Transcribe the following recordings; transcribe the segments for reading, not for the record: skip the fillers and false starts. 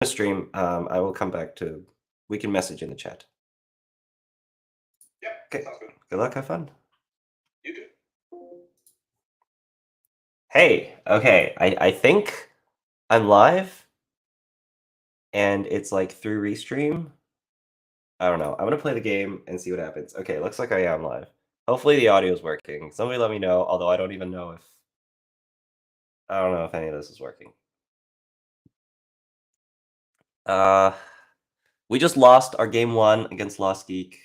stream. I will come back to. We can message in the chat. Yeah. Okay. Sounds good. Good luck. Have fun. You do. Hey. Okay. I think I'm live, and it's like through restream. I don't know. I'm gonna play the game and see what happens. Okay. Looks like I am live. Hopefully the audio is working. Somebody let me know. Although I don't even know if. I don't know if any of this is working. We just lost our game 1 against Lost Geek.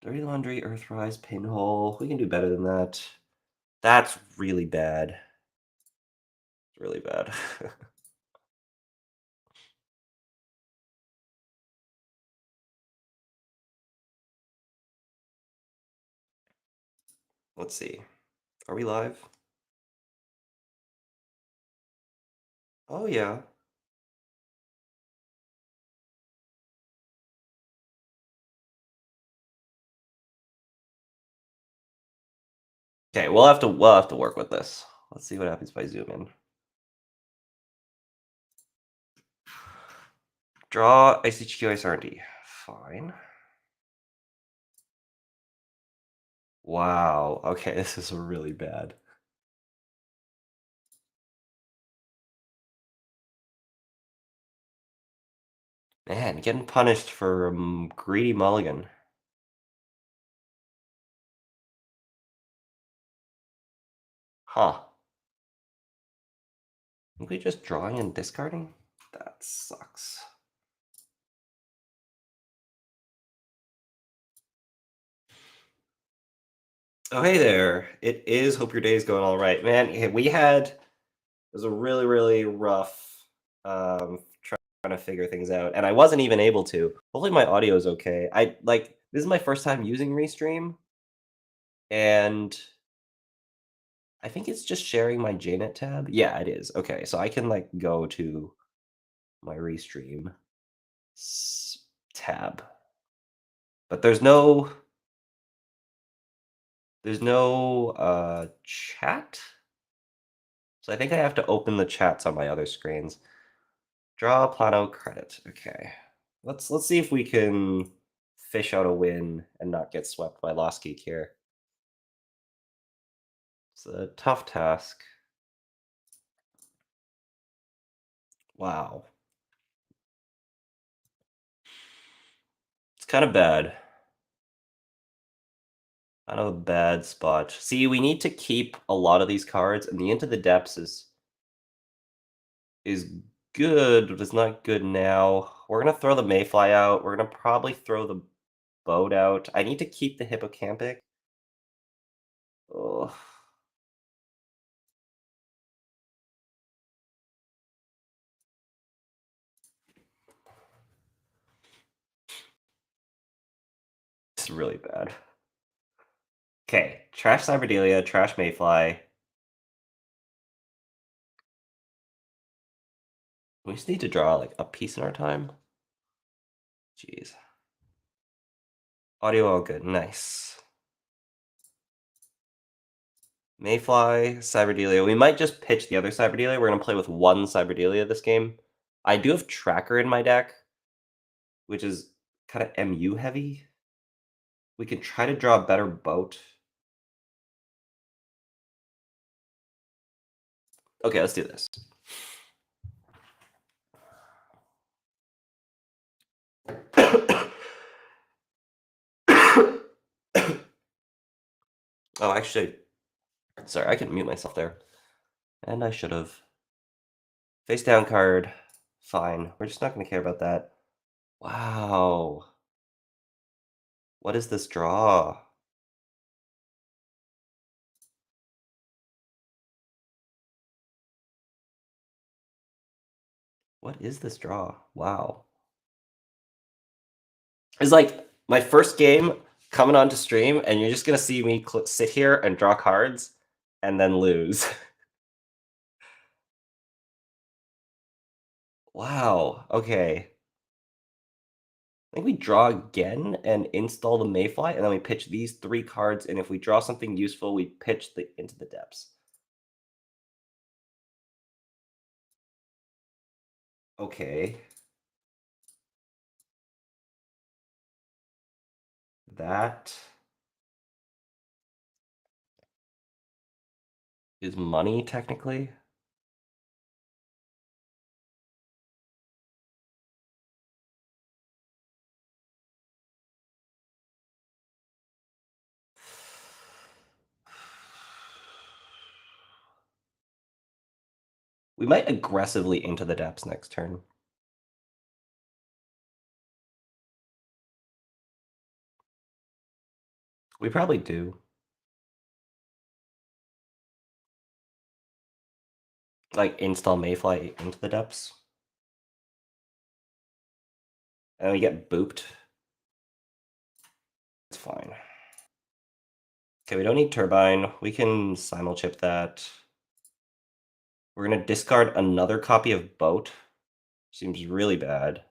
Dirty Laundry, Earthrise, Pinhole. We can do better than that. That's really bad. Really bad. Let's see. Are we live? Oh, yeah. Okay, we'll have to work with this. Let's see what happens if I zoom in. Draw ICHQ ISRD. Fine. Wow. Okay, this is really bad. Man, getting punished for greedy mulligan. Huh. Are we just drawing and discarding? That sucks. Oh, hey there. It is. Hope your day is going all right. Man, it was a really, really rough trying to figure things out. And I wasn't even able to. Hopefully my audio is okay. This is my first time using Restream, and I think it's just sharing my JNet tab. Yeah, it is. Okay, so I can like go to my Restream tab. But there's no chat. So I think I have to open the chats on my other screens. Draw Plano credit. Okay. Let's see if we can fish out a win and not get swept by Lost Geek here. It's a tough task. Wow. It's kind of bad. Kind of a bad spot. See, we need to keep a lot of these cards, and the Into the Depths is good, but it's not good now. We're gonna throw the Mayfly out. We're gonna probably throw the boat out. I need to keep the Hippocampic. Ugh. It's really bad. Okay, trash Cyberdelia, trash Mayfly. We just need to draw like a piece in our time. Jeez. Audio all good. Nice. Mayfly, Cyberdelia. We might just pitch the other Cyberdelia. We're going to play with one Cyberdelia this game. I do have Tracker in my deck, which is kind of MU heavy. We can try to draw a better boat. Okay, let's do this. Oh, actually, sorry, I can mute myself there. And I should have. Face down card. Fine. We're just not going to care about that. Wow. What is this draw? What is this draw? Wow. It's like my first game coming onto stream, and you're just going to see me sit here and draw cards and then lose. Wow. Okay. I think we draw again and install the Mayfly, and then we pitch these 3 cards, and if we draw something useful, we pitch Into the Depths. Okay. That is money, technically. We might aggressively into the depths next turn. We probably do. Like, install Mayfly into the depths. And we get booped. It's fine. Okay, we don't need Turbine. We can simulchip that. We're going to discard another copy of Boat. Seems really bad.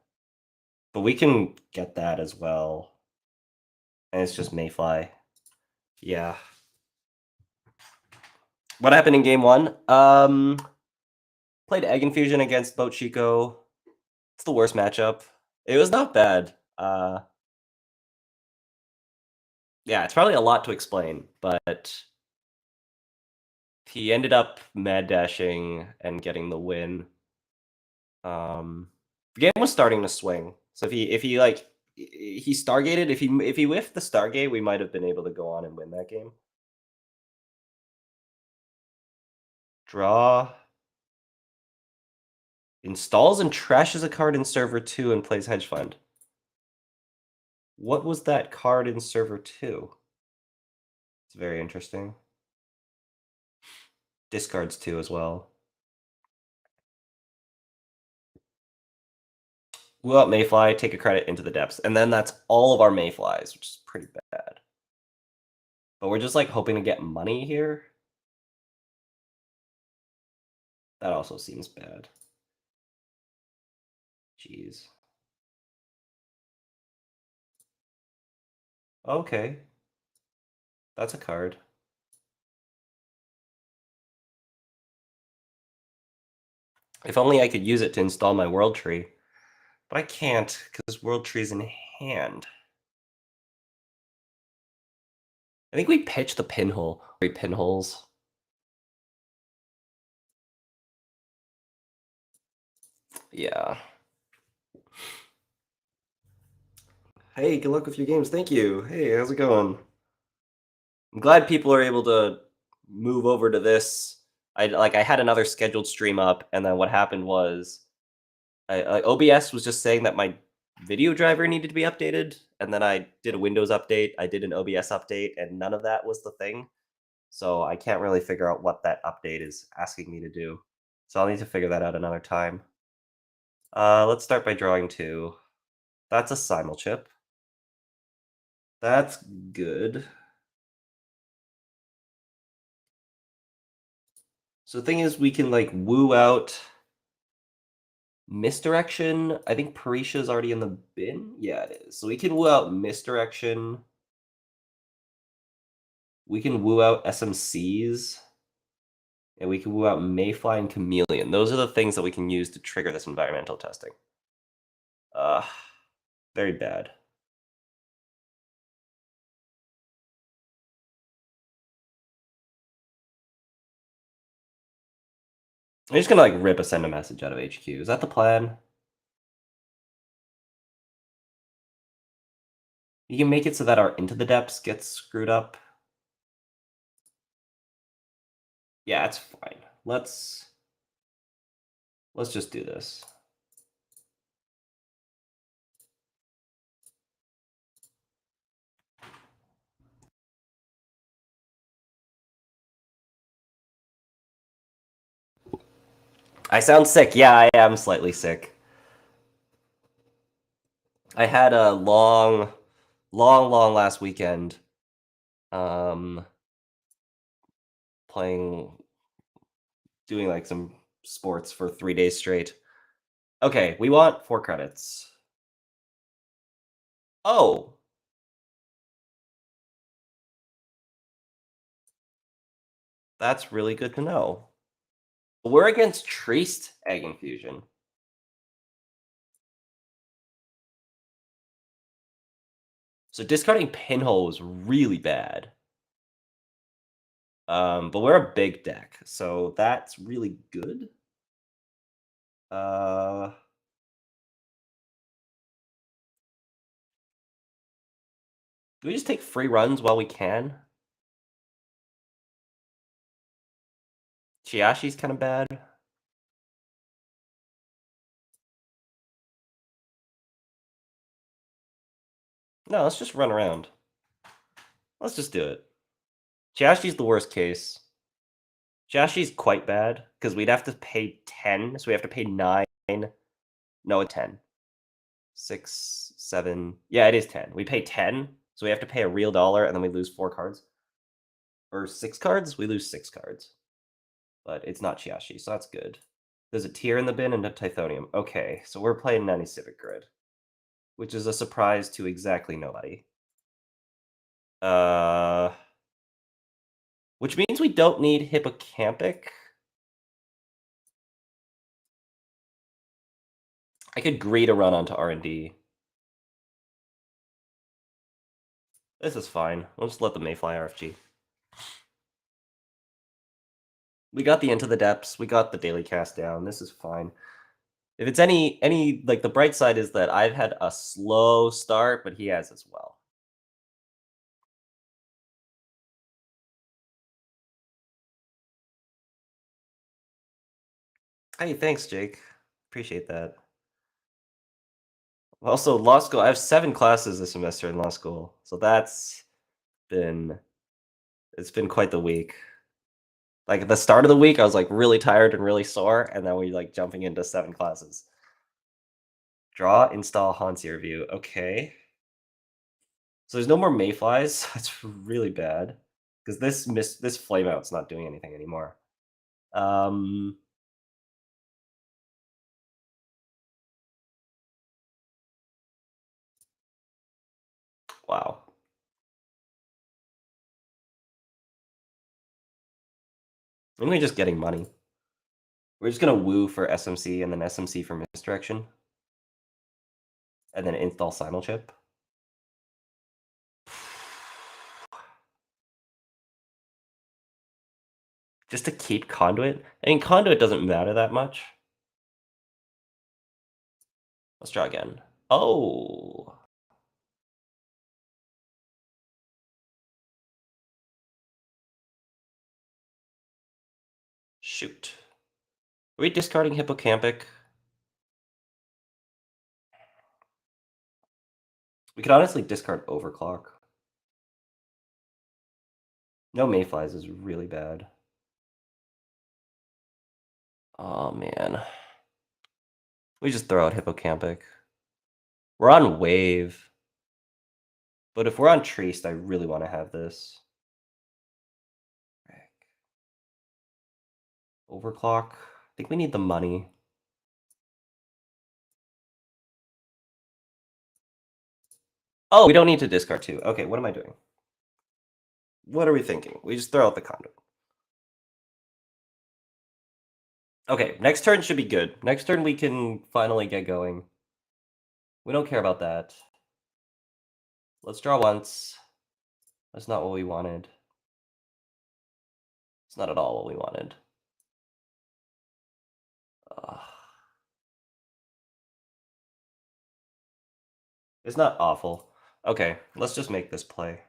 But we can get that as well. And it's just Mayfly. Yeah. What happened in game one? Played AgInfusion against Boat Chico. It's the worst matchup. It was not bad. Yeah, it's probably a lot to explain, but he ended up mad dashing and getting the win. The game was starting to swing. So if he like he stargated, if he whiffed the stargate, we might have been able to go on and win that game. Draw. Installs and trashes a card in server 2 and plays hedge fund. What was that card in server 2? It's very interesting. Discards 2 as well. Woo out Mayfly, take a credit into the depths. And then that's all of our Mayflies, which is pretty bad. But we're just like hoping to get money here. That also seems bad. Jeez. Okay. That's a card. If only I could use it to install my World Tree. But I can't, because World Tree's in hand. I think we pitch the pinhole. 3 pinholes. Yeah. Hey, good luck with your games. Thank you. Hey, how's it going? I'm glad people are able to move over to this. I had another scheduled stream up, and then what happened was OBS was just saying that my video driver needed to be updated, and then I did a Windows update, I did an OBS update, and none of that was the thing. So I can't really figure out what that update is asking me to do. So I'll need to figure that out another time. Let's start by drawing 2. That's a simulchip. That's good. So the thing is, we can like woo out misdirection. I think Parisha's already in the bin. Yeah, it is. So we can woo out misdirection. We can woo out SMCs. And we can woo out Mayfly and Chameleon. Those are the things that we can use to trigger this environmental testing. Very bad. I'm just gonna like rip a send a message out of HQ. Is that the plan? You can make it so that our into the depths gets screwed up. Yeah, it's fine. Let's just do this. I sound sick. Yeah, I am slightly sick. I had a long last weekend. Doing like some sports for 3 days straight. Okay, we want 4 credits. Oh! That's really good to know. We're against Traced AgInfusion. So discarding Pinhole was really bad. But we're a big deck, so that's really good. Do we just take free runs while we can? Chiashi's kind of bad. No, let's just run around. Let's just do it. Chiashi's the worst case. Chiashi's quite bad, because we'd have to pay 10, so we have to pay 9. No, 10. 6, 7. Yeah, it is 10. We pay 10, so we have to pay a real dollar, and then we lose 4 cards. Or 6 cards? We lose 6 cards. But it's not Chiashi, so that's good. There's a tier in the bin and a Tithonium. Okay, so we're playing Nanny Civic Grid, which is a surprise to exactly nobody. Which means we don't need Hippocampic. I could greed a run onto R&D. This is fine. We'll just let the Mayfly RFG. We got the Into the Depths. We got the Daily Cast down. This is fine. If it's any like, the bright side is that I've had a slow start, but he has as well. Hey, thanks, Jake. Appreciate that. Also, law school. I have 7 classes this semester in law school, so it's been quite the week. Like, at the start of the week, I was like really tired and really sore, and then we like jumping into 7 classes. Draw, install, Hansi review. Okay. So there's no more Mayflies. That's really bad, because this Flameout's not doing anything anymore. Wow. And we're just getting money. We're just gonna woo for SMC and then SMC for misdirection. And then install Simulchip. Just to keep Conduit? I mean, Conduit doesn't matter that much. Let's draw again. Oh! Shoot. Are we discarding Hippocampic? We could honestly discard Overclock. No Mayflies is really bad. Oh, man. We just throw out Hippocampic. We're on Wave. But if we're on Traced, I really want to have this. Overclock. I think we need the money. Oh, we don't need to discard 2. Okay, what am I doing? What are we thinking? We just throw out the Conduit. Okay, next turn should be good. Next turn we can finally get going. We don't care about that. Let's draw once. That's not what we wanted. It's not at all what we wanted. It's not awful. Okay, let's just make this play.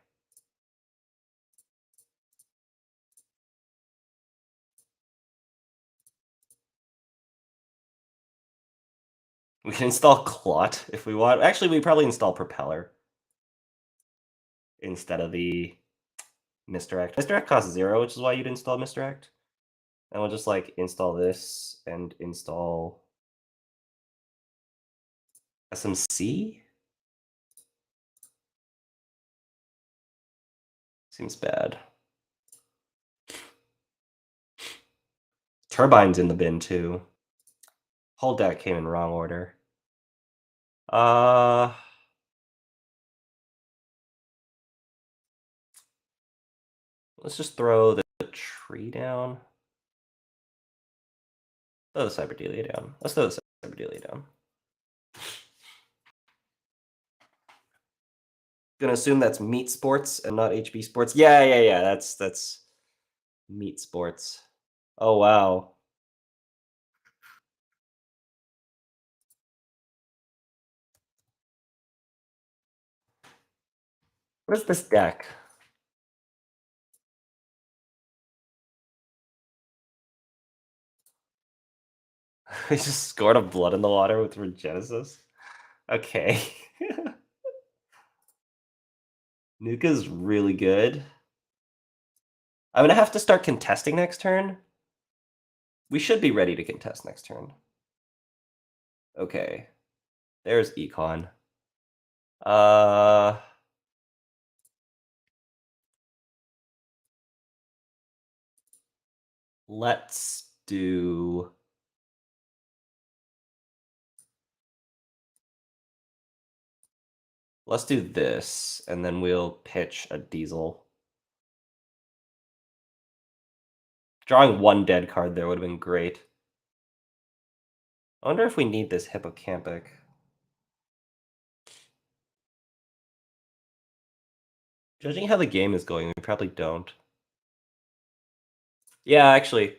We can install Clot if we want. Actually, we probably install Propeller instead of the Misdirect. Misdirect costs 0, which is why you'd install Misdirect. And we'll just like install this and install SMC? Seems bad. Turbine's in the bin too. Whole deck came in wrong order. Let's just throw the tree down. Throw the Cyberdelia down. Let's throw the Cyberdelia down. Gonna assume that's meat sports and not HB sports. Yeah. That's meat sports. Oh wow. What is this deck? I just scored a blood in the water with Regenesis. Okay. Nuka's really good. I'm gonna have to start contesting next turn. We should be ready to contest next turn. Okay. There's Econ. Let's do... Let's do this, and then we'll pitch a Diesel. Drawing one dead card there would have been great. I wonder if we need this Hippocampic. Judging how the game is going, we probably don't. Yeah, actually,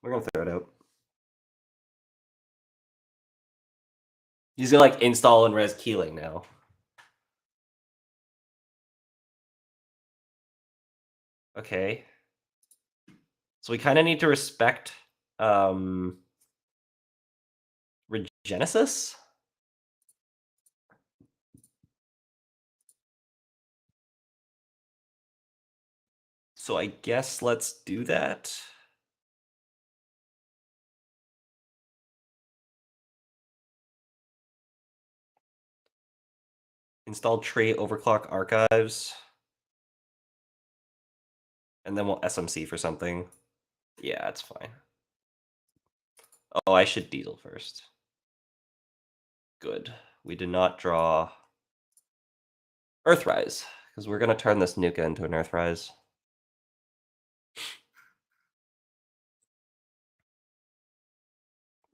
we're gonna throw it out. He's gonna like install and res Keeling now. Okay. So we kind of need to respect Regenesis? So I guess let's do that. Install trait overclock archives. And then we'll SMC for something. Yeah, that's fine. Oh, I should Diesel first. Good. We did not draw Earthrise, because we're going to turn this Nuka into an Earthrise.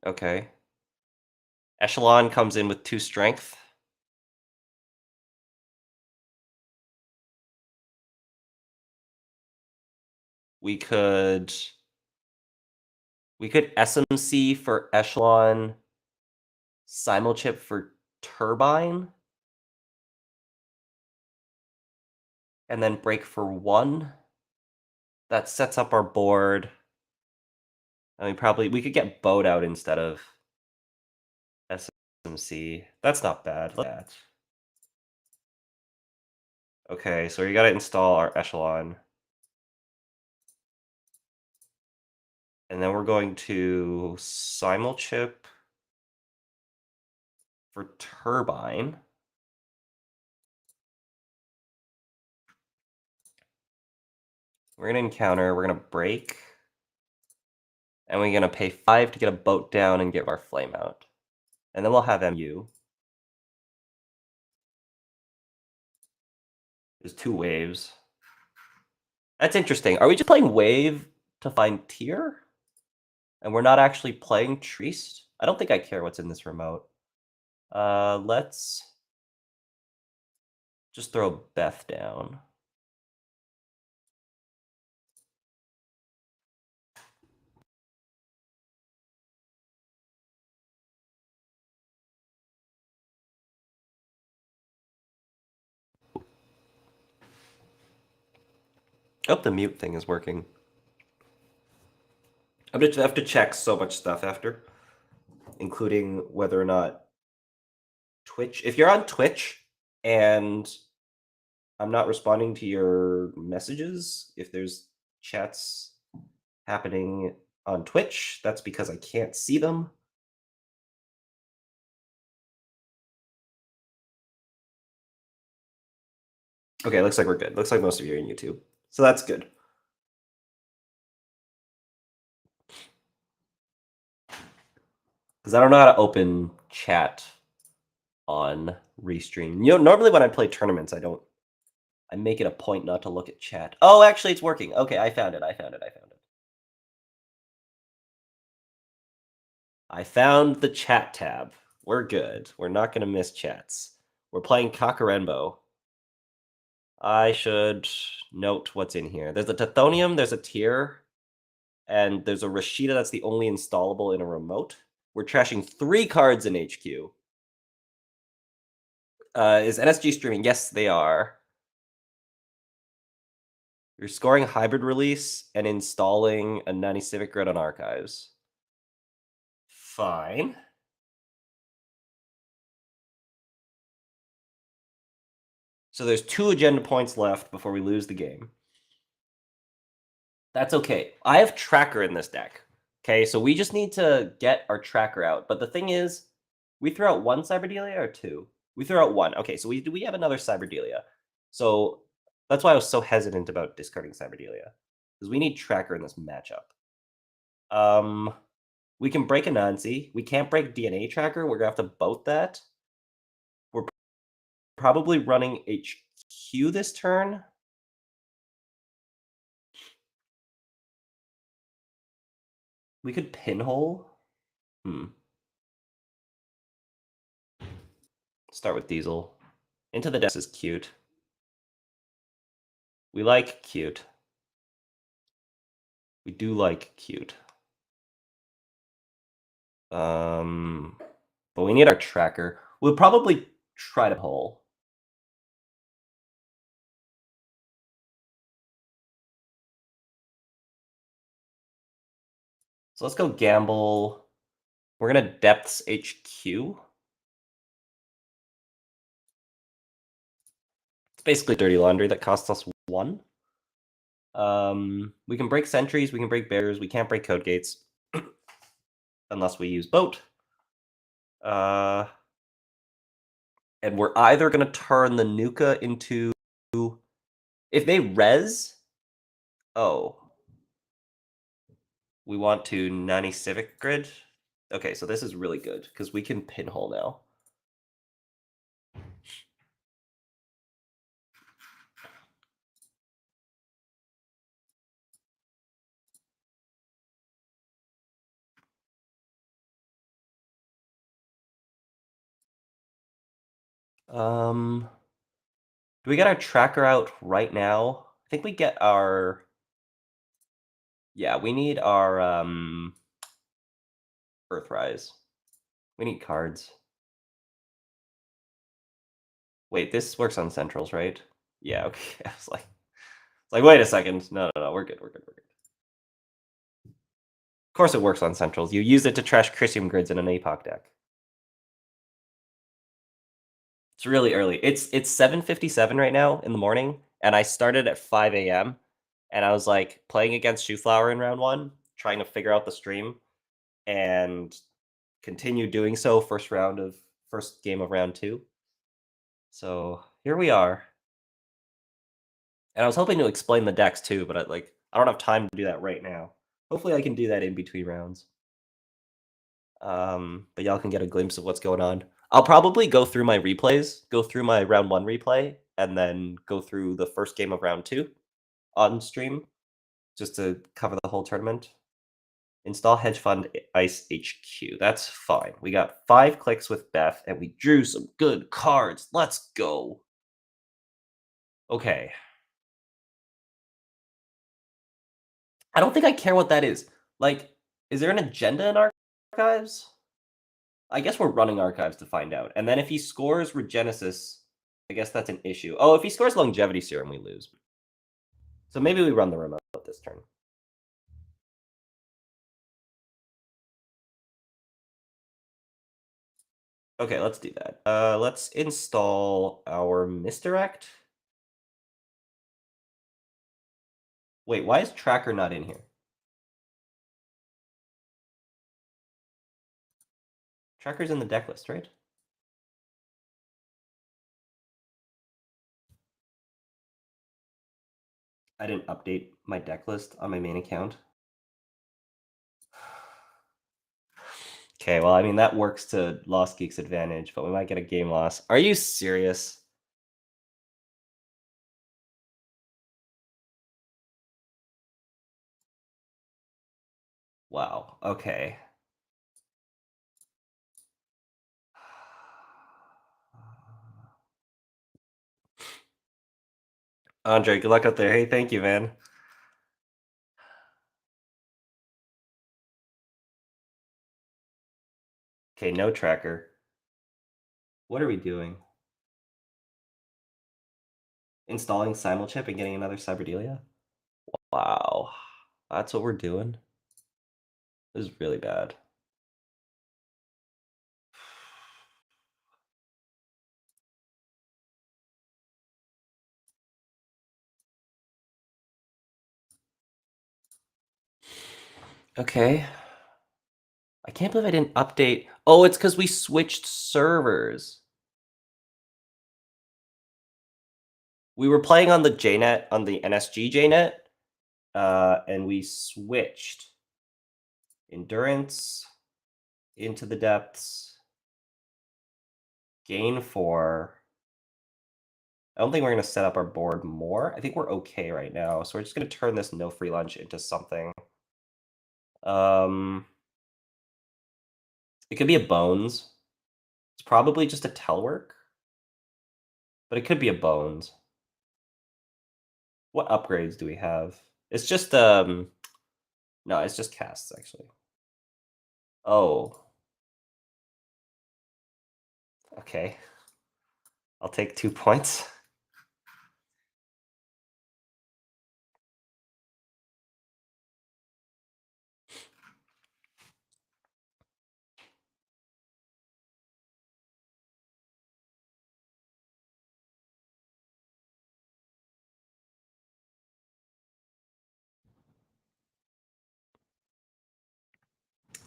Okay. Echelon comes in with 2 strength. We could SMC for Echelon, Simulchip for Turbine, and then break for 1. That sets up our board. I mean, we could get Boat out instead of SMC. That's not bad. Look at that. Okay, so we gotta install our Echelon. And then we're going to Simulchip for Turbine. We're gonna encounter, we're gonna break. And we're gonna pay 5 to get a Boat down and get our Flame out. And then we'll have MU. There's 2 waves. That's interesting. Are we just playing Wave to find Tier? And we're not actually playing Triest? I don't think I care what's in this remote. Let's just throw Beth down. Oh, the mute thing is working. I'm gonna have to check so much stuff after, including whether or not Twitch. If you're on Twitch and I'm not responding to your messages, if there's chats happening on Twitch, that's because I can't see them. Okay, looks like we're good. Looks like most of you are in YouTube. So that's good. Because I don't know how to open chat on Restream. You know, normally when I play tournaments, I make it a point not to look at chat. Oh, actually, it's working. Okay, I found it. I found the chat tab. We're good. We're not going to miss chats. We're playing Kakarenbo. I should note what's in here. There's a Tithonium, there's a Tier, and there's a Rashida that's the only installable in a remote. We're trashing 3 cards in HQ. Is NSG streaming? Yes, they are. You're scoring hybrid release and installing a 90 Civic Grid on archives. Fine. So there's 2 agenda points left before we lose the game. That's okay. I have Tracker in this deck. Okay, so we just need to get our Tracker out. But the thing is, we threw out 1 Cyberdelia or 2? We threw out 1. Okay, so we have another Cyberdelia. So that's why I was so hesitant about discarding Cyberdelia. Because we need Tracker in this matchup. We can break Anansi. We can't break DNA Tracker. We're going to have to boat that. We're probably running HQ this turn. We could Pinhole. Start with Diesel. Into the Desk is cute. We like cute. We do like cute. But we need our Tracker. We'll probably try to pull. So let's go gamble. We're gonna Depths HQ. It's basically dirty laundry that costs us 1. We can break sentries, we can break barriers, we can't break code gates. Unless we use boat. And we're either gonna turn the Nuka into... If they res... Oh. We want to 90 Civic Grid. Okay, so this is really good, because we can Pinhole now. Do we get our Tracker out right now? I think we get our... Yeah, we need our Earthrise. We need cards. Wait, this works on Centrals, right? Yeah, okay. I was like, wait a second. No, we're good. Of course it works on Centrals. You use it to trash Christium grids in an APOC deck. It's really early. It's 7:57 right now in the morning, and I started at 5 a.m. and I was like playing against Chouxflower in round 1, trying to figure out the stream, and continue doing so first game of round 2. So here we are. And I was hoping to explain the decks too, but I don't have time to do that right now. Hopefully I can do that in between rounds. But y'all can get a glimpse of what's going on. I'll probably go through my replays, go through my round 1 replay, and then go through the first game of round 2 on stream, just to cover the whole tournament. Install Hedge Fund Ice HQ. That's fine. We got 5 clicks with Beth, and we drew some good cards. Let's go. Okay. I don't think I care what that is. Like, is there an agenda in archives? I guess we're running archives to find out. And then if he scores Regenesis, I guess that's an issue. Oh, if he scores Longevity Serum, we lose. So maybe we run the remote this turn. Okay, let's do that. Let's install our Misdirect. Wait, why is Tracker not in here? Tracker's in the deck list, right? I didn't update my deck list on my main account. Okay, well, I mean, that works to Lost Geek's advantage, but we might get a game loss. Are you serious? Wow, okay. Andre, good luck out there. Hey, thank you, man. Okay, no tracker. What are we doing? Installing Simulchip and getting another Cyberdelia? Wow. That's what we're doing? This is really bad. Okay. I can't believe I didn't update. Oh, it's because we switched servers. We were playing on the JNet, on the NSG JNet, and we switched endurance into the depths, gain 4. I don't think we're going to set up our board more. I think we're okay right now. So we're just going to turn this no free lunch into something. It could be a bones. It's probably just a Telwork, but it could be a bones. What upgrades do we have? It's just no, it's just casts actually. Oh. Okay. I'll take 2 points.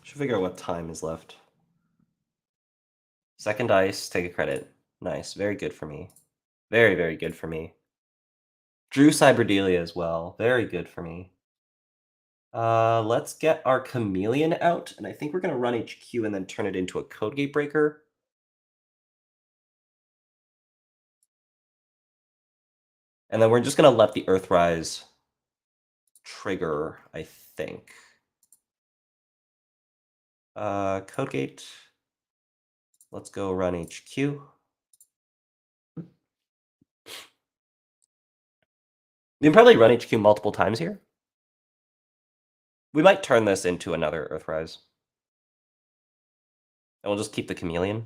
Should figure out what time is left. Second dice, take a credit. Nice, very good for me. Very, very good for me. Drew Cyberdelia as well. Very good for me. Let's get our Chameleon out, and I think we're going to run HQ and then turn it into a Code Gate Breaker. And then we're just going to let the Earthrise trigger, I think. Code Gate. Let's go run HQ. We can probably run HQ multiple times here. We might turn this into another Earthrise. And we'll just keep the Chameleon.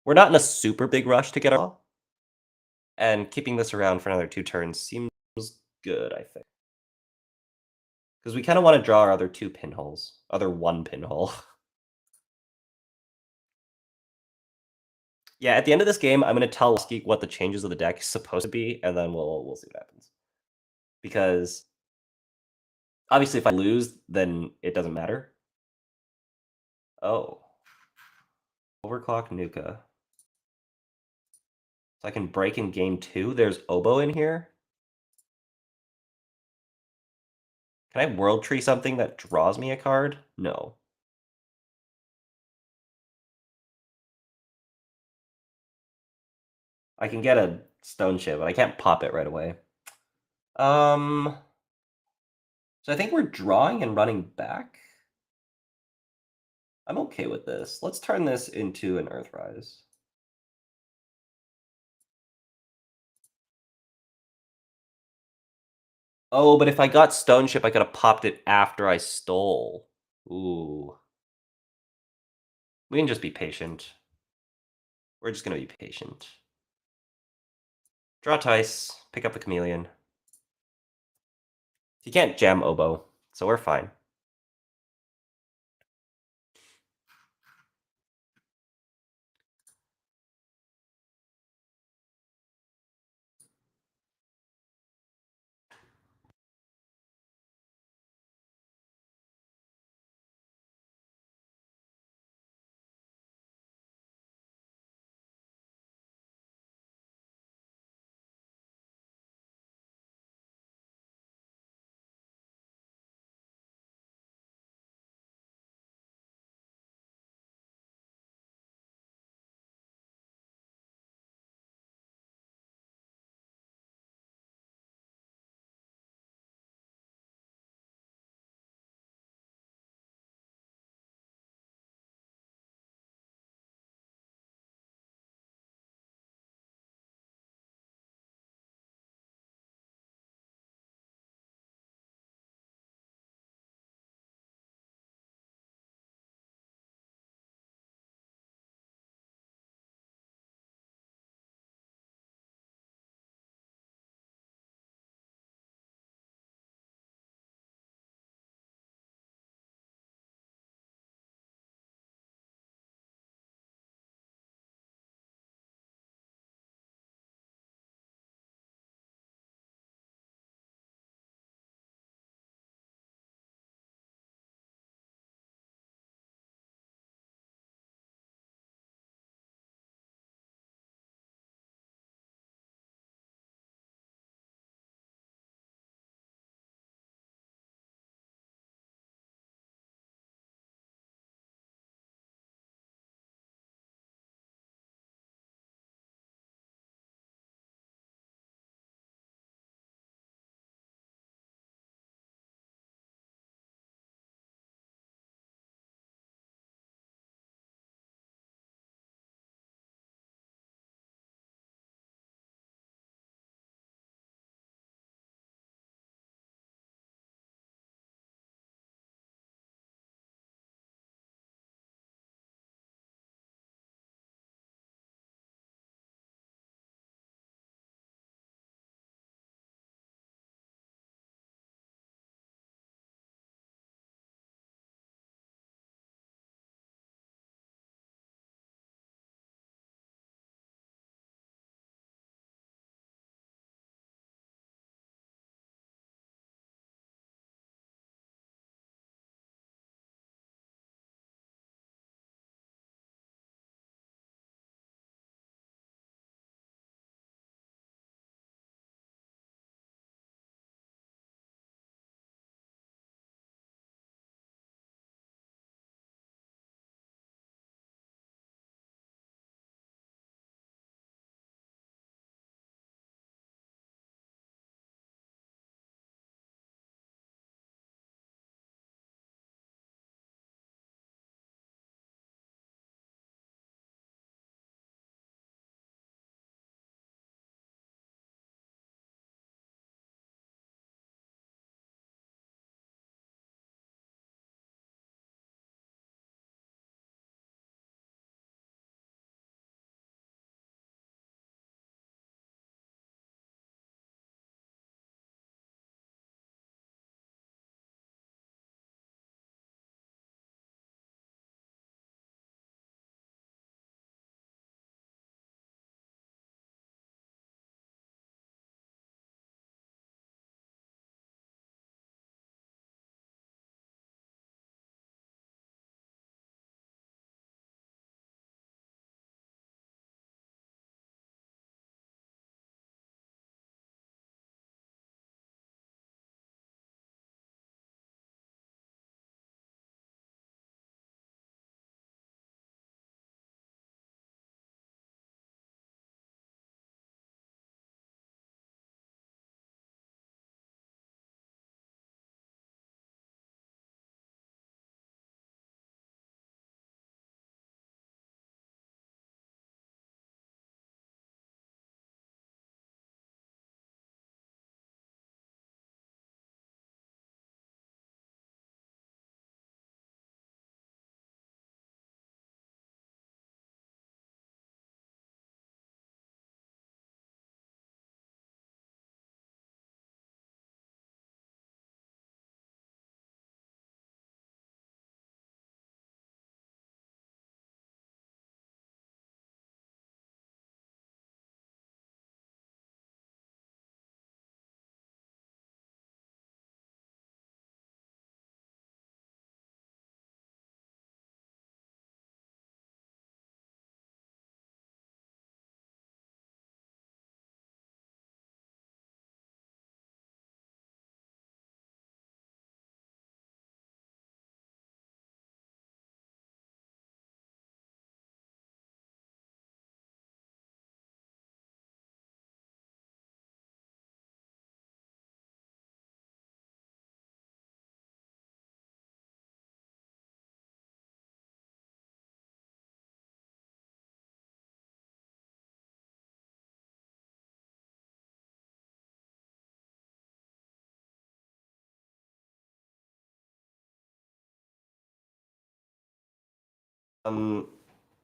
We're not in a super big rush to get our... And keeping this around for another 2 turns seems good, I think. Because we kind of want to draw our other 2 pinholes. Other 1 pinhole. Yeah, at the end of this game, I'm going to tell lostgeek what the changes of the deck is supposed to be, and then we'll see what happens. Because obviously if I lose, then it doesn't matter. Oh. Overclock Nuka. So I can break in game 2. There's Oboe in here. Can I World Tree something that draws me a card? No. I can get a Stone Chip, but I can't pop it right away. So I think we're drawing and running back. I'm okay with this. Let's turn this into an Earthrise. Oh, but if I got Stone Chip, I could have popped it after I stole. Ooh. We can just be patient. We're just going to be patient. Draw Tice, pick up the Chameleon. You can't jam Oboe, so we're fine.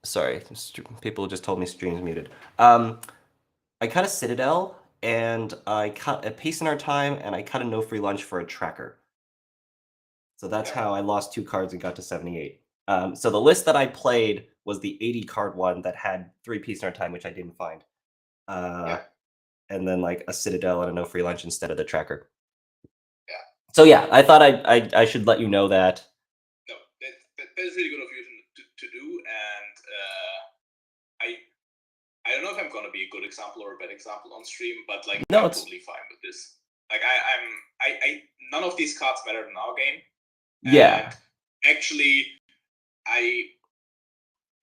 Sorry, people just told me stream's muted. I cut a Citadel, and I cut a Peace in Our Time, and I cut a No Free Lunch for a tracker. So that's how I lost 2 cards and got to 78. So the list that I played was the 80 card one that had 3 Peace in Our Time, which I didn't find. And then like a Citadel and a No Free Lunch instead of the tracker. Yeah. So yeah, I thought I should let you know that. No, that's really good of you to do, and I don't know if I'm gonna be a good example or a bad example on stream, but like I'm totally fine with this. Like I none of these cards matter in our game. Yeah. And actually, I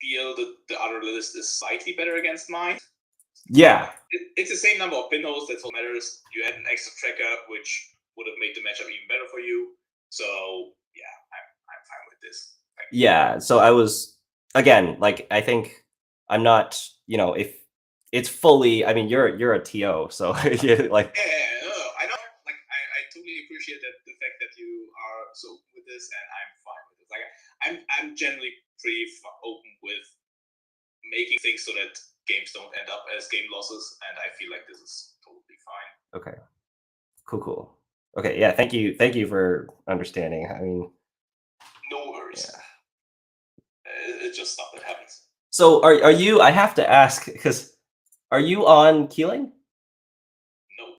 feel that the other list is slightly better against mine. Yeah. It's the same number of pinholes, that's what matters. You had an extra tracker, which would have made the matchup even better for you. So yeah, I'm fine with this. Yeah. So I was, again, like I think I'm not, if it's fully, I mean, you're a TO, so like. Yeah, no, I know. Like I totally appreciate that the fact that you are so with this, and I'm fine with it. Like I'm generally pretty open with making things so that games don't end up as game losses, and I feel like this is totally fine. Okay. Cool. Okay, yeah, thank you for understanding. I mean, no worries. Yeah. It's just stuff that happens. So are you? I have to ask because are you on Keeling? No.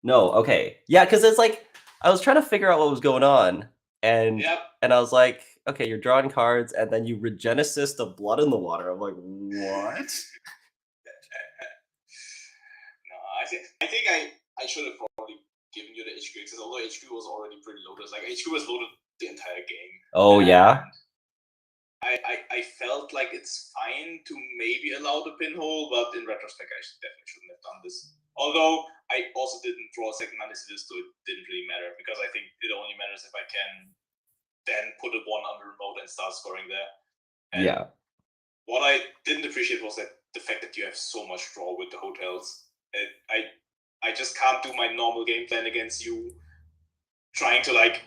No. Okay. Yeah, because it's like I was trying to figure out what was going on, and I was like, okay, you're drawing cards, and then you regenesis the blood in the water. I'm like, what? No, I think I should have probably given you the HQ access, although HQ was already pretty loaded. Like HQ was loaded the entire game. Oh yeah. I felt like it's fine to maybe allow the pinhole, but in retrospect, I definitely shouldn't have done this. Although I also didn't draw a second Anansi, so it didn't really matter, because I think it only matters if I can then put a 1 under remote and start scoring there. And yeah. What I didn't appreciate was that the fact that you have so much draw with the hotels. I just can't do my normal game plan against you, trying to like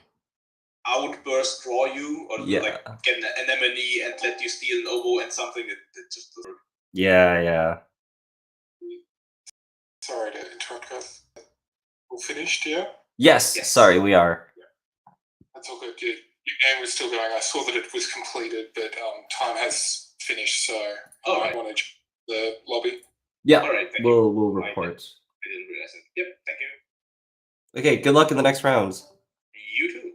outburst draw you, or like get an anemone and let you steal an oboe and something that just doesn't work. Yeah. Sorry to interrupt, guys. We're finished, yeah? Yes. Sorry, we are. Yeah. That's all good. Your game was still going. I saw that it was completed, but time has finished, so I might want to check the lobby. Yeah. All right. We'll report. I didn't realize it. Yep. Thank you. Okay. Good luck in the next rounds. You too.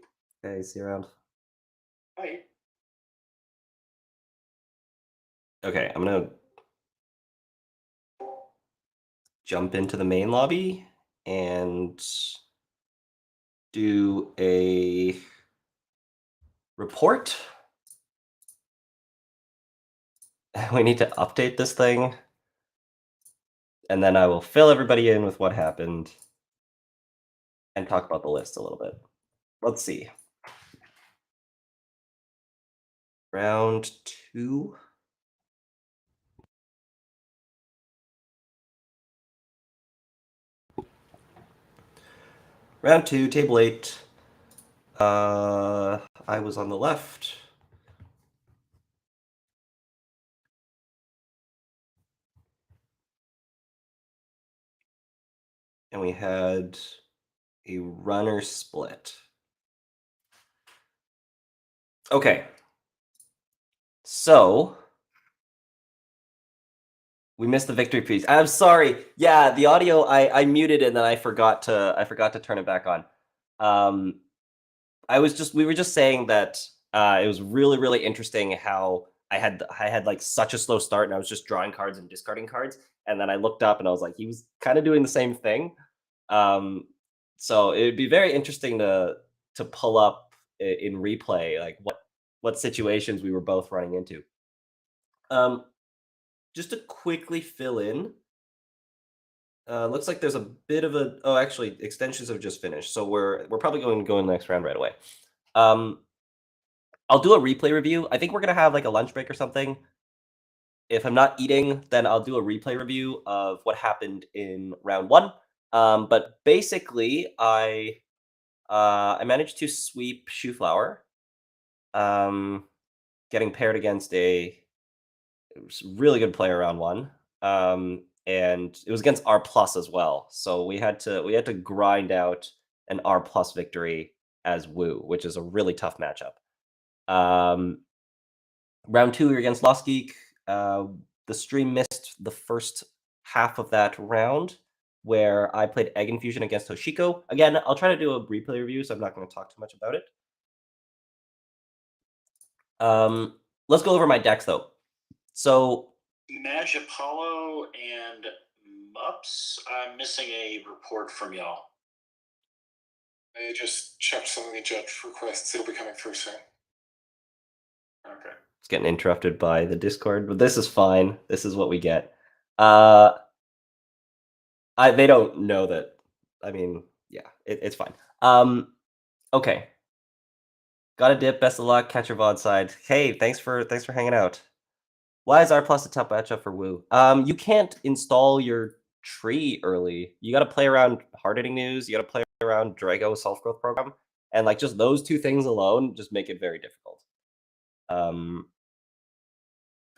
Okay. See you around. Bye. Okay. I'm gonna jump into the main lobby and do a report. We need to update this thing, and then I will fill everybody in with what happened and talk about the list a little bit. Let's see. Round 2. Round 2, table 8. I was on the left. And we had a runner split. Okay. So we missed the victory piece. I'm sorry. Yeah, the audio I muted and then I forgot to turn it back on. We were just saying that it was really interesting how I had like such a slow start, and I was just drawing cards and discarding cards, and then I looked up and I was like, he was kind of doing the same thing. So it would be very interesting to pull up in replay like what situations we were both running into. Just to quickly fill in, looks like there's a bit of a. Oh, actually, extensions have just finished, so we're probably going to go in the next round right away. I'll do a replay review. I think we're gonna have like a lunch break or something. If I'm not eating, then I'll do a replay review of what happened in round 1. But basically, I managed to sweep Chouxflower, getting paired against a really good player round one. And it was against R plus as well. So we had to grind out an R plus victory as Wu, which is a really tough matchup. Round two, we were against lostgeek. The stream missed the first half of that round where I played AgInfusion against Toshiko. Again, I'll try to do a replay review, so I'm not going to talk too much about it. Let's go over my decks, though. So Madge Apollo and Mups, I'm missing a report from y'all. I just checked some of the judge requests. It'll be coming through soon. Okay. It's getting interrupted by the Discord, but this is fine. This is what we get. They don't know that. I mean, yeah, it's fine. Okay. Got a dip. Best of luck. Catch your VOD side. Hey, thanks for hanging out. Why is R plus a tough matchup for Wu? You can't install your tree early. You got to play around hard hitting news. You got to play around Drago self growth program, and like just those two things alone just make it very difficult.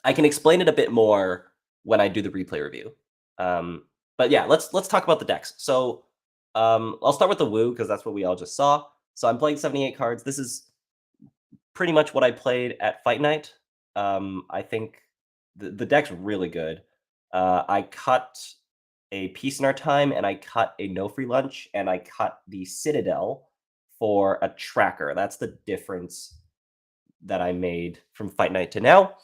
I can explain it a bit more when I do the replay review. But yeah, let's talk about the decks. So I'll start with the Wu because that's what we all just saw. So I'm playing 78 cards. This is pretty much what I played at Fight Night. I think the deck's really good. I cut a Piece in Our Time, and I cut a No Free Lunch, and I cut the Citadel for a tracker. That's the difference that I made from Fight Night to now.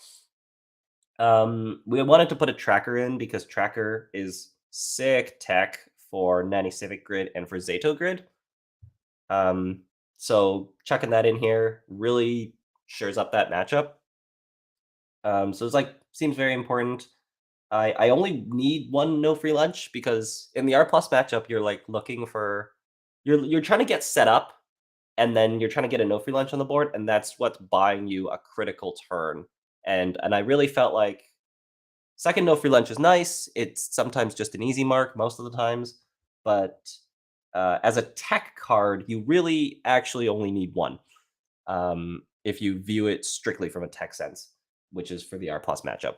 We wanted to put a tracker in because tracker is sick tech for Nanny Civic Grid and for Zato Grid. So chucking that in here really shores up that matchup. So it's like seems very important. I only need one No Free Lunch because in the R plus matchup you're like looking for you're trying to get set up and then you're trying to get a No Free Lunch on the board, and that's what's buying you a critical turn. And I really felt like second No Free Lunch is nice. It's sometimes just an easy mark most of the times, but as a tech card, you really actually only need one if you view it strictly from a tech sense, which is for the R plus matchup.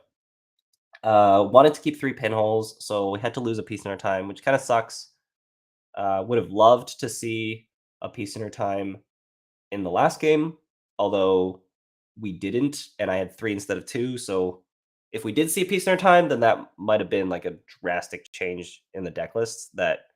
Wanted to keep 3 pinholes, so we had to lose a Piece in Our Time, which kind of sucks. Would have loved to see a Piece in Our Time in the last game, although we didn't, and I had 3 instead of 2, so if we did see a Piece in Our Time, then that might have been like a drastic change in the deck lists that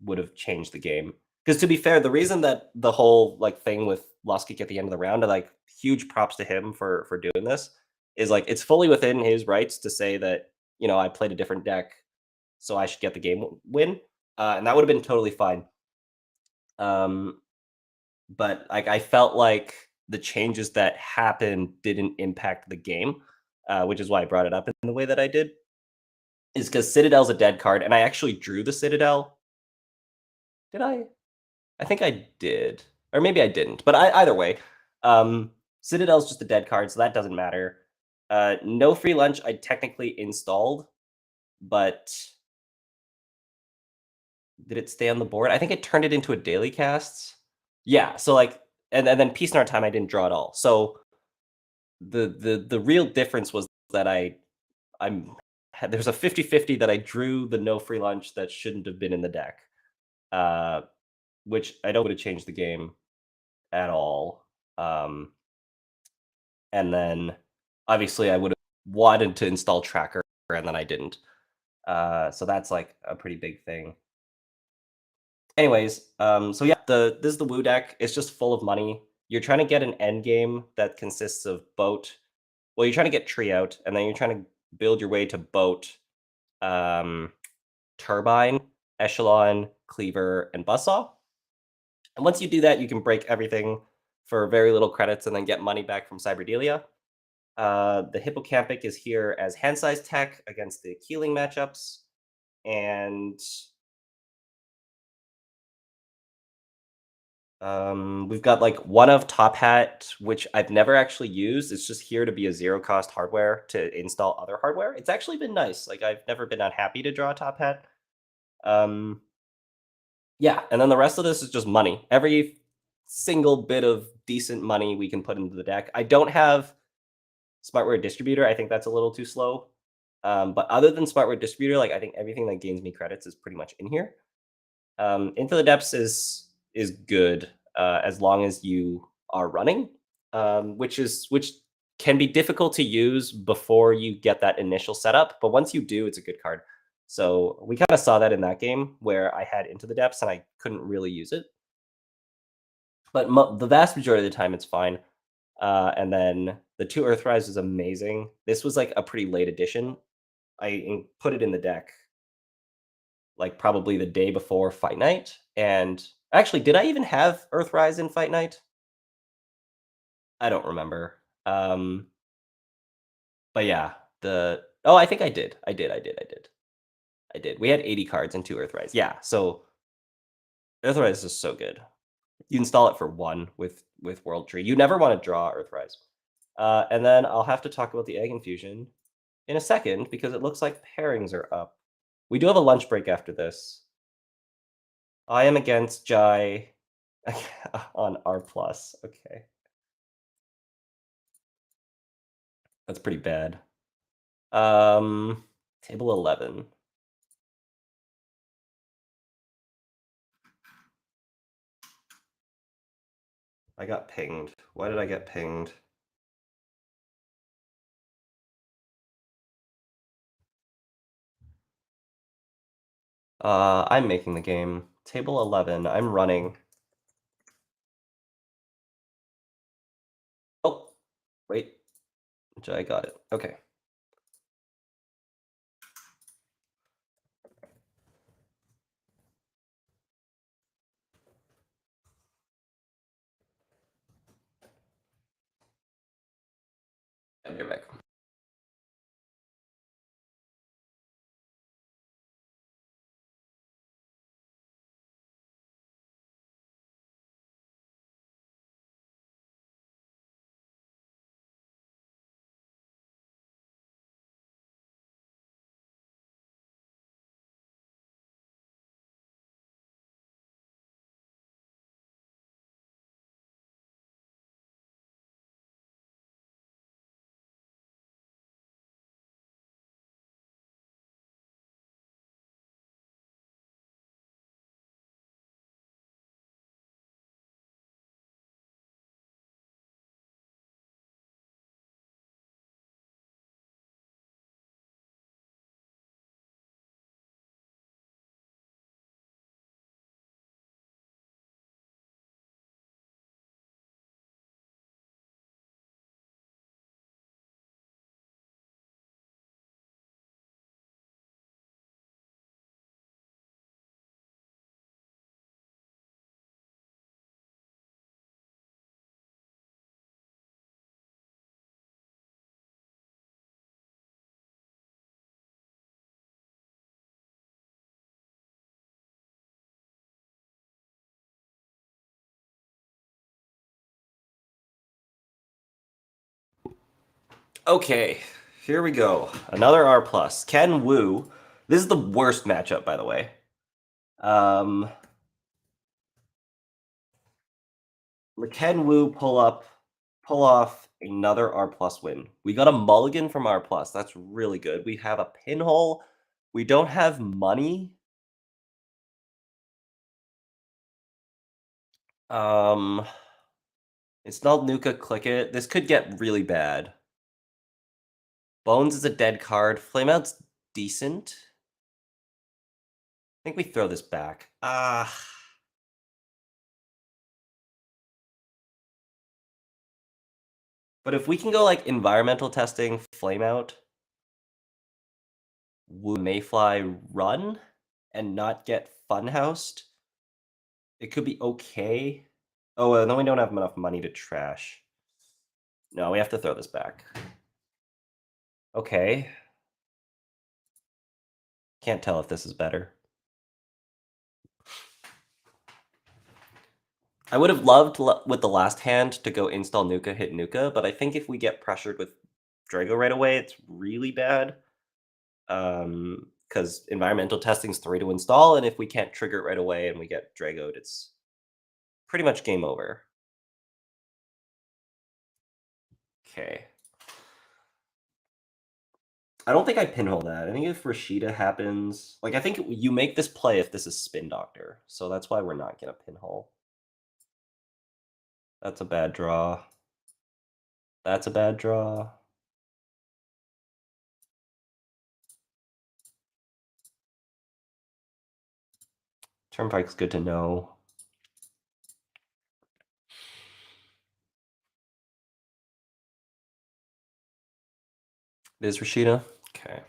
would have changed the game. Because to be fair, the reason that the whole like thing with lostgeek at the end of the round, and like huge props to him for doing this, is like it's fully within his rights to say that, you know, I played a different deck, so I should get the game win, and that would have been totally fine. But like I felt like the changes that happened didn't impact the game, which is why I brought it up in the way that I did. Is because Citadel's a dead card, and I actually drew the Citadel. Did I? I think I did, or maybe I didn't. But either way, Citadel's just a dead card, so that doesn't matter. No Free Lunch I technically installed, but did it stay on the board? I think it turned it into a daily cast. Yeah, so like, and then Piece in Our Time I didn't draw at all. So the real difference was that there's a 50-50 that I drew the No Free Lunch that shouldn't have been in the deck, which I don't would have changed the game at all. And then obviously I would have wanted to install Tracker, and then I didn't. So that's like a pretty big thing. Anyways, so yeah, this is the Wu deck. It's just full of money. You're trying to get an end game that consists of boat. Well, you're trying to get tree out, and then you're trying to build your way to boat, turbine, echelon, cleaver, and buzzsaw. And once you do that, you can break everything for very little credits and then get money back from Cyberdelia. The Hippocampic is here as hand size tech against the Keeling matchups. And we've got like one of Top Hat, which I've never actually used. It's just here to be a 0-cost hardware to install other hardware. It's actually been nice. Like I've never been unhappy to draw a Top Hat. Yeah, and then the rest of this is just money. Every single bit of decent money we can put into the deck. I don't have Smart Word Distributor, I think that's a little too slow. But other than Smart Word Distributor, like I think everything that gains me credits is pretty much in here. Into the Depths is good as long as you are running, which can be difficult to use before you get that initial setup. But once you do, it's a good card. So we kind of saw that in that game where I had Into the Depths and I couldn't really use it. But the vast majority of the time, it's fine. And then the 2 Earthrise is amazing. This was like a pretty late addition. I put it in the deck like probably the day before Fight Night. And actually, did I even have Earthrise in Fight Night? I don't remember. But yeah, I think I did. I did. We had 80 cards and 2 Earthrise. Yeah, so Earthrise is so good. You install it for 1 with World Tree. You never want to draw Earthrise. And then I'll have to talk about the AgInfusion in a second because it looks like pairings are up. We do have a lunch break after this. I am against Jai on R+. Okay. That's pretty bad. Table 11. I got pinged. Why did I get pinged? I'm making the game. Table 11. I'm running. Oh, wait. I got it. Okay. You're back. Okay, here we go. Another R+. Ken Wu. This is the worst matchup, by the way. Ken Wu pull off another R+ win. We got a mulligan from R+. That's really good. We have a pinhole. We don't have money. Installed Nuka, click it. This could get really bad. Bones is a dead card. Flameout's decent. I think we throw this back. But if we can go like environmental testing, flameout, Mayfly run, and not get funhoused, it could be okay. Oh, and then we don't have enough money to trash. No, we have to throw this back. Okay. Can't tell if this is better. I would have loved with the last hand to go install Nuka, hit Nuka, but I think if we get pressured with Drago right away, it's really bad. Because environmental testing is 3 to install, and if we can't trigger it right away and we get Dragoed, it's pretty much game over. Okay. I don't think I pinhole that. I think if Rashida happens, like I think you make this play if this is Spin Doctor, so that's why we're not gonna pinhole. That's a bad draw. That's a bad draw. Turnpike's good to know. It is Rashida? Okay.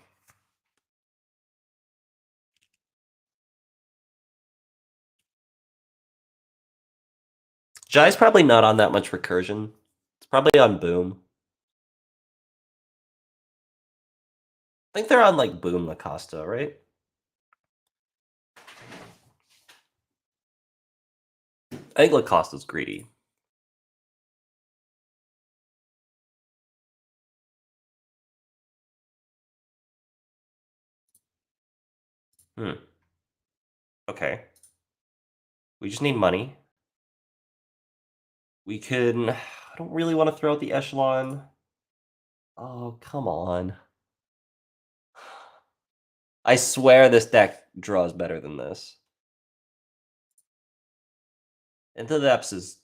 Jai's probably not on that much recursion. It's probably on Boom. I think they're on like Boom Lacosta, right? I think Lacosta's greedy. Okay. We just need money. We can... I don't really want to throw out the Echelon. Oh, come on. I swear this deck draws better than this. Into the Depths is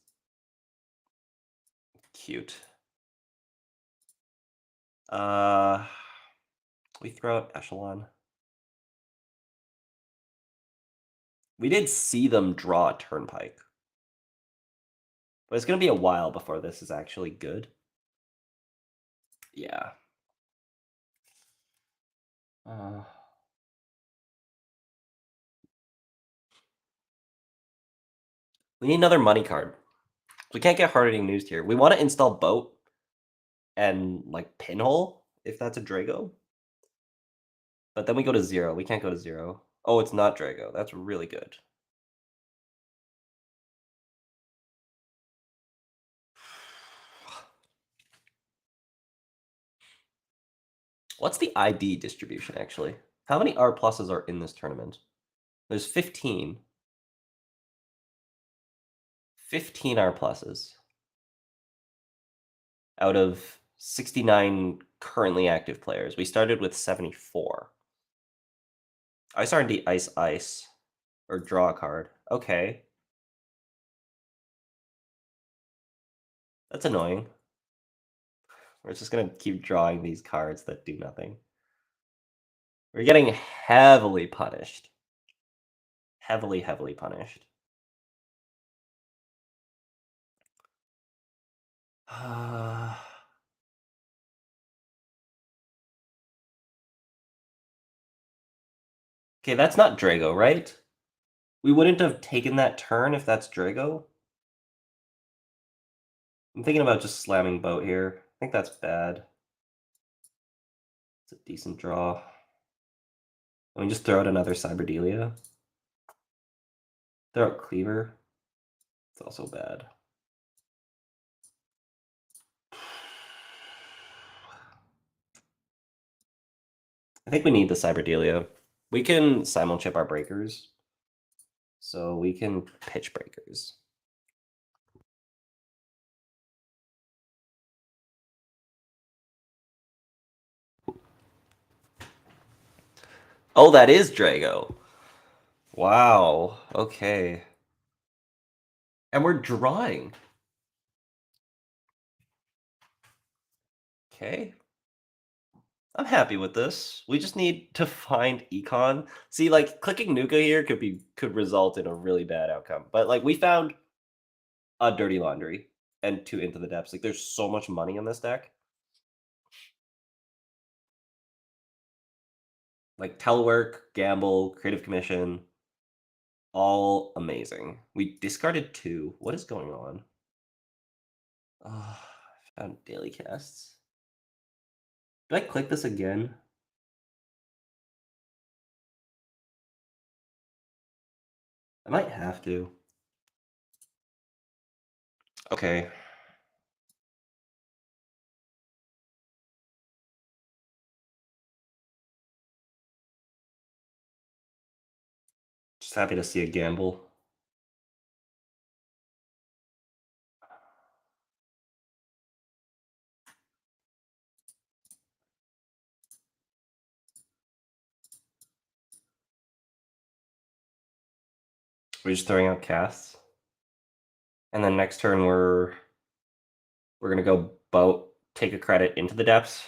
cute. We throw out Echelon. We did see them draw a Turnpike. But it's going to be a while before this is actually good. Yeah. We need another money card. We can't get hard-hitting news here. We want to install Boat and like Pinhole, if that's a Drago. But then we go to 0. We can't go to 0. Oh, it's not Drago. That's really good. What's the ID distribution, actually? How many R pluses are in this tournament? There's 15. 15 R pluses out of 69 currently active players. We started with 74. I started to ice or draw a card. Okay. That's annoying. We're just gonna keep drawing these cards that do nothing. We're getting heavily punished. Heavily punished. Okay, that's not Drago, right? We wouldn't have taken that turn if that's Drago. I'm thinking about just slamming Boat here. I think that's bad. It's a decent draw. Let me just throw out another Cyberdelia. Throw out Cleaver. It's also bad. I think we need the Cyberdelia. We can simul-chip our breakers. So we can pitch breakers. Oh, that is Drago. Wow. Okay. And we're drawing. Okay. I'm happy with this. We just need to find Econ. See, like clicking Nuka here could result in a really bad outcome. But like we found a Dirty Laundry and 2 Into the Depths. Like there's so much money in this deck. Like Telework, Gamble, Creative Commission, all amazing. We discarded 2. What is going on? I found daily casts. Do I click this again? I might have to. Okay. Just happy to see a gamble. We're just throwing out casts. And then next turn we're gonna go boat, take a credit into the depths.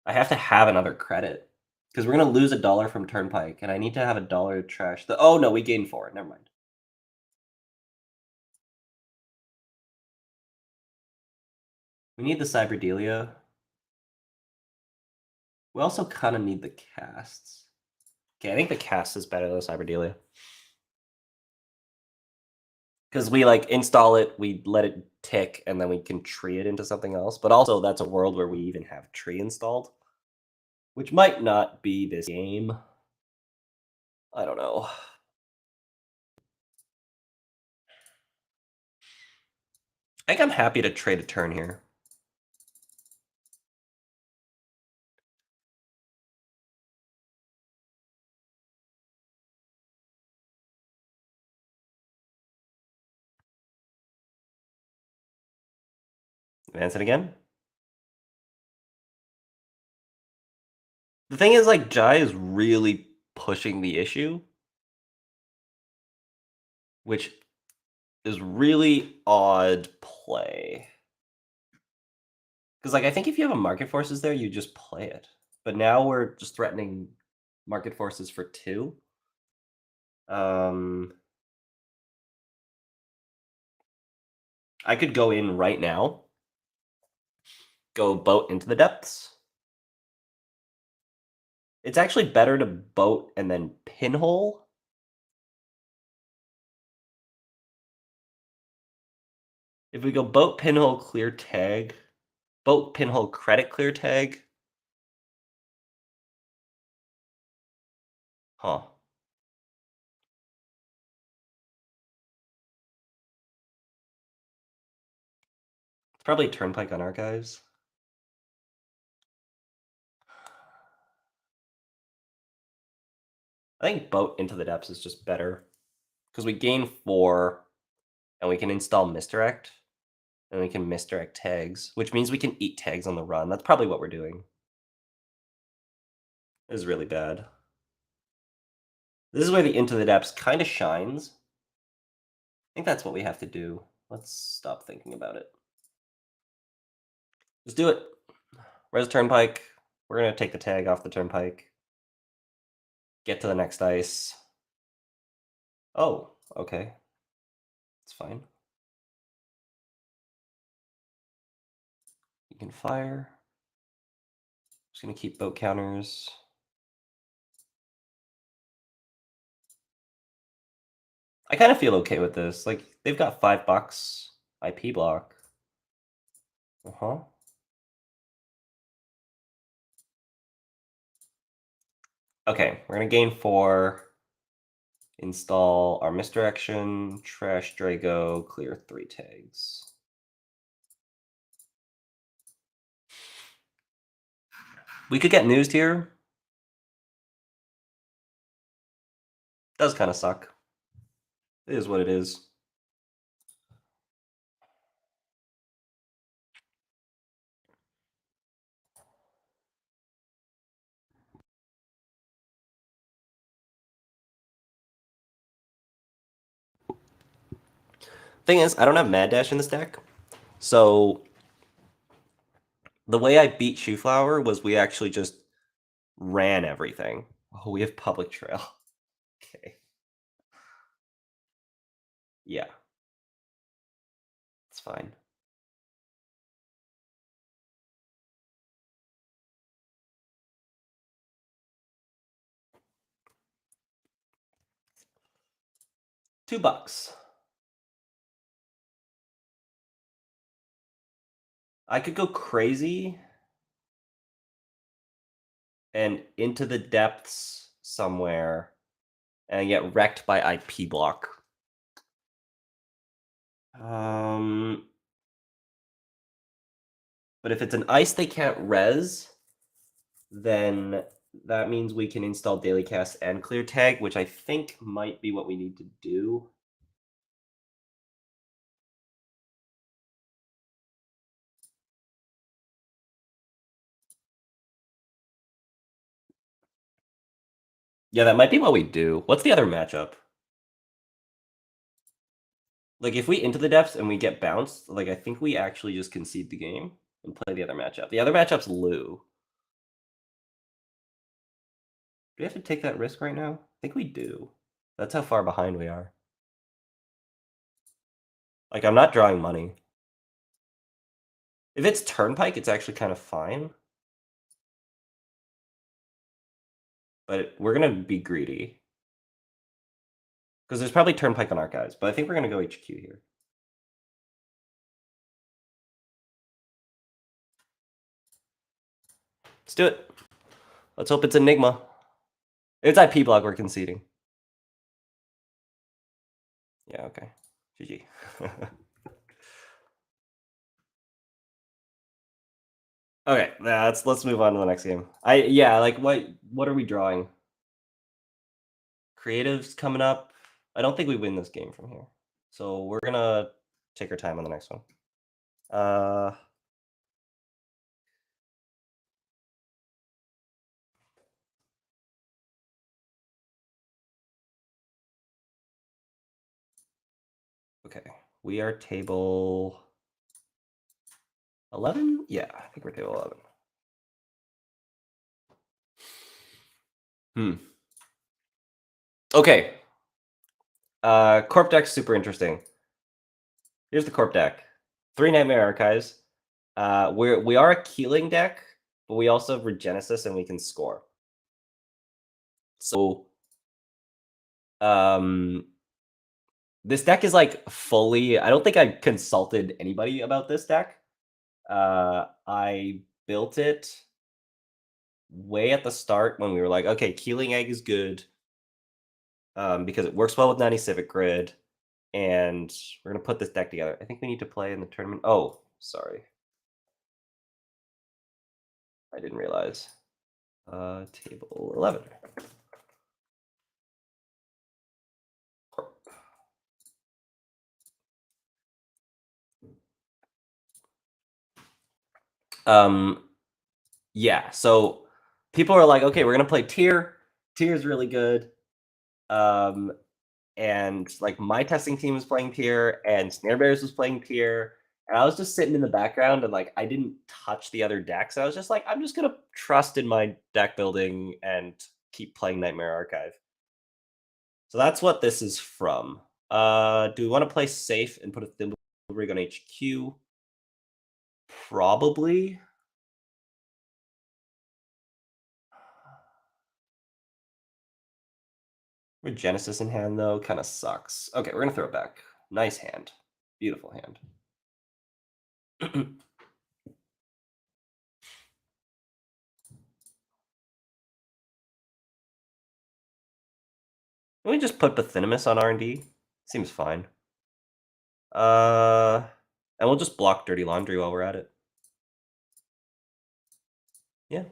I have to have another credit. Because we're gonna lose $1 from Turnpike, and I need to have $1 to trash the. Oh no, we gained 4. Never mind. We need the Cyberdelia. We also kind of need the casts. Okay, I think the cast is better than the Cyberdelia. Because we like install it, we let it tick, and then we can tree it into something else. But also, that's a world where we even have tree installed, which might not be this game. I don't know. I think I'm happy to trade a turn here. Advance it again. The thing is, like, Jai is really pushing the issue, which is really odd play. Because, like, I think if you have a Market Forces there, you just play it. But now we're just threatening Market Forces for 2. I could go in right now. Go boat into the depths. It's actually better to boat and then pinhole. If we go boat, pinhole, clear tag. Boat, pinhole, credit, clear tag. Huh. It's probably Turnpike on our guys. I think boat into the depths is just better. Because we gain 4, and we can install misdirect. And we can misdirect tags, which means we can eat tags on the run. That's probably what we're doing. This is really bad. This is where the into the depths kind of shines. I think that's what we have to do. Let's stop thinking about it. Just do it. Res Turnpike. We're going to take the tag off the Turnpike. Get to the next ice. Oh, okay. It's fine. You can fire. Just going to keep boat counters. I kind of feel okay with this. Like, they've got $5 IP block. Uh-huh. Okay, we're going to gain 4. Install our misdirection, trash Drago, clear 3 tags. We could get newsed here. Does kind of suck. It is what it is. Thing is, I don't have Mad Dash in this deck, so the way I beat Chouxflower was we actually just ran everything. Oh, we have Public Trail. Okay. Yeah. It's fine. $2. I could go crazy and into the depths somewhere and get wrecked by IP block. But if it's an ice they can't res, then that means we can install daily cast and clear tag, which I think might be what we need to do. Yeah, that might be what we do. What's the other matchup? Like, if we into the depths and we get bounced, like, I think we actually just concede the game and play the other matchup. The other matchup's Lou. Do we have to take that risk right now? I think we do. That's how far behind we are. Like, I'm not drawing money. If it's Turnpike, it's actually kind of fine. But we're going to be greedy. Because there's probably Turnpike on our guys. But I think we're going to go HQ here. Let's do it. Let's hope it's Enigma. If it's IP block, we're conceding. Yeah, okay. GG. Okay, let's move on to the next game. Yeah, like what are we drawing? Creative's coming up. I don't think we win this game from here. So we're gonna take our time on the next one. Okay, we are table 11? Yeah, I think we're table 11. Okay. Corp deck's super interesting. Here's the Corp deck. 3 Nightmare Archives. We are a Keeling deck, but we also have Regenesis and we can score. So this deck is like fully, I don't think I consulted anybody about this deck. I built it way at the start when we were like, okay, Keeling Egg is good because it works well with 90 Civic Grid, and we're going to put this deck together. I think we need to play in the tournament. Oh, sorry. I didn't realize. Table 11. Yeah, so people are like, okay, we're gonna play Tier. Tier is really good. And like my testing team was playing Tier, and Snare Bears was playing Tier, and I was just sitting in the background, and like I didn't touch the other decks. I was just like, I'm just gonna trust in my deck building and keep playing Nightmare Archive. So that's what this is from. Do we want to play safe and put a Thimble Rig on HQ? Probably. Regenesis in hand, though, kind of sucks. Okay, we're going to throw it back. Nice hand. Beautiful hand. Can we just put Bathinimus on R&D? Seems fine. And we'll just block Dirty Laundry while we're at it. Yeah.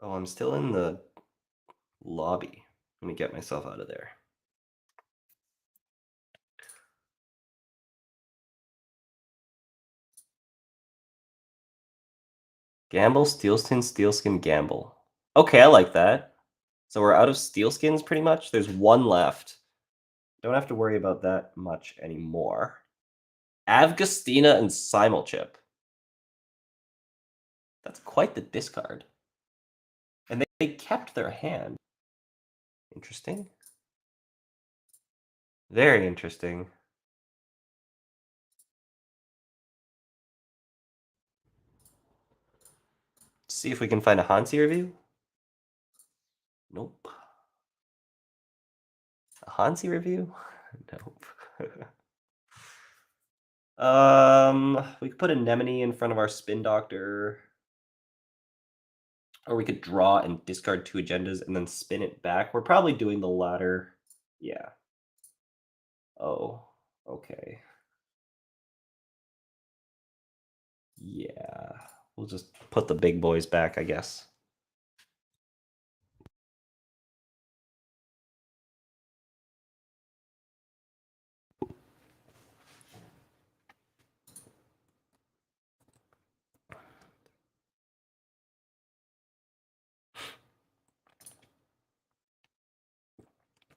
Oh, I'm still in the lobby. Let me get myself out of there. Gamble, Steelskin, Steelskin, Gamble. Okay, I like that. So we're out of Steelskins pretty much. There's one left. Don't have to worry about that much anymore. Avgustina and Simulchip. That's quite the discard. And they kept their hand. Interesting. Very interesting. See if we can find a Hansi review. Nope. A Hansi review? Nope. We could put a Anemone in front of our Spin Doctor. Or we could draw and discard 2 agendas and then spin it back. We're probably doing the latter. Yeah. Oh, okay. Yeah, we'll just put the big boys back, I guess.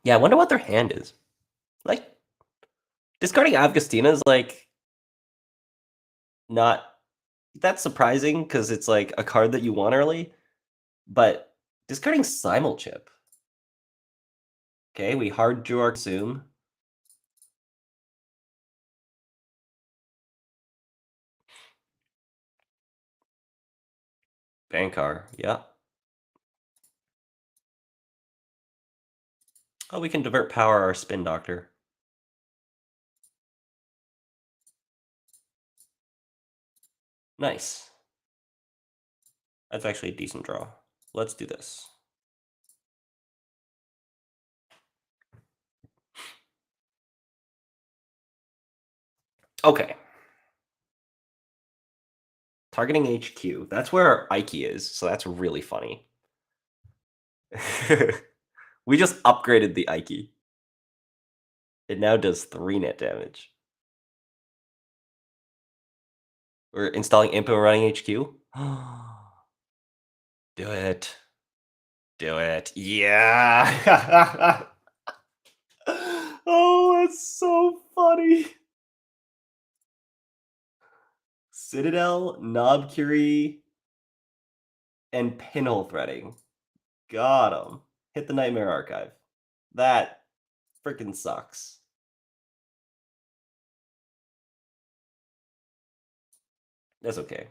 Yeah, I wonder what their hand is. Like, discarding Avgastina is like not that's surprising because it's like a card that you want early, but discarding Simulchip. Okay, we hard drew our consume. Bankar, yeah. Oh, we can divert power our Spin Doctor. Nice. That's actually a decent draw. Let's do this. Okay. Targeting HQ. That's where Ike is, so that's really funny. We just upgraded the Ike. It now does 3 net damage. We're installing input and running HQ. Do it. Do it. Yeah. Oh, that's so funny. Citadel, Knob Curie, and Pinhole Threading. Got him. Hit the Nightmare Archive. That freaking sucks. That's okay.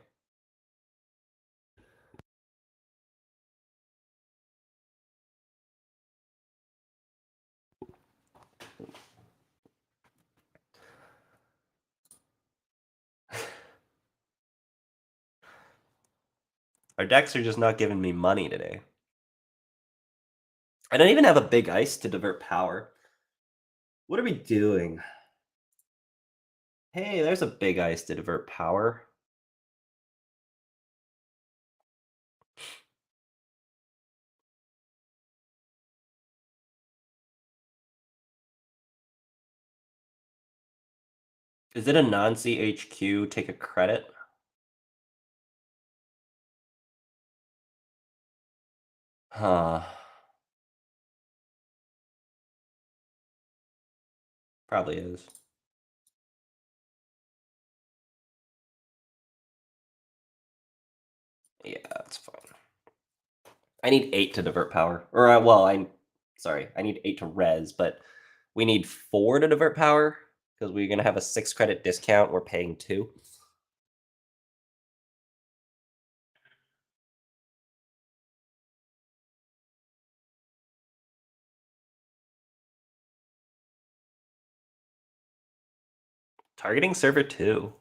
Our decks are just not giving me money today. I don't even have a big ice to divert power. What are we doing? Hey, there's a big ice to divert power. Is it a Anansi HQ? Take a credit? Huh. Probably is. Yeah, that's fine. I need 8 to divert power. Or, well, sorry, I need 8 to res, but we need 4 to divert power because we're going to have a 6 credit discount. We're paying 2. Targeting server 2.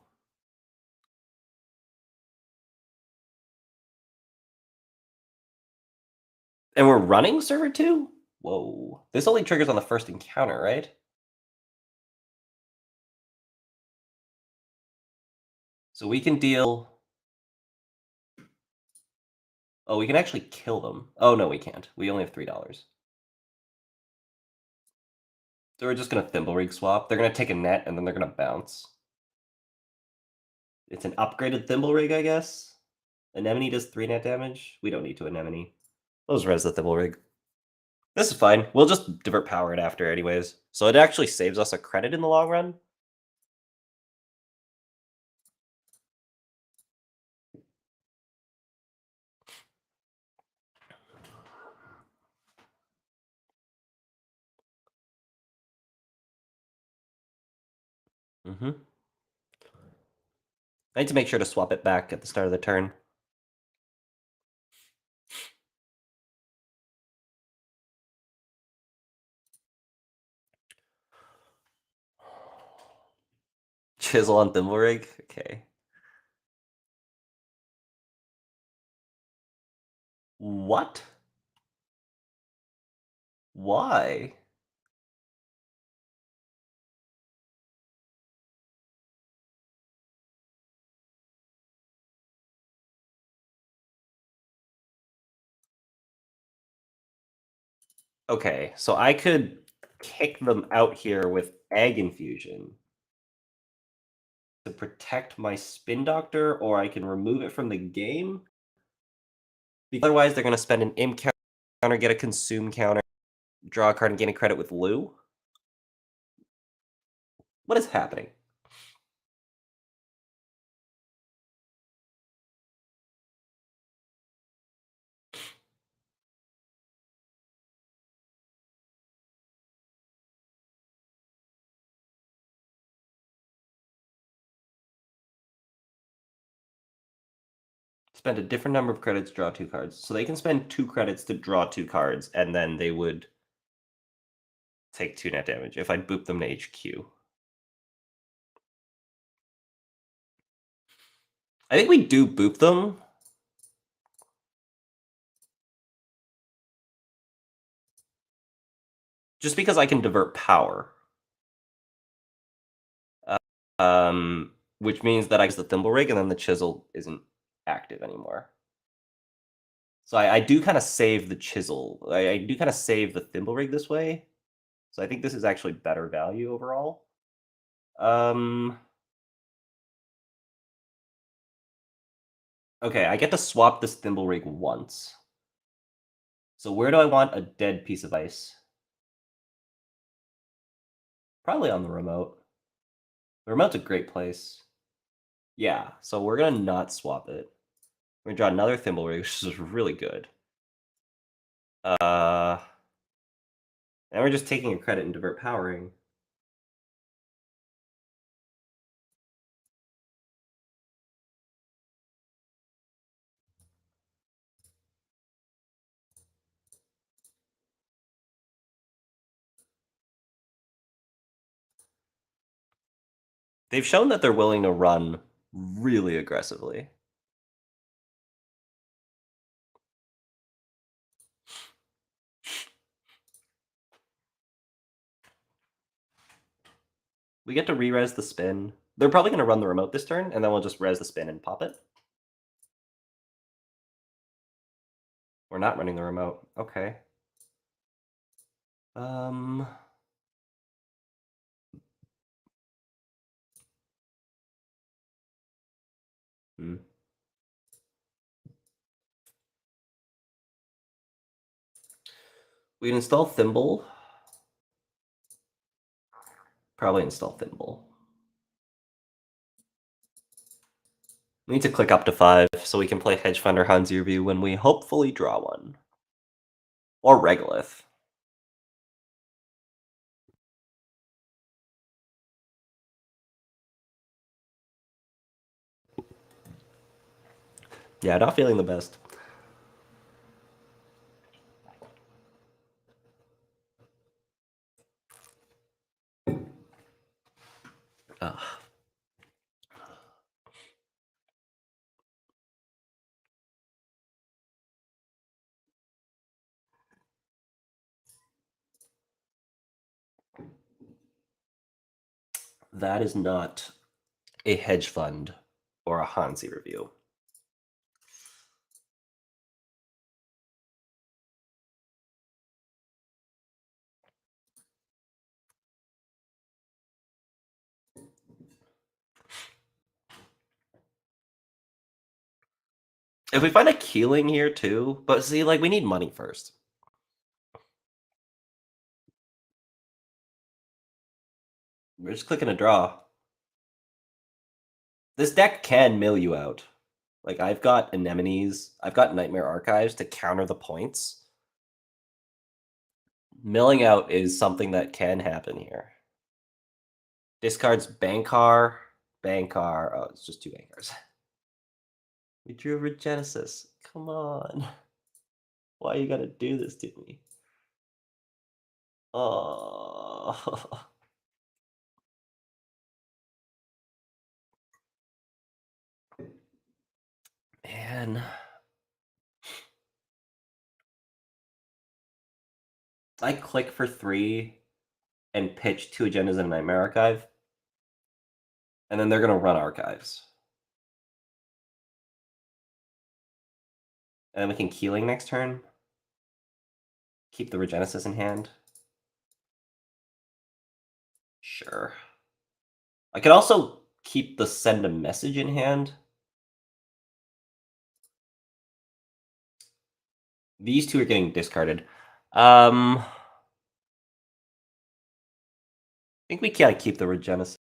And we're running server 2? Whoa. This only triggers on the first encounter, right? So we can deal... Oh, we can actually kill them. Oh, no, we can't. We only have $3. So we're just going to Thimblerig swap. They're going to take a net, and then they're going to bounce. It's an upgraded Thimblerig, I guess. Anemone does 3 net damage. We don't need to Anemone. Let's res the Thimblerig. This is fine. We'll just divert power it after anyways. So it actually saves us a credit in the long run. I need to make sure to swap it back at the start of the turn. Chisel on Thimblerig? Okay. What? Why? Okay, so I could kick them out here with AgInfusion to protect my Spin Doctor, or I can remove it from the game. Because otherwise, they're going to spend an Imp counter, get a Consume counter, draw a card, and gain a credit with Lou. What is happening? Spend a different number of credits, draw 2 cards. So they can spend 2 credits to draw 2 cards, and then they would take 2 net damage if I boop them to HQ. I think we do boop them. Just because I can divert power. Which means that I use the Thimble Rig, and then the Chisel isn't active anymore. So I do kind of save the Chisel. I do kind of save the Thimble Rig this way. So I think this is actually better value overall. Okay, I get to swap this Thimble Rig once. So where do I want a dead piece of ice? Probably on the remote. The remote's a great place. Yeah, so we're going to not swap it. We're going to draw another Thimble Rig, which is really good. And we're just taking a credit and divert powering. They've shown that they're willing to run really aggressively. We get to re-res the spin. They're probably going to run the remote this turn, and then we'll just res the spin and pop it. We're not running the remote. Okay. We can install Thimble. Probably install Thimble. We need to click up to 5 so we can play Hedge Fund or Hansi Review when we hopefully draw one. Or Regolith. Yeah, not feeling the best. Ugh. That is not a hedge fund or a Hansi Review. If we find a Keeling here too, but see, like, we need money first. We're just clicking a draw. This deck can mill you out. Like, I've got Anemones, I've got Nightmare Archives to counter the points. Milling out is something that can happen here. Discards Bankar, Bankar. Oh, it's just 2 Bankars. We drew Regenesis. Come on. Why you gotta do this to me? Oh. Man. I click for 3 and pitch 2 agendas in a Nightmare Archive. And then they're gonna run archives. And then we can Keeling next turn. Keep the Regenesis in hand. Sure. I could also keep the Send a Message in hand. These two are getting discarded. I think we gotta keep the Regenesis.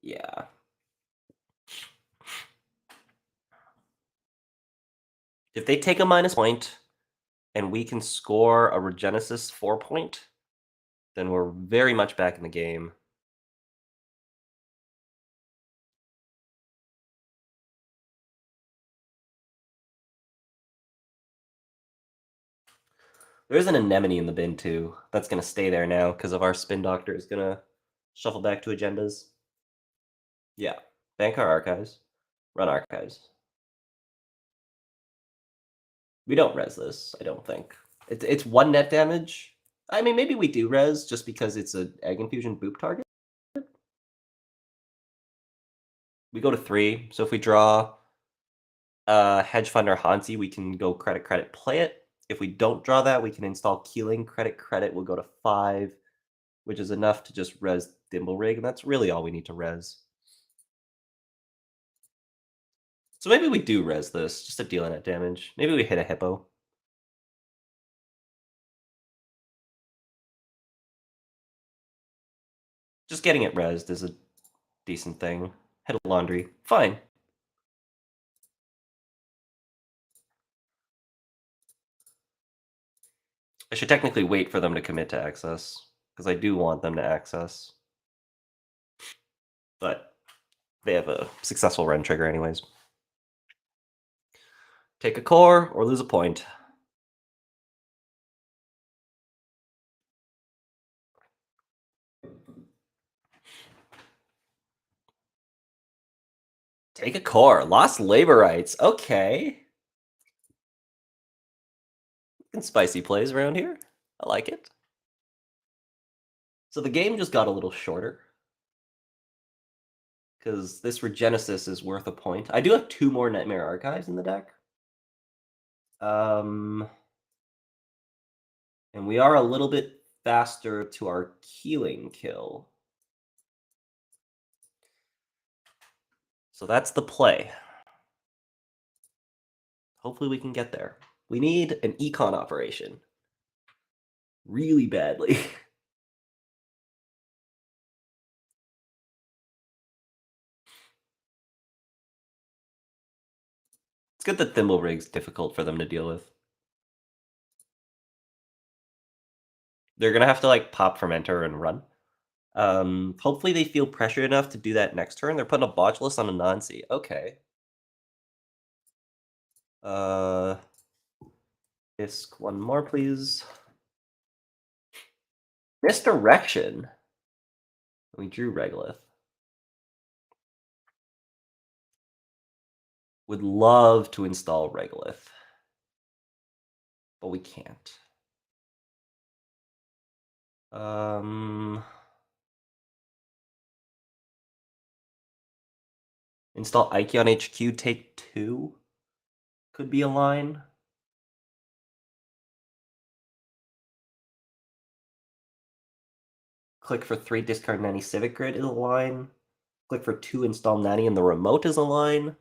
Yeah. If they take a -point and we can score a Regenesis 4-point, then we're very much back in the game. There's an Anemone in the bin too. That's gonna stay there now because of our Spin Doctor is gonna shuffle back to agendas. Yeah. Bank our archives. Run archives. We don't res this, I don't think. It's 1 net damage. I mean, maybe we do res just because it's an AgInfusion boop target. We go to 3, so if we draw Hedge Fund or Anansi, we can go credit, play it. If we don't draw that, we can install Keeling, credit, we'll go to 5, which is enough to just res Dimble Rig, and that's really all we need to res. So maybe we do res this, just to deal net damage. Maybe we hit a Hippo. Just getting it resed is a decent thing. Hit a Laundry. Fine. I should technically wait for them to commit to access, because I do want them to access. But they have a successful run trigger anyways. Take a core or lose a point. Take a core. Lost labor rights. Okay. And spicy plays around here. I like it. So the game just got a little shorter. Because this Regenesis is worth a point. I do have 2 more Nightmare Archives in the deck. And we are a little bit faster to our Keeling kill. So that's the play. Hopefully we can get there. We need an econ operation. Really badly. It's good that Thimble Rig's difficult for them to deal with. They're gonna have to like pop Fermenter and run. Hopefully they feel pressure enough to do that next turn. They're putting a Botchless on Anansi. Okay. Disc 1 more, please. Misdirection. We drew Regolith. Would love to install Regolith, but we can't. Install Ike on HQ, take 2. Could be a line. Click for 3, discard Nanny Civic Grid is a line. Click for 2, install Nanny in the remote is a line.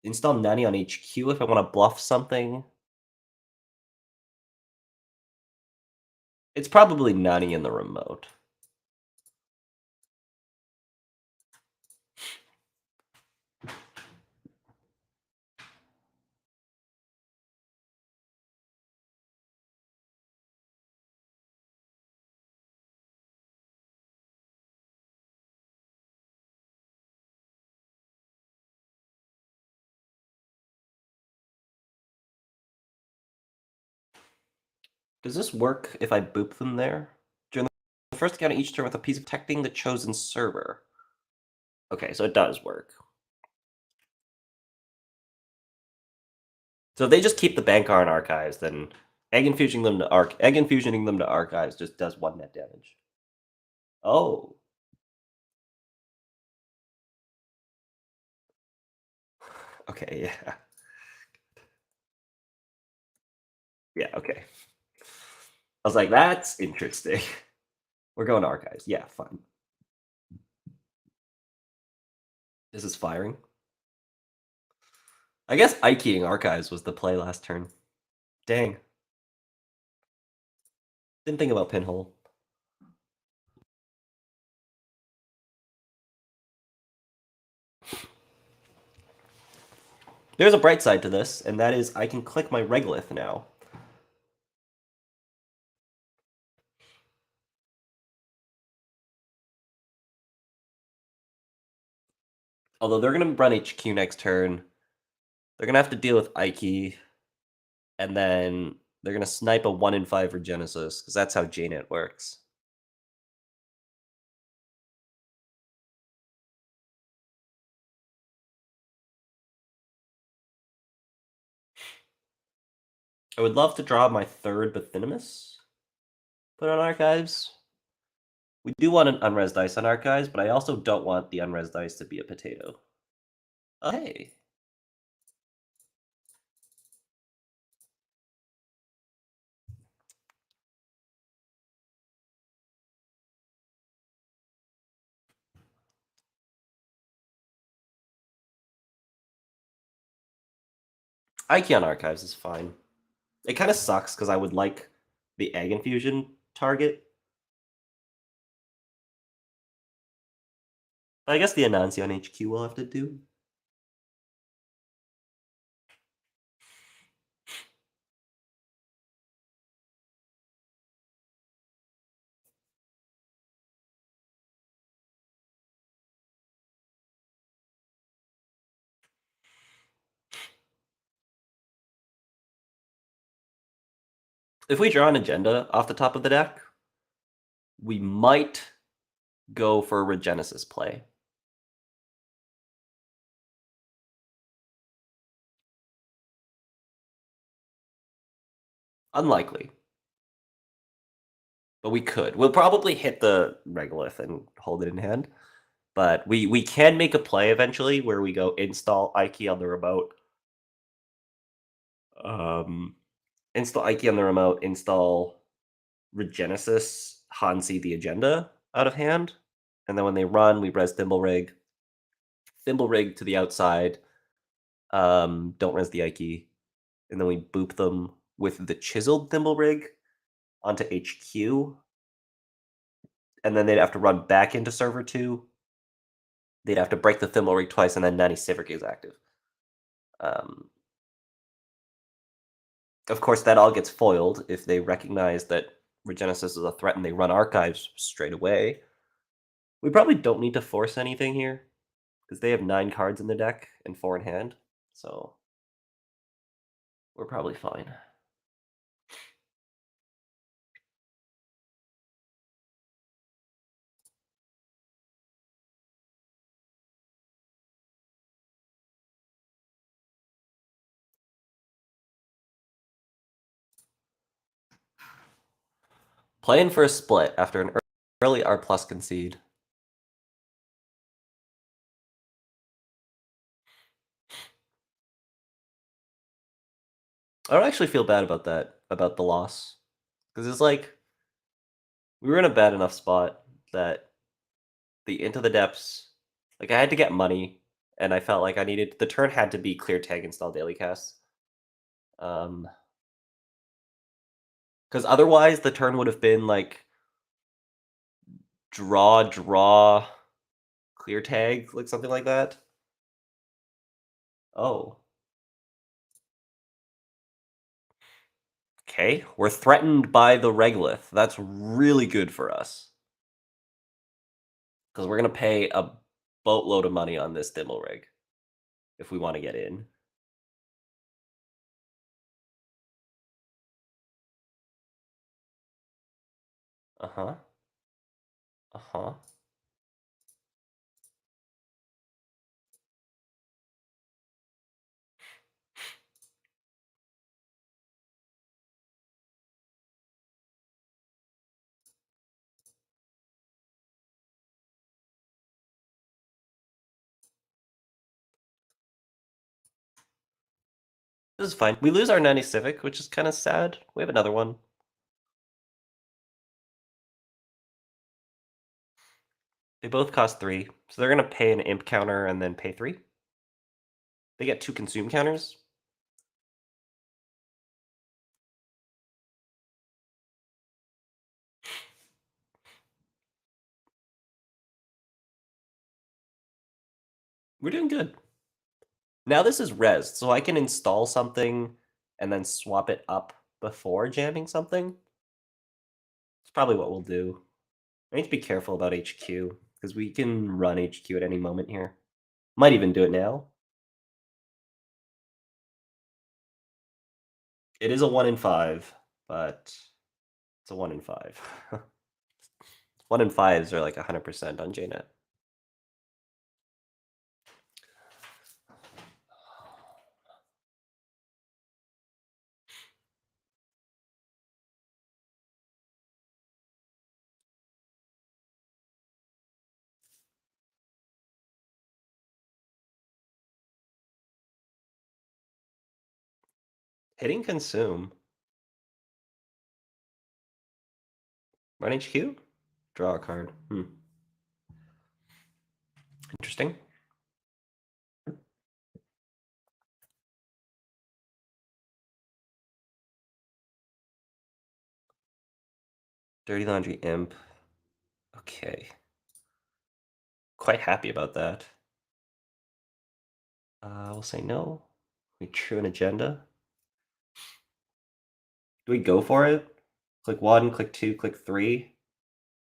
Install Nanny on HQ if I want to bluff something. It's probably Nanny in the remote. Does this work if I boop them there? During the first account of each turn with a piece of protecting the chosen server. Okay, so it does work. So if they just keep the Bankar in archives, then AgInfusioning them to archives just does 1 net damage. Oh. Okay, yeah. Yeah, okay. I was like, that's interesting. We're going to archives. Yeah, fine. This is firing. I guess Ikeing archives was the play last turn. Dang. Didn't think about pinhole. There's a bright side to this, and that is I can click my regolith now. Although they're going to run HQ next turn. They're going to have to deal with Ike. And then they're going to snipe a 1 in 5 Regenesis, because that's how JNet works. I would love to draw my third Bathinimus. Put on archives. We do want an unres dice on archives, but I also don't want the unres dice to be a potato. Oh, hey. Ike on archives is fine. It kind of sucks because I would like the AgInfusion target. I guess the Anansi on HQ will have to do. If we draw an agenda off the top of the deck, we might go for a Regenesis play. Unlikely. But we could. We'll probably hit the regolith and hold it in hand. But we can make a play eventually where we go install Ike on the remote. Install Ike on the remote, install Regenesis, Hansi the agenda out of hand. And then when they run, we res Thimblerig. Thimblerig to the outside. Don't res the Ike. And then we boop them with the chiseled Thimblerig onto HQ. And then they'd have to run back into server 2. They'd have to break the Thimblerig twice, and then Nanny Civic is active. Of course, that all gets foiled if they recognize that Regenesis is a threat and they run archives straight away. We probably don't need to force anything here, because they have 9 cards in the deck and 4 in hand, so we're probably fine. Playing for a split after an early R+ concede. I don't actually feel bad about that, about the loss. Because it's like, we were in a bad enough spot that the Into the Depths, like I had to get money, and I felt like I needed, the turn had to be clear tag install daily cast. Because otherwise the turn would have been like draw, clear tag, like something like that. Oh. Okay, we're threatened by the regolith. That's really good for us. Because we're going to pay a boatload of money on this Thimblerig if we want to get in. Uh-huh. Uh-huh. This is fine. We lose our 90 Civic, which is kind of sad. We have another one. They both cost 3, so they're going to pay an imp counter and then pay 3. They get 2 consume counters. We're doing good. Now this is res, so I can install something and then swap it up before jamming something. It's probably what we'll do. I need to be careful about HQ, because we can run HQ at any moment here. Might even do it now. It is a 1 in 5, but it's a 1 in 5. 1 in 5s are like 100% on JNet. Hitting consume. Run HQ? Draw a card. Interesting. Dirty Laundry Imp. Okay. Quite happy about that. We'll say no. We true an agenda. Do we go for it? Click 1, click 2, click 3.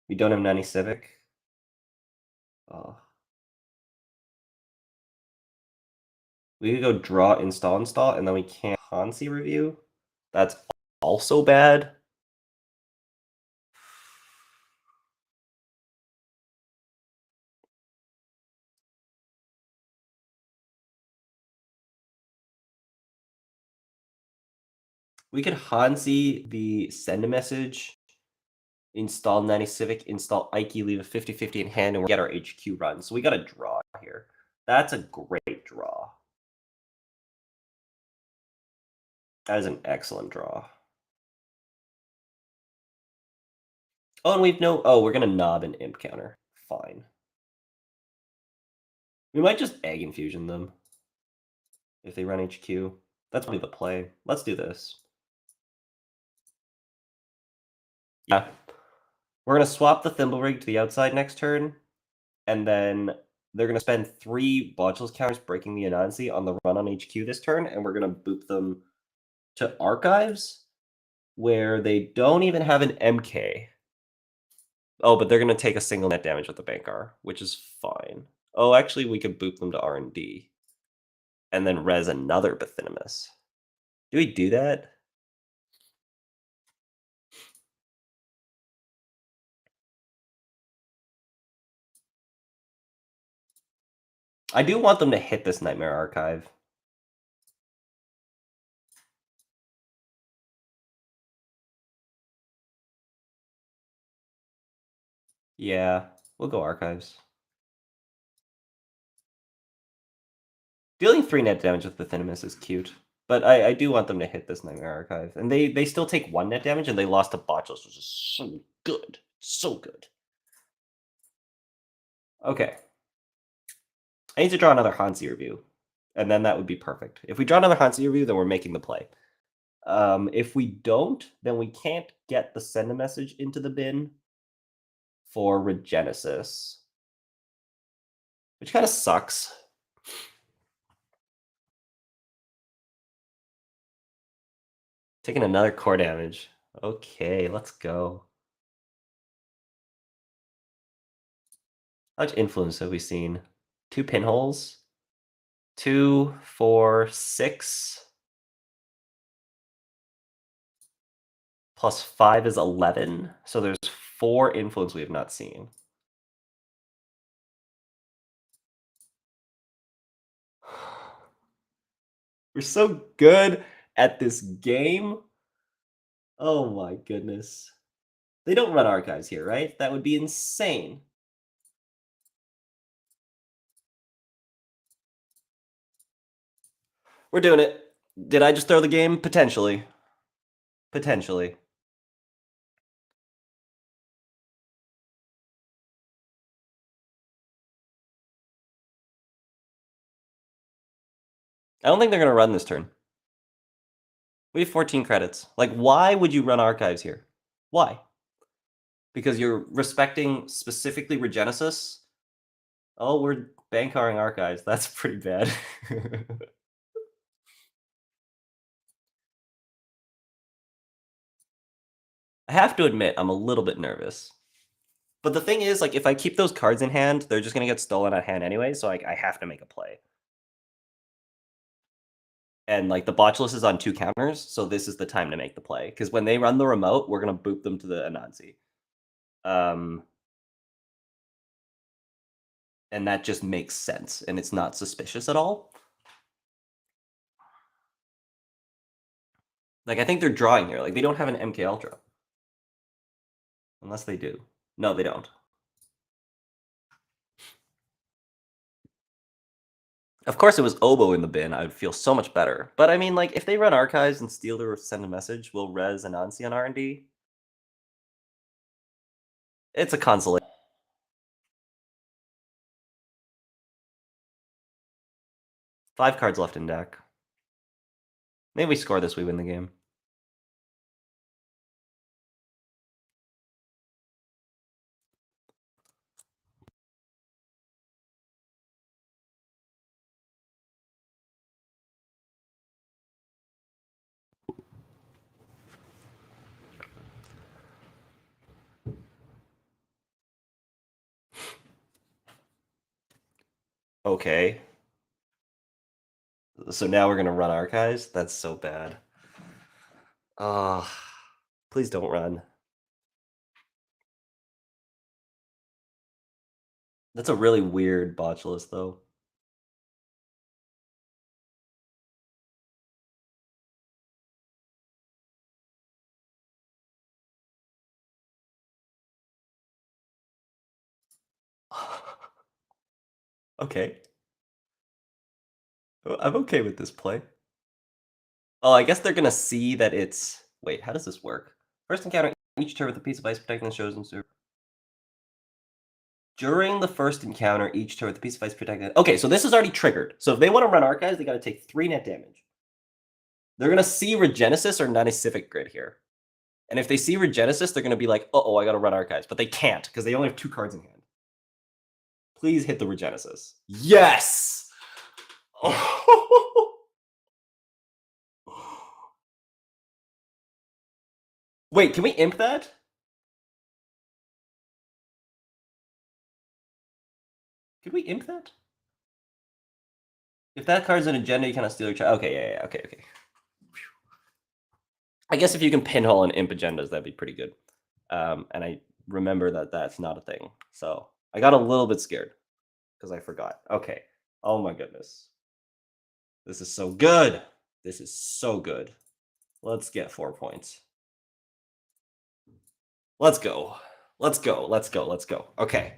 We don't have 90 Civic. We could go draw, install, and then we can't Anansi review. That's also bad. We could Hansi the send a message, install 90 Civic, install Ike, leave a 50-50 in hand, and we'll get our HQ run. So we got a draw here. That's a great draw. That is an excellent draw. Oh, and we've no... Oh, we're going to knob an imp counter. Fine. We might just AgInfusion them if they run HQ. That's probably the play. Let's do this. Yeah. We're going to swap the Thimble Rig to the outside next turn, and then they're going to spend 3 Botulus counters breaking the Anansi on the run on HQ this turn, and we're going to boop them to Archives, where they don't even have an MK. Oh, but they're going to take a single net damage with the Bankar, which is fine. Oh, actually, we could boop them to R&D, and then res another Bathinimus. Do we do that? I do want them to hit this Nightmare Archive. Yeah, we'll go Archives. Dealing 3 net damage with Bathinimus is cute, but I do want them to hit this Nightmare Archive. And they still take 1 net damage, and they lost to Botulus, which is so good. So good. Okay. I need to draw another Hansi review, and then that would be perfect. If we draw another Hansi review, then we're making the play. If we don't, then we can't get the send a message into the bin for Regenesis, which kind of sucks. Taking another core damage. Okay, let's go. How much influence have we seen? 2 pinholes. 2, 4, 6. Plus 5 is 11. So there's 4 influence we have not seen. We're so good at this game. Oh my goodness. They don't run Archives here, right? That would be insane. We're doing it. Did I just throw the game? Potentially. Potentially. I don't think they're going to run this turn. We have 14 credits. Like, why would you run archives here? Why? Because you're respecting specifically Regenesis? Oh, we're bankarring archives. That's pretty bad. I have to admit, I'm a little bit nervous. But the thing is, like, if I keep those cards in hand, they're just going to get stolen out of hand anyway, so I have to make a play. And, like, the Botulus is on 2 counters, so this is the time to make the play. Because when they run the remote, we're going to boop them to the Anansi. And that just makes sense, and it's not suspicious at all. Like, I think they're drawing here. Like, they don't have an MK Ultra. Unless they do. No, they don't. Of course, it was Oboe in the bin. I would feel so much better. But I mean, like, if they run archives and steal or send a message, will res Anansi on R&D? It's a consolation. Five cards left in deck. Maybe we score this, we win the game. Okay. So now we're going to run archives? That's so bad. Please don't run. That's a really weird Botulus, though. Okay. I'm okay with this play. Oh, I guess they're going to see that it's... Wait, how does this work? First encounter each turn with a piece of ice protecting the chosen server. During the first encounter, each turn with a piece of ice protecting... Okay, so this is already triggered. So if they want to run archives, they got to take 3 net damage. They're going to see Regenesis or Civic Grid here. And if they see Regenesis, they're going to be like, uh-oh, I got to run archives. But they can't, because they only have 2 cards in hand. Please hit the Regenesis. Yes! Wait, can we imp that? Could we imp that? If that card's an agenda, you kind of steal your child. Okay, yeah, okay. I guess if you can pinhole and imp agendas, that'd be pretty good. And I remember that that's not a thing. So I got a little bit scared because I forgot. Okay. Oh my goodness. This is so good. This is so good. Let's get 4 points. Let's go. Let's go. Let's go. Let's go. Okay.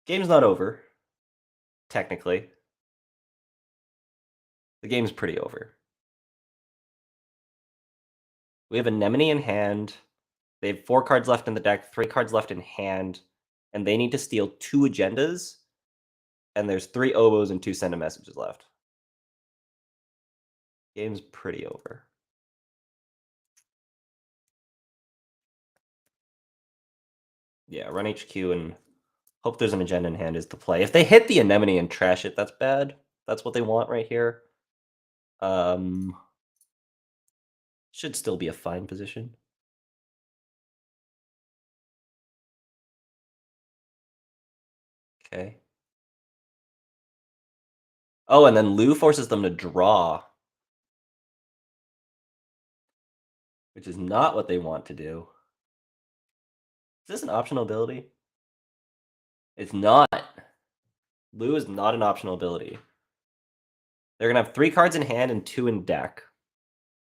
Game's not over. Technically. The game's pretty over. We have Anemone in hand. They have 4 cards left in the deck, 3 cards left in hand, and they need to steal 2 agendas. And there's 3 oboes and 2 send a messages left. Game's pretty over. Yeah, run HQ and hope there's an agenda in hand is the play. If they hit the Anemone and trash it, that's bad. That's what they want right here. Should still be a fine position. Okay. Oh, and then Lou forces them to draw. Which is not what they want to do. Is this an optional ability? It's not. Lou is not an optional ability. They're going to have 3 cards in hand and 2 in deck.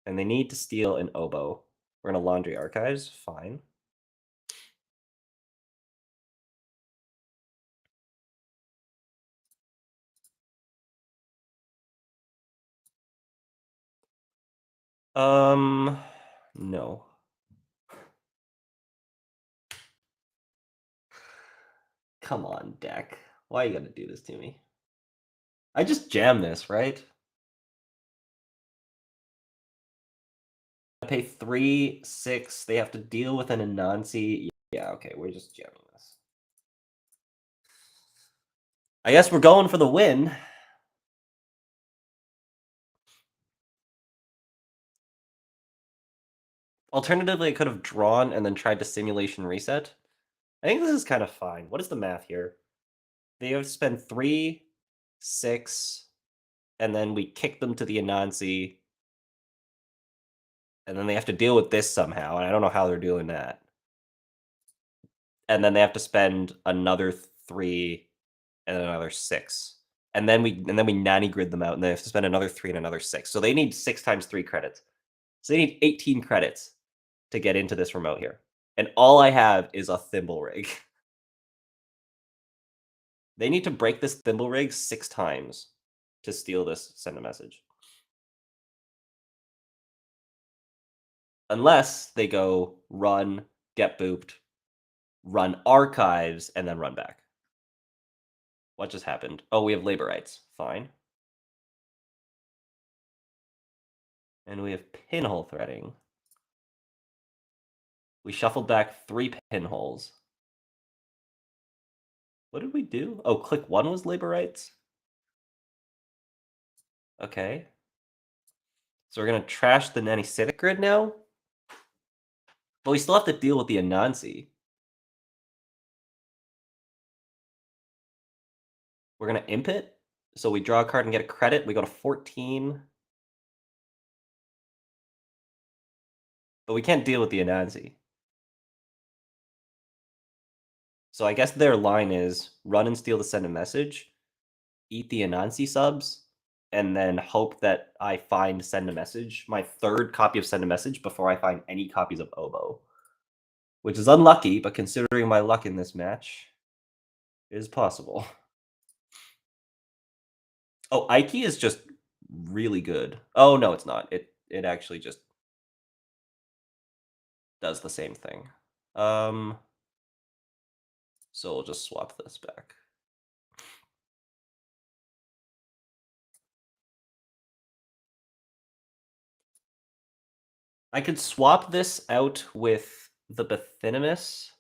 And they need to steal an oboe. We're going to laundry archives. Fine. No. Come on, deck. Why are you gonna do this to me? I just jam this, right? I pay 3, 6. They have to deal with an Anansi. Yeah, okay, we're just jamming this. I guess we're going for the win. Alternatively, I could have drawn and then tried to simulation reset. I think this is kind of fine. What is the math here? They have to spend 3, 6, and then we kick them to the Anansi. And then they have to deal with this somehow, and I don't know how they're doing that. And then they have to spend another 3 and another 6. And then we nanny grid them out, and they have to spend another 3 and another 6. So they need 6 times 3 credits. So they need 18 credits to get into this remote here. And all I have is a thimble rig. They need to break this thimble rig 6 times to steal this send a message. Unless they go run, get booped, run archives, and then run back. What just happened? Oh, we have labor rights. Fine. And we have pinhole threading. We shuffled back 3 pinholes. What did we do? Oh, click 1 was labor rights? Okay. So we're going to trash the nanny civic grid now? But we still have to deal with the Anansi. We're going to imp it. So we draw a card and get a credit. We go to 14. But we can't deal with the Anansi. So I guess their line is run and steal to send a message, eat the Anansi subs, and then hope that I find send a message, my 3rd copy of send a message, before I find any copies of Oboe. Which is unlucky, but considering my luck in this match, it is possible. Oh, Ike is just really good. Oh, no, it's not. It actually just does the same thing. So we'll just swap this back. I could swap this out with the Bathinimus.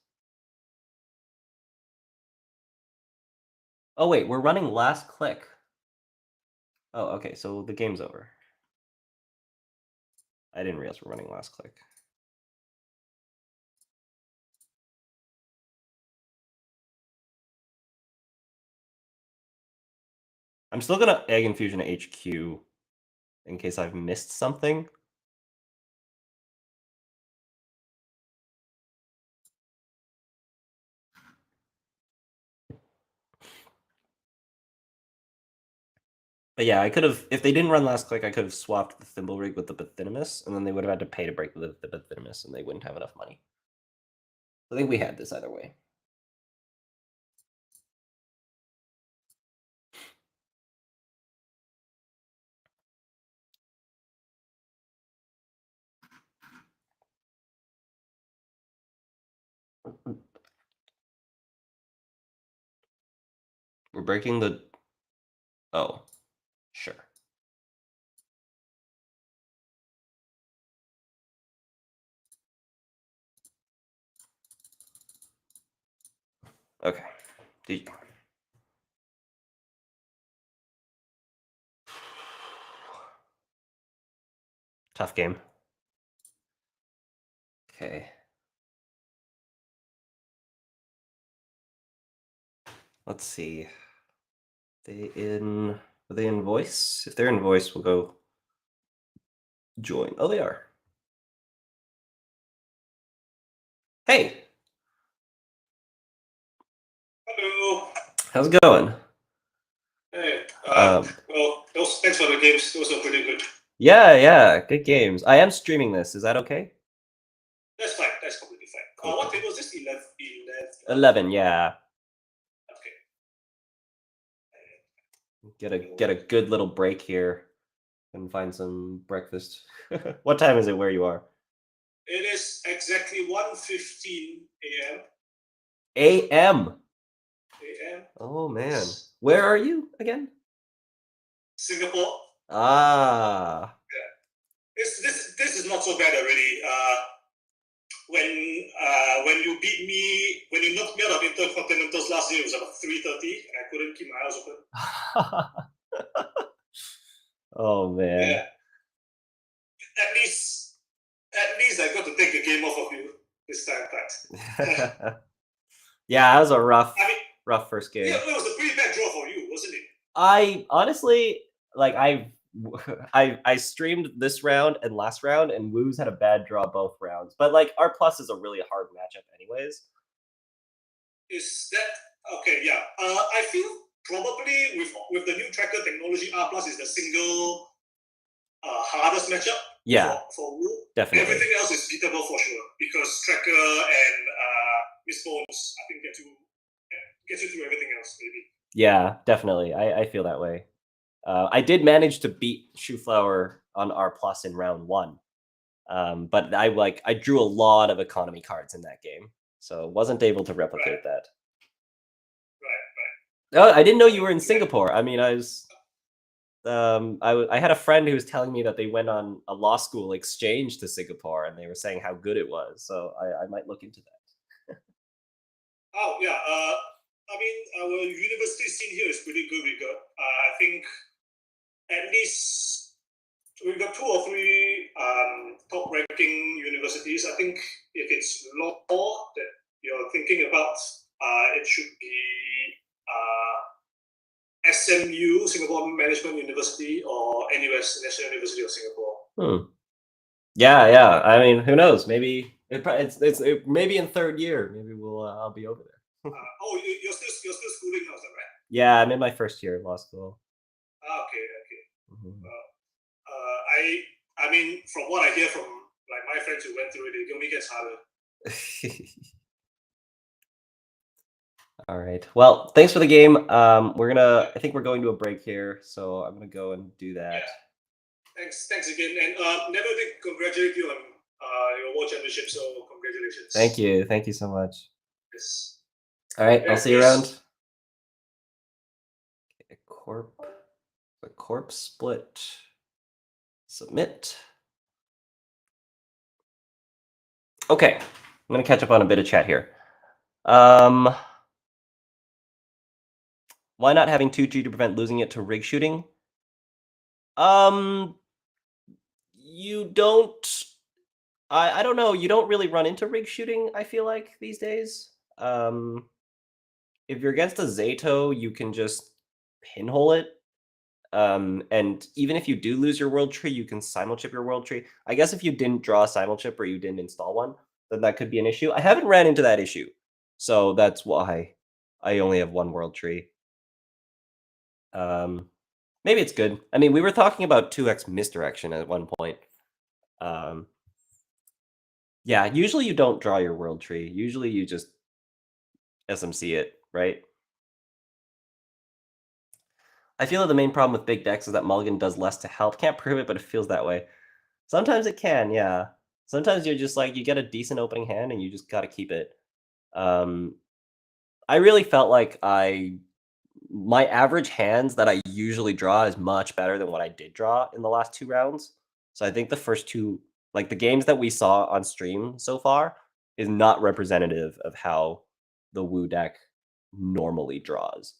Oh, wait, we're running last click. Oh, okay, so the game's over. I didn't realize we're running last click. I'm still gonna AgInfusion HQ in case I've missed something. But yeah, I could have, if they didn't run last click, I could have swapped the thimble rig with the Bathinimus, and then they would have had to pay to break the Bathinimus, and they wouldn't have enough money. I think we had this either way. We're breaking the... Oh, sure. Okay. Tough game. Okay. Let's see. Are they in voice? If they're in voice, we'll go join. Oh, they are. Hey! Hello. How's it going? Hey. Well, thanks for the games. Those are pretty good. Yeah, good games. I am streaming this. Is that okay? That's fine. That's completely fine. Cool. What game was this? 11? 11, yeah. Okay. Get a good little break here. and find some breakfast. What time is it where you are? It is exactly 1:15 a.m. A.M. A.m. Oh man, where are you again? Singapore. Ah, This is not so bad already. When you beat me, when you knocked me out of Intercontinentals last year, it was about 3:30, and I couldn't keep my eyes open. oh man. Yeah. At least I got to take the game off of you this time, but Yeah, that was a rough, I mean, rough first game. yeah, it was a pretty bad draw for you, wasn't it? I honestly like I streamed this round and last round, and Woo's had a bad draw both rounds. But like R plus is a really hard matchup, anyways. Is that okay? Yeah. I feel probably with the new tracker technology, R plus is the single hardest matchup. Yeah, for Wu. definitely. Everything else is beatable for sure because tracker and Miss Bones, I think, gets you through everything else maybe. Yeah, definitely. I feel that way. I did manage to beat Chouxflower on R plus in round 1. But I drew a lot of economy cards in that game, so wasn't able to replicate that. Right. Oh, I didn't know you were in Singapore. I mean, I had a friend who was telling me that they went on a law school exchange to Singapore, and they were saying how good it was. So I might look into that. Oh yeah. I mean, our university scene here is pretty good. We got, I think, at least we've got 2 or 3 top-ranking universities. I think if it's law that you're thinking about, it should be SMU, Singapore Management University, or NUS, National University of Singapore. Yeah. I mean, who knows? Maybe it's maybe in 3rd year. Maybe I'll be over there. You're still schooling now, is that right? Yeah, I'm in my 1st year of law school. Okay. Mm-hmm. I mean, from what I hear from like my friends who went through it, it only gets harder. All right. Well, thanks for the game. I think we're going to a break here, so I'm gonna go and do that. Yeah. Thanks again, and never did congratulate you on your World Championship. So congratulations. Thank you so much. Yes. All right, I'll see you around. A corp split. Submit. Okay, I'm gonna catch up on a bit of chat here. Why not having 2G to prevent losing it to rig shooting? You don't. I don't know. You don't really run into rig shooting, I feel like, these days. If you're against a Zato, you can just pinhole it. And even if you do lose your world tree, you can simulchip your world tree. I guess if you didn't draw a simulchip or you didn't install one, then that could be an issue. I haven't ran into that issue, so that's why I only have 1 world tree. Maybe it's good. I mean, we were talking about 2x misdirection at one point. Yeah, usually you don't draw your world tree. Usually you just SMC it, right? I feel that the main problem with big decks is that Mulligan does less to help. Can't prove it, but it feels that way. Sometimes it can, yeah. Sometimes you're just like, you get a decent opening hand and you just got to keep it. I really felt like my average hands that I usually draw is much better than what I did draw in the last 2 rounds. So I think the first 2, like the games that we saw on stream so far, is not representative of how the Wu deck normally draws.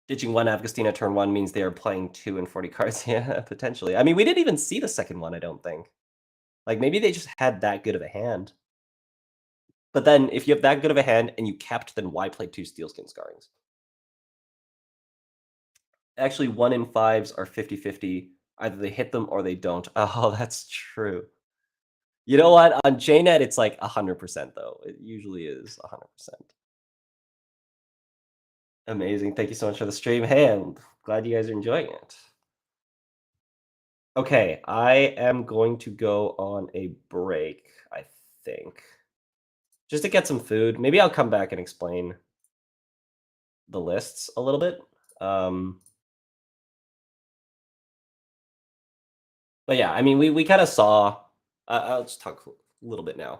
Ditching 1 Avgostina turn 1 means they are playing 2 and 40 cards. Yeah, potentially. I mean, we didn't even see the second one, I don't think. Like, maybe they just had that good of a hand. But then, if you have that good of a hand and you kept, then why play 2 Steelskin Scarrings? Actually, 1 in 5s are 50-50. Either they hit them or they don't. Oh, that's true. You know what? On JNet, it's like 100%, though. It usually is 100%. Amazing. Thank you so much for the stream. Hey, I'm glad you guys are enjoying it. Okay, I am going to go on a break, I think. Just to get some food. Maybe I'll come back and explain the lists a little bit. But yeah, I mean, we kind of saw. I'll just talk a little bit now.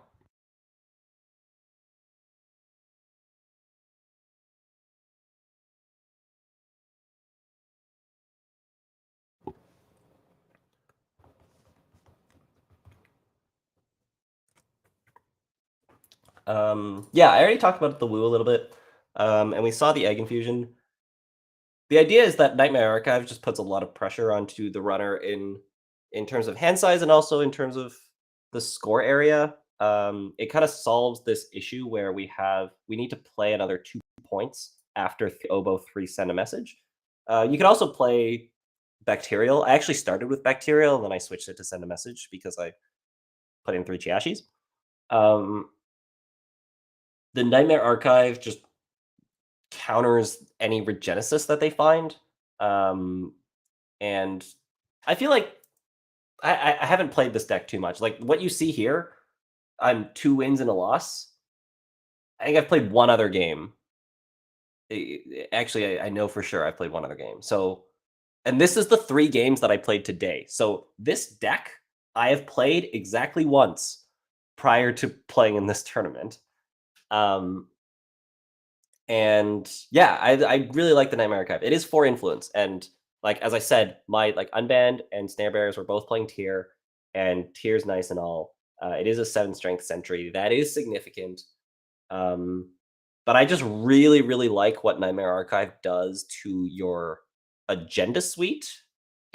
Yeah, I already talked about the Woo a little bit, and we saw the AgInfusion. The idea is that Nightmare Archive just puts a lot of pressure onto the runner in terms of hand size and also in terms of the score area. It kind of solves this issue where we need to play another 2 points after Oboe 3 send a message. You can also play Bacterial. I actually started with Bacterial, and then I switched it to send a message because I put in 3 Chiashis. The Nightmare Archive just counters any Regenesis that they find. And I feel like I haven't played this deck too much. Like what you see here, I'm 2 wins and a loss. I think I've played 1 other game. Actually, I know for sure I've played 1 other game. So, and this is the 3 games that I played today. So this deck I have played exactly once prior to playing in this tournament. And yeah, I really like the Nightmare Archive. It is 4 influence, and like as I said, my like Unbanned and Snare Bearers were both playing Tier, and Tier's nice and all. It is a 7 strength sentry. That is significant. But I just really, really like what Nightmare Archive does to your agenda suite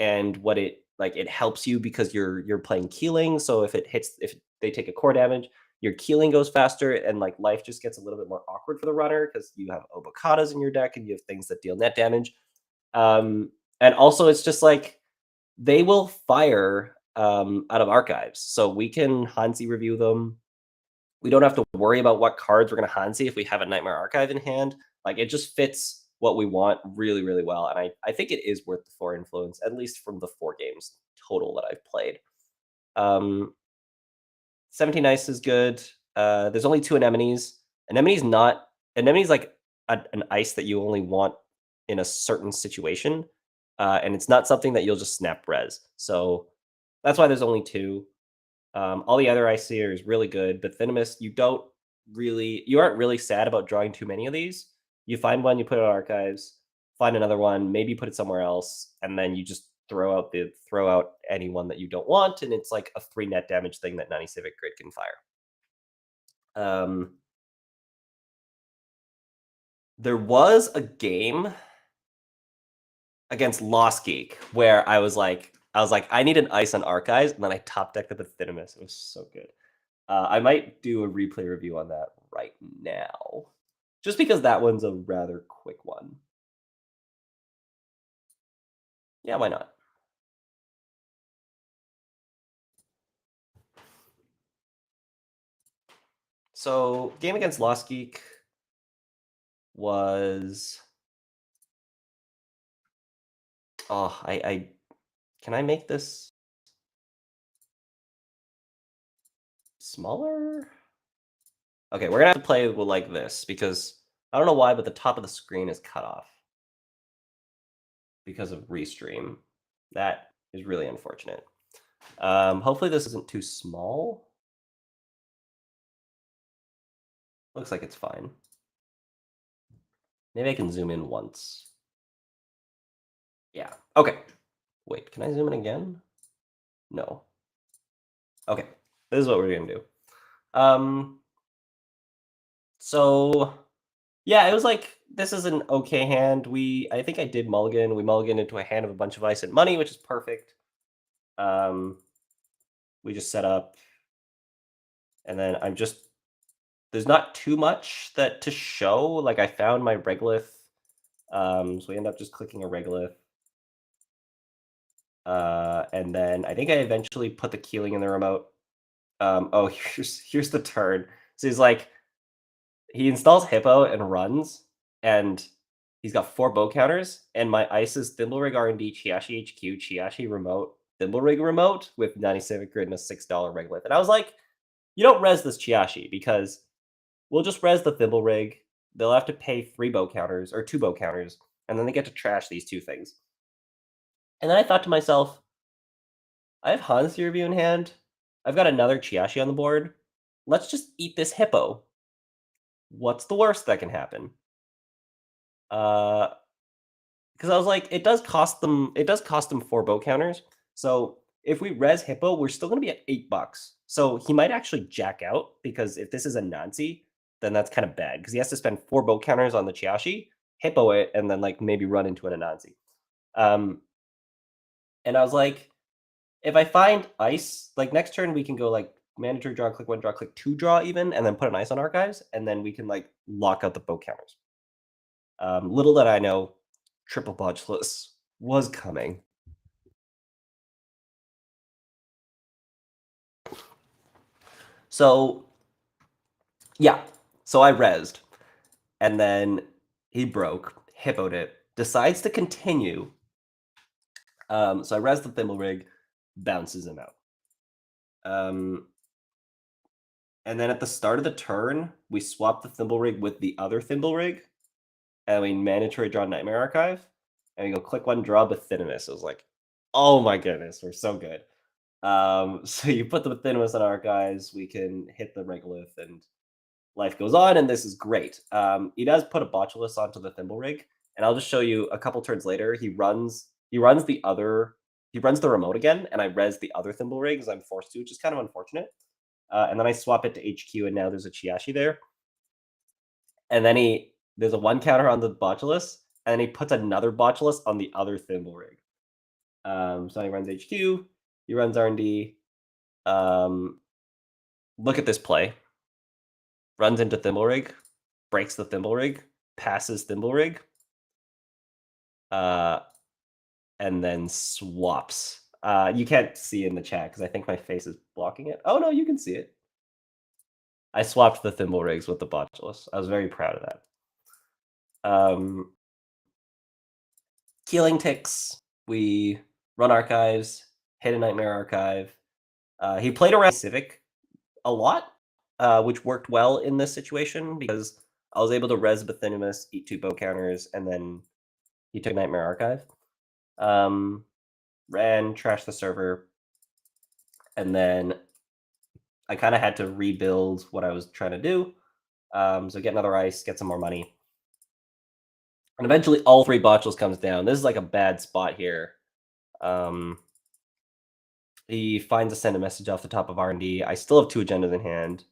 and what it helps you because you're playing Keeling. So if they take a core damage, your Keeling goes faster, and like life just gets a little bit more awkward for the runner because you have Obokadas in your deck and you have things that deal net damage. And also it's just like they will fire out of archives, so we can Hansi review them. We don't have to worry about what cards we're going to Hansi if we have a Nightmare Archive in hand. Like it just fits what we want really, really well, and I think it is worth the 4 influence, at least from the 4 games total that I've played. 17 Ice is good. There's only 2 Anemones. Anemone's like an ice that you only want in a certain situation, and it's not something that you'll just snap res. So that's why there's only 2. All the other ice here is really good, but Venomous, you aren't really sad about drawing too many of these. You find one, you put it on archives, find another one, maybe put it somewhere else, and then you just throw out anyone that you don't want, and it's like a 3 net damage thing that 90 Civic Grid can fire. There was a game against Lost Geek where I was like, I need an ice on archives, and then I top decked the Venomous. It was so good. I might do a replay review on that right now, just because that one's a rather quick one. Yeah, why not? So, game against Lost Geek was... Oh, can I make this smaller? Okay, we're gonna have to play with like this because I don't know why, but the top of the screen is cut off because of restream. That is really unfortunate. Hopefully this isn't too small. Looks like it's fine. Maybe I can zoom in once. Yeah, okay. Wait, can I zoom in again? No. Okay, this is what we're gonna do. So yeah, it was like, this is an okay hand. I think I did mulligan. We mulligan into a hand of a bunch of ice and money, which is perfect. We just set up, and then there's not too much to show. Like I found my Regolith, so we end up just clicking a Regolith. And then I think I eventually put the Keeling in the remote. Oh, here's the turn. So he's like, he installs Hippo and runs, and he's got 4 bow counters, and my ice is Thimblerig R&D, Chiashi HQ, Chiashi remote, Thimblerig remote with 97 grid and a $6 Regolith. And I was like, you don't res this Chiashi because we'll just res the Thimblerig. They'll have to pay 3 bow counters or 2 bow counters, and then they get to trash these 2 things. And then I thought to myself, I have Han's review in hand. I've got another Chiashi on the board. Let's just eat this hippo. What's the worst that can happen? Because I was like, it does cost them 4 boat counters. So if we res hippo, we're still gonna be at $8. So he might actually jack out, because if this is a Anansi, then that's kind of bad, because he has to spend 4 boat counters on the Chiashi, hippo it, and then like maybe run into an Anansi. And I was like, if I find ice, like next turn we can go like mandatory draw, click 1, draw, click 2, draw even, and then put an ice on archives, and then we can like lock out the boat counters. Little did I know, triple bodgeless was coming. So yeah, so I rezzed, and then he broke, hippoed it, decides to continue. So I rezzed the thimble rig, bounces him out. And then at the start of the turn, we swapped the thimble rig with the other thimble rig, and we mandatory draw Nightmare Archive, and we go click 1, draw Bathinimus. It was like, oh my goodness, we're so good. So you put the Bathinimus on archives, we can hit the Regolith, and life goes on, and this is great. He does put a Botulus onto the thimble rig, and I'll just show you a couple turns later. He runs the remote again, and I res the other thimble rig because I'm forced to, which is kind of unfortunate. And then I swap it to HQ, and now there's a Chiashi there. And then there's a 1 counter on the Botulus, and then he puts another Botulus on the other thimble rig. So he runs HQ, he runs R&D. Look at this play. Runs into thimble rig, breaks the thimble rig, passes thimble rig, and then swaps. You can't see in the chat because I think my face is blocking it. Oh no, you can see it. I swapped the thimble rigs with the Botulus. I was very proud of that. Healing ticks. We run archives, hit a Nightmare Archive. He played around Civic a lot, which worked well in this situation because I was able to res Bathinimus, eat 2 bow counters, and then he took Nightmare Archive. Ran, trashed the server, and then I kind of had to rebuild what I was trying to do. So get another ice, get some more money. And eventually all 3 Botchels comes down. This is like a bad spot here. He finds a send a message off the top of R&D. I still have 2 agendas in hand.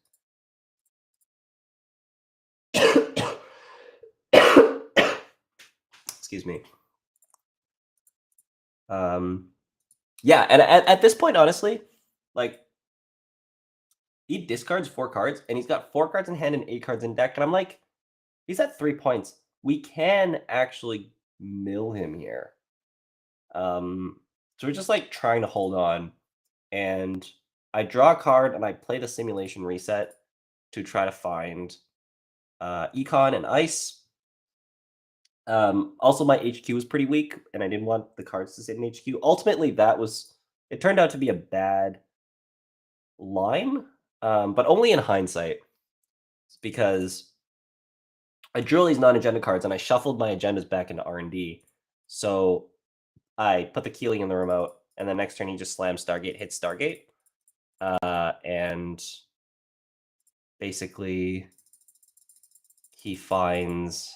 Excuse me. Yeah, and at this point, honestly, like, he discards 4 cards, and he's got 4 cards in hand and 8 cards in deck, and I'm like, he's at 3 points. We can actually mill him here. So we're just, like, trying to hold on, and I draw a card, and I play the Simulation Reset to try to find Econ and Ice. Also, my HQ was pretty weak, and I didn't want the cards to sit in HQ. Ultimately, it turned out to be a bad line, but only in hindsight, because I drew all these non-agenda cards, and I shuffled my agendas back into R&D. So I put the Keeling in the remote, and the next turn he just slams Stargate, hits Stargate, and basically he finds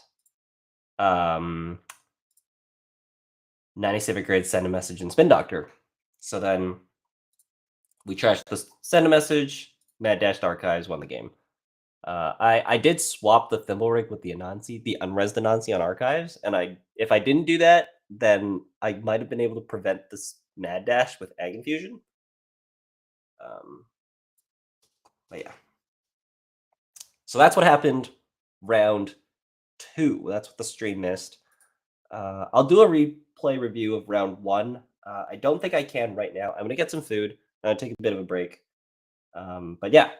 90 Civic Grid, send a message, and Spin Doctor. So then we trashed the send a message, Mad Dash Archives, won the game. I did swap the thimble rig with the Anansi, the unresed Anansi on archives, and if I didn't do that, then I might have been able to prevent this Mad Dash with AgInfusion. But yeah. So that's what happened round 2. That's what the stream missed. I'll do a replay review of round 1. I don't think I can right now. I'm going to get some food. I'm going to take a bit of a break. But yeah,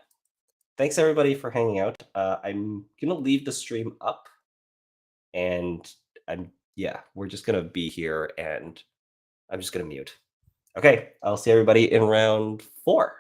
thanks everybody for hanging out. I'm going to leave the stream up. And we're just going to be here, and I'm just going to mute. Okay, I'll see everybody in round 4.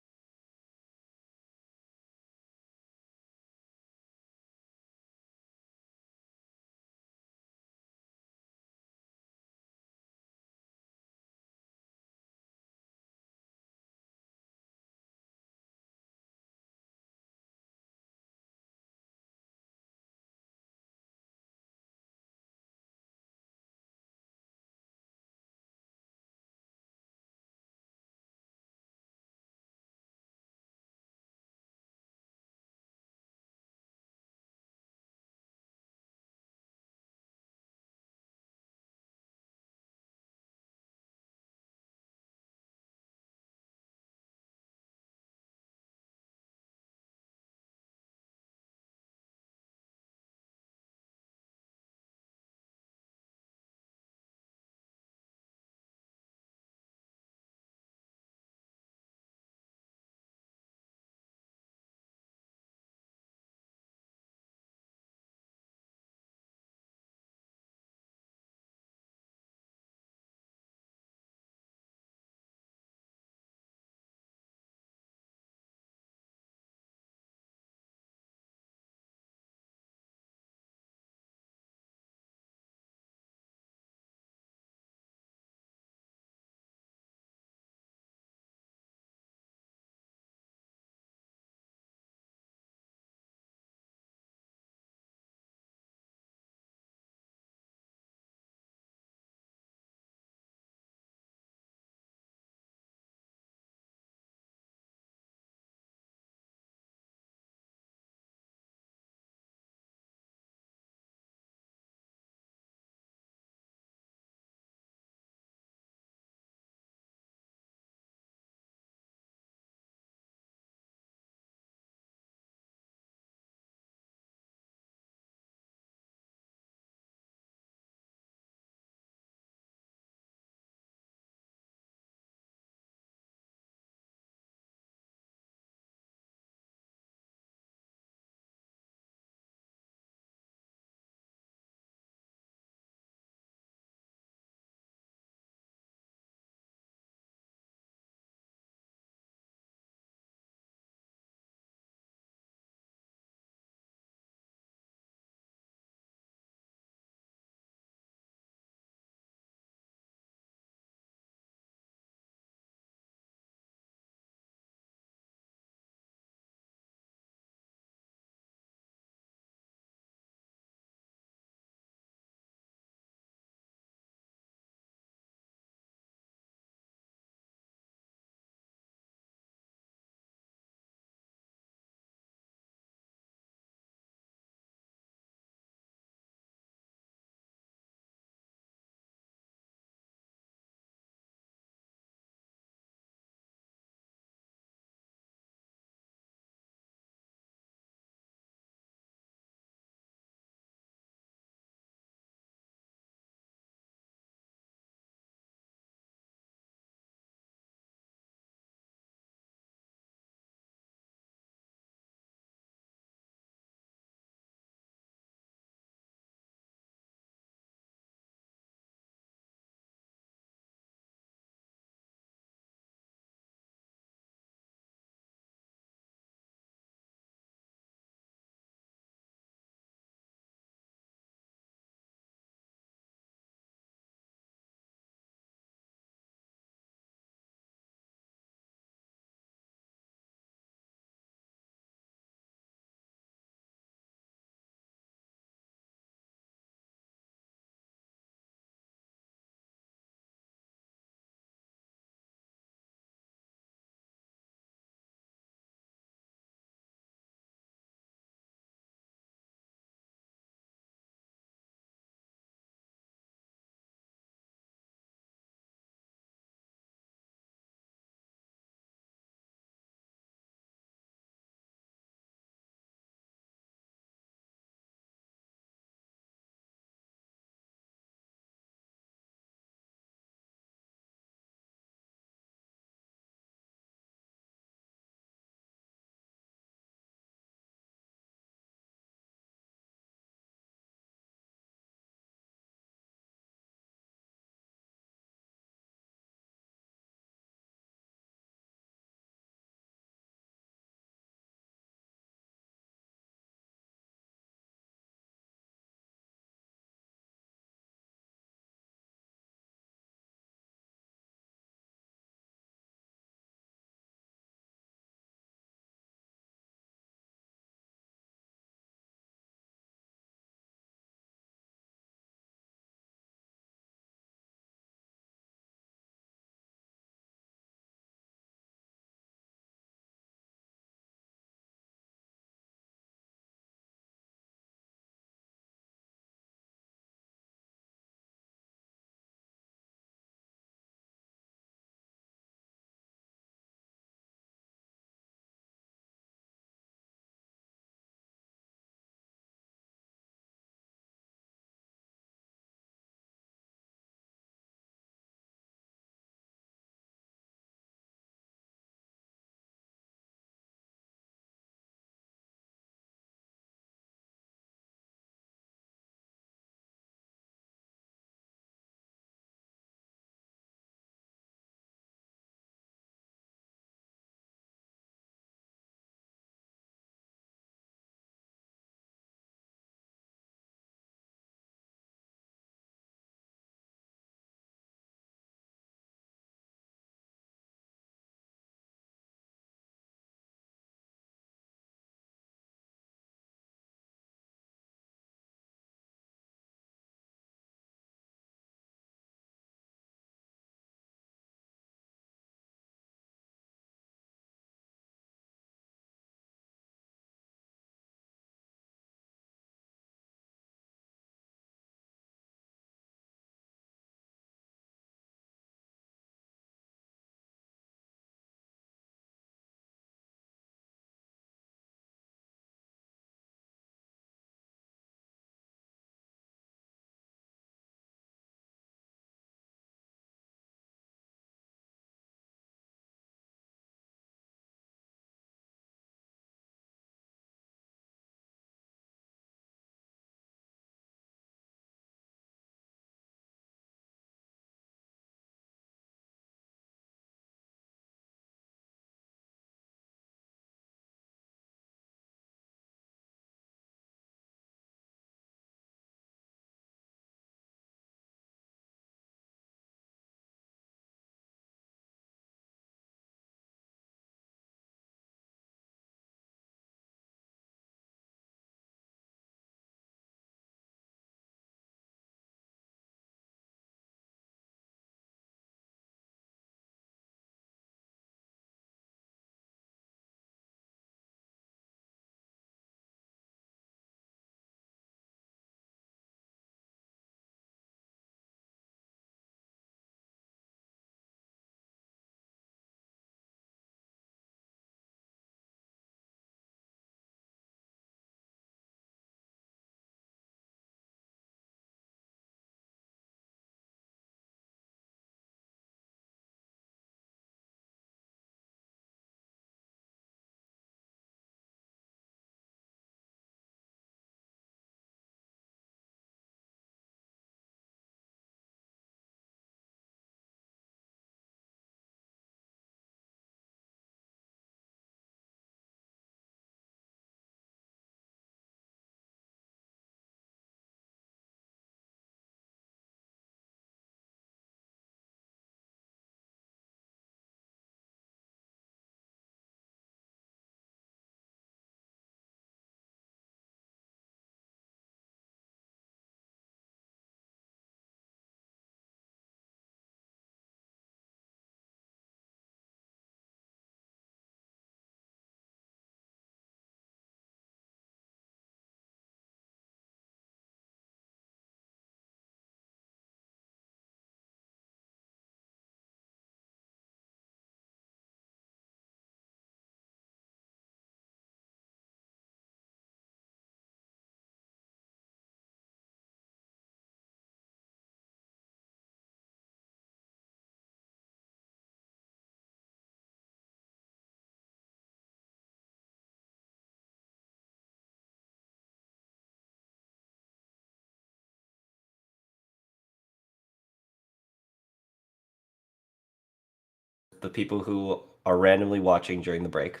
the people who are randomly watching during the break.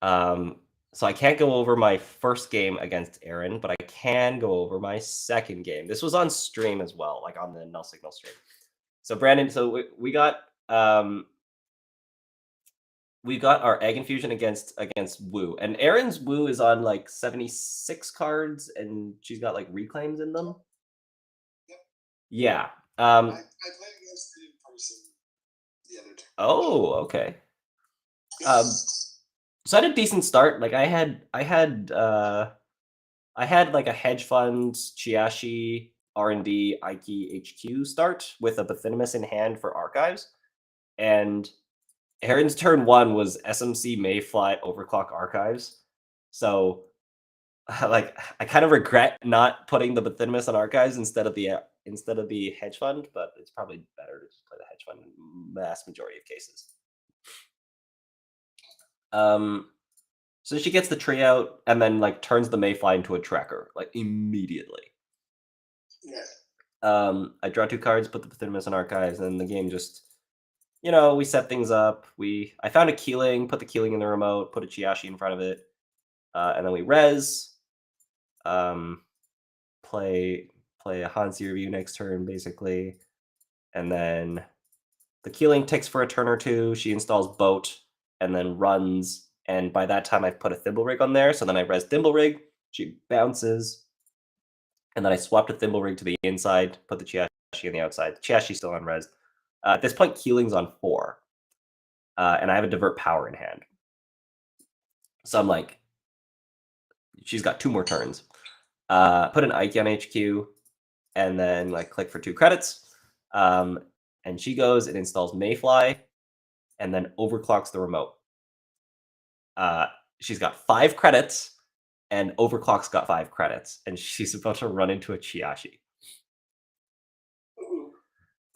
So I can't go over my first game against Aaron, but I can go over my second game. This was on stream as well, like on the Null Signal stream. So Brandon, so we got our AgInfusion against Wu, and Aaron's Wu is on like 76 cards, and she's got like reclaims in them. Yep. Yeah. I played against it in person the other day. Oh, okay. So I had a decent start. Like I had like a hedge fund, Chiashi, R&D, Ike, HQ start with a Bathynomus in hand for archives. And Aaron's turn 1 was SMC Mayfly Overclock Archives. So like I kind of regret not putting the Bathynomus on archives instead of the hedge fund, but it's probably better to just play the hedge fund in vast majority of cases. So she gets the tree out and then like turns the Mayfly into a tracker, like immediately. Yeah. I draw 2 cards, put the Bathynomus in archives, and the game just, you know, we set things up. I found a Keeling, put the Keeling in the remote, put a Chiashi in front of it, and then we res. Play a Anansi review next turn, basically. And then the Keeling ticks for a turn or 2. She installs Boat and then runs. And by that time, I've put a Thimblerig on there. So then I res Thimblerig. She bounces. And then I swapped a Thimblerig to the inside, put the Chiashi on the outside. Chiashi's still on res. At this point, Keeling's on 4. And I have a Divert Power in hand. So I'm like, she's got 2 more turns. Put an Ike on HQ. And then like click for 2 credits. And she goes and installs Mayfly. And then overclocks the remote. She's got 5 credits, and Overclock's got 5 credits, and she's about to run into a Chiashi.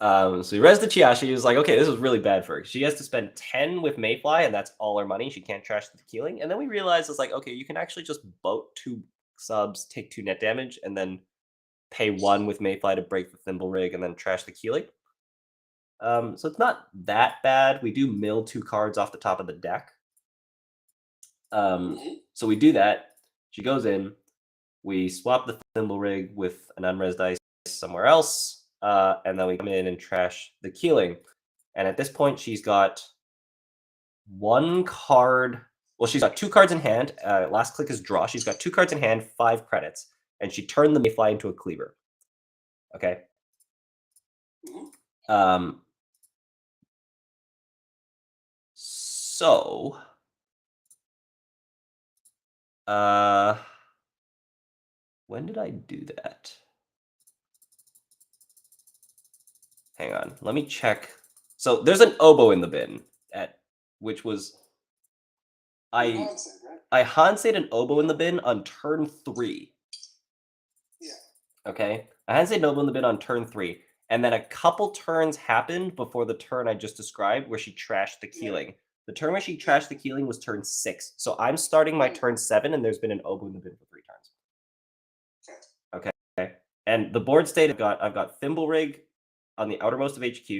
So he res the Chiashi. He was like, okay, this is really bad for her. She has to spend 10 with Mayfly, and that's all her money. She can't trash the Keeling. And then we realized it's like, okay, you can actually just boat 2 subs, take 2 net damage, and then pay 1 with Mayfly to break the Thimblerig, and then trash the Keeling. So it's not that bad. We do mill 2 cards off the top of the deck. So we do that. She goes in. We swap the Thimblerig with an unres dice somewhere else, and then we come in and trash the Keeling. And at this point, she's got 1 card. Well, she's got 2 cards in hand. Last click is draw. She's got 2 cards in hand, 5 credits, and she turned the Mayfly into a cleaver. Okay. So. When did I do that? Hang on, let me check. So there's an oboe in the bin, which was I Hansayed an oboe in the bin on turn 3. Yeah. Okay, I Hansayed an oboe in the bin on turn 3, and then a couple turns happened before the turn I just described, where she trashed the Keeling. Yeah. The turn where she trashed the Keeling was turn 6. So I'm starting my turn 7, and there's been an oboe in the bin for 3 turns. Okay, and the board state I've got Thimblerig on the outermost of HQ,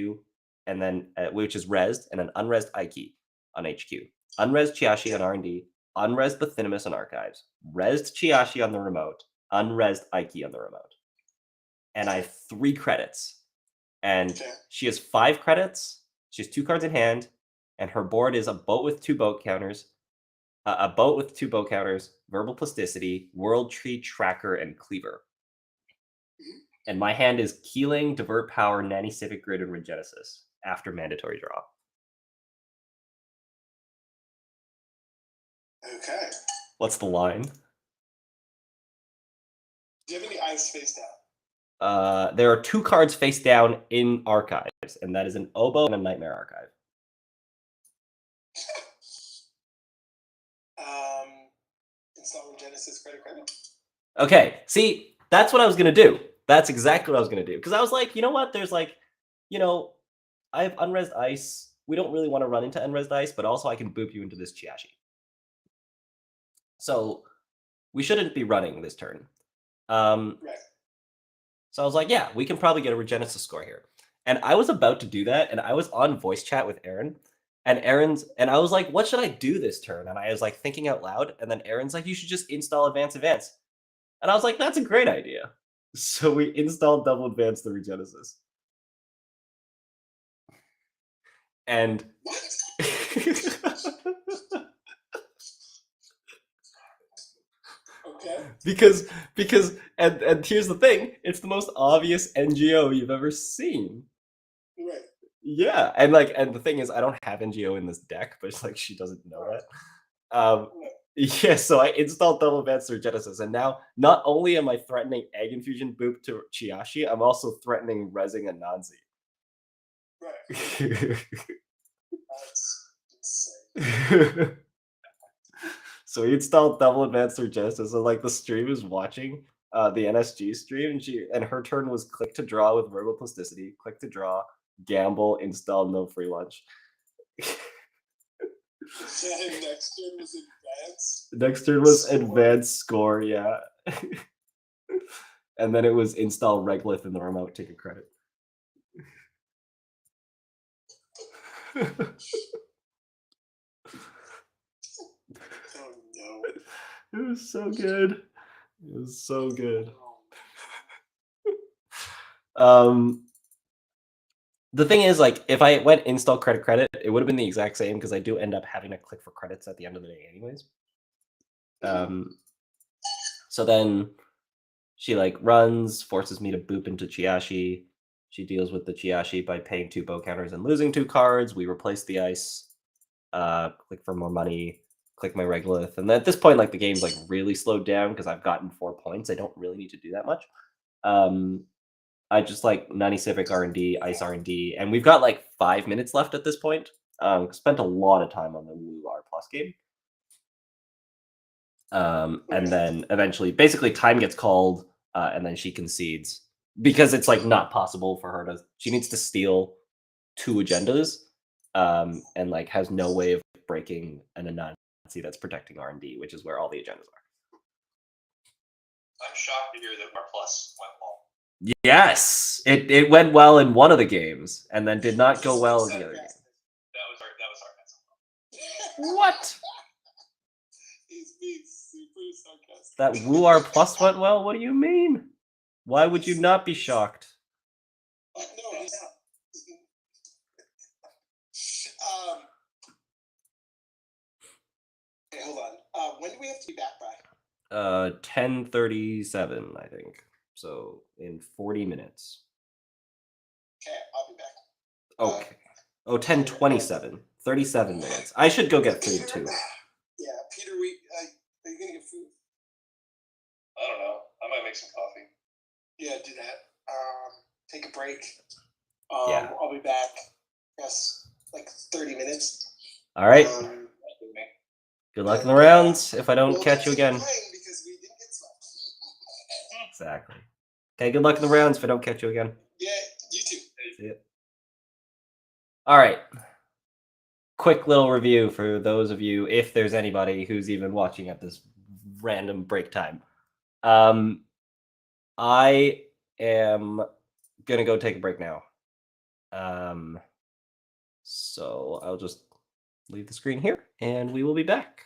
and then which is resed, and an unresed Ike on HQ. Unresed Chiashi on R&D, unresed Bathynomus on archives, resed Chiashi on the remote, unresed Ike on the remote. And I have 3 credits. And she has 5 credits. She has 2 cards in hand, and her board is a boat with 2 boat counters, a boat with 2 boat counters, Verbal Plasticity, World Tree, Tracker, and Cleaver. And my hand is Keeling, Divert Power, Nanny Civic Grid, and Regenesis after mandatory draw. Okay. What's the line? Do you have any eyes face down? There are 2 cards face down in archives, and that is an oboe and a nightmare archive. Install Regenesis credit. Okay, see, that's what I was going to do. That's exactly what I was going to do. Because I was like, you know what? There's like, you know, I have unresed ice. We don't really want to run into unresed ice, but also I can boop you into this Chiashi. So we shouldn't be running this turn. Right. So I was like, yeah, we can probably get a Regenesis score here. And I was about to do that, and I was on voice chat with Aaron, And I was like, what should I do this turn? And I was like thinking out loud, and then Aaron's like, you should just install advance. And I was like, that's a great idea. So we installed double advance through Genesis. And Okay. because and here's the thing, it's the most obvious NGO you've ever seen. Right. Yeah, and the thing is, I don't have NGO in this deck, but it's like she doesn't know that. Yeah, so I installed double advance through Genesis, and now not only am I threatening AgInfusion boop to Chiashi, I'm also threatening rezzing Anansi. Right. That's insane. So we installed double advance through Genesis, and like the stream is watching the NSG stream, and her turn was click to draw with verbal plasticity, click to draw, gamble, install, no free lunch. Next turn was advanced. Next turn was advanced score, yeah. And then it was install Regolith in the remote, take a credit. Oh no. It was so good. It was so good. The thing is, like, if I went install credit, it would have been the exact same because I do end up having to click for credits at the end of the day anyways. So then she like runs, forces me to boop into Chiashi. She deals with the Chiashi by paying 2 bow counters and losing 2 cards. We replace the ice. Click for more money. Click my Regolith. And at this point, like, the game's like really slowed down because I've gotten 4 points. I don't really need to do that much. I just like Nani Civic R&D, Ice R&D, and we've got like 5 minutes left at this point. Spent a lot of time on the Woo R Plus game. And then eventually, basically, time gets called, and then she concedes because it's like not possible for her to. She needs to steal 2 agendas, and like has no way of breaking an Anansi that's protecting R&D, which is where all the agendas are. I'm shocked to hear that our plus went well. Yes, it went well in one of the games, and then did not go well in the other game. That was our What? He's being super sarcastic. That Woo R Plus went well? What do you mean? Why would you not be shocked? No, he's okay, hold on. When do we have to be back by? 10:37, I think. So in 40 minutes. Okay, I'll be back. Okay. Oh, 10:27. 37 minutes. I should go get food too. Yeah, Peter, are you gonna get food? I don't know. I might make some coffee. Yeah, do that. Take a break. Yeah. I'll be back. Yes, like 30 minutes. All right. Good luck in the rounds if I don't catch you again. Because we didn't get swept. Exactly. Okay, good luck in the rounds if I don't catch you again. Yeah, you too. See ya. All right. Quick little review for those of you, if there's anybody who's even watching at this random break time. I am gonna go take a break now. So I'll just leave the screen here and we will be back.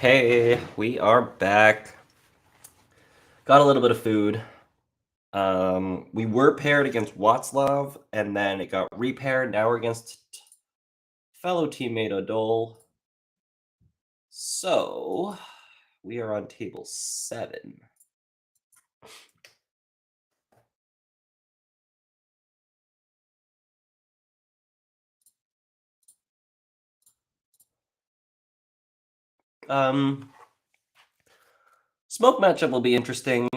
Hey, we are back. Got a little bit of food. We were paired against Watzlaw, and then it got repaired. Now we're against fellow teammate Odol. So we are on table 7. Smoke matchup will be interesting.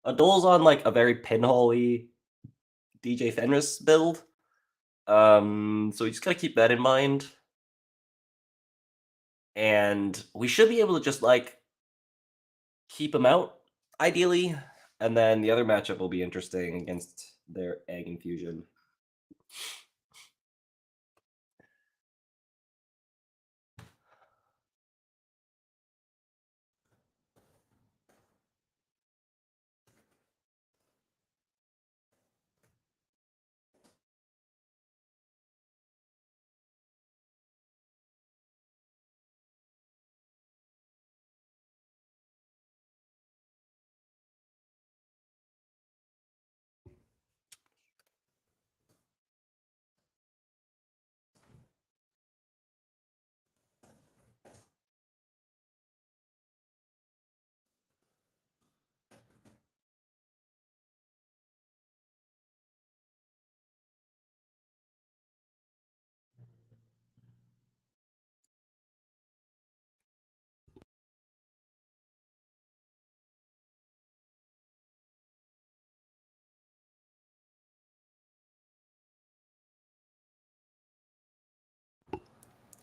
Odol's on like a very pinhole-y DJ Fenris build. So we just gotta keep that in mind. And we should be able to just like keep him out, ideally. And then the other matchup will be interesting against their AgInfusion.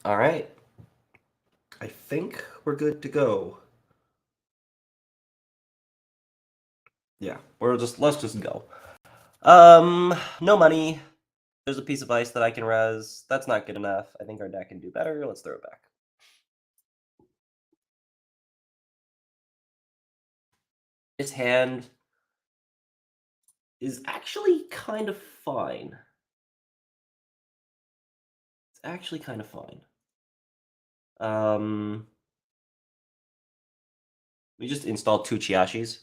All right. I think we're good to go. Yeah, let's just go. No money. There's a piece of ice that I can res. That's not good enough. I think our deck can do better. Let's throw it back. His hand is actually kind of fine. It's actually kind of fine. We just installed 2 Chiashis.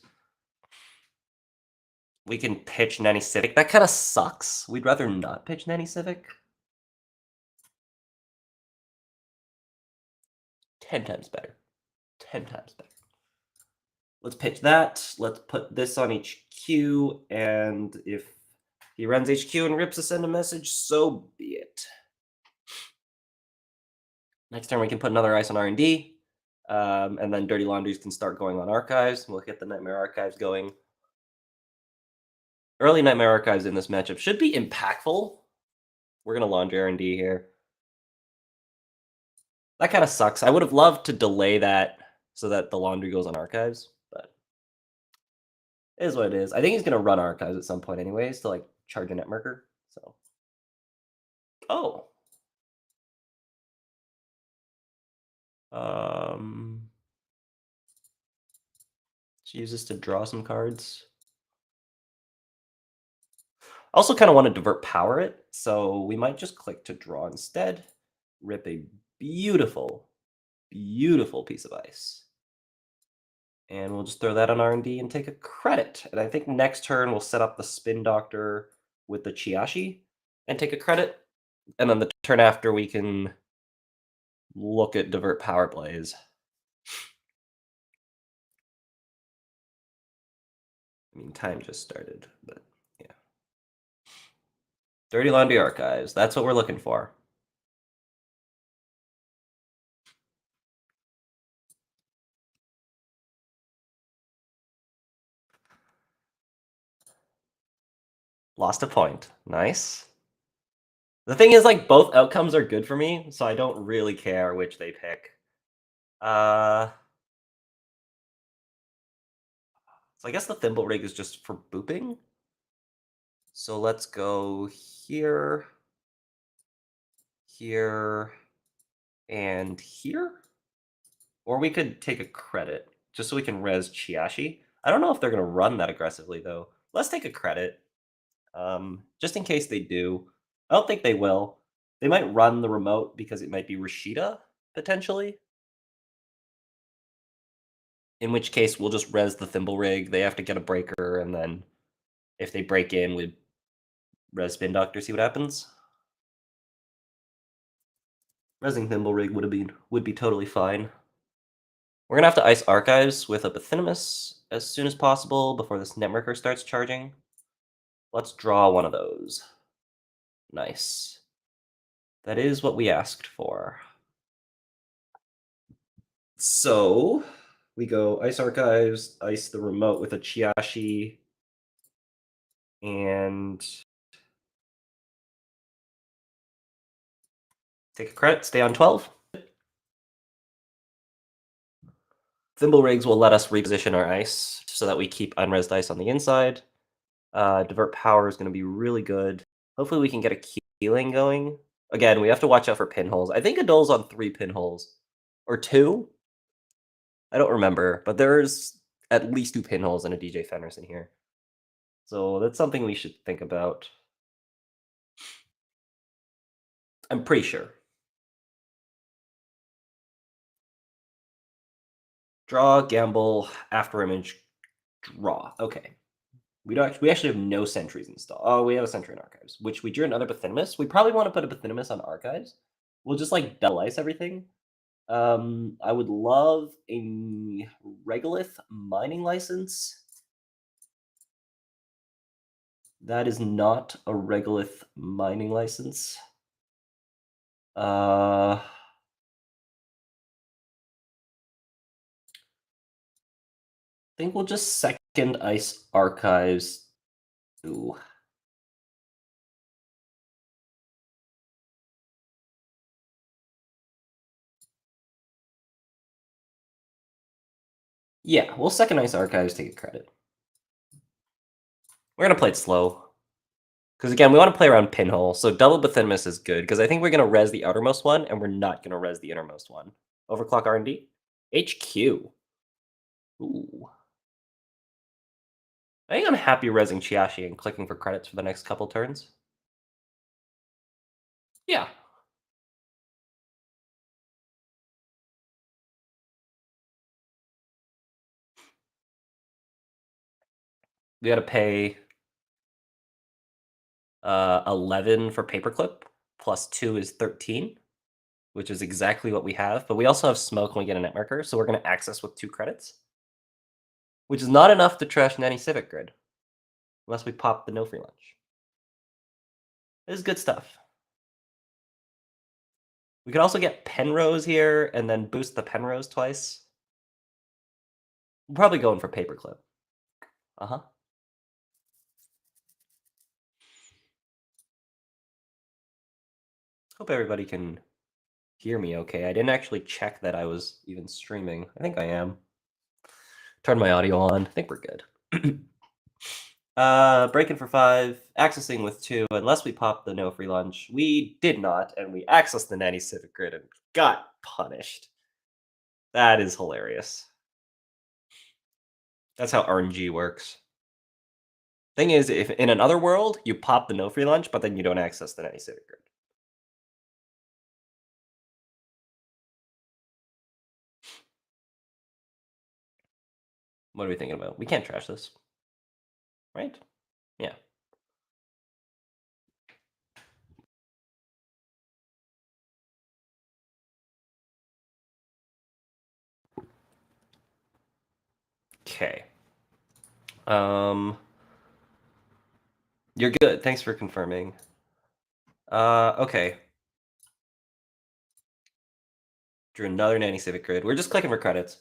We can pitch Nanny Civic. That kind of sucks. We'd rather not pitch Nanny Civic. 10 times better. 10 times better. Let's pitch that. Let's put this on HQ, and if he runs HQ and rips to send a message, so be it. Next turn we can put another ice on R&D, and then Dirty Laundries can start going on Archives. We'll get the Nightmare Archives going. Early Nightmare Archives in this matchup should be impactful. We're going to laundry R&D here. That kind of sucks. I would have loved to delay that so that the laundry goes on Archives, but it is what it is. I think he's going to run Archives at some point anyways to like charge a Netmarker. So, oh. Let's use this to draw some cards. I also kind of want to divert power it, so we might just click to draw instead. Rip a beautiful, beautiful piece of ice. And we'll just throw that on R&D and take a credit. And I think next turn we'll set up the Spin Doctor with the Chiashi and take a credit. And then the turn after we can look at divert power plays. I mean, time just started, but yeah. Dirty Laundry Archives. That's what we're looking for. Lost a point. Nice. The thing is, like, both outcomes are good for me, so I don't really care which they pick. So I guess the Thimble Rig is just for booping. So let's go here, here, and here. Or we could take a credit, just so we can res Chiashi. I don't know if they're going to run that aggressively, though. Let's take a credit, just in case they do. I don't think they will. They might run the remote because it might be Rashida, potentially. In which case, we'll just res the Thimble Rig. They have to get a breaker, and then if they break in, we res Spin Doctor, see what happens. Resing Thimble Rig would be totally fine. We're gonna have to ice Archives with a Pathinimus as soon as possible before this Networker starts charging. Let's draw one of those. Nice. That is what we asked for. So we go Ice Archives, ice the remote with a Chiashi, and take a credit, stay on 12. Thimble Rigs will let us reposition our ice so that we keep unresed ice on the inside. Divert Power is going to be really good. Hopefully we can get a Keeling going. Again, we have to watch out for pinholes. I think Odol's on 3 pinholes. Or 2? I don't remember, but there's at least 2 pinholes in a DJ Fenris in here. So that's something we should think about. I'm pretty sure. Draw, gamble, after image, draw. Okay. We actually have no sentries installed. Oh, we have a sentry in Archives, which we drew another Pathinimus. We probably want to put a Pathinimus on Archives. We'll just like double ice everything. I would love a Regolith mining license. That is not a Regolith mining license. I think we'll just second ice Archives. Ooh. Yeah, we'll second ice Archives, take a credit. We're going to play it slow. Because again, we want to play around pinhole, so double Pathinimus is good, because I think we're going to res the outermost one, and we're not going to res the innermost one. Overclock R&D. HQ. Ooh. I think I'm happy resing Chiashi and clicking for credits for the next couple turns. Yeah. We got to pay 11 for Paperclip, plus 2 is 13, which is exactly what we have. But we also have Smoke when we get a Netmarker, so we're going to access with 2 credits, which is not enough to trash Nanny Civic Grid, unless we pop the No Free Lunch. This is good stuff. We could also get Penrose here and then boost the Penrose twice. We're probably going for Paperclip. Uh-huh. Hope everybody can hear me okay. I didn't actually check that I was even streaming. I think I am. Turn my audio on. I think we're good. Breaking for 5, accessing with 2, unless we pop the No Free Lunch. We did not, and we accessed the Nanny Civic Grid and got punished. That is hilarious. That's how RNG works. Thing is, if in another world, you pop the No Free Lunch, but then you don't access the Nanny Civic Grid. What are we thinking about? We can't trash this. Right? Yeah. Okay. You're good. Thanks for confirming. Okay. Drew another Nanny Civic Grid. We're just clicking for credits.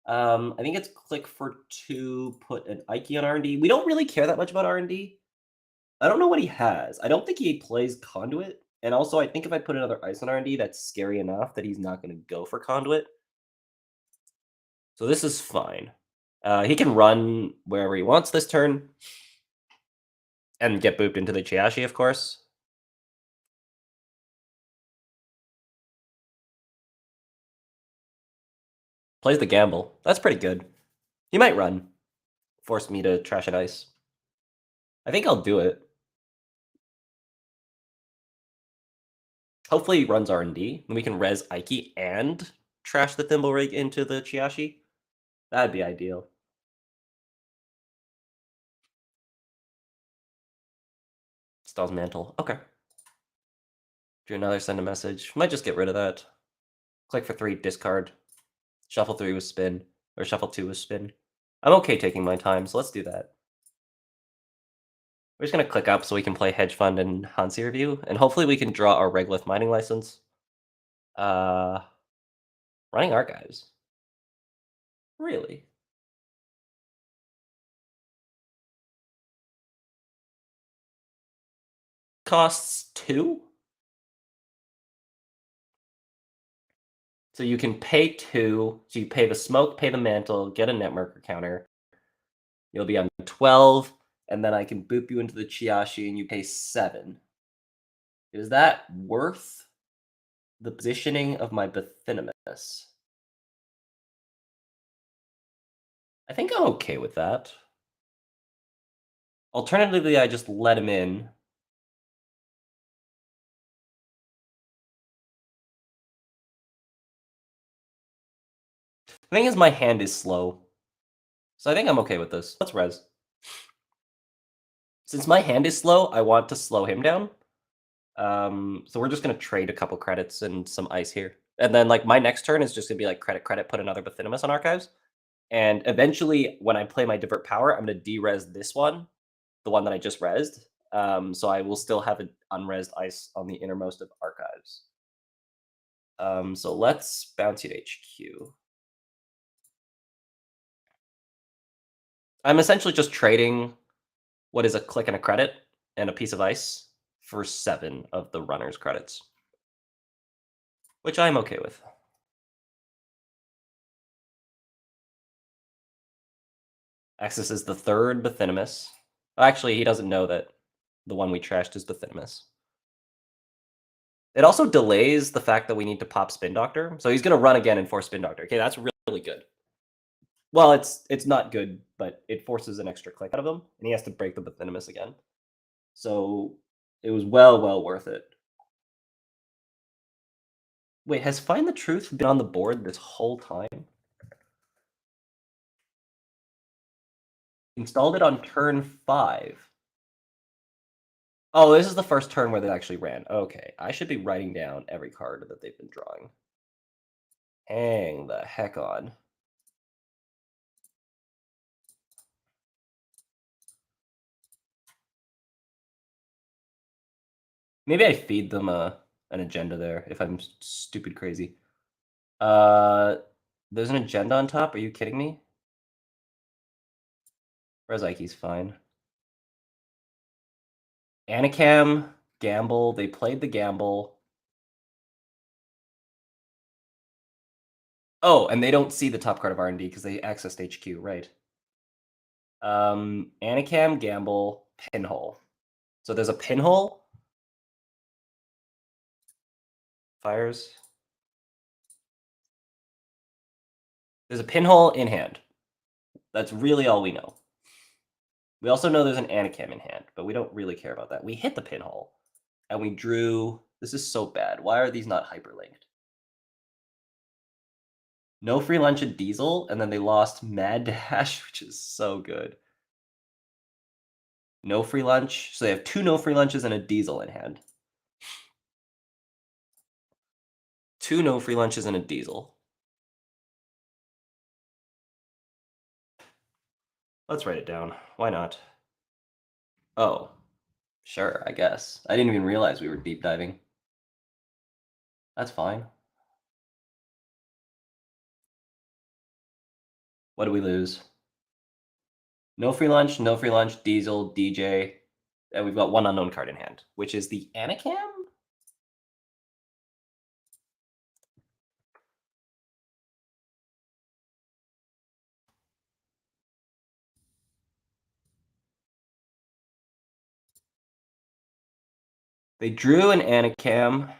I think it's click for 2, put an Ike on R&D. We don't really care that much about R&D. I don't know what he has. I don't think he plays Conduit. And also, I think if I put another Ice on R&D, that's scary enough that he's not going to go for Conduit. So this is fine. He can run wherever he wants this turn. And get booped into the Chiashi, of course. Plays the gamble. That's pretty good. He might run. Force me to trash an ice. I think I'll do it. Hopefully he runs R&D, and we can res Ike and trash the Thimble Rig into the Chiashi. That'd be ideal. Stalls mantle. Okay. Do another send a message. Might just get rid of that. Click for 3, discard. Shuffle 3 with spin. Or shuffle 2 with spin. I'm okay taking my time, so let's do that. We're just going to click up so we can play Hedge Fund and Anansi Review, and hopefully we can draw our Regolith mining license. Running archives. Really? Costs 2? So you can pay 2, so you pay the smoke, pay the mantle, get a net marker counter. You'll be on 12, and then I can boop you into the Chiashi and you pay 7. Is that worth the positioning of my Bathinimus? I think I'm okay with that. Alternatively, I just let him in. The thing is, my hand is slow. So I think I'm okay with this. Let's res. Since my hand is slow, I want to slow him down. So we're just going to trade a couple credits and some ice here. And then like my next turn is just going to be like credit, put another Bathinimus on archives. And eventually, when I play my divert power, I'm going to de-res this one, the one that I just resed. So I will still have an unresed ice on the innermost of archives. So let's bounce you to HQ. I'm essentially just trading what is a click and a credit and a piece of ice for 7 of the runner's credits, which I'm okay with. Axis is the 3rd Bathinimus. Actually, he doesn't know that the one we trashed is Bathinimus. It also delays the fact that we need to pop Spin Doctor. So he's going to run again and force Spin Doctor. Okay, that's really good. Well, it's not good, but it forces an extra click out of him, and he has to break the Bathinimus again. So it was well worth it. Wait, has Find the Truth been on the board this whole time? Installed it on turn 5. Oh, this is the first turn where they actually ran. Okay, I should be writing down every card that they've been drawing. Hang the heck on. Maybe I feed them an agenda there if I'm stupid crazy. There's an agenda on top. Are you kidding me? Rezaiki's fine. Anacam, gamble. They played the gamble. Oh, and they don't see the top card of R&D because they accessed HQ, right? Anacam, gamble, pinhole. So there's a pinhole. Fires. There's a pinhole in hand. That's really all we know. We also know there's an Anacam in hand, but we don't really care about that. We hit the pinhole, and we drew... This is so bad. Why are these not hyperlinked? No free lunch at Diesel, and then they lost Mad Dash, which is so good. No free lunch. So they have 2 no free lunches and a Diesel in hand. 2 no free lunches and a Diesel. Let's write it down. Why not? Oh, sure, I guess. I didn't even realize we were deep diving. That's fine. What do we lose? No free lunch, Diesel, DJ. And we've got 1 unknown card in hand, which is the Anacam? They drew an Anacam.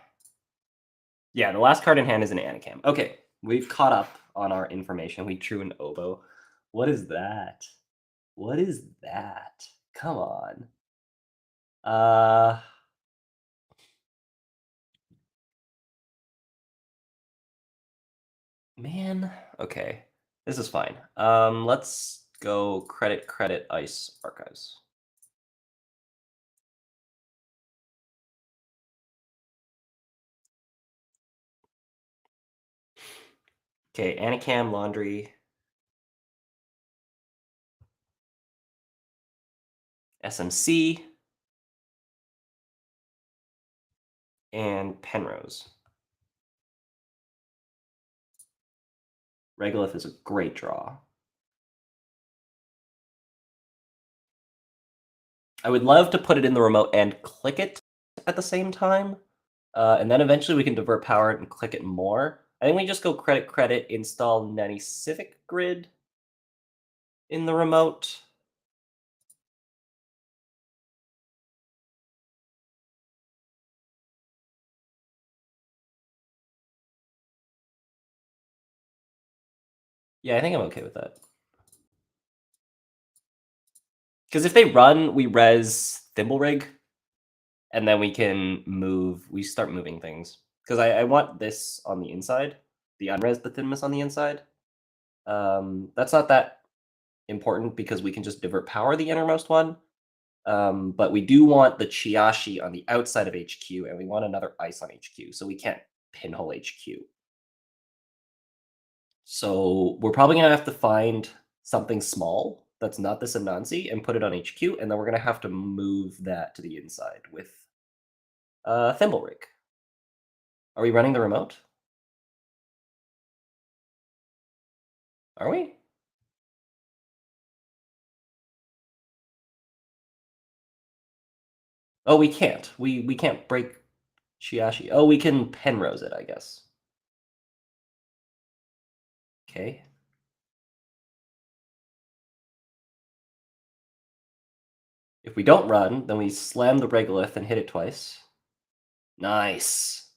Yeah, the last card in hand is an Anacam. Okay, we've caught up on our information. We drew an Oboe. What is that? What is that? Come on. Man, okay. This is fine. Let's go credit ice archives. Okay, Anacam, laundry. SMC. And Penrose. Regolith is a great draw. I would love to put it in the remote and click it at the same time. And then eventually we can divert power it and click it more. I think we just go credit, install Nanny Civic Grid in the remote. Yeah, I think I'm okay with that. Because if they run, we res Thimblerig, and then we can move, we start moving things. Because I want this on the inside, the unres the Thinmas on the inside. That's not that important because we can just divert power the innermost one. But we do want the Chiashi on the outside of HQ, and we want another ice on HQ, so we can't pinhole HQ. So we're probably going to have to find something small that's not this Anansi and put it on HQ, and then we're going to have to move that to the inside with Thimblerig. Are we running the remote? Are we? Oh, we can't. We can't break Chiashi. Oh, we can Penrose it, I guess. Okay. If we don't run, then we slam the Regolith and hit it twice. Nice.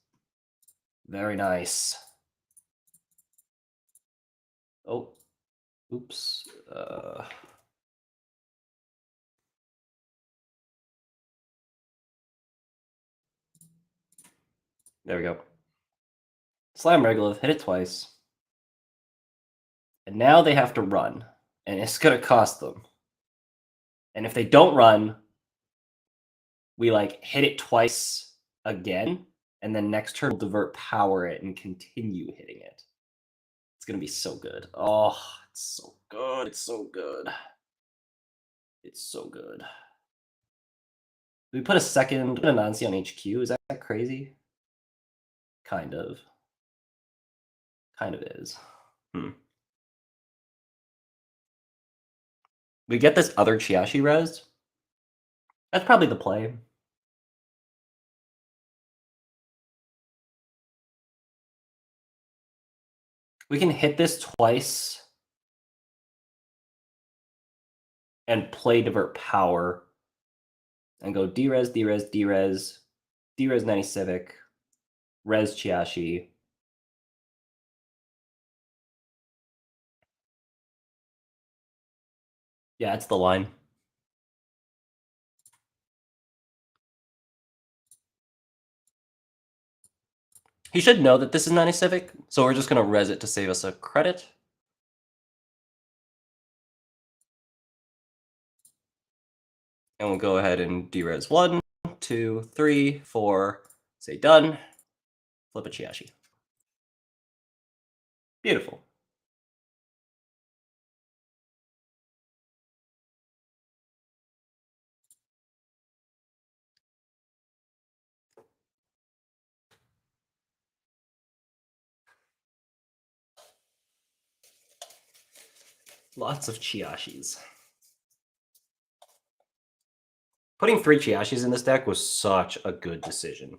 Very nice. Oh, oops. There we go. Slam Regolith, hit it twice. And now they have to run, and it's going to cost them. And if they don't run, we like hit it twice again, and then next turn we'll divert power it and continue hitting it. It's going to be so good. Oh, it's so good. It's so good. It's so good. We put a second Anansi on HQ. Is that crazy? Kind of. Kind of is. We get this other Chiashi res. That's probably the play. We can hit this twice and play divert power and go D-res, D-res, D-res, D-res 90 Civic, res Chiashi. Yeah, it's the line. He should know that this is 90 Civic, so we're just going to res it to save us a credit. And we'll go ahead and D-res 1, 2, 3, 4, say done, flip a Chiashi. Beautiful. Lots of Chiashis. Putting 3 Chiashis in this deck was such a good decision.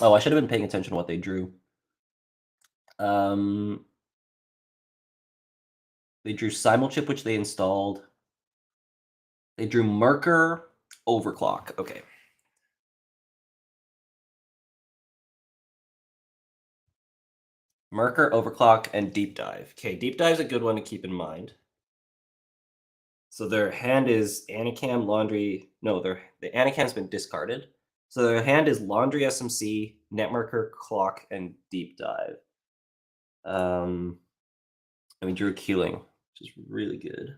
Oh, I should have been paying attention to what they drew. They drew Simulchip, which they installed. They drew Marker, Overclock. Okay. Marker, Overclock, and Deep Dive. Okay, Deep Dive's a good one to keep in mind. So their hand is Anacam, Laundry. No, the Anacam's been discarded. So their hand is Laundry SMC, Netmarker, Clock, and Deep Dive. And we drew a Keeling, which is really good.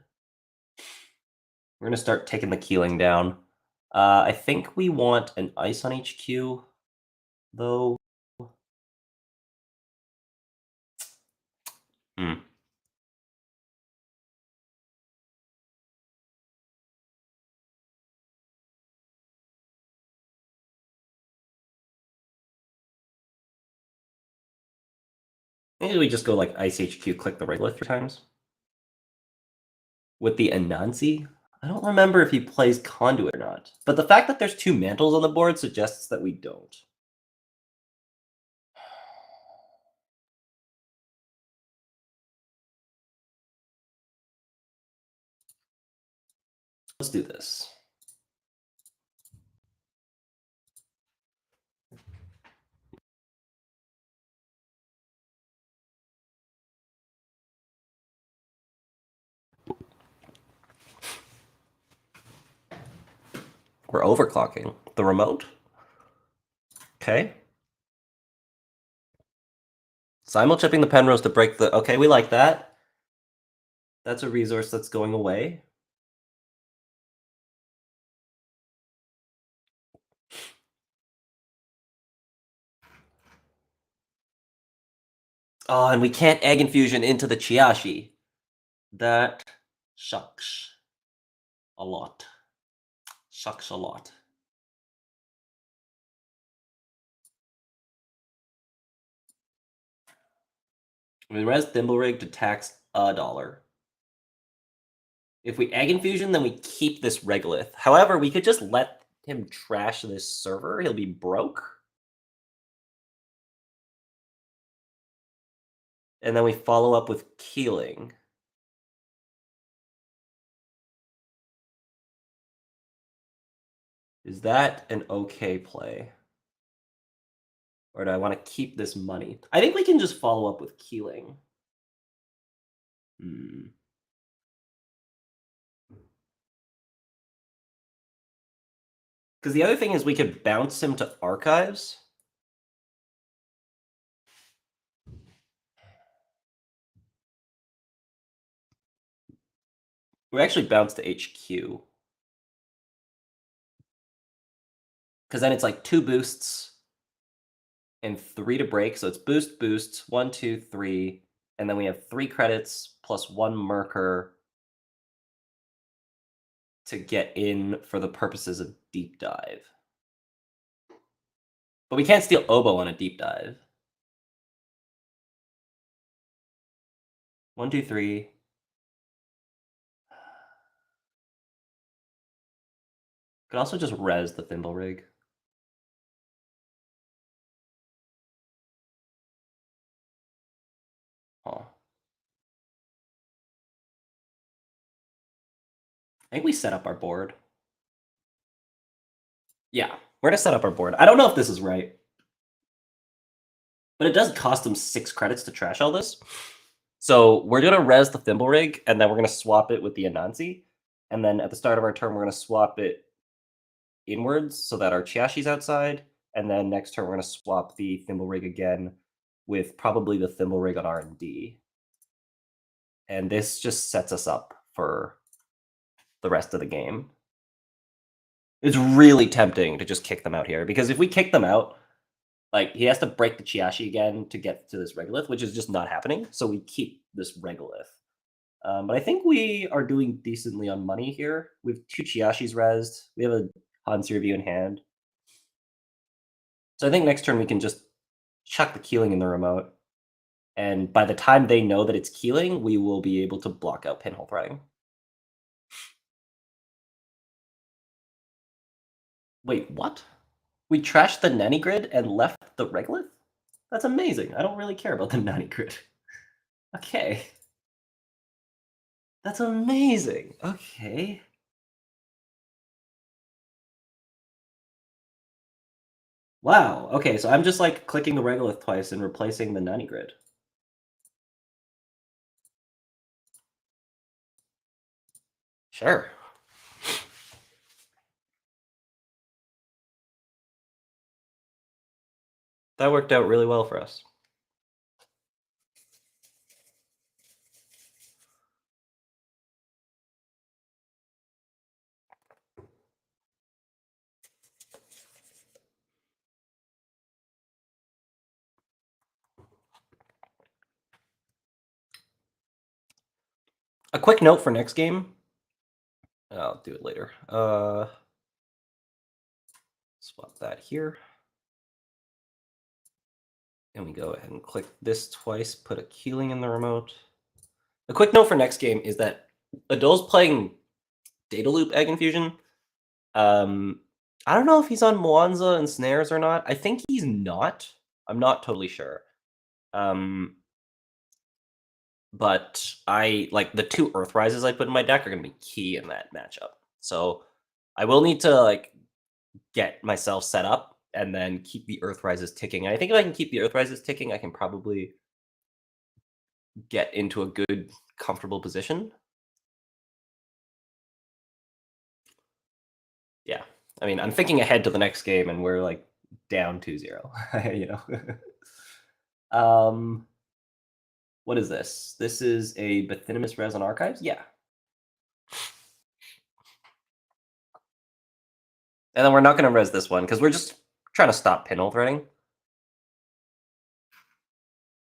We're going to start taking the Keeling down. I think we want an Ice on HQ, though. Maybe we just go like Ice HQ, click the Regolith 3 times. With the Anansi? I don't remember if he plays Conduit or not. But the fact that there's 2 Mantles on the board suggests that we don't. Let's do this. We're overclocking the remote. Okay. Simul-chipping the Penrose to break the... Okay, we like that. That's a resource that's going away. Oh, and we can't AgInfusion into the Chiashi. That sucks a lot. Sucks a lot. We res Thimblerig to tax $1. If we AgInfusion, then we keep this Regolith. However, we could just let him trash this server. He'll be broke. And then we follow up with Keeling. Is that an okay play? Or do I want to keep this money? I think we can just follow up with Keeling. Because the other thing is we could bounce him to Archives. We actually bounce to HQ. Because then it's like 2 boosts and 3 to break. So it's boost, boost, 1, 2, 3. And then we have 3 credits plus 1 Merker to get in for the purposes of Deep Dive. But we can't steal Oboe on a Deep Dive. 1, 2, 3. Could also just res the Thimble Rig. Huh. I think we set up our board. Yeah, we're gonna set up our board. I don't know if this is right. But it does cost them 6 credits to trash all this. So we're gonna res the Thimble Rig, and then we're gonna swap it with the Anansi. And then at the start of our turn, we're gonna swap it inwards so that our Chiashi's outside. And then next turn, we're gonna swap the Thimble Rig again with probably the Thimble Rig on R&D. And this just sets us up for the rest of the game. It's really tempting to just kick them out here, because if we kick them out, like, he has to break the Chiashi again to get to this Regolith, which is just not happening. So we keep this Regolith. But I think we are doing decently on money here. We have 2 Chiashis rezzed. We have a Hansi Review in hand. So I think next turn we can just chuck the Keeling in the remote. And by the time they know that it's Keeling, we will be able to block out Pinhole Threading. Wait, what? We trashed the Nanny Grid and left the Regolith? That's amazing. I don't really care about the Nanny Grid. Okay. That's amazing. Okay. Wow. Okay, so I'm just like clicking the Regolith twice and replacing the Nanny Grid. Sure. That worked out really well for us. A quick note for next game. I'll do it later. Swap that here. And we go ahead and click this twice, put a queuing in the remote. A quick note for next game is that Odol's playing Data Loop AgInfusion. I don't know if he's on Mwanza and snares or not. I think he's not. I'm not totally sure. But I like the 2 Earthrises I put in my deck are going to be key in that matchup. So I will need to like get myself set up and then keep the Earthrises ticking. And I think if I can keep the Earthrises ticking, I can probably get into a good, comfortable position. Yeah. I mean, I'm thinking ahead to the next game and we're like down 2-0, you know. What is this? This is a Bathynomus Res on Archives? Yeah. And then we're not going to res this one because we're just trying to stop pinhole threading.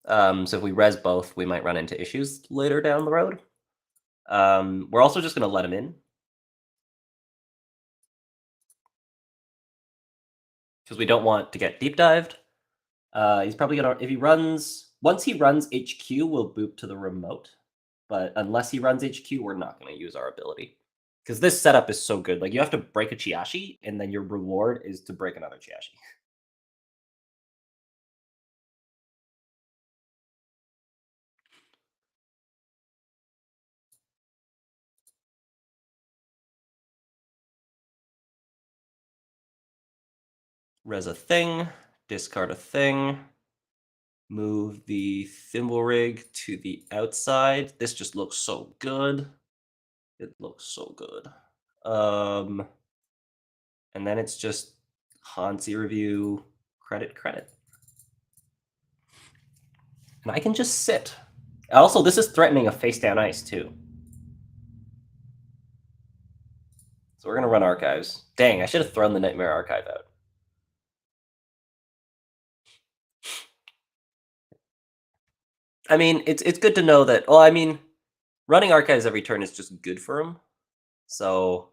So if we res both, we might run into issues later down the road. We're also just going to let him in. Because we don't want to get deep dived. He's probably going to, if he runs, once he runs HQ, we'll boop to the remote. But unless he runs HQ, we're not going to use our ability. Because this setup is so good. Like, you have to break a Chiashi, and then your reward is to break another Chiashi. Res a thing, discard a thing, move the thimble rig to the outside. This just looks so good. It looks so good. And then it's just Hansi review, credit. And I can just sit. Also, this is threatening a face down ice too. So we're gonna run archives. Dang, I should have thrown the Nightmare Archive out. I mean, it's good to know that. Well, I mean, running archives every turn is just good for him. So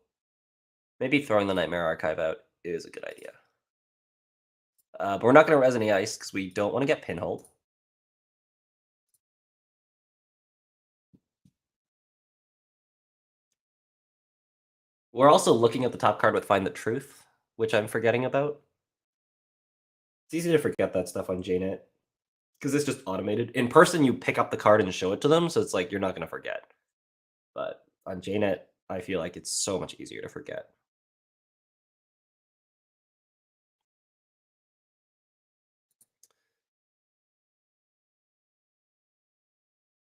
maybe throwing the Nightmare Archive out is a good idea. But we're not going to res any ice because we don't want to get pinholed. We're also looking at the top card with Find the Truth, which I'm forgetting about. It's easy to forget that stuff on JNet because it's just automated. In person, you pick up the card and show it to them, so it's like you're not going to forget. But on JNet, I feel like it's so much easier to forget.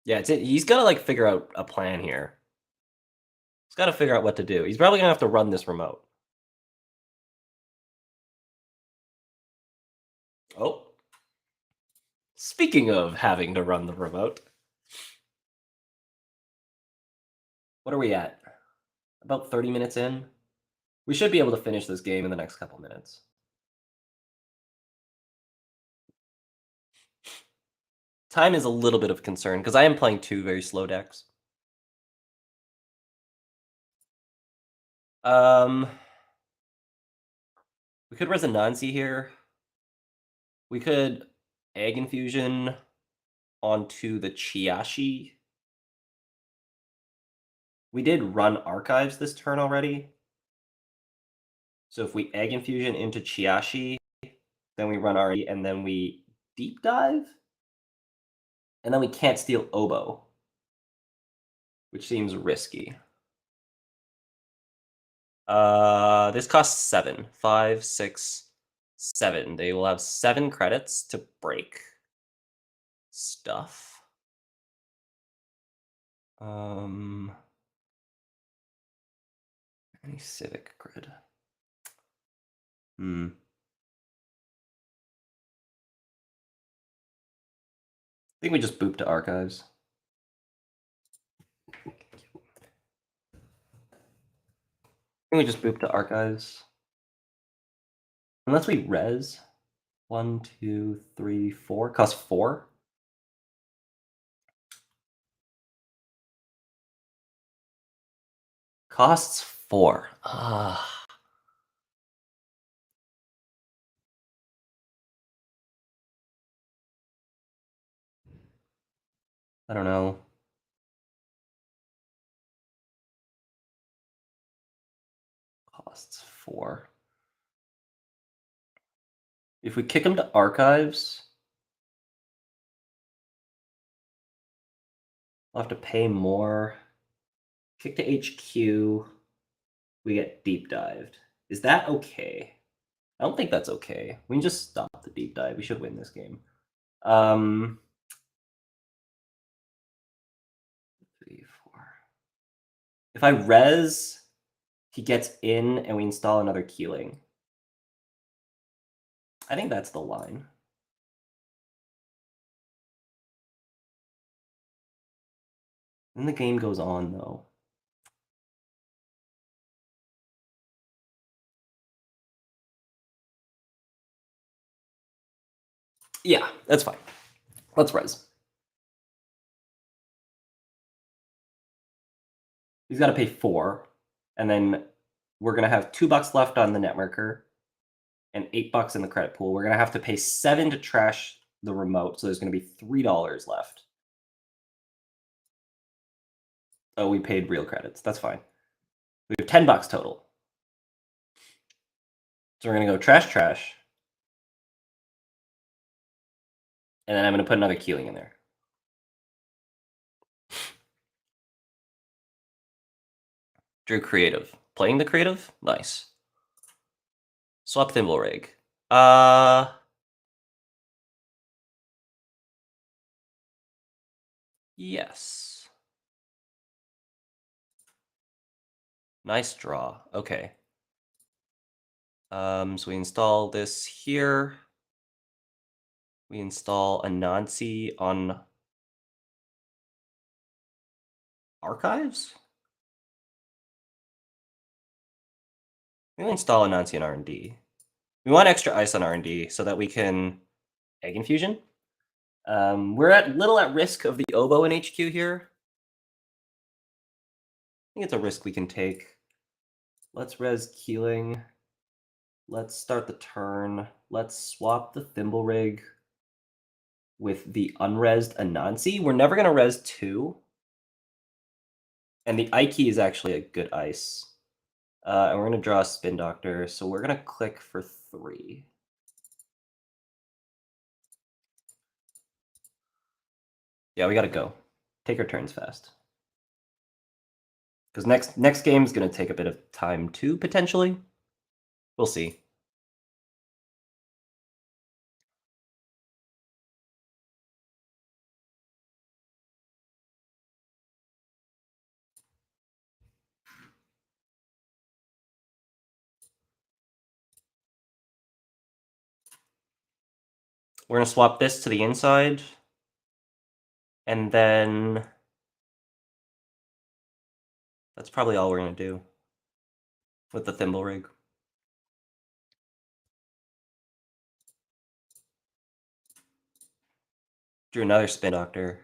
Yeah, he's got to like figure out a plan here. He's got to figure out what to do. He's probably going to have to run this remote. Oh. Speaking of having to run the remote. What are we at? About 30 minutes in? We should be able to finish this game in the next couple minutes. Time is a little bit of concern because I am playing 2 very slow decks. We could res a Anansi here. We could AgInfusion onto the Chiashi. We did run archives this turn already. So if we AgInfusion into Chiashi, then we run RE, and then we deep dive, and then we can't steal Oboe, which seems risky. This costs 7. 5, 6, 7. They will have 7 credits to break stuff. Any civic grid? think we just boop to archives. I think we just boop to archives. Unless we res. 1, 2, 3, 4. Cost 4. Costs 4. Ah. I don't know. Costs 4. If we kick him to archives, I'll have to pay more. Kick to HQ, we get deep dived. Is that okay? I don't think that's okay. We can just stop the deep dive. We should win this game. 3, 4. If I res, he gets in and we install another Keeling. I think that's the line. Then the game goes on, though. Yeah, that's fine. Let's res. He's got to pay 4, and then we're going to have $2 left on the networker and $8 in the credit pool. We're going to have to pay 7 to trash the remote, so there's going to be $3 left. Oh, we paid real credits. That's fine. We have $10 total. So we're going to go trash, trash. And then I'm going to put another Keeling in there. Drew creative. Playing the creative? Nice. Swap thimble rig. Yes. Nice draw. Okay. So we install this here. We install Anansi on archives. We install Anansi on R&D. We want extra ice on R&D so that we can AgInfusion. We're at risk of the oboe in HQ here. I think it's a risk we can take. Let's res Keeling. Let's start the turn. Let's swap the thimble rig with the unresed Anansi. We're never going to res 2. And the Ike is actually a good ice. And we're going to draw a Spin Doctor. So we're going to click for 3. Yeah, we got to go. Take our turns fast. Because next game is going to take a bit of time too, potentially. We'll see. We're going to swap this to the inside. And then that's probably all we're going to do with the thimble rig. Drew another Spin Doctor.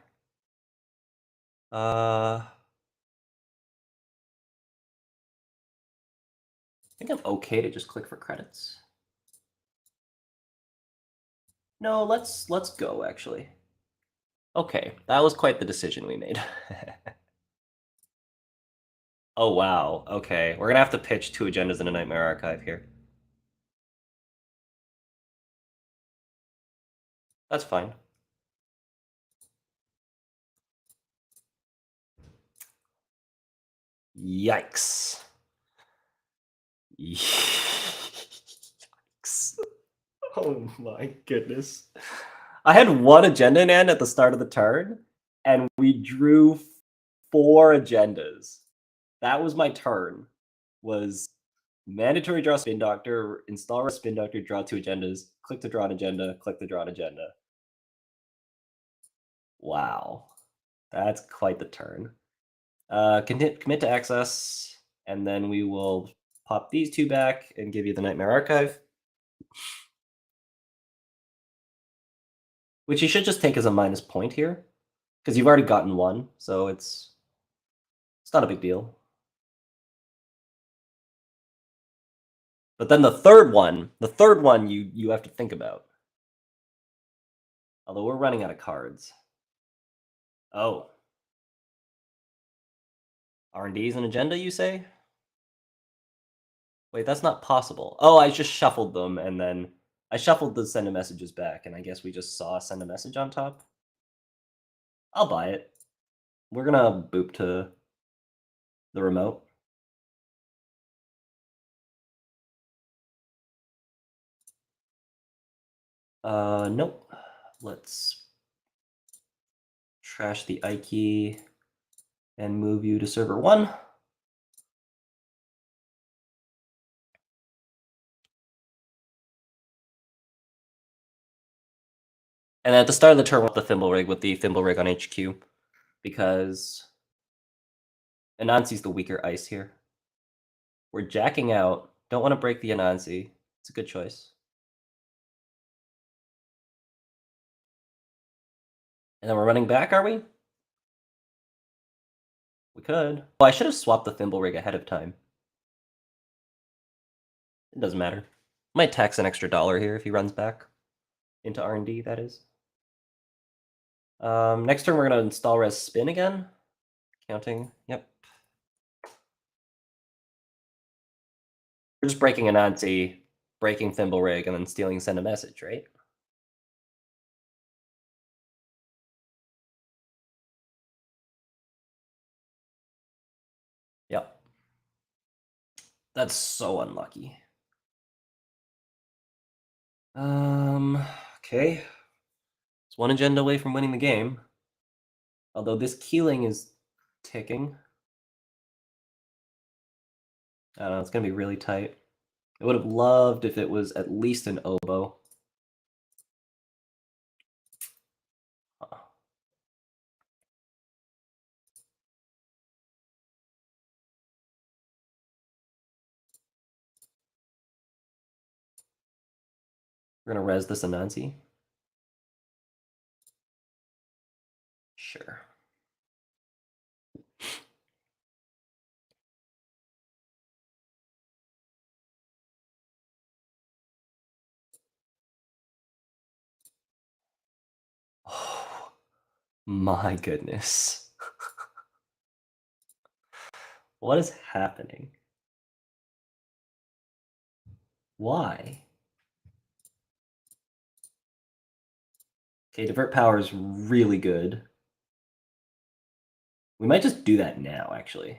I think I'm okay to just click for credits. No, let's go, actually. Okay, that was quite the decision we made. Oh, wow. Okay, we're going to have to pitch 2 agendas in a Nightmare Archive here. That's fine. Yikes. Yikes. Oh my goodness. I had 1 agenda in hand at the start of the turn, and we drew 4 agendas. That was my turn. Was mandatory draw Spin Doctor, install a Spin Doctor, draw 2 agendas, click to draw an agenda, click to draw an agenda. Wow. That's quite the turn. Commit to access, and then we will pop these two back and give you the Nightmare Archive. Which you should just take as a minus point here, because you've already gotten one, so it's not a big deal. But then the third one you have to think about. Although we're running out of cards. Oh. R&D is an agenda, you say? Wait, that's not possible. Oh, I just shuffled them, and then I shuffled the send a messages back, and I guess we just saw send a message on top. I'll buy it. We're gonna boop to the remote. Nope. Let's trash the I key and move you to server 1. And at the start of the turn, with the Thimble Rig with the Thimble Rig on HQ, because Anansi's the weaker ice here. We're jacking out. Don't want to break the Anansi. It's a good choice. And then we're running back, are we? We could. Oh, I should have swapped the Thimble Rig ahead of time. It doesn't matter. Might tax an extra $1 here if he runs back into R&D, that is. Next turn, we're going to install res spin again. Counting. Yep. We're just breaking Anansi, breaking Thimble Rig, and then stealing send a message, right? Yep. That's so unlucky. Okay. It's one agenda away from winning the game. Although this Keeling is ticking. I don't know, it's going to be really tight. I would have loved if it was at least an oboe. We're going to res this Anansi. Sure. Oh, my goodness. What is happening? Why? Okay, divert power is really good. We might just do that now, actually.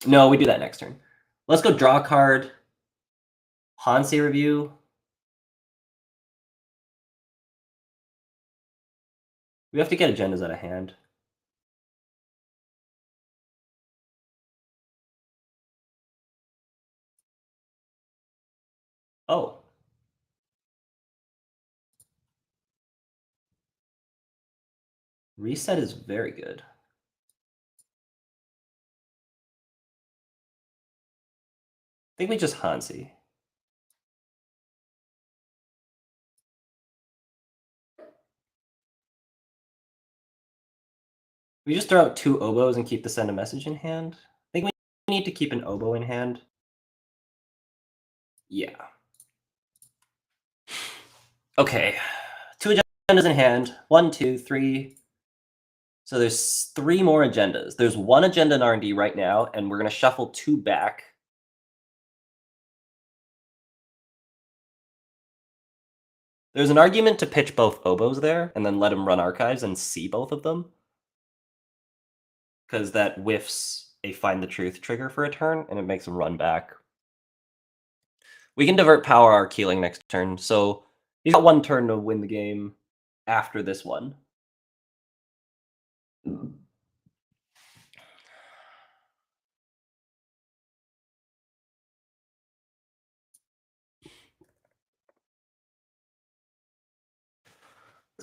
No, we do that next turn. Let's go draw a card. Hansi review. We have to get agendas out of hand. Oh. Reset is very good. I think we just Hansi. We just throw out 2 oboes and keep the send a message in hand. I think we need to keep an oboe in hand. Yeah. Okay. 2 agendas in hand. 1, 2, 3. So there's 3 more agendas. There's 1 agenda in R&D right now, and we're going to shuffle 2 back. There's an argument to pitch both oboes there and then let him run archives and see both of them. Because that whiffs a find the truth trigger for a turn, and it makes him run back. We can divert power our Keeling next turn, so he's got 1 turn to win the game after this one.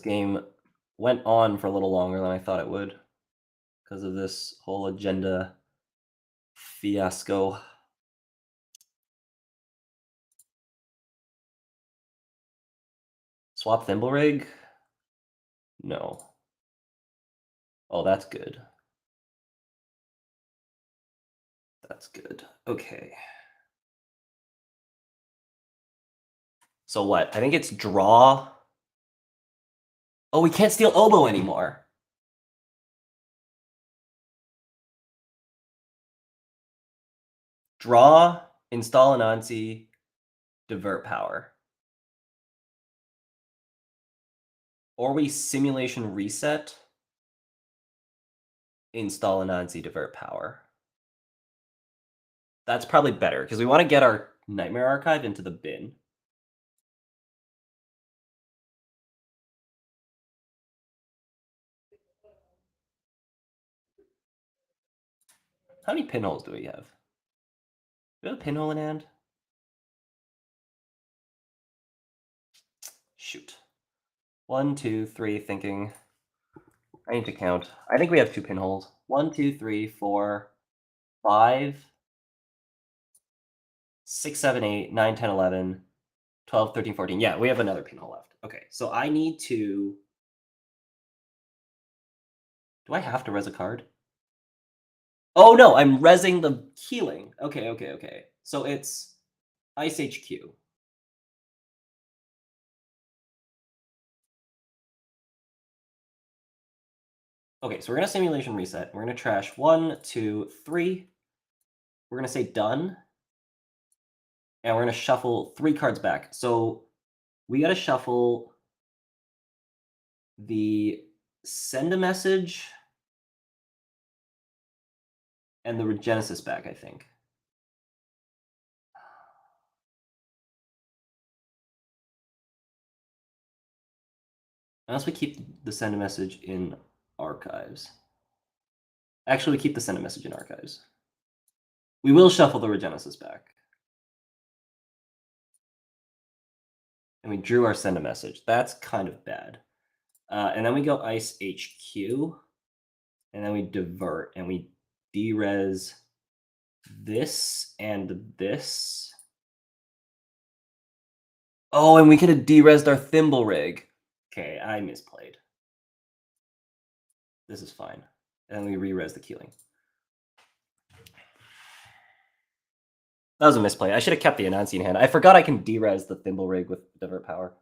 game went on for a little longer than I thought it would because of this whole agenda fiasco. Swap thimble rig? No. Oh, that's good. That's good. Okay. So what? I think it's draw. Oh, we can't steal oboe anymore. Draw, install Anansi, divert power. Or we simulation reset, install Anansi, divert power. That's probably better because we want to get our Nightmare Archive into the bin. How many pinholes do we have? Do we have a pinhole in hand? Shoot. 1, 2, 3, thinking. I need to count. I think we have 2 pinholes. 1, 2, 3, 4, 5, 6, 7, 8, 9, 10, 11, 12, 13, 14. Yeah, we have another pinhole left. Okay, so I need to... Do I have to res a card? Oh, no, I'm resing the healing. Okay. So it's Ice HQ. Okay, so we're going to simulation reset. We're going to trash 1, 2, 3. We're going to say done. And we're going to shuffle 3 cards back. So we got to shuffle the send a message and the Regenesis back, I think. Unless we keep the send a message in archives. Actually, we keep the send a message in archives. We will shuffle the Regenesis back. And we drew our send a message. That's kind of bad. And then we go Ice HQ. And then we divert. And we derez this and this. Oh, and we could have derezed our thimble rig. Okay, I misplayed. This is fine. And we re-res the Keeling. That was a misplay. I should have kept the Anansi in hand. I forgot I can derez the thimble rig with divert power.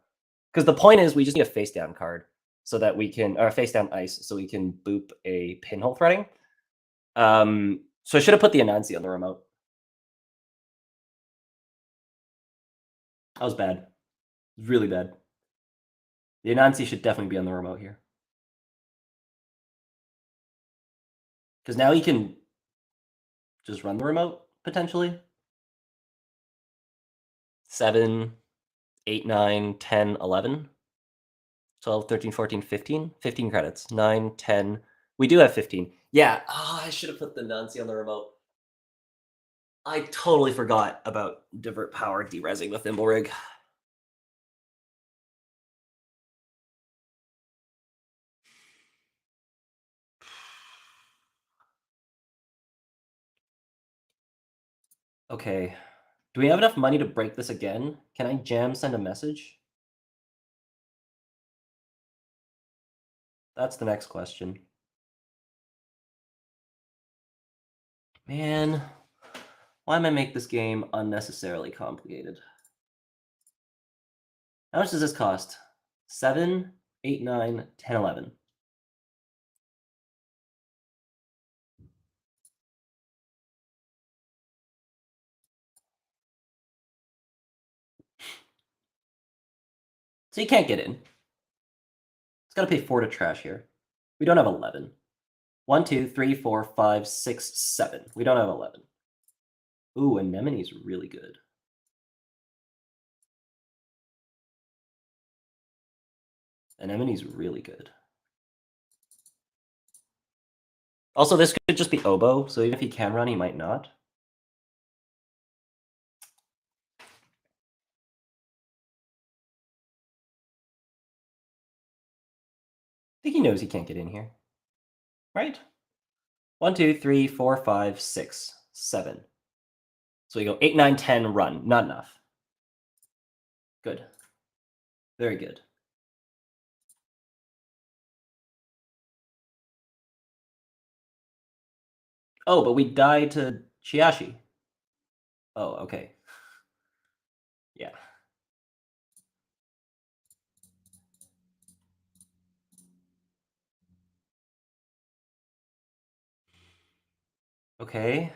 Because the point is we just need a face down card so that we can, or a face down ice, so we can boop a pinhole threading. So I should have put the Anansi on the remote. That was bad. Really bad. The Anansi should definitely be on the remote here. Because now he can just run the remote, potentially. 7, 8, 9, 10, 11, 12, 13, 14, 15. 15 credits. 9, 10. We do have 15. Yeah, I should have put the Anansi on the remote. I totally forgot about divert power derezzing the thimble rig. Okay. Do we have enough money to break this again? Can I jam send a message? That's the next question. Man, why am I make this game unnecessarily complicated? How much does this cost? 7, 8, 9, 10, 11. So you can't get in. It's got to pay 4 to trash here. We don't have 11. 1, 2, 3, 4, 5, 6, 7. We don't have 11. Ooh, Anemone's really good. Anemone's really good. Also, this could just be oboe, so even if he can run, he might not. think he knows he can't get in here. Right? 1, 2, 3, 4, 5, 6, 7. So we go 8, 9, 10, run. Not enough. Good. Very good. Oh, but we died to Chiashi. Oh, okay. Yeah. Okay.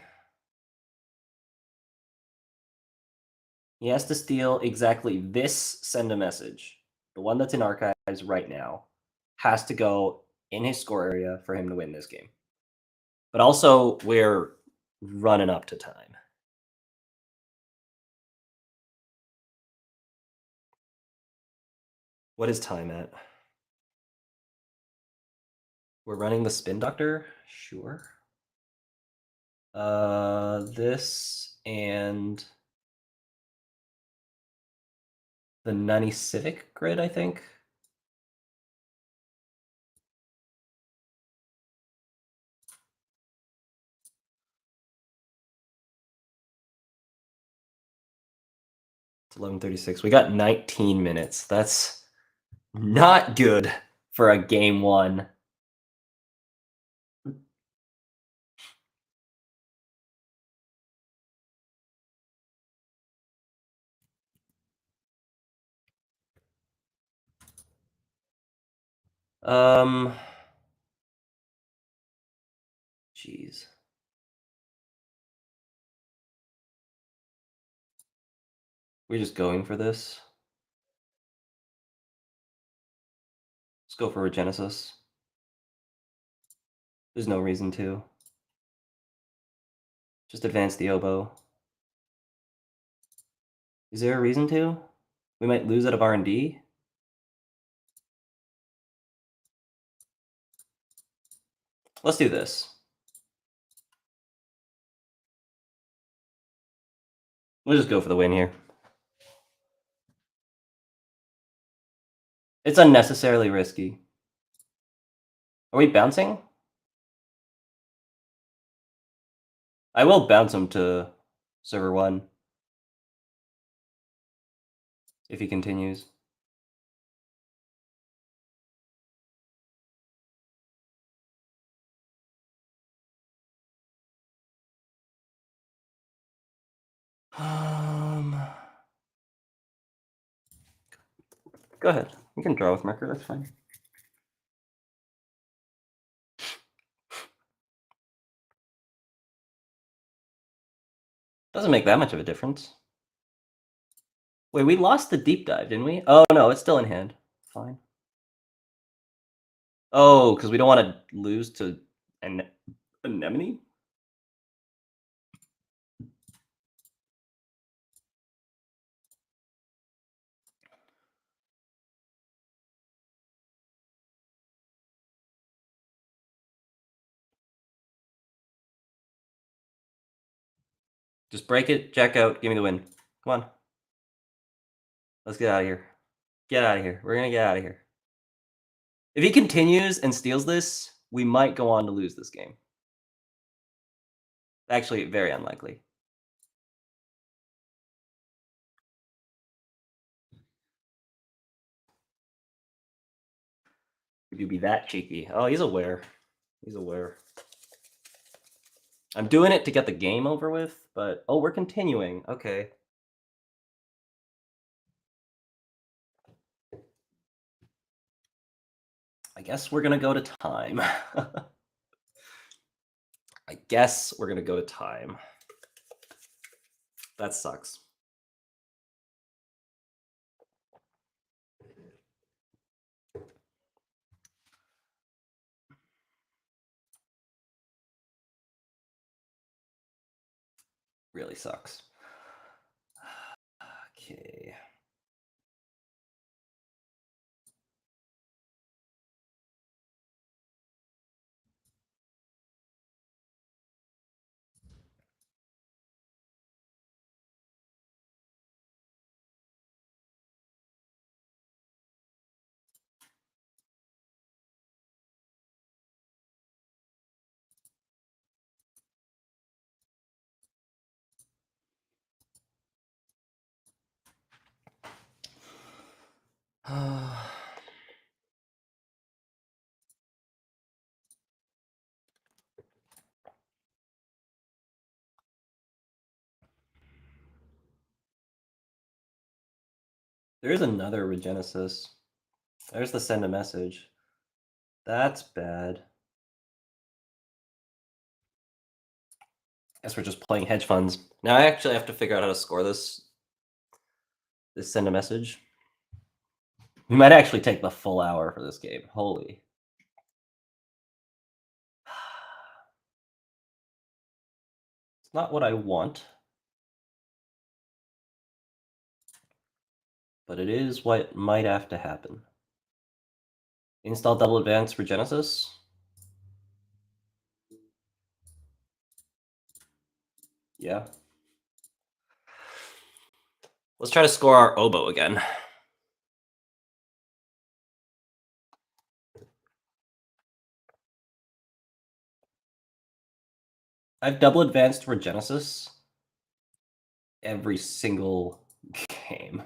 He has to steal exactly this send a message. The one that's in archives right now has to go in his score area for him to win this game. But also, we're running up to time. What is time at? We're running the spin doctor? Sure. This and the Nunny Civic grid, I think. It's 11:36. We got 19 minutes. That's not good for a game one. Jeez. We're just going for this. Let's go for Regenesis. There's no reason to. Just advance the oboe. Is there a reason to? We might lose out of R&D. Let's do this. We'll just go for the win here. It's unnecessarily risky. Are we bouncing? I will bounce him to server 1 if he continues. Go ahead. You can draw with marker, that's fine. Doesn't make that much of a difference. Wait, we lost the deep dive, didn't we? Oh, no, it's still in hand. Fine. Oh, because we don't want to lose to Anemone? Just break it, jack out, give me the win. Come on. Let's get out of here. Get out of here. We're going to get out of here. If he continues and steals this, we might go on to lose this game. Actually, very unlikely. Would you be that cheeky? Oh, he's aware. He's aware. I'm doing it to get the game over with, but... Oh, we're continuing. Okay. I guess we're going to go to time. I guess we're going to go to time. That sucks. Really sucks. Okay. There is another Regenesis. There's the send a message. That's bad. Guess we're just playing hedge funds. Now I actually have to figure out how to score this. This send a message. We might actually take the full hour for this game. Holy. It's not what I want. But it is what might have to happen. Install double advanced Regenesis. Yeah. Let's try to score our oboe again. I've double advanced Regenesis every single game.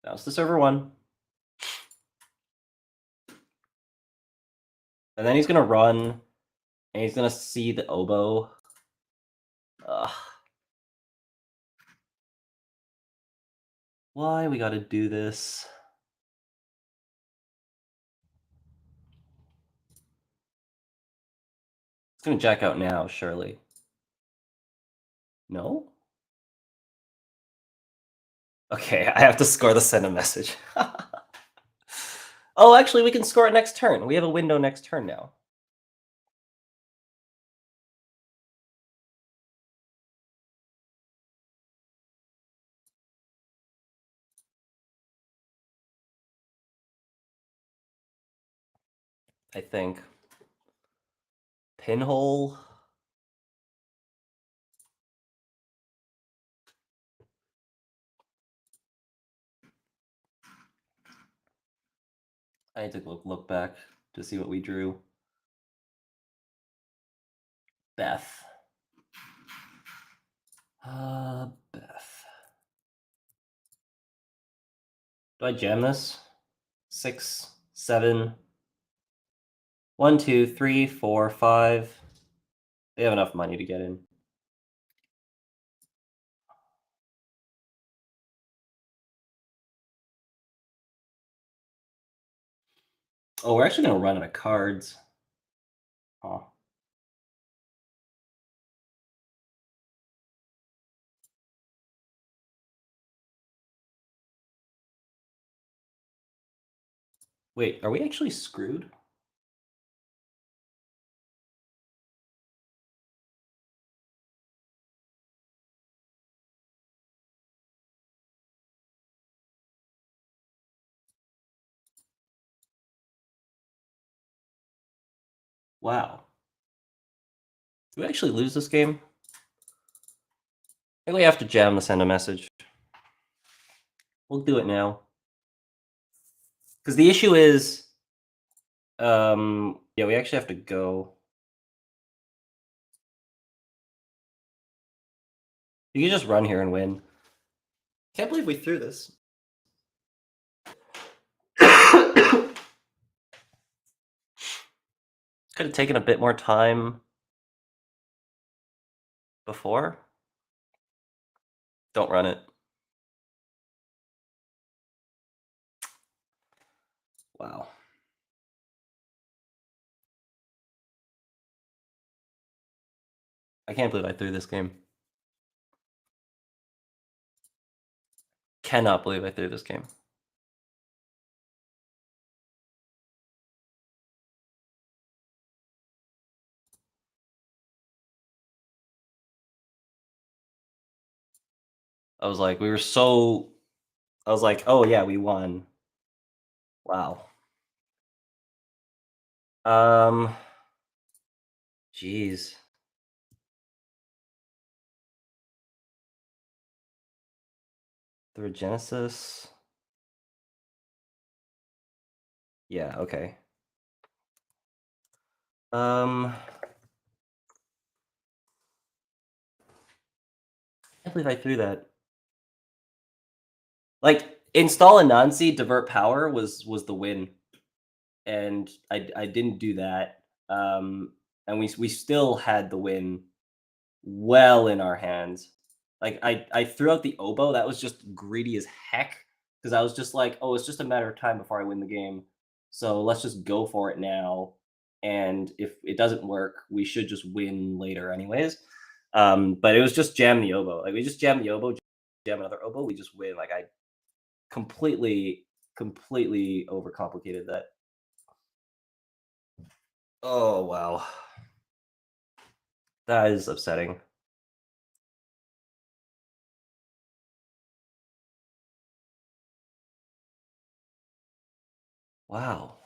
Now it's the server 1. And then he's going to run, and he's going to see the oboe. Ugh. Why we got to do this? It's going to jack out now, surely. No? Okay, I have to score the send a message. Oh, actually, we can score it next turn. We have a window next turn now. I think. Pinhole. I need to look back to see what we drew. Beth. Beth. Do I jam this? 6, 7. 1, 2, 3, 4, 5. They have enough money to get in. Oh, we're actually going to run out of cards. Huh. Wait, are we actually screwed? Wow. Do we actually lose this game? I think we have to jam to send a message. We'll do it now. Because the issue is, yeah, we actually have to go. You can just run here and win. Can't believe we threw this. Could have taken a bit more time before. Don't run it. Wow. I can't believe I threw this game. Cannot believe I threw this game. I was like, I was like, oh yeah, we won. Wow. Jeez. The Regenesis. Yeah, okay. I can't believe I threw that. Like, install Anansi, divert power was the win. And I didn't do that. And we still had the win well in our hands. Like I threw out the oboe. That was just greedy as heck because I was just like, oh, it's just a matter of time before I win the game. So let's just go for it now. And if it doesn't work, we should just win later anyways. But it was just jam the oboe. Like we just jam the oboe, jam another oboe, we just win. Like I completely overcomplicated that. Oh wow. That is upsetting. Wow.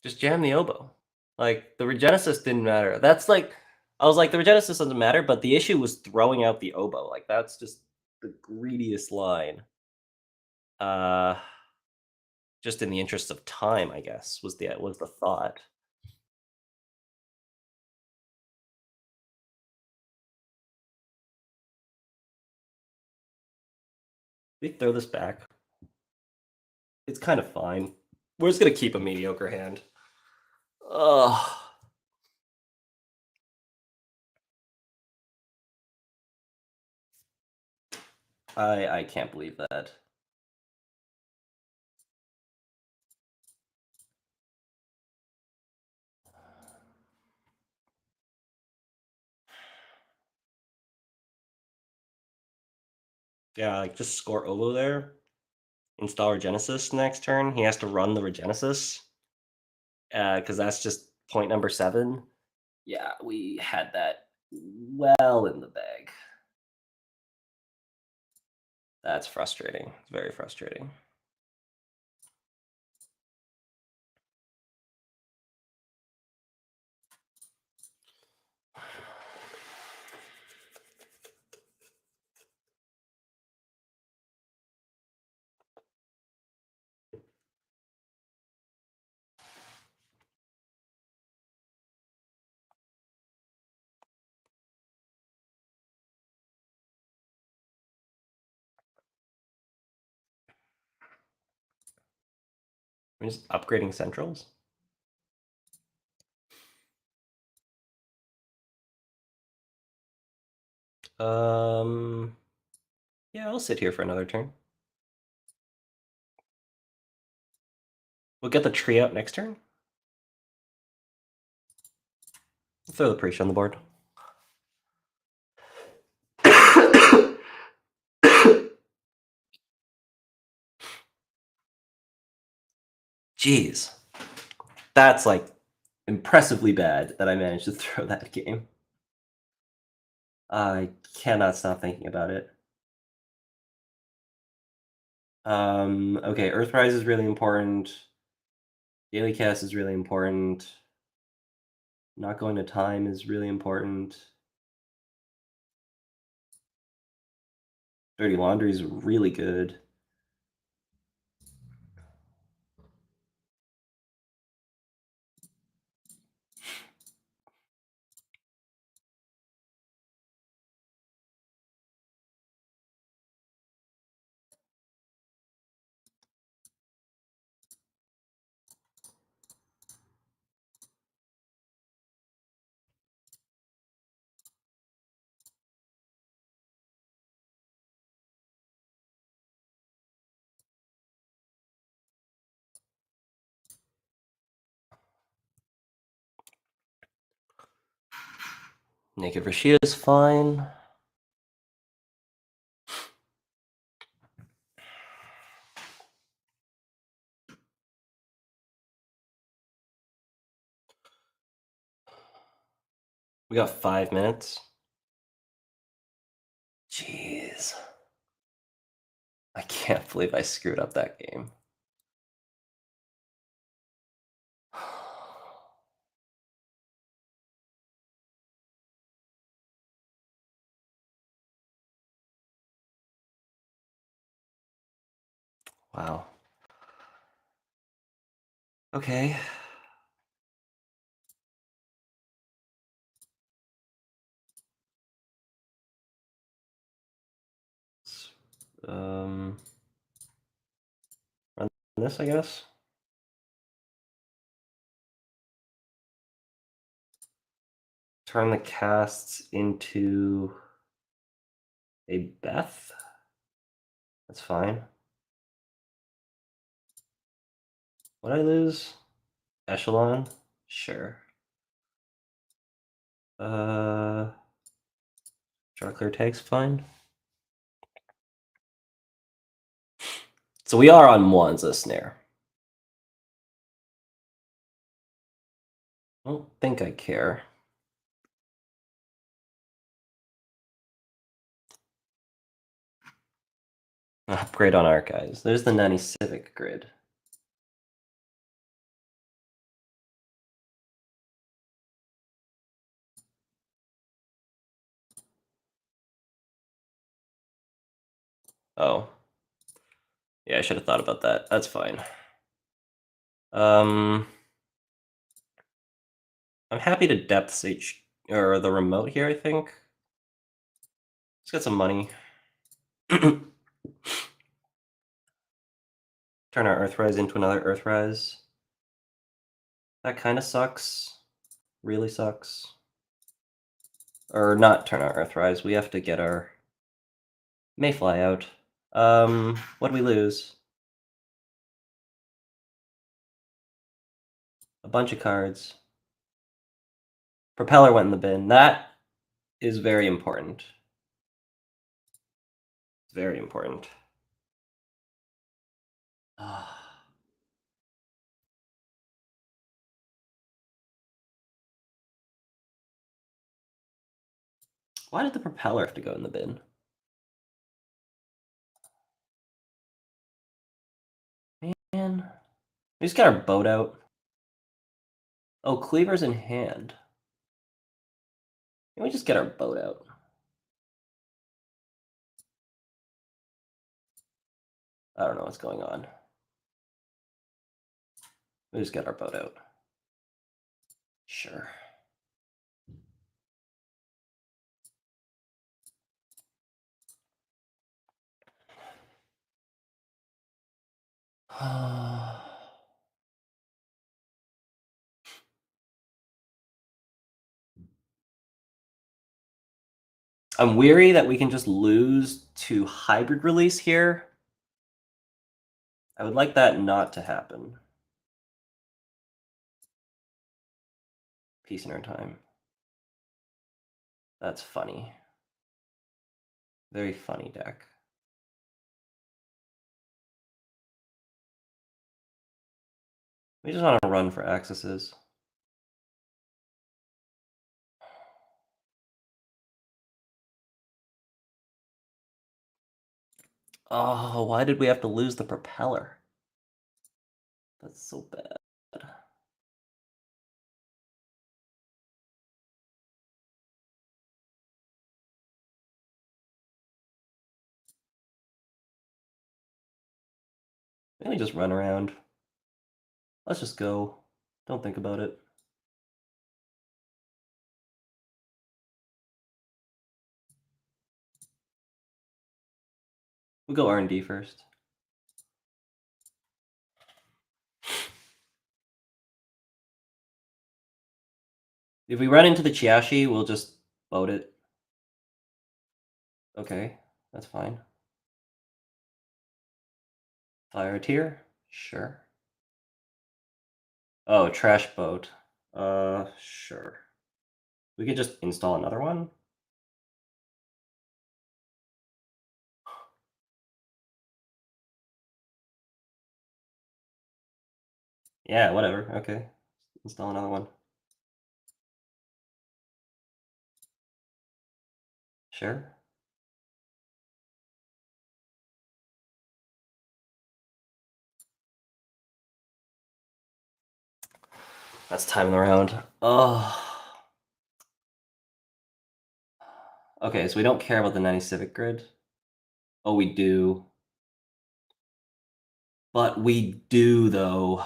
Just jam the oboe. Like the Regenesis didn't matter. That's like I was like the Regenesis doesn't matter, but the issue was throwing out the oboe. Like that's just the greediest line. Just in the interest of time, I guess, was the thought. We throw this back. It's kind of fine. We're just gonna keep a mediocre hand. Ugh. I can't believe that. Yeah, like just score Ovo there. Install Regenesis next turn. He has to run the Regenesis. Because that's just point number 7. Yeah, we had that well in the bag. That's frustrating. It's very frustrating. We're just upgrading centrals. Yeah, I'll sit here for another turn. We'll get the tree out next turn. We'll throw the Preach on the board. Jeez. That's like impressively bad that I managed to throw that game. I cannot stop thinking about it. Okay, Earthrise is really important. Daily Cast is really important. Not going to time is really important. Dirty Laundry is really good. Naked Rashida is fine. We got 5 minutes. Jeez. I can't believe I screwed up that game. Wow. Okay. Run this, I guess. Turn the casts into a Beth. That's fine. What did I lose? Echelon? Sure. Draw clear tag's fine. So we are on ones a snare. I don't think I care. Upgrade on archives. There's the Nanny Civic grid. Oh. Yeah, I should have thought about that. That's fine. I'm happy to depth H or the remote here, I think. Let's get some money. Turn our Earthrise into another Earthrise. That kind of sucks. Really sucks. Or not turn our Earthrise. We have to get our Mayfly out. What do we lose? A bunch of cards. Propeller went in the bin. That is very important. Very important. Why did the propeller have to go in the bin? Man. We just got our boat out. Oh, Cleaver's in hand. Can we just get our boat out? I don't know what's going on. We just get our boat out. Sure. I'm weary that we can just lose to hybrid release here. I would like that not to happen. Peace in our time. That's funny. Very funny deck. We just want to run for accesses. Oh, why did we have to lose the propeller? That's so bad. Maybe just run around. Let's just go. Don't think about it. We'll go R&D first. If we run into the Chiashi, we'll just boat it. Okay, that's fine. Fire a tier? Sure. Oh, trash boat. Sure. We could just install another one? Yeah, whatever. Okay. Install another one. Sure. That's time in the round. Oh. Okay, so we don't care about the 90 Civic grid. Oh, we do. But we do, though.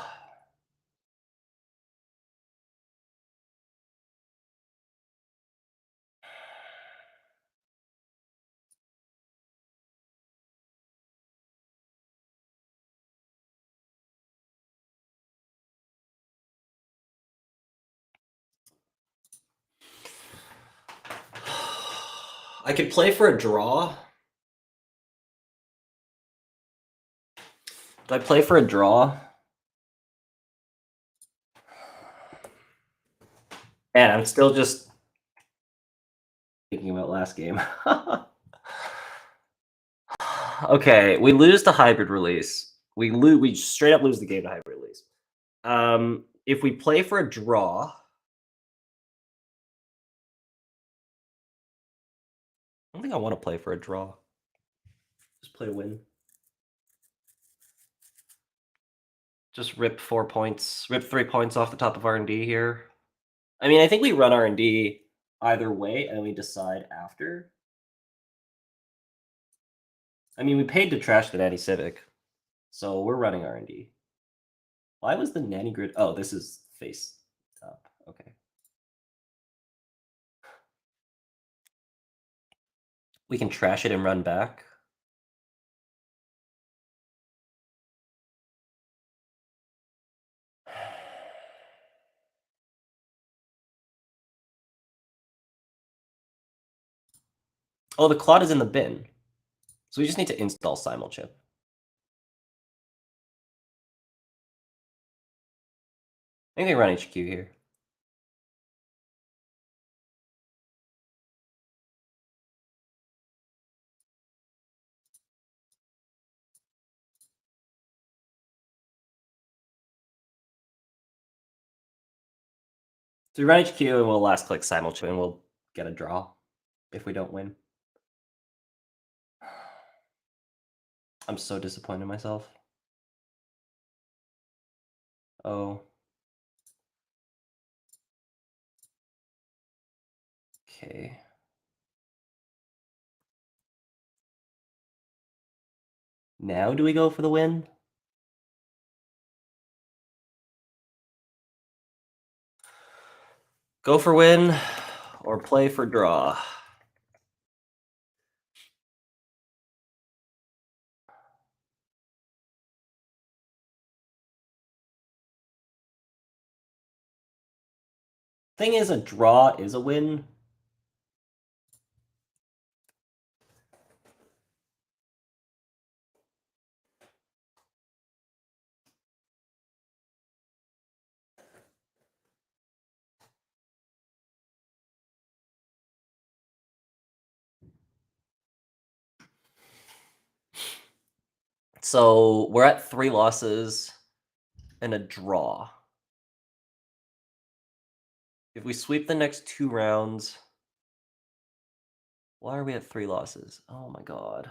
I could play for a draw. Do I play for a draw? Man, I'm still just thinking about last game. Okay, we lose the hybrid release. We straight up lose the game to hybrid release. If we play for a draw, I don't think I want to play for a draw. Just play to win. Just rip 4 points, rip 3 points off the top of R&D here. I mean, I think we run R&D either way, and we decide after. I mean, we paid to trash the Nanny Civic, so we're running R&D. Why was the Nanny Grid? Oh, this is face up. Okay. We can trash it and run back. Oh, the Claude is in the bin. So we just need to install Simulchip. I think they run HQ here. So we run HQ and we'll last click Simulchip and we'll get a draw if we don't win. I'm so disappointed in myself. Oh. Okay. Now do we go for the win? Go for win or play for draw. Thing is, a draw is a win. So we're at 3 losses and a draw. If we sweep the next 2 rounds, why are we at 3 losses? Oh my god.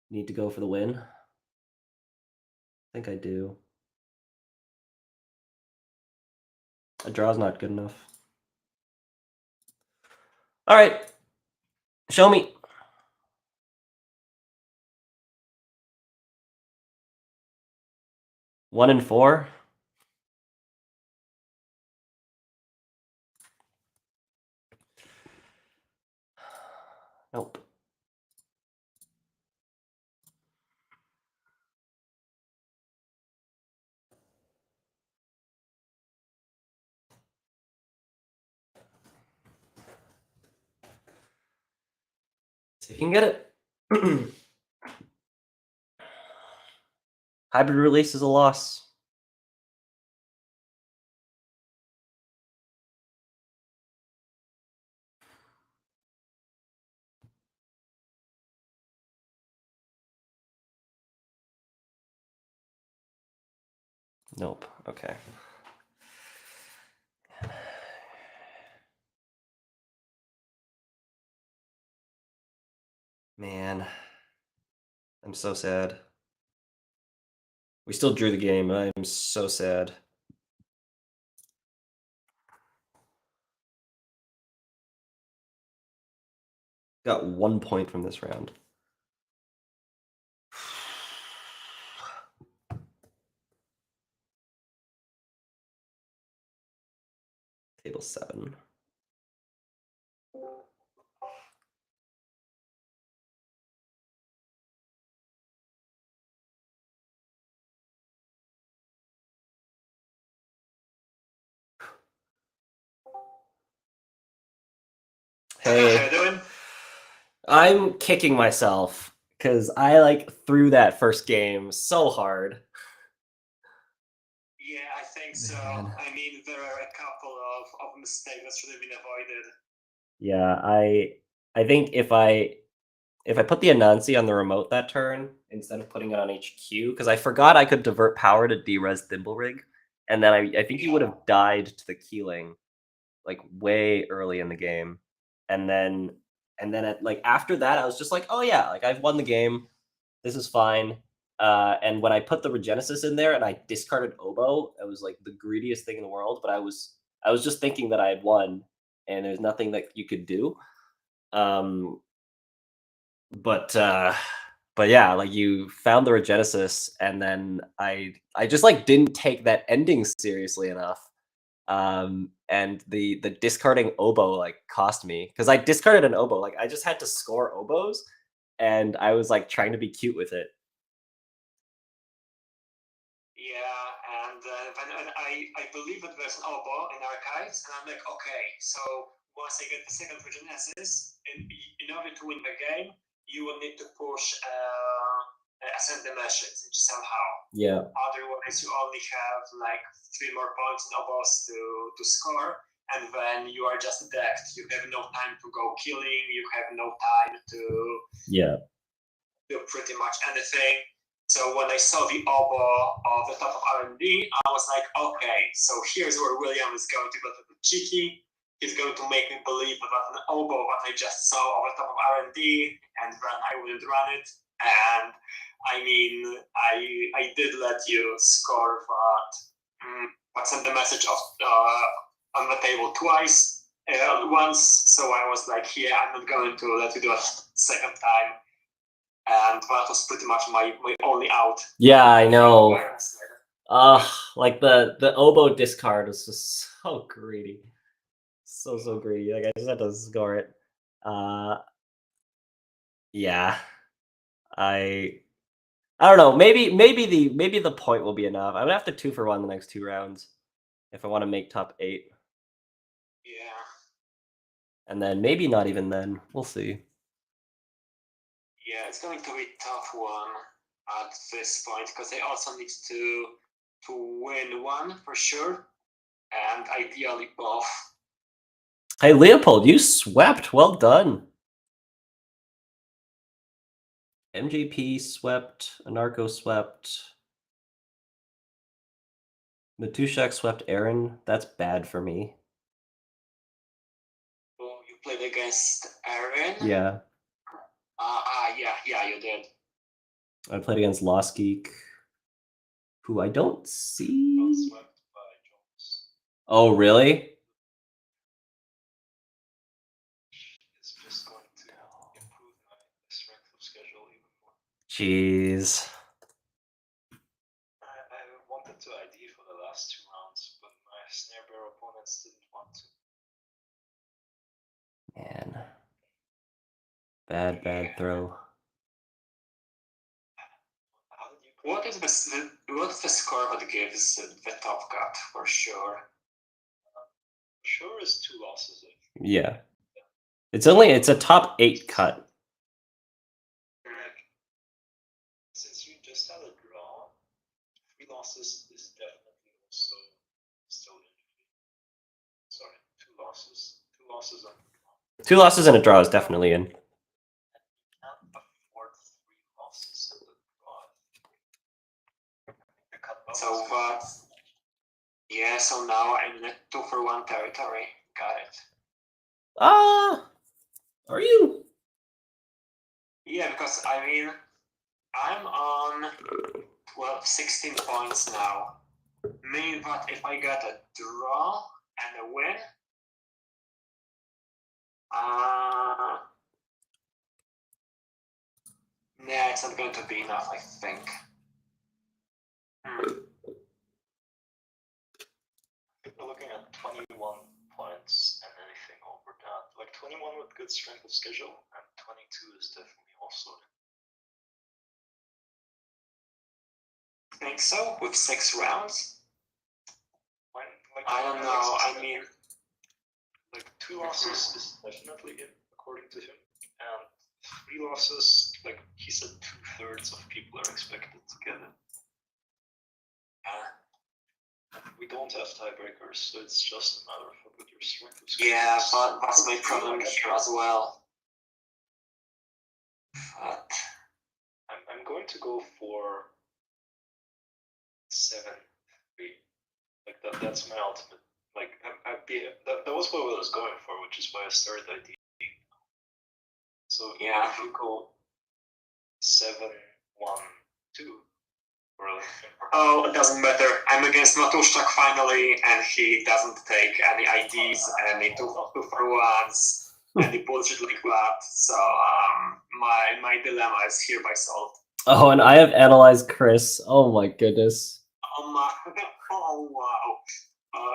Need to go for the win? I think I do. A draw's not good enough. All right. Show me. One and 4. Nope. See if you can get it. Hybrid release is a loss. Nope. Okay. Man, I'm so sad. We still drew the game. I'm so sad. Got 1 point from this round. Table 7. Hey, How you doing? I'm kicking myself because I like threw that first game so hard. Yeah, I think so. Man. I mean, there are a couple of mistakes that should have been avoided. Yeah, I think if I put the Anansi on the remote that turn instead of putting it on HQ, because I forgot I could divert power to derez Thimblerig, and then I think you would have died to the Keeling like way early in the game, and then at, like after that I was just like, oh yeah, like I've won the game, this is fine. And when I put the Regenesis in there and I discarded Oboe, it was like the greediest thing in the world. But I was just thinking that I had won, and there's nothing that you could do. But yeah, like you found the Regenesis, and then I just like didn't take that ending seriously enough. And the discarding Oboe like cost me, because I discarded an Oboe. Like I just had to score Oboes, and I was like trying to be cute with it. Yeah, and then I believe that there's an Oboe in archives, and I'm like, okay, so once I get the second Regenesis, in order to win the game, you will need to push Ascend the Message somehow. Yeah. Otherwise, you only have like 3 more points in Oboes to score, and then you are just decked. You have no time to go killing. You have no time to do pretty much anything. So when I saw the Oboe of the top of R&D, I was like, okay, so here's where William is going to go to the cheeky. He's going to make me believe about an Oboe that I just saw over the top of R&D, and then I wouldn't run it. And I mean, I did let you score but sent the message on the table twice, once. So I was like, yeah, I'm not going to let you do it second time. And that was pretty much my only out. Yeah, I know. Like the Oboe discard was just so greedy. So greedy. Like I just had to score it. Yeah. I don't know. Maybe the point will be enough. I would have to 2-for-1 the next 2 rounds if I want to make top 8. Yeah. And then maybe not even then. We'll see. Yeah, it's going to be a tough one at this point, because they also need to win one for sure, and ideally both. Hey Leopold, you swept. Well done. MJP swept. Anarcho swept. Matushak swept Aaron. That's bad for me. Oh, you played against Aaron? Yeah. Yeah, you did. I played against lostgeek, who I don't see. Swept by Jones. Oh, really? It's just going to improve my strength of schedule even more. Jeez. I wanted to ID for the last 2 rounds, but my snare bear opponents didn't want to. Man. Bad throw. What's the score that gives the top cut for sure? Sure is 2 losses. Yeah. It's a top 8 cut. Since you just had a draw, 3 losses is definitely also still in defeat. Sorry, 2 losses. 2 losses on the draw. 2 losses and a draw is definitely in. Can't afford 3 losses in the draw. So yeah, so now I'm in a 2-for-1 territory. Got it. Are you? Yeah, because I mean, I'm on 16 points now. Meaning that if I get a draw and a win, nah, it's not going to be enough, I think. We're looking at 21 points and anything over that. Like 21 with good strength of schedule, and 22 is definitely also. I think so, with 6 rounds. I don't know, I mean, like 2 losses is definitely in, according to him, and 3 losses, like he said, 2/3 of people are expected to get it. We don't have tiebreakers, so it's just a matter of how good your strength is. Yeah, but that's my problem here as well. But I'm going to go for 7-3. Like that's my ultimate. Like that was what I was going for, which is why I started IDing. So yeah, if you go 7-1-2. Oh, it doesn't matter. I'm against Matuszczak finally, and he doesn't take any IDs, any 2-for-1s, any bullshit like that. So my dilemma is hereby solved. Oh, and I have Analyzechris. Oh my goodness. Oh my! Oh wow.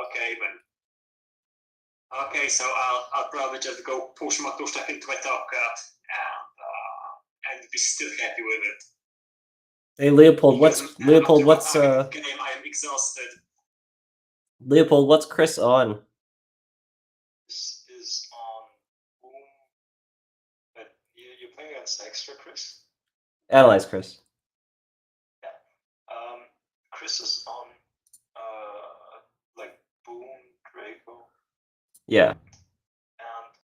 Okay then. Okay, so I'll probably just go push Matuszczak into my top cut and be still happy with it. Hey Leopold, what's game, I am exhausted. Leopold, what's Chris on? This is on Boom. But you're playing against extra Chris? Analyzechris. Yeah. Chris is on like Boom, Draco. Yeah. And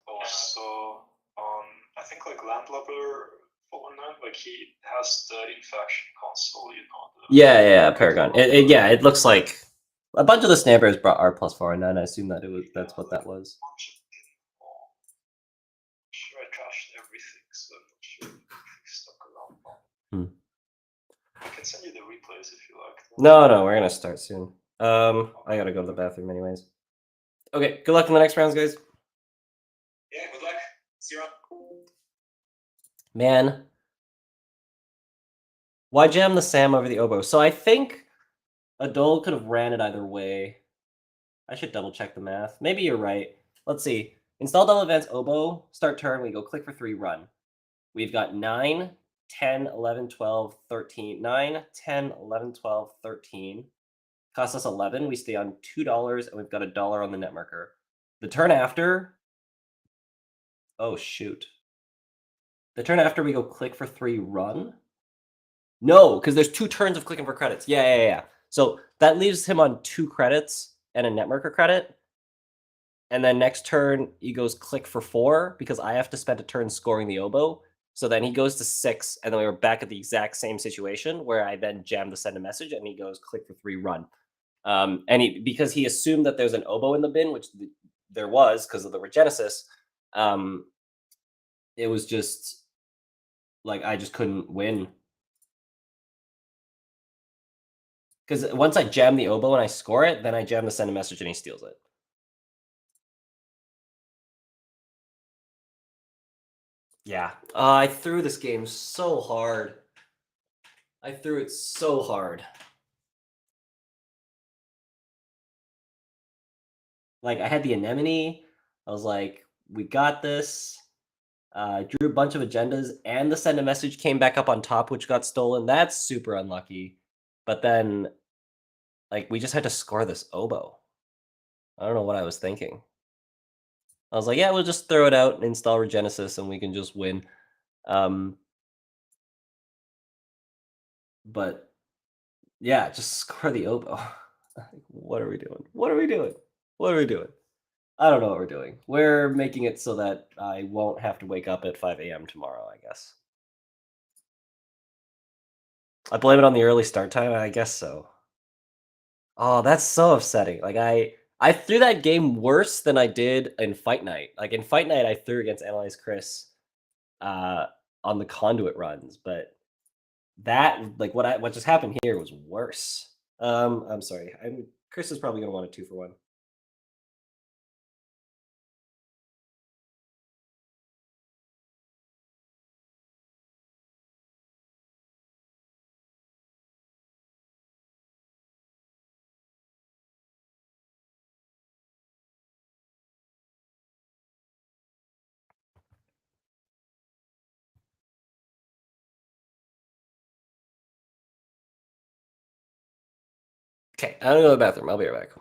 also on I think like Landlubber 419, like he has the infection console, you know. Yeah, Paragon. It looks like a bunch of the snappers brought R+4 and 9. I assume that that's what that was. I'm sure I trashed everything, so I'm not sure if stuck around. I can send you the replays if you like. No, we're gonna start soon. I gotta go to the bathroom anyways. Okay, good luck in the next rounds, guys. Yeah, good luck. See you around. Man. Why jam the Sam over the oboe? So I think Odol could have ran it either way. I should double check the math. Maybe you're right. Let's see. Install double advance oboe, start turn, we go click for 3, run. We've got 9, 10, 11, 12, 13. 9, 10, 11, 12, 13. Cost us 11. We stay on $2, and we've got $1 on the net marker. The turn after... Oh, shoot. The turn after, we go click for 3, run? No, because there's 2 turns of clicking for credits. Yeah. So that leaves him on 2 credits and a net marker credit. And then next turn, he goes click for 4 because I have to spend a turn scoring the oboe. So then he goes to 6, and then we were back at the exact same situation where I then jam to send a message, and he goes click for 3, run. And because he assumed that there's an oboe in the bin, which there was because of the regenesis, it was just like I just couldn't win. Because once I jam the oboe and I score it, then I jam to send a message and he steals it. Yeah. I threw this game so hard. I threw it so hard. Like, I had the anemone. I was like, we got this. Drew a bunch of agendas, and the send a message came back up on top, which got stolen. That's super unlucky. But then, like, we just had to score this oboe. I don't know what I was thinking. I was like, yeah, we'll just throw it out and install Regenesis, and we can just win. But yeah, just score the oboe. What are we doing? What are we doing? What are we doing? I don't know what we're doing. We're making it so that I won't have to wake up at 5 a.m. tomorrow, I guess. I blame it on the early start time, I guess so. Oh, that's so upsetting. Like, I threw that game worse than I did in Fight Night. Like, in Fight Night, I threw against Analyzechris on the conduit runs, but that, like, what just happened here was worse. I'm sorry. Chris is probably going to want a 2-for-1. Okay, I'm gonna go to the bathroom. I'll be right back.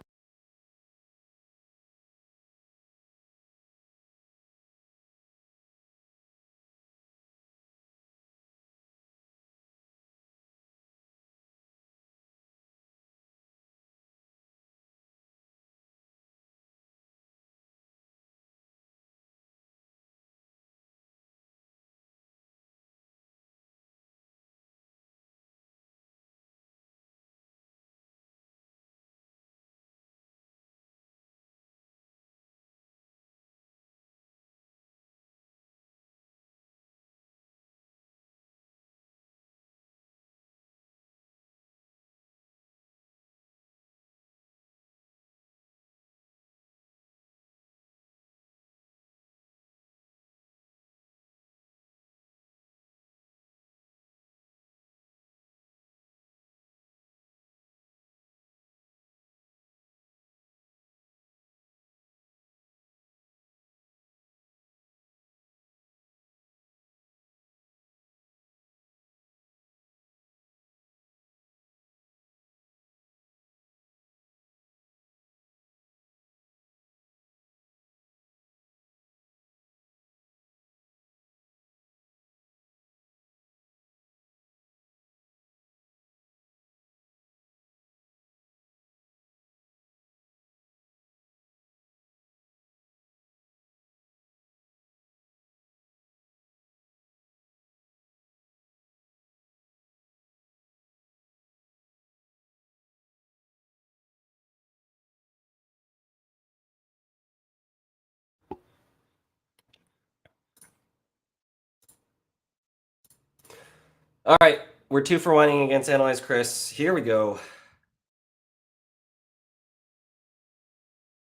All right, we're 2 for 1 against Analyzechris. Here we go.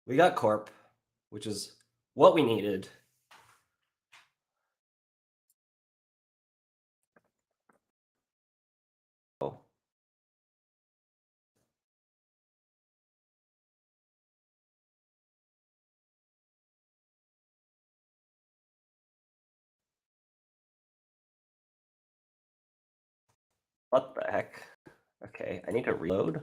We got Corp, which is what we needed. Oh. What the heck? Okay, I need to reload.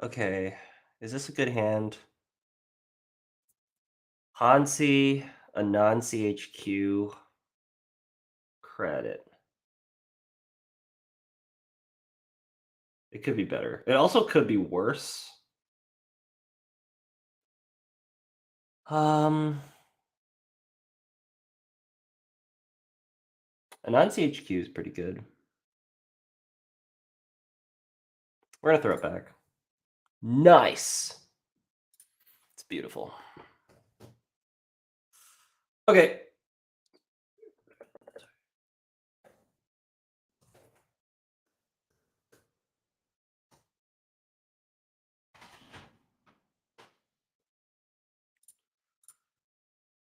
Okay, is this a good hand? Anansi, Anansi HQ, credit. It could be better. It also could be worse. Anansi HQ is pretty good. We're gonna throw it back. Nice. It's beautiful. Okay.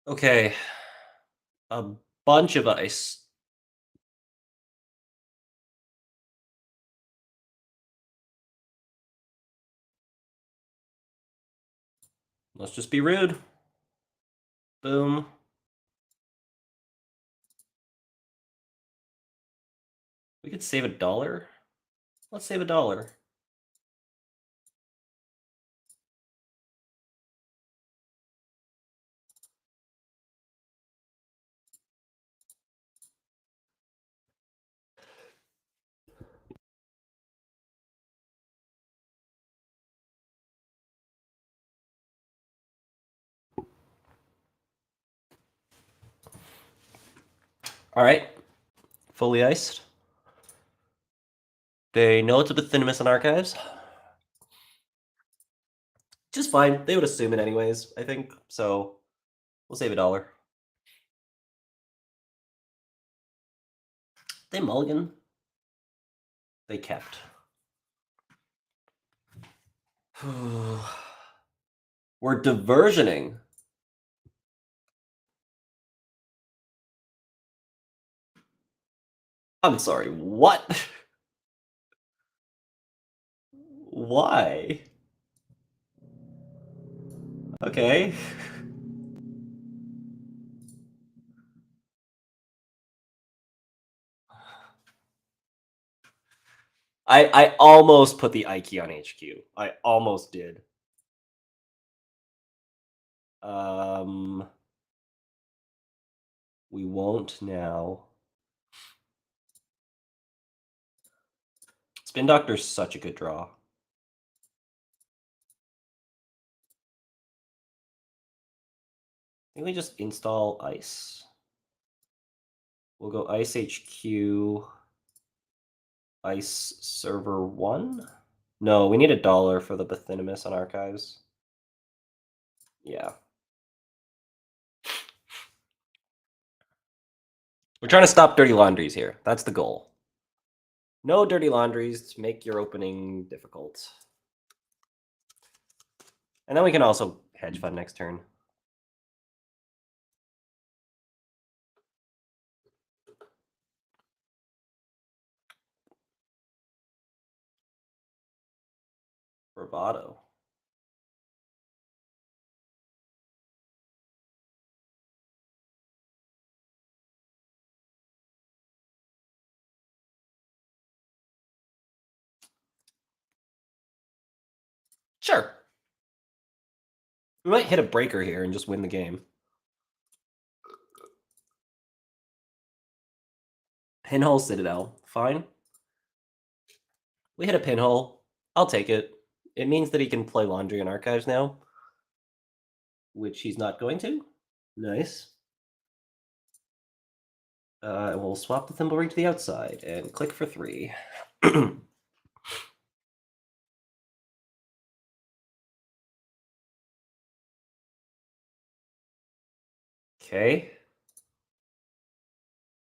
Okay. A bunch of ice. Let's just be rude. Boom. We could save $1. Let's save $1. All right. Fully iced. They know it's a Bathynomus in archives. Just fine. They would assume it anyways, I think. So we'll save $1. They mulligan. They kept. We're diversioning. I'm sorry, what? Why? Okay. I almost put the Ike on HQ. I almost did. We won't now. Spin Doctor's such a good draw. I think we just install Ice. We'll go Ice HQ, Ice Server 1. No, we need $1 for the Bathynomus on archives. Yeah. We're trying to stop dirty laundries here. That's the goal. No dirty laundries to make your opening difficult. And then we can also hedge fund next turn. Bravado. Sure. We might hit a breaker here and just win the game. Pinhole Citadel. Fine. We hit a pinhole. I'll take it. It means that he can play Laundry and Archives now, which he's not going to. Nice. We'll swap the Thimble Rig to the outside and click for 3. Okay.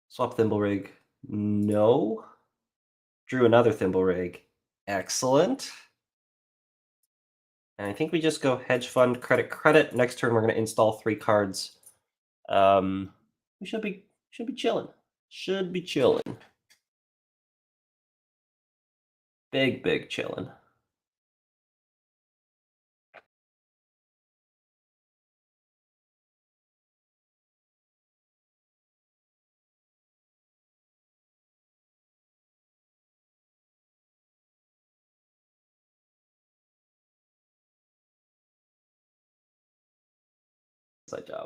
Swap Thimble Rig. No. Drew another Thimble Rig. Excellent. And I think we just go Hedge Fund, Credit. Next turn, we're going to install 3 cards. We should be chilling. Should be chilling. Big chilling.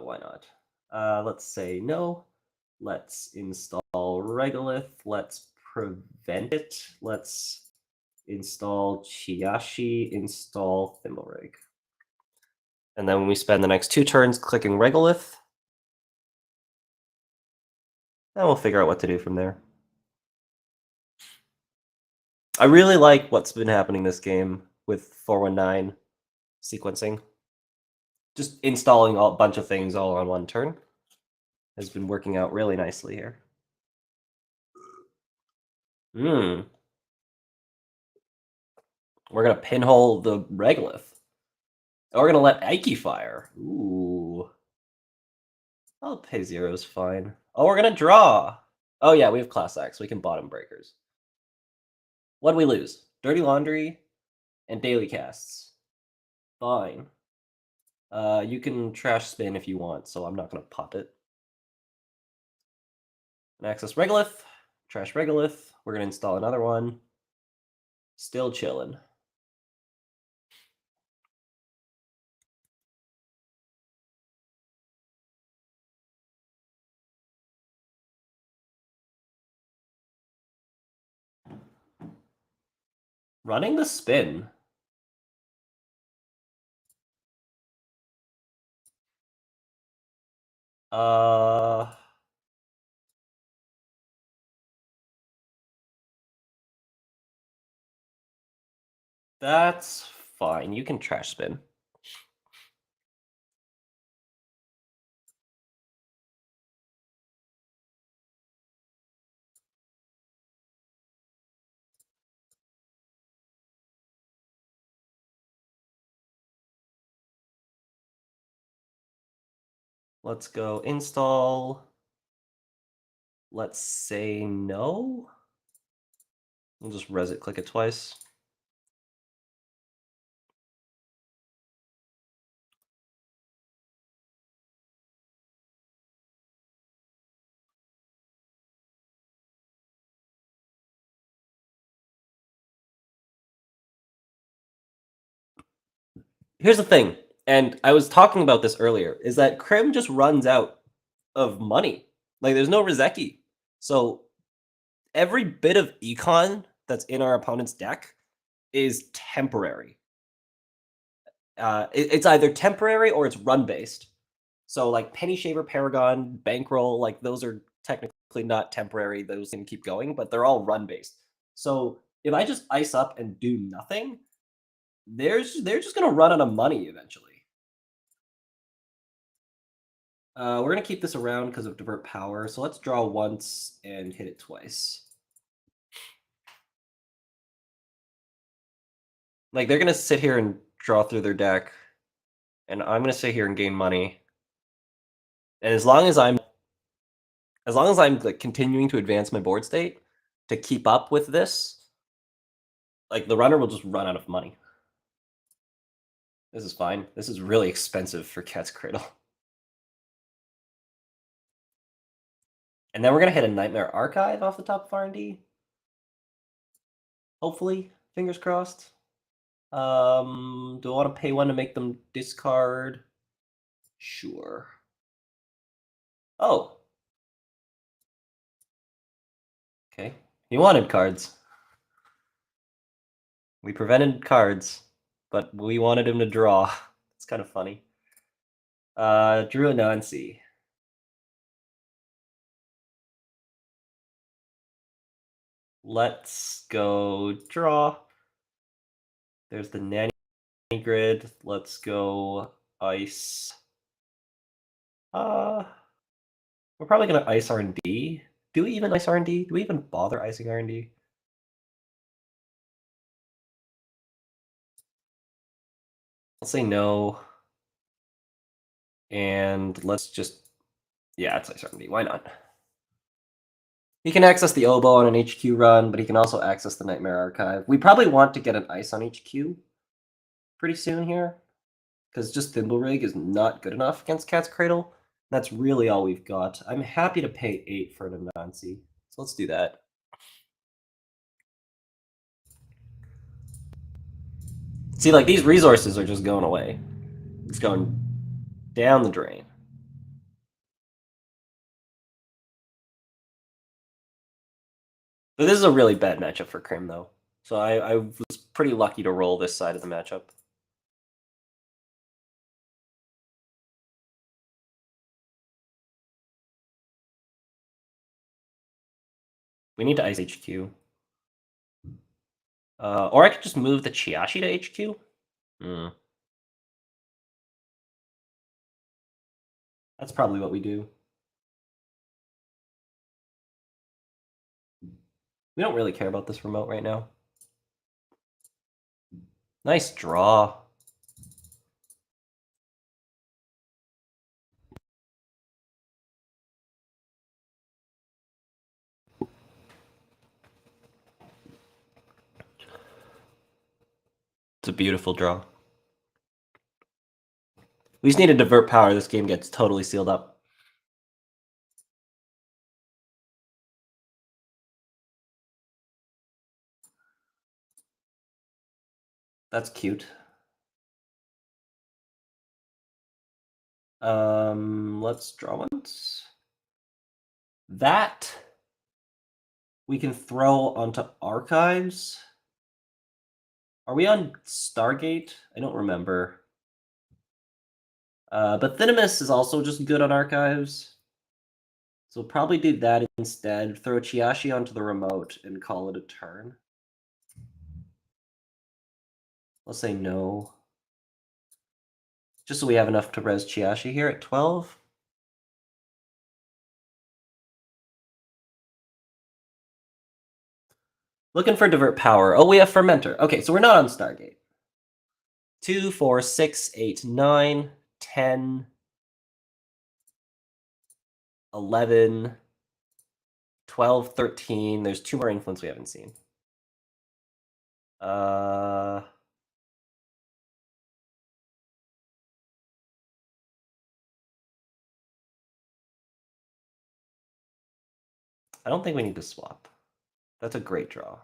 Why not? Let's say no. Let's install Regolith. Let's prevent it. Let's install Chiashi, install Thimble Rig. And then we spend the next 2 turns clicking Regolith. And we'll figure out what to do from there. I really like what's been happening this game with 419 sequencing. Just installing a bunch of things all on one turn has been working out really nicely here. We're going to pinhole the Regolith. Oh, we're going to let Ike fire. Ooh. I'll pay 0 is fine. Oh, we're going to draw. Oh, yeah, we have Class X. We can bottom breakers. What do we lose? Dirty Laundry and Daily Casts. Fine. You can trash spin if you want, so I'm not going to pop it. And access Regolith. Trash Regolith. We're going to install another one. Still chilling. Running the spin. That's fine. You can trash spin. Let's go install. Let's say no. We'll just res it, click it twice. Here's the thing, and I was talking about this earlier, is that Krim just runs out of money. Like, there's no Rizeki. So every bit of econ that's in our opponent's deck is temporary. It's either temporary or it's run-based. So, like, Penny Shaver, Paragon, Bankroll, like, those are technically not temporary. Those can keep going, but they're all run-based. So if I just ice up and do nothing, they're just going to run out of money eventually. We're going to keep this around because of Divert Power. So let's draw once and hit it twice. Like, they're going to sit here and draw through their deck. And I'm going to sit here and gain money. And as long as I'm like continuing to advance my board state to keep up with this, like, the runner will just run out of money. This is fine. This is really expensive for Cat's Cradle. And then we're going to hit a Nightmare Archive off the top of R&D. Hopefully. Fingers crossed. Do I want to pay 1 to make them discard? Sure. Oh. Okay. He wanted cards. We prevented cards, but we wanted him to draw. It's kind of funny. Drew Anansi. Let's go draw. There's the nanny grid. Let's go ice. We're probably gonna ice R&D. Do we even ice R&D? Do we even bother icing R&D? I'll say no. And let's just, yeah, it's ice R&D. Why not? He can access the oboe on an HQ run, but he can also access the Nightmare Archive. We probably want to get an ice on HQ pretty soon here, because just Thimble Rig is not good enough against Cat's Cradle. That's really all we've got. I'm happy to pay 8 for an Anansi, so let's do that. See, like, these resources are just going away. It's going down the drain. But this is a really bad matchup for Krim, though. So I was pretty lucky to roll this side of the matchup. We need to ice HQ. Or I could just move the Chiashi to HQ. That's probably what we do. We don't really care about this remote right now. Nice draw. It's a beautiful draw. We just need to divert power. This game gets totally sealed up. That's cute. Let's draw once. That we can throw onto archives. Are we on Stargate? I don't remember. But Thinimus is also just good on archives. So we'll probably do that instead. Throw Chiashi onto the remote and call it a turn. Let's say no. Just so we have enough to res Chiashi here at 12. Looking for divert power. Oh, we have Fermenter. Okay, so we're not on Stargate. 2, 4, 6, 8, 9, 10, 11, 12, 13. There's 2 more influence we haven't seen. I don't think we need to swap. That's a great draw.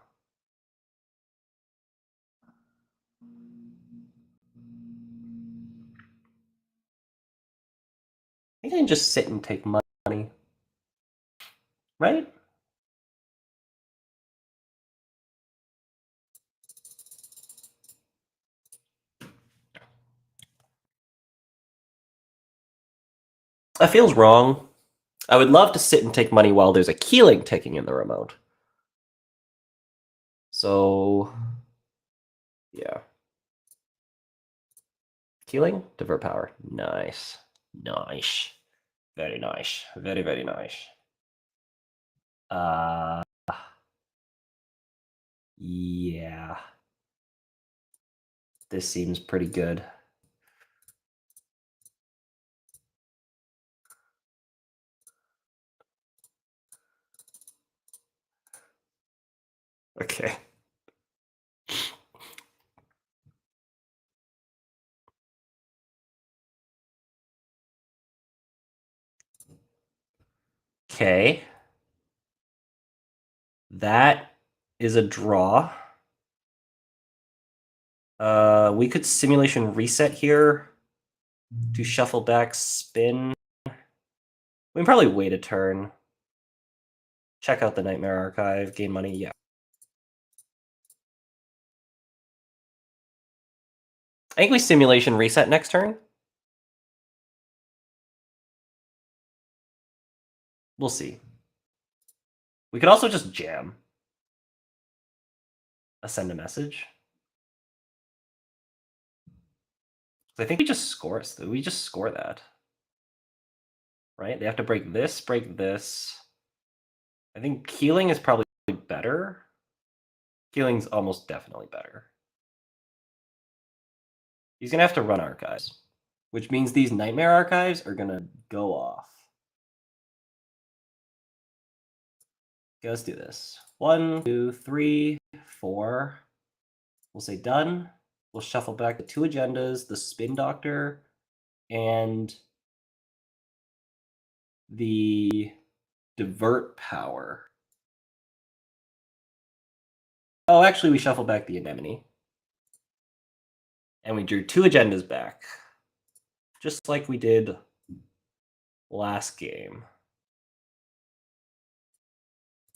I think I can just sit and take money. Right? That feels wrong. I would love to sit and take money while there's a Keeling ticking in the remote. So, yeah. Keeling, divert power. Nice. Nice. Very nice. Very, very nice. Yeah. This seems pretty good. Okay. Okay. That is a draw. We could simulation reset here to shuffle back spin. We can probably wait a turn. Check out the Nightmare Archive, gain money, yeah. I think we simulation reset next turn. We'll see. We could also just jam. Send a message. I think we just score it. We just score that. Right? They have to break this, break this. I think healing is probably better. Healing's almost definitely better. He's going to have to run archives, which means these Nightmare Archives are going to go off. Okay, let's do this. 1, 2, 3, 4. We'll say done. We'll shuffle back the 2 agendas, the Spin Doctor and the Divert Power. Oh, actually, we shuffle back the Anemone. And we drew 2 agendas back, just like we did last game.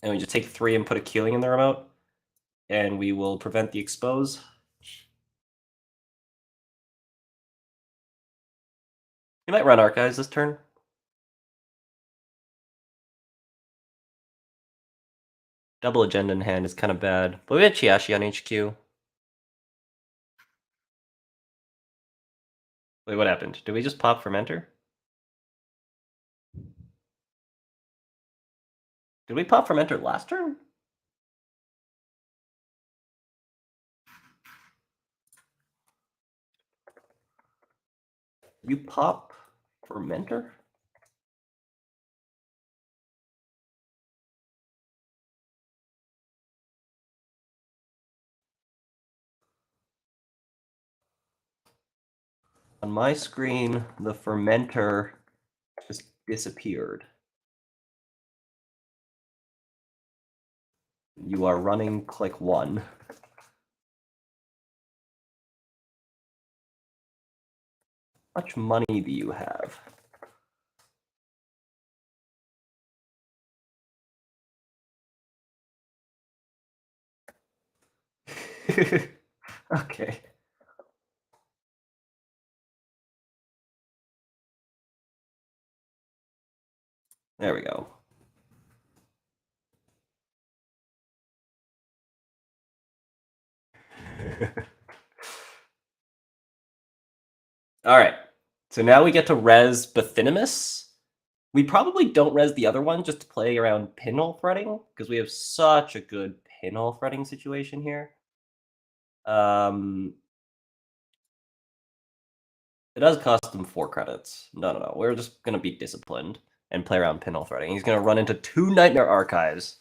And we just take 3 and put a Keeling in the remote, and we will prevent the expose. You might run archives this turn. Double agenda in hand is kind of bad, but we had Chiashi on HQ. Wait, what happened? Did we just pop Fermenter? Did we pop Fermenter last turn? You pop Fermenter? On my screen, the Fermenter just disappeared. You are running click 1. How much money do you have? Okay. There we go. All right. So now we get to res Bathinimus. We probably don't res the other one just to play around pinhole threading, because we have such a good pinhole threading situation here. It does cost him 4 credits. No. We're just going to be disciplined and play around pinhole threading. He's going to run into 2 Nightmare Archives.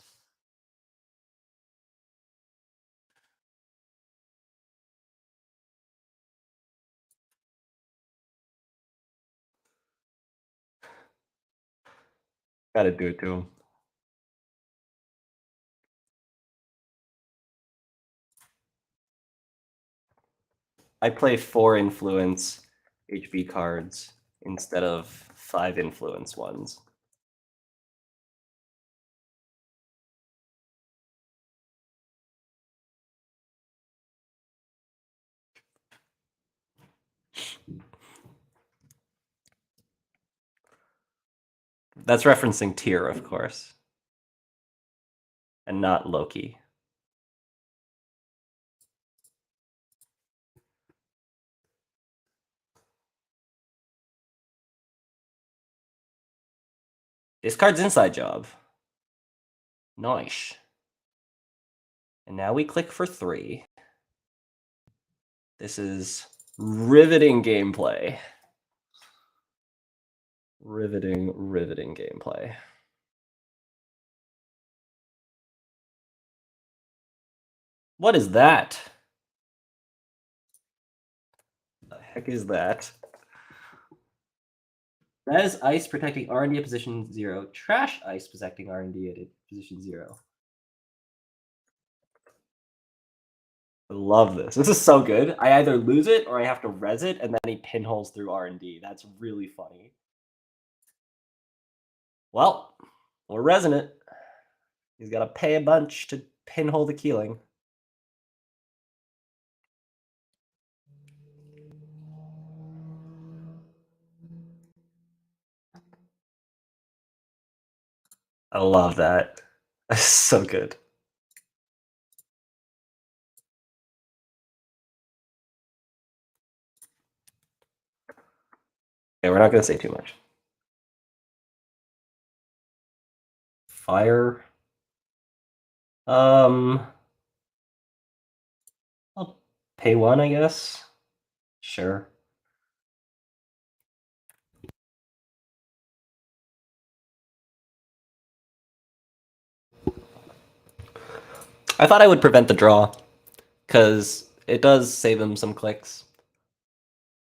Gotta do it to him. I play 4 influence HB cards instead of 5 influence ones. That's referencing Tyr, of course, and not Loki. This card's inside job. Nice. And now we click for 3. This is riveting gameplay. Riveting gameplay. What is that? The heck is that? That is ice protecting R&D at position 0. Trash ice protecting R&D at position 0. I love this. This is so good. I either lose it or I have to res it, and then he pinholes through R&D. That's really funny. Well, we're resing it. He's got to pay a bunch to pinhole the Keeling. I love that. That's so good. Okay, we're not going to say too much. Fire. I'll pay one, I guess. Sure. I thought I would prevent the draw, because it does save him some clicks.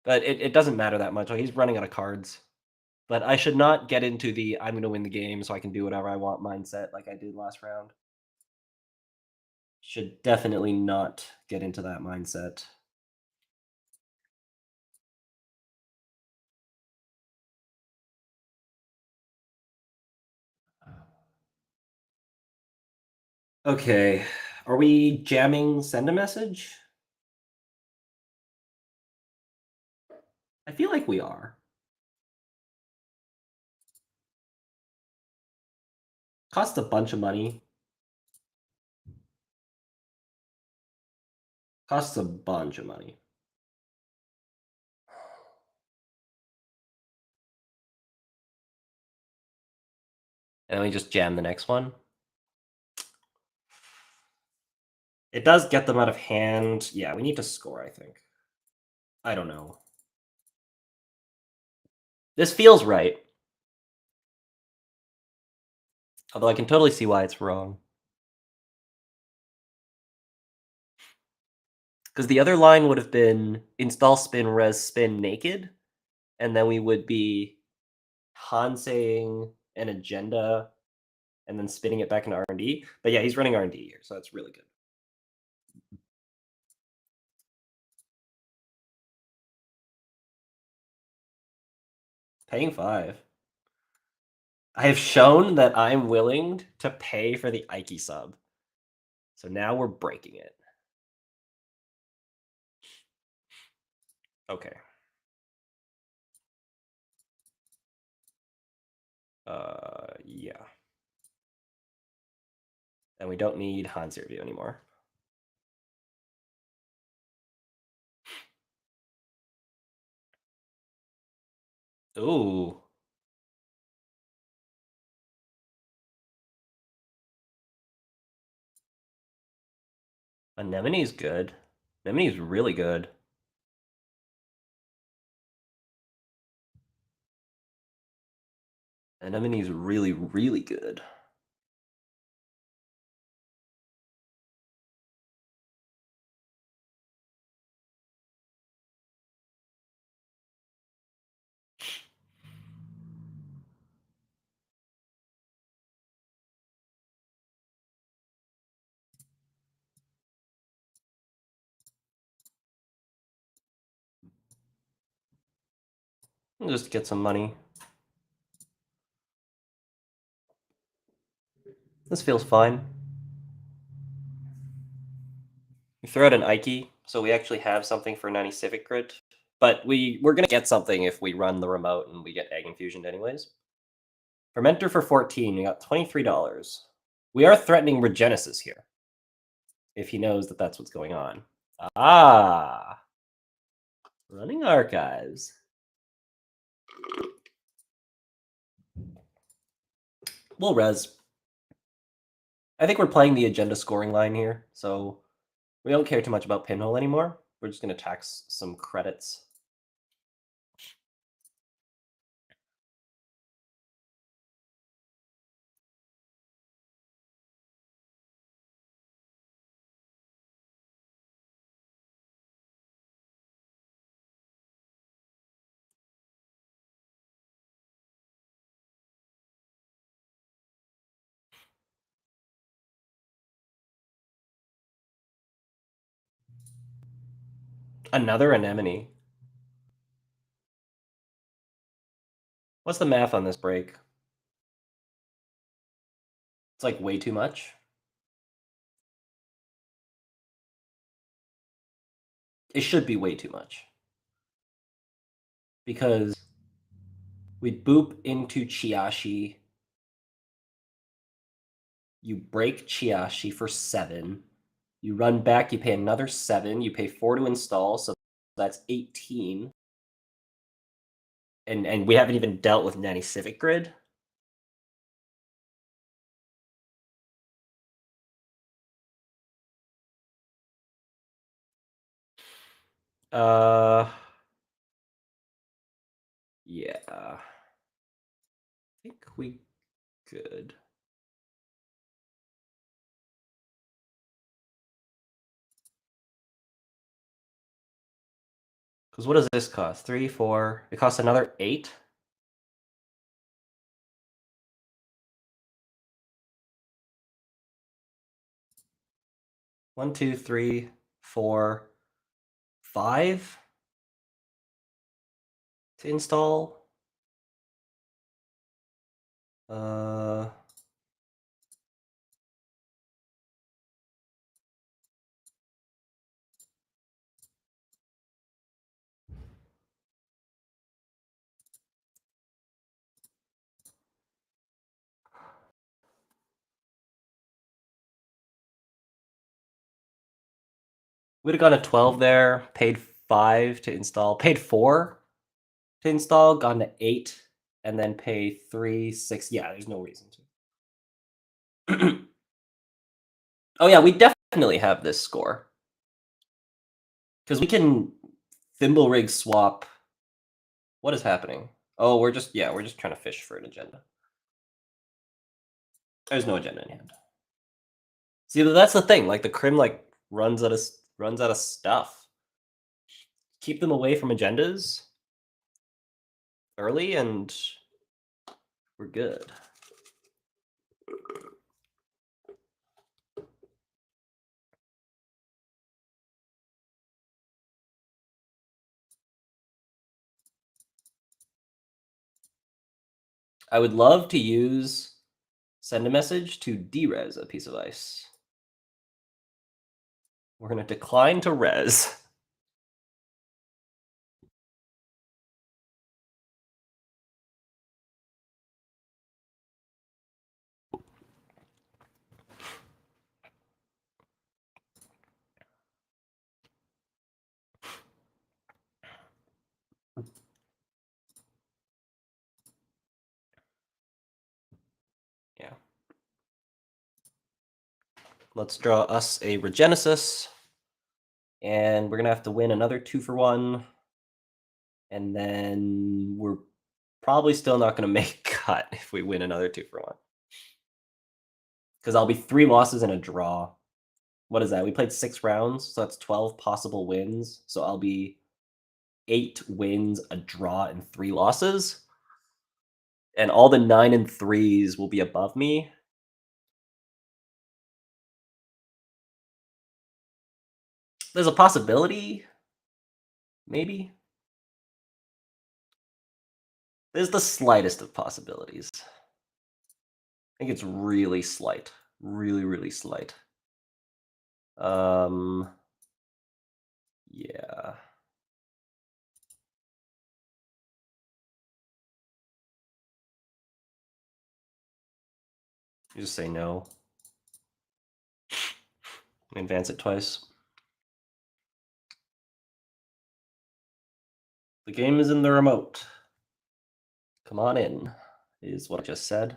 But it doesn't matter that much. He's running out of cards. But I should not get into the I'm going to win the game so I can do whatever I want mindset like I did last round. Should definitely not get into that mindset. Okay, are we jamming send a message? I feel like we are. Costs a bunch of money. Costs a bunch of money. And then we just jam the next one. It does get them out of hand. Yeah, we need to score, I think. I don't know. This feels right. Although I can totally see why it's wrong. Because the other line would have been install spin, res spin naked. And then we would be Hansing an agenda and then spinning it back into R&D. But yeah, he's running R&D here, so that's really good. Paying 5. I have shown that I'm willing to pay for the Ike sub. So now we're breaking it. Okay. Yeah. And we don't need Hans Review anymore. Ooh. Anemone's good. Anemone's really good. Anemone's really, really good. Just get some money. This feels fine. We throw out an Ike, so we actually have something for 90 Civic Grid. But we're going to get something if we run the remote and we get AgInfusion anyways. Fermenter for 14, we got $23. We are threatening Regenesis here. If he knows that that's what's going on. Ah! Running Archives. We'll res. I think we're playing the agenda scoring line here, so we don't care too much about Pinhole anymore. We're just going to tax some credits. Another anemone. What's the math on this break? It's like way too much. It should be way too much. Because we boop into Chiashi. You break Chiashi for 7. You run back, you pay another 7. You pay 4 to install, so that's 18. And we haven't even dealt with Nanny Civic Grid. Yeah. I think we could. Because what does this cost? 3, 4. It costs another 8. One, 2, 3, 4, 5 to install. We'd have gone to 12 there, paid 5 to install, paid 4 to install, gone to 8, and then pay 3, 6. Yeah, there's no reason to. Oh yeah, we definitely have this score. Because we can thimble rig swap. What is happening? Oh, we're just trying to fish for an agenda. There's no agenda in hand. See, that's the thing. Like the Crim runs out of stuff. Keep them away from agendas early, and we're good. I would love to use send a message to derez a piece of ice. We're going to decline to res. Yeah. Let's draw us a Regenesis. And we're going to have to win another 2-for-1. And then we're probably still not going to make cut if we win another 2-for-1. Because I'll be 3 losses and a draw. What is that? We played 6 rounds, so that's 12 possible wins. So I'll be 8 wins, a draw, and 3 losses. And all the 9 and 3s will be above me. There's a possibility, maybe. There's the slightest of possibilities. I think it's really slight. Really, really slight. Yeah. You just say no. Advance it twice. The game is in the remote. Come on in, is what I just said.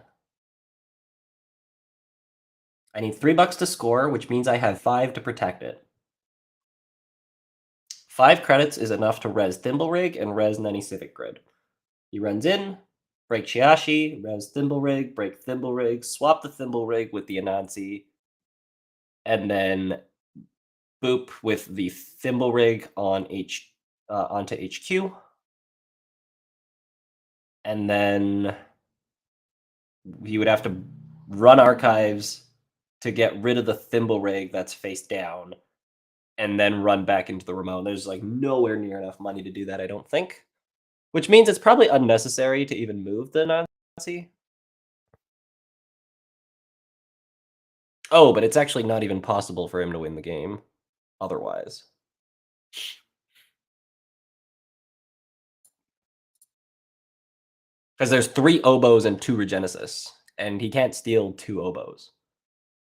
I need $3 to score, which means I have 5 to protect it. 5 credits is enough to res Thimble Rig and res Nanny Civic Grid. He runs in, break Chiashi, res Thimble Rig, break Thimble Rig, swap the Thimble Rig with the Anansi, and then boop with the Thimble Rig on onto HQ. And then he would have to run archives to get rid of the Thimble Rig that's face down. and then run back into the remote. There's like nowhere near enough money to do that, I don't think. Which means it's probably unnecessary to even move the Anansi. Oh, but it's actually not even possible for him to win the game otherwise. Because there's 3 oboes and 2 Regenesis, and he can't steal 2 oboes.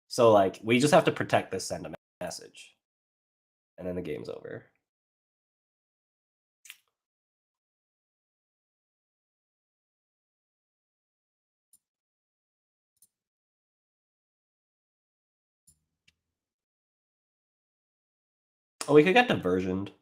So, like, we just have to protect this send a message. And then the game's over. Oh, we could get diversioned.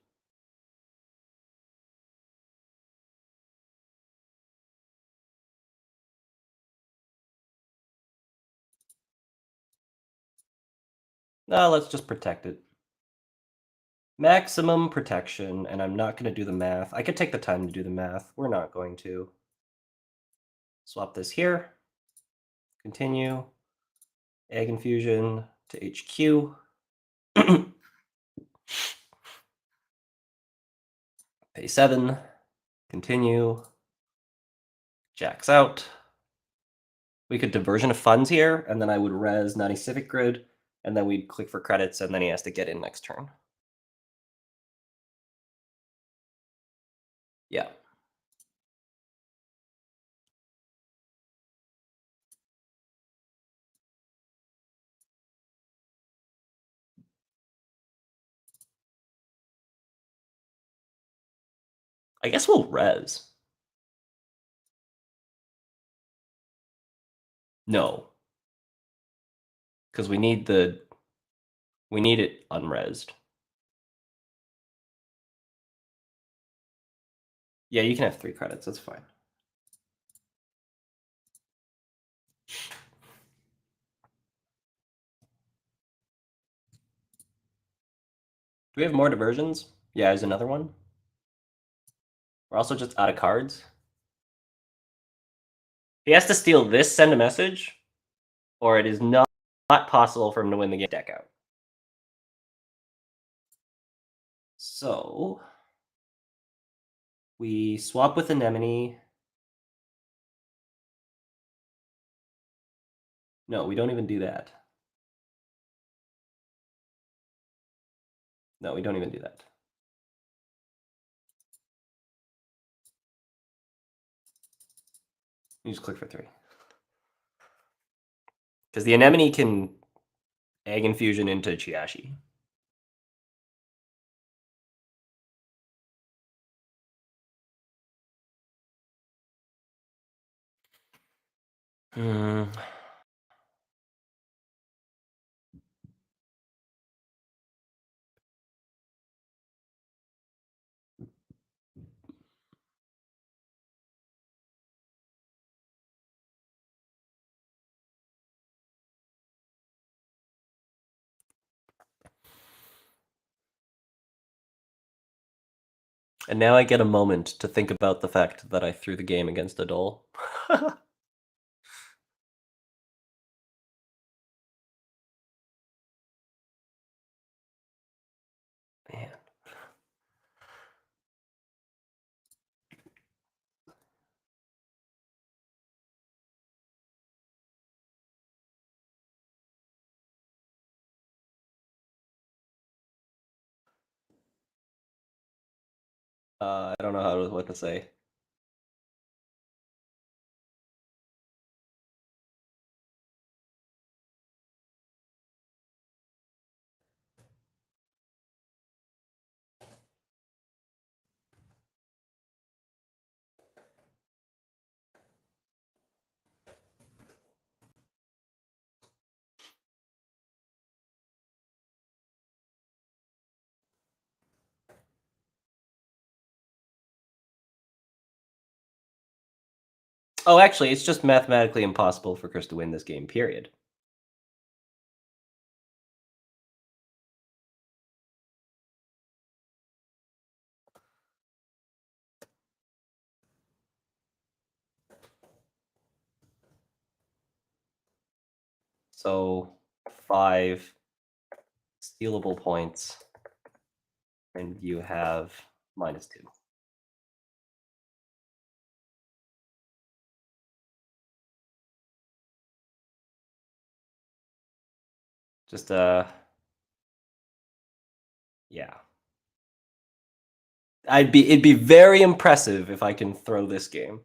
No, let's just protect it. Maximum protection, and I'm not going to do the math. I could take the time to do the math. We're not going to. Swap this here. Continue. AgInfusion to HQ. Pay 7. Continue. Jacks out. We could diversion of funds here, and then I would res 90 Civic Grid, and then we'd click for credits, and then he has to get in next turn. Yeah. I guess we'll res. No. Because we need it unresed. Yeah, you can have 3 credits, that's fine. Do we have more diversions? Yeah, there's another one. We're also just out of cards. He has to steal this, send a message, or it is not possible for him to win the game deck out. So we swap with Anemone. No, we don't even do that. No, we don't even do that. You just click for 3. Because the Anemone can AgInfusion into Chiashi. And now I get a moment to think about the fact that I threw the game against Odol. Man. I don't know what to say. Oh, actually, it's just mathematically impossible for Chris to win this game, period. So 5 stealable points. And you have -2. Just yeah. It'd be very impressive if I can throw this game.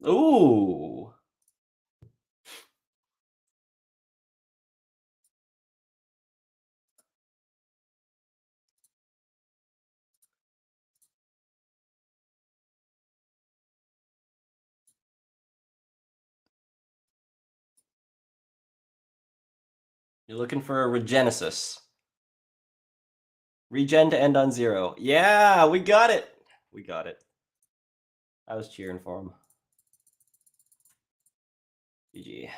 Ooh. You're looking for a Regenesis. Regen to end on 0. Yeah, we got it. We got it. I was cheering for him. GG.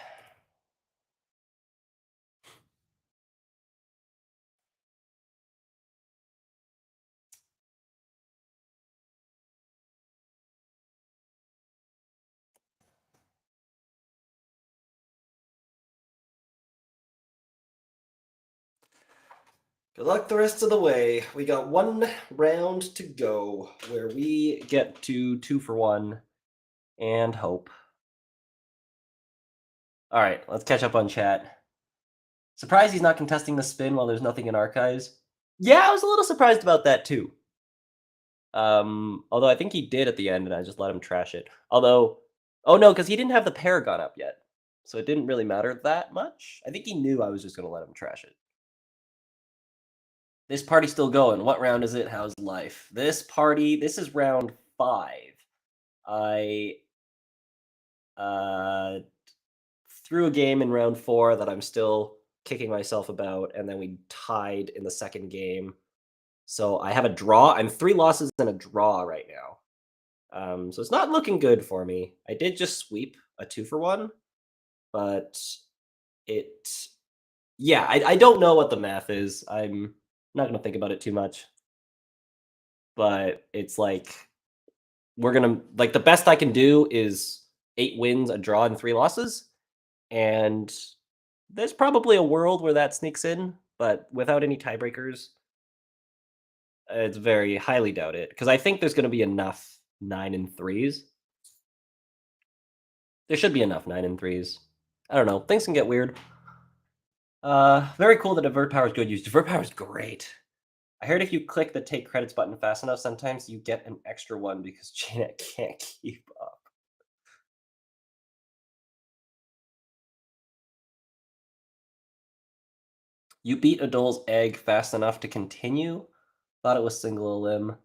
Good luck the rest of the way. We got 1 round to go where we get to 2 for 1 and hope. All right, let's catch up on chat. Surprised he's not contesting the spin while there's nothing in archives. Yeah, I was a little surprised about that too. Although I think he did at the end and I just let him trash it. Although, oh no, because he didn't have the Paragon up yet. So it didn't really matter that much. I think he knew I was just going to let him trash it. This party's still going. What round is it? How's life? This is round 5. I threw a game in round 4 that I'm still kicking myself about, and then we tied in the second game. So I have a draw. I'm 3 losses and a draw right now. So it's not looking good for me. I did just sweep a 2 for 1, but yeah, I don't know what the math is. I'm not going to think about it too much. But it's like, the best I can do is 8 wins, a draw, and 3 losses. And there's probably a world where that sneaks in, but without any tiebreakers, it's very highly doubted. Because I think there's going to be enough 9 and 3s. There should be enough 9 and 3s. I don't know. Things can get weird. Very cool that Divert Power is good use. Divert Power is great. I heard if you click the take credits button fast enough, sometimes you get an extra one because Janet can't keep up. You beat Odol's egg fast enough to continue? Thought it was single limb.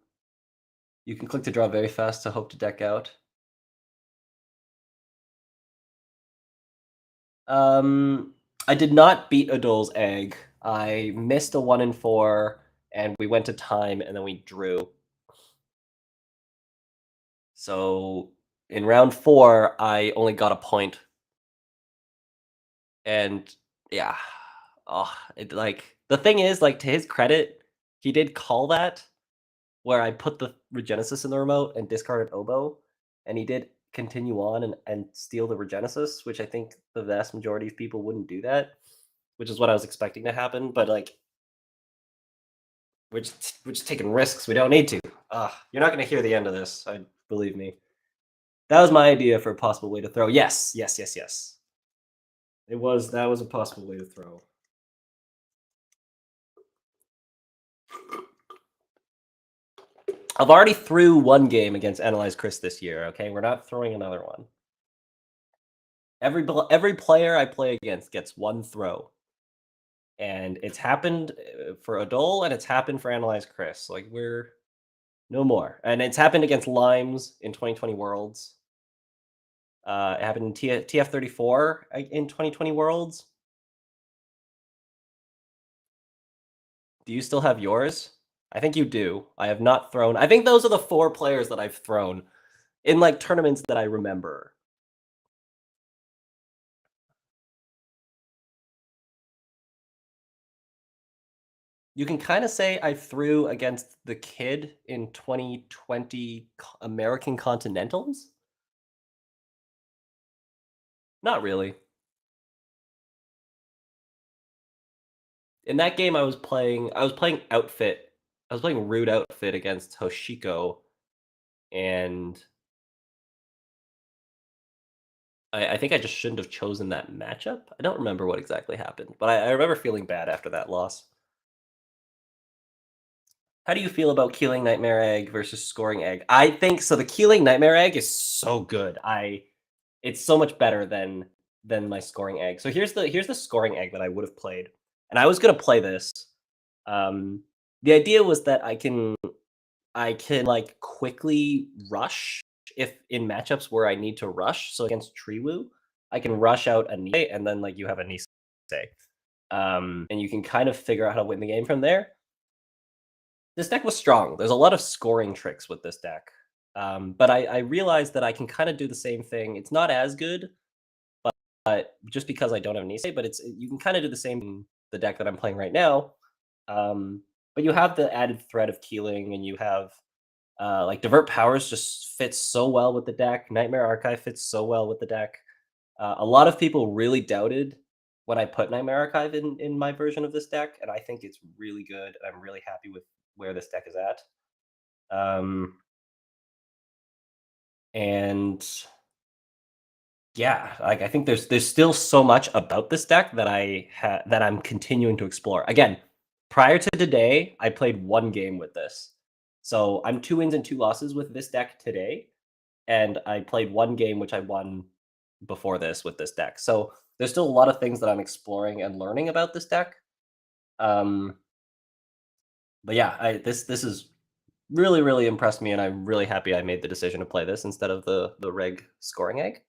You can click to draw very fast to hope to deck out. I did not beat Odol's egg. I missed a 1 in 4, and we went to time, and then we drew. So in round 4, I only got a point. And yeah, the thing is, to his credit, he did call that where I put the Regenesis in the remote and discarded Oboe, and he did continue on and steal the Regenesis, which I think the vast majority of people wouldn't do that, which is what I was expecting to happen. But we're just taking risks. We don't need to. You're not going to hear the end of this. Believe me. That was my idea for a possible way to throw. Yes. That was a possible way to throw. I've already threw 1 game against Analyzechris this year, okay? We're not throwing another one. Every player I play against gets 1 throw. And it's happened for Odol, and it's happened for Analyzechris. We're no more. And it's happened against Limes in 2020 Worlds. It happened in TF34 in 2020 Worlds. Do you still have yours? I think you do. I have not thrown. I think those are the 4 players that I've thrown in tournaments that I remember. You can kind of say I threw against the kid in 2020 American Continentals. Not really. In that game, I was playing Outfit. I was playing Rude Outfit against Hoshiko, and I think I just shouldn't have chosen that matchup. I don't remember what exactly happened, but I remember feeling bad after that loss. How do you feel about Keeling Nightmare Egg versus Scoring Egg? I think so. The Keeling Nightmare Egg is so good. It's so much better than my Scoring Egg. So here's the Scoring Egg that I would have played, and I was gonna play this. The idea was that I can like quickly rush if in matchups where I need to rush. So against Triwu, I can rush out a Nisei, and then like you have a Nisei, and you can kind of figure out how to win the game from there. This deck was strong. There's a lot of scoring tricks with this deck, but I realized that I can kind of do the same thing. It's not as good, but just because I don't have Nisei, but you can kind of do the same in the deck that I'm playing right now. But you have the added threat of Keeling, and you have like Divert Powers just fits so well with the deck. Nightmare Archive fits so well with the deck. A lot of people really doubted when I put Nightmare Archive in my version of this deck, and I think it's really good. And I'm really happy with where this deck is at. And yeah, like I think there's still so much about this deck that that I'm continuing to explore. Again, prior to today, I played one game with this. So I'm 2 wins and 2 losses with this deck today, and I played one game which I won before this with this deck. So there's still a lot of things that I'm exploring and learning about this deck. But yeah, this is really, really impressed me, and I'm really happy I made the decision to play this instead of the reg Scoring Egg.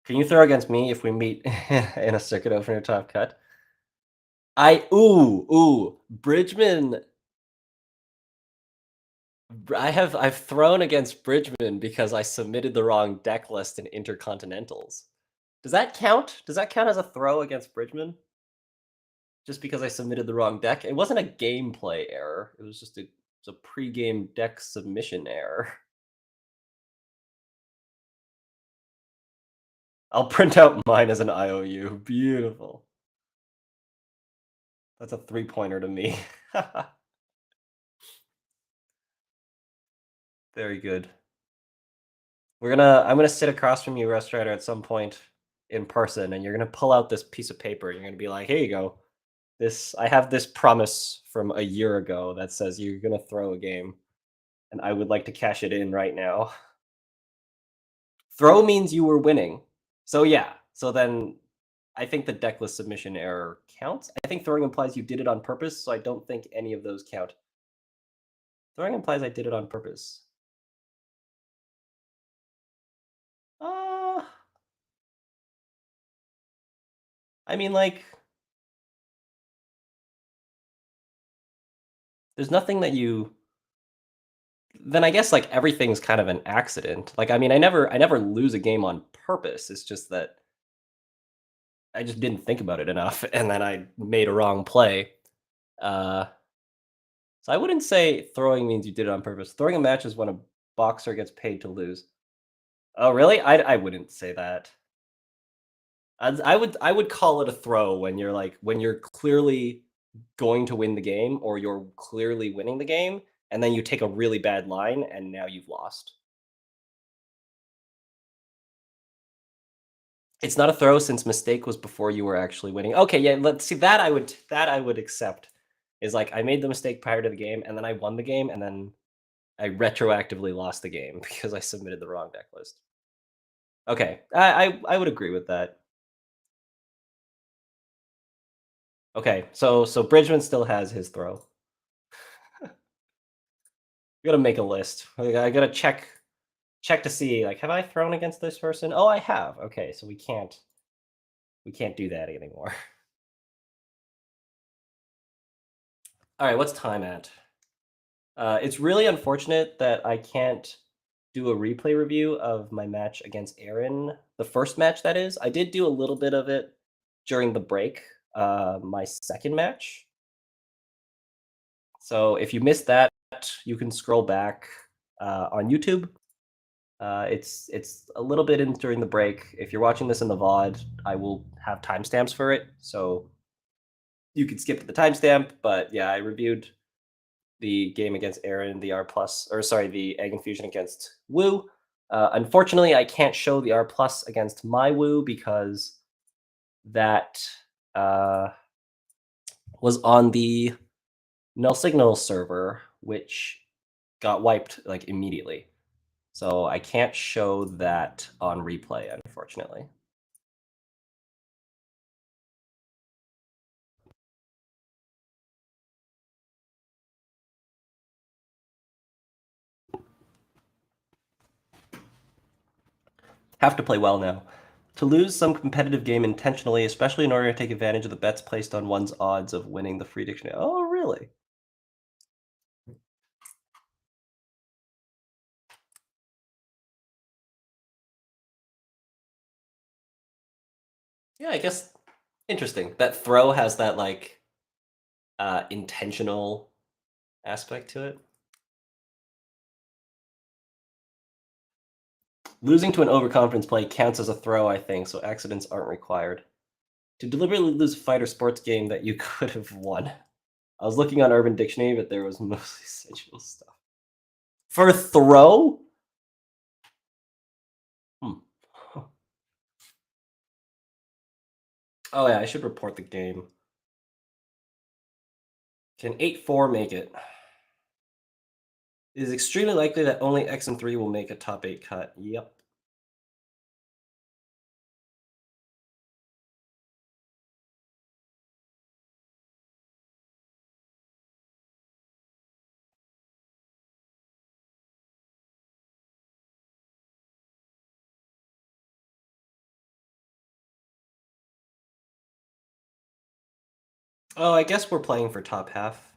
Can you throw against me if we meet in a circuit opener top cut? Bridgman. I've thrown against Bridgman because I submitted the wrong deck list in Intercontinentals. Does that count? Does that count as a throw against Bridgman? Just because I submitted the wrong deck? It wasn't a gameplay error. It was just a pre-game deck submission error. I'll print out mine as an IOU. Beautiful. That's a 3-pointer to me. Very good. I'm gonna sit across from you, Rustrider, at some point in person, and you're gonna pull out this piece of paper. And you're gonna be like, "Here you go. I have this promise from a year ago that says you're gonna throw a game, and I would like to cash it in right now." Throw means you were winning. So yeah. So then I think the decklist submission error counts. I think throwing implies you did it on purpose, so I don't think any of those count. Throwing implies I did it on purpose. I mean, like, there's nothing that you. Then I guess like everything's kind of an accident. Like, I mean, I never lose a game on purpose. It's just that I just didn't think about it enough, and then I made a wrong play. So I wouldn't say throwing means you did it on purpose. Throwing a match is when a boxer gets paid to lose. Oh, really? I wouldn't say that. I would call it a throw when you're clearly going to win the game, or you're clearly winning the game, and then you take a really bad line and now you've lost. It's not a throw since mistake was before you were actually winning. Okay, yeah, let's see that I would accept. Is like I made the mistake prior to the game, and then I won the game, and then I retroactively lost the game because I submitted the wrong deck list. Okay, I would agree with that. Okay, so Bridgman still has his throw. I gotta make a list. I gotta check to see, like, have I thrown against this person? Oh, I have. Okay, so we can't do that anymore. All right, what's time at? It's really unfortunate that I can't do a replay review of my match against Aaron. The first match, that is. I did do a little bit of it during the break, my second match. So if you missed that, you can scroll back on YouTube. It's a little bit in during the break. If you're watching this in the VOD, I will have timestamps for it, so you can skip the timestamp. But yeah, I reviewed the game against Aaron, the R+, or sorry, the AgInfusion against Wu. Unfortunately, I can't show the R+ against my Wu because that was on the null signal server, which got wiped like immediately. So I can't show that on replay, unfortunately. Have to play well now. To lose some competitive game intentionally, especially in order to take advantage of the bets placed on one's odds of winning the free dictionary. Oh, really? Yeah, I guess interesting. That throw has that like intentional aspect to it. Losing to an overconfidence play counts as a throw, I think, so accidents aren't required. To deliberately lose a fight or sports game that you could have won. I was looking on Urban Dictionary, but there was mostly sensual stuff. For a throw? Oh yeah, I should report the game. Can 8-4 make it? It is extremely likely that only X and 3 will make a top 8 cut. Yep. Oh, I guess we're playing for top half.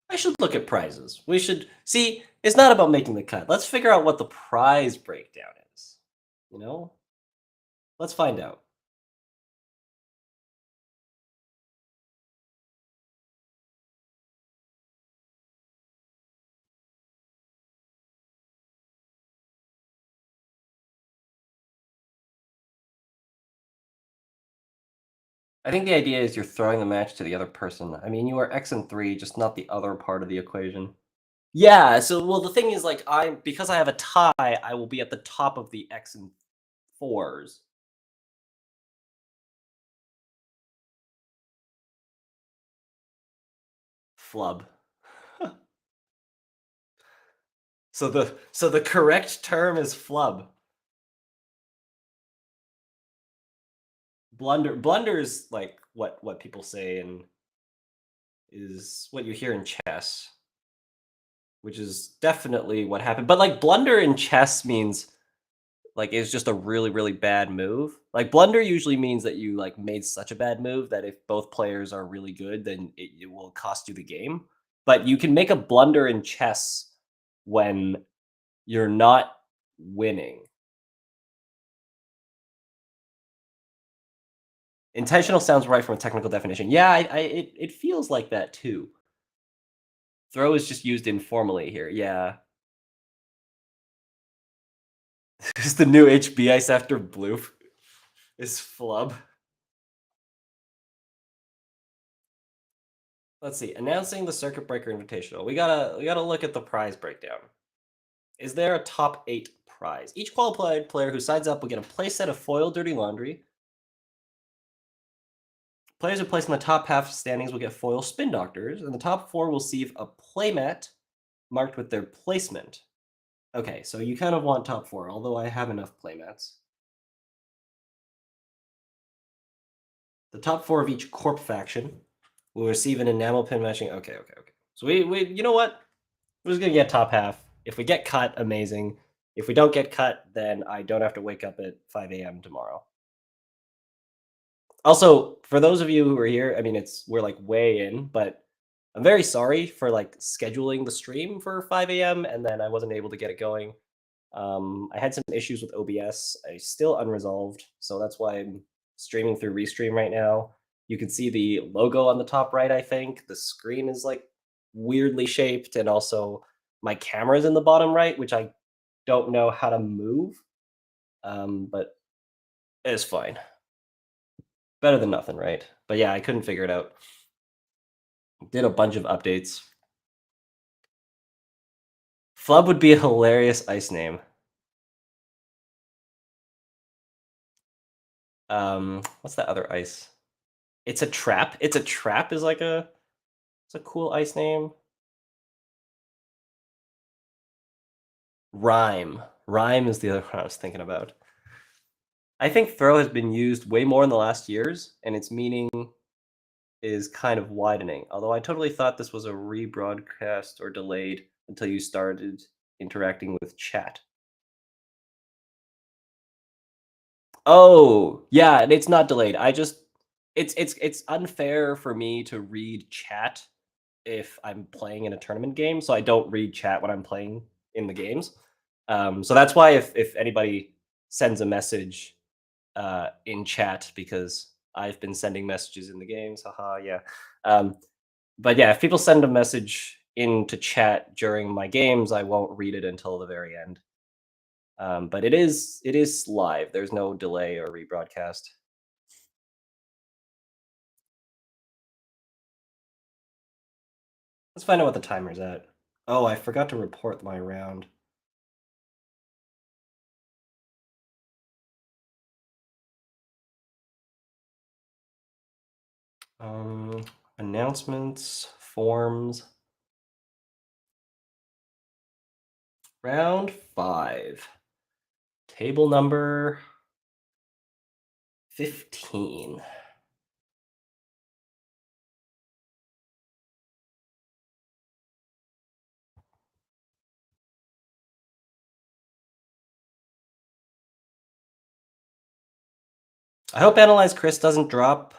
I should look at prizes. We should see, it's not about making the cut. Let's figure out what the prize breakdown is. You know? Let's find out. I think the idea is you're throwing the match to the other person. I mean, you are X and 3, just not the other part of the equation. Yeah, so well the thing is like because I have a tie, I will be at the top of the X and 4s. Flub. So the correct term is flub. Blunder is like what people say and is what you hear in chess, which is definitely what happened. But like blunder in chess means like it's just a really, really bad move. Like blunder usually means that you like made such a bad move that if both players are really good, then it will cost you the game. But you can make a blunder in chess when you're not winning. Intentional sounds right from a technical definition. Yeah, it feels like that too. Throw is just used informally here. Yeah. Is the new HB ice after Bloop? Is flub. Let's see. Announcing the Circuit Breaker Invitational. We gotta look at the prize breakdown. Is there a top 8 prize? Each qualified player who signs up will get a playset of foil Dirty Laundry. Players who place in the top half standings will get foil Spin Doctors, and the top 4 will receive a playmat marked with their placement. Okay, so you kind of want top 4, although I have enough playmats. The top 4 of each corp faction will receive an enamel pin matching. Okay. So we you know what? We're just gonna get top half. If we get cut, amazing. If we don't get cut, then I don't have to wake up at 5 a.m. tomorrow. Also, for those of you who are here, I mean, we're like way in, but I'm very sorry for like scheduling the stream for 5 a.m. and then I wasn't able to get it going. I had some issues with OBS. I still unresolved, so that's why I'm streaming through Restream right now. You can see the logo on the top right, I think. The screen is like weirdly shaped, and also my camera's in the bottom right, which I don't know how to move, but it's fine. Better than nothing, right? But yeah, I couldn't figure it out. Did a bunch of updates. Flub would be a hilarious ice name. What's that other ice? It's a trap. It's a trap is like it's a cool ice name. Rhyme. Rhyme is the other one I was thinking about. I think throw has been used way more in the last years, and its meaning is kind of widening. Although I totally thought this was a rebroadcast or delayed until you started interacting with chat. Oh, yeah, and it's not delayed. It's unfair for me to read chat if I'm playing in a tournament game, so I don't read chat when I'm playing in the games. So that's why if anybody sends a message in chat, because I've been sending messages in the games, haha, yeah. But yeah, if people send a message into chat during my games, I won't read it until the very end. But it is live. There's no delay or rebroadcast. Let's find out what the timer's at. Oh, I forgot to report my round. Announcements, forms. Round 5. Table number 15. I hope Analyzechris doesn't drop.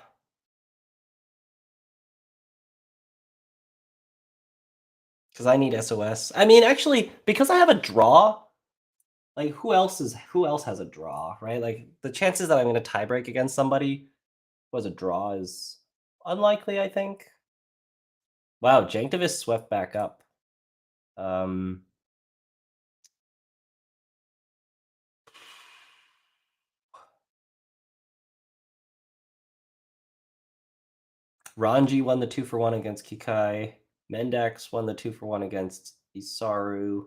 Because I need SOS. I mean, actually, because I have a draw, like who else has a draw, right? Like the chances that I'm going to tiebreak against somebody who has a draw is unlikely, I think. Wow, Janktivist swept back up. Ranji won the 2-for-1 against Kikai. Mendax won the 2-for-1 against Isaru.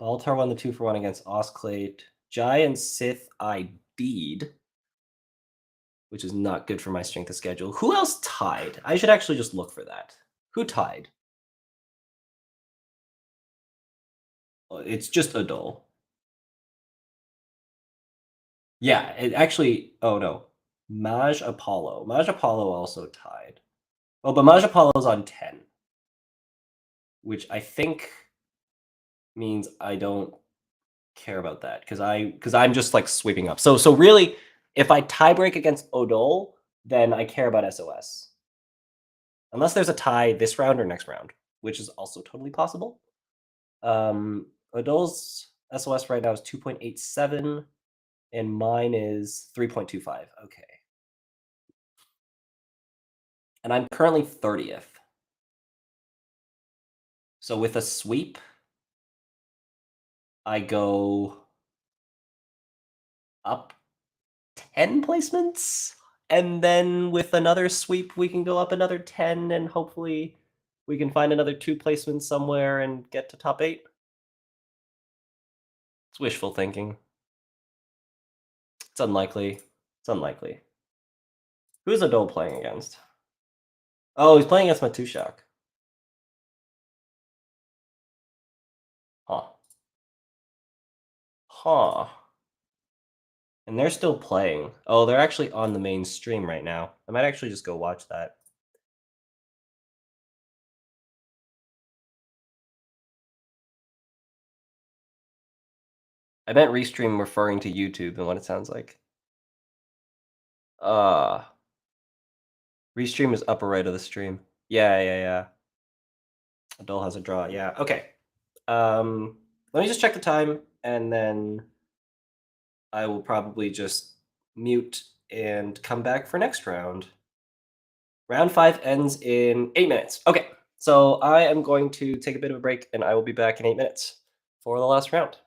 Baltar won the 2-for-1 against Osclate. Jai and Sith ID'd, which is not good for my strength of schedule. Who else tied? I should actually just look for that. Who tied? It's just Odol. Yeah, it actually. Oh no, Maj Apollo. Maj Apollo also tied. Oh, but Maj Apollo's on 10, which I think means I don't care about that because I'm just like sweeping up. So really, if I tiebreak against Odol, then I care about SOS. Unless there's a tie this round or next round, which is also totally possible. Odol's SOS right now is 2.87, and mine is 3.25. Okay. And I'm currently 30th. So with a sweep, I go up 10 placements. And then with another sweep, we can go up another 10, and hopefully we can find another 2 placements somewhere and get to top 8. It's wishful thinking. It's unlikely. It's unlikely. Who's Odol playing against? Oh, he's playing against Matushak. Huh. Huh. And they're still playing. Oh, they're actually on the main stream right now. I might actually just go watch that. I meant restream referring to YouTube and what it sounds like. Restream is upper right of the stream. Yeah. Odol has a draw. Yeah. Okay. Let me just check the time, and then I will probably just mute and come back for next round. Round 5 ends in 8 minutes. Okay. So I am going to take a bit of a break, and I will be back in 8 minutes for the last round.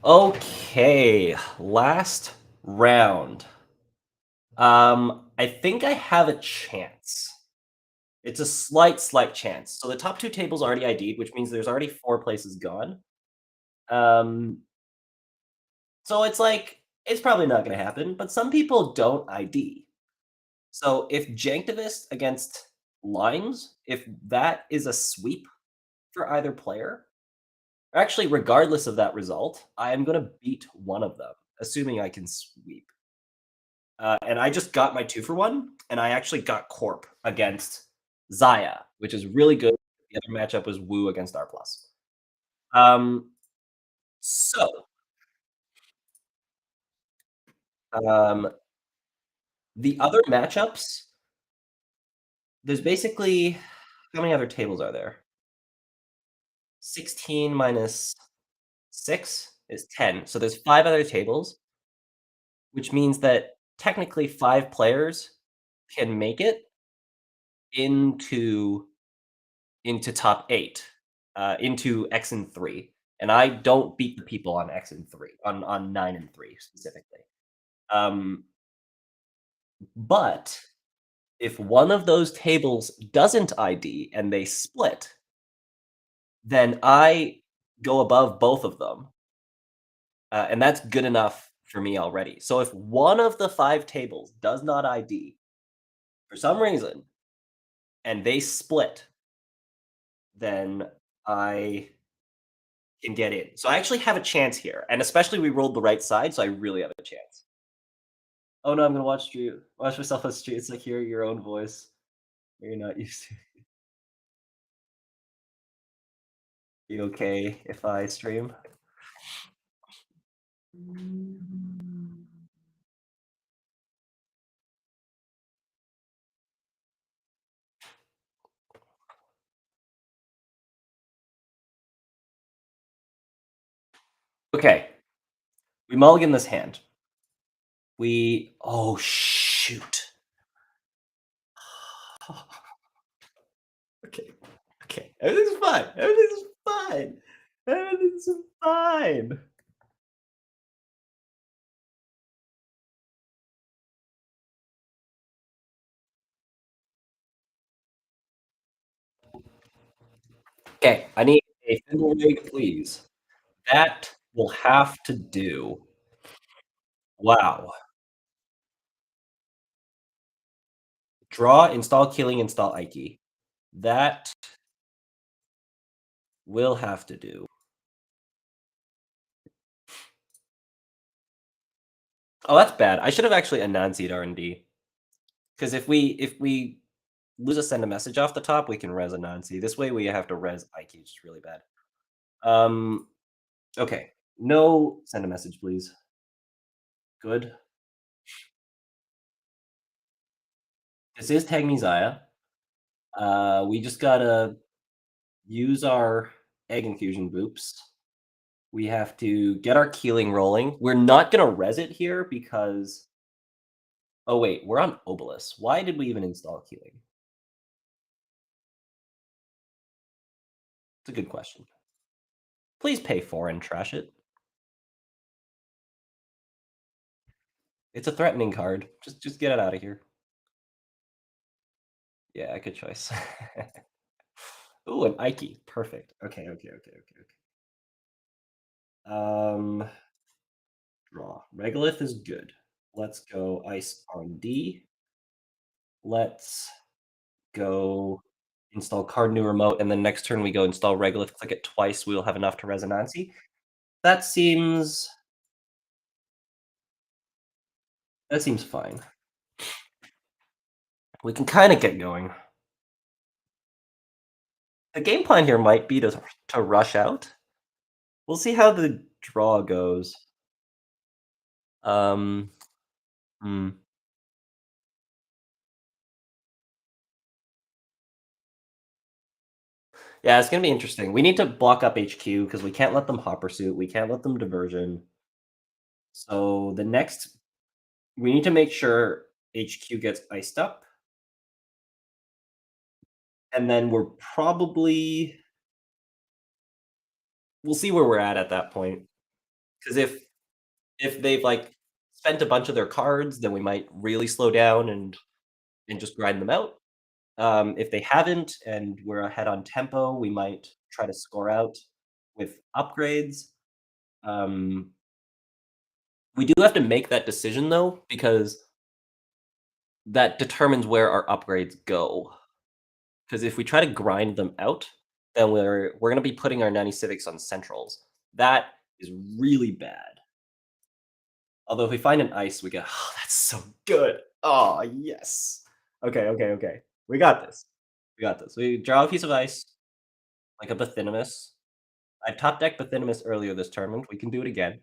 Okay, last round. I think I have a chance. It's a slight chance. So the top 2 tables already ID'd, which means there's already 4 places gone. So it's like, it's probably not gonna happen, but some people don't ID. So if Janktivist against Limes, if that is a sweep for either player, or actually regardless of that result, I am gonna beat one of them, assuming I can sweep. And I just got my 2-for-1, and I actually got Corp against Zaya, which is really good. The other matchup was Wu against R+. So, the other matchups, there's basically how many other tables are there? 16 minus 6 is 10. So there's 5 other tables, which means that technically 5 players can make it into top 8, into X and 3, and I don't beat the people on X and 3, on 9 and 3 specifically. But if one of those tables doesn't ID and they split, then I go above both of them, and that's good enough for me already. So if one of the 5 tables does not ID for some reason, and they split, then I can get in. So I actually have a chance here, and especially we rolled the right side, so I really have a chance. Oh no, I'm gonna watch myself on stream. It's like hear your own voice. You're not used to. You okay if I stream? Okay. We mulligan this hand. Oh shoot. Okay. Okay. Everything's fine. Everything's fine. Everything's fine. Okay, I need a thimble rig, please. That will have to do. Wow. Draw, install Killing, install Ike. That will have to do. Oh, that's bad. I should have actually Anansi'd R&D. Because if we lose a send a message off the top, we can res Anansi. This way we have to res Ike, which is really bad. Okay. No send a message, please. Good. This is Tag Me Zaya. We just gotta use our AgInfusion boops. We have to get our Keeling rolling. We're not gonna res it here because... Oh wait, we're on Obelisk. Why did we even install Keeling? It's a good question. Please pay 4 and trash it. It's a threatening card. Just get it out of here. Yeah, good choice. Ooh, an Ike. Perfect. Okay. Draw. Regolith is good. Let's go Ice on D. Let's go install card new remote, and then next turn we go install Regolith, click it twice, we'll have enough to Resonancy. That seems fine. We can kind of get going. The game plan here might be to rush out. We'll see how the draw goes. Yeah, it's gonna be interesting. We need to block up HQ because we can't let them hot pursuit. We can't let them diversion. So the next, we need to make sure HQ gets iced up. And then we're probably... We'll see where we're at that point. Because if they've, like, spent a bunch of their cards, then we might really slow down and just grind them out. If they haven't and we're ahead on tempo, we might try to score out with upgrades. We do have to make that decision, though, because that determines where our upgrades go. Because if we try to grind them out, then we're gonna be putting our 90 civics on centrals. That is really bad. Although if we find an ice, we get, oh, that's so good. Oh, yes. Okay. We got this. We draw a piece of ice, like a Bathinimus. I top decked Bathinimus earlier this tournament. We can do it again.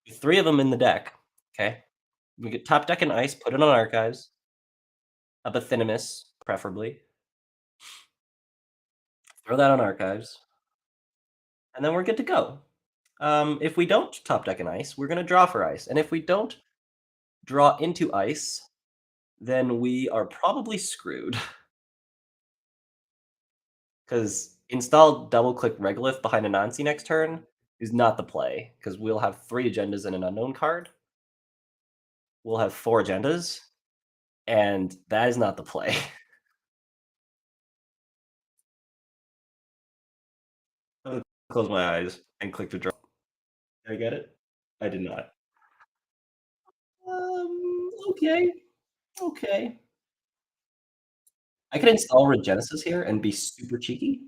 3 of them in the deck. Okay. We get top deck an ice, put it on archives. A Bathinimus, preferably. Throw that on archives. And then we're good to go. If we don't top deck an ice, we're going to draw for ice. And if we don't draw into ice, then we are probably screwed. Because install double-click Regolith behind Anansi next turn is not the play, because we'll have 3 agendas and an unknown card. We'll have 4 agendas, and that is not the play. I'm gonna close my eyes and click to draw. Did I get it? I did not. Okay. I could install Regenesis here and be super cheeky.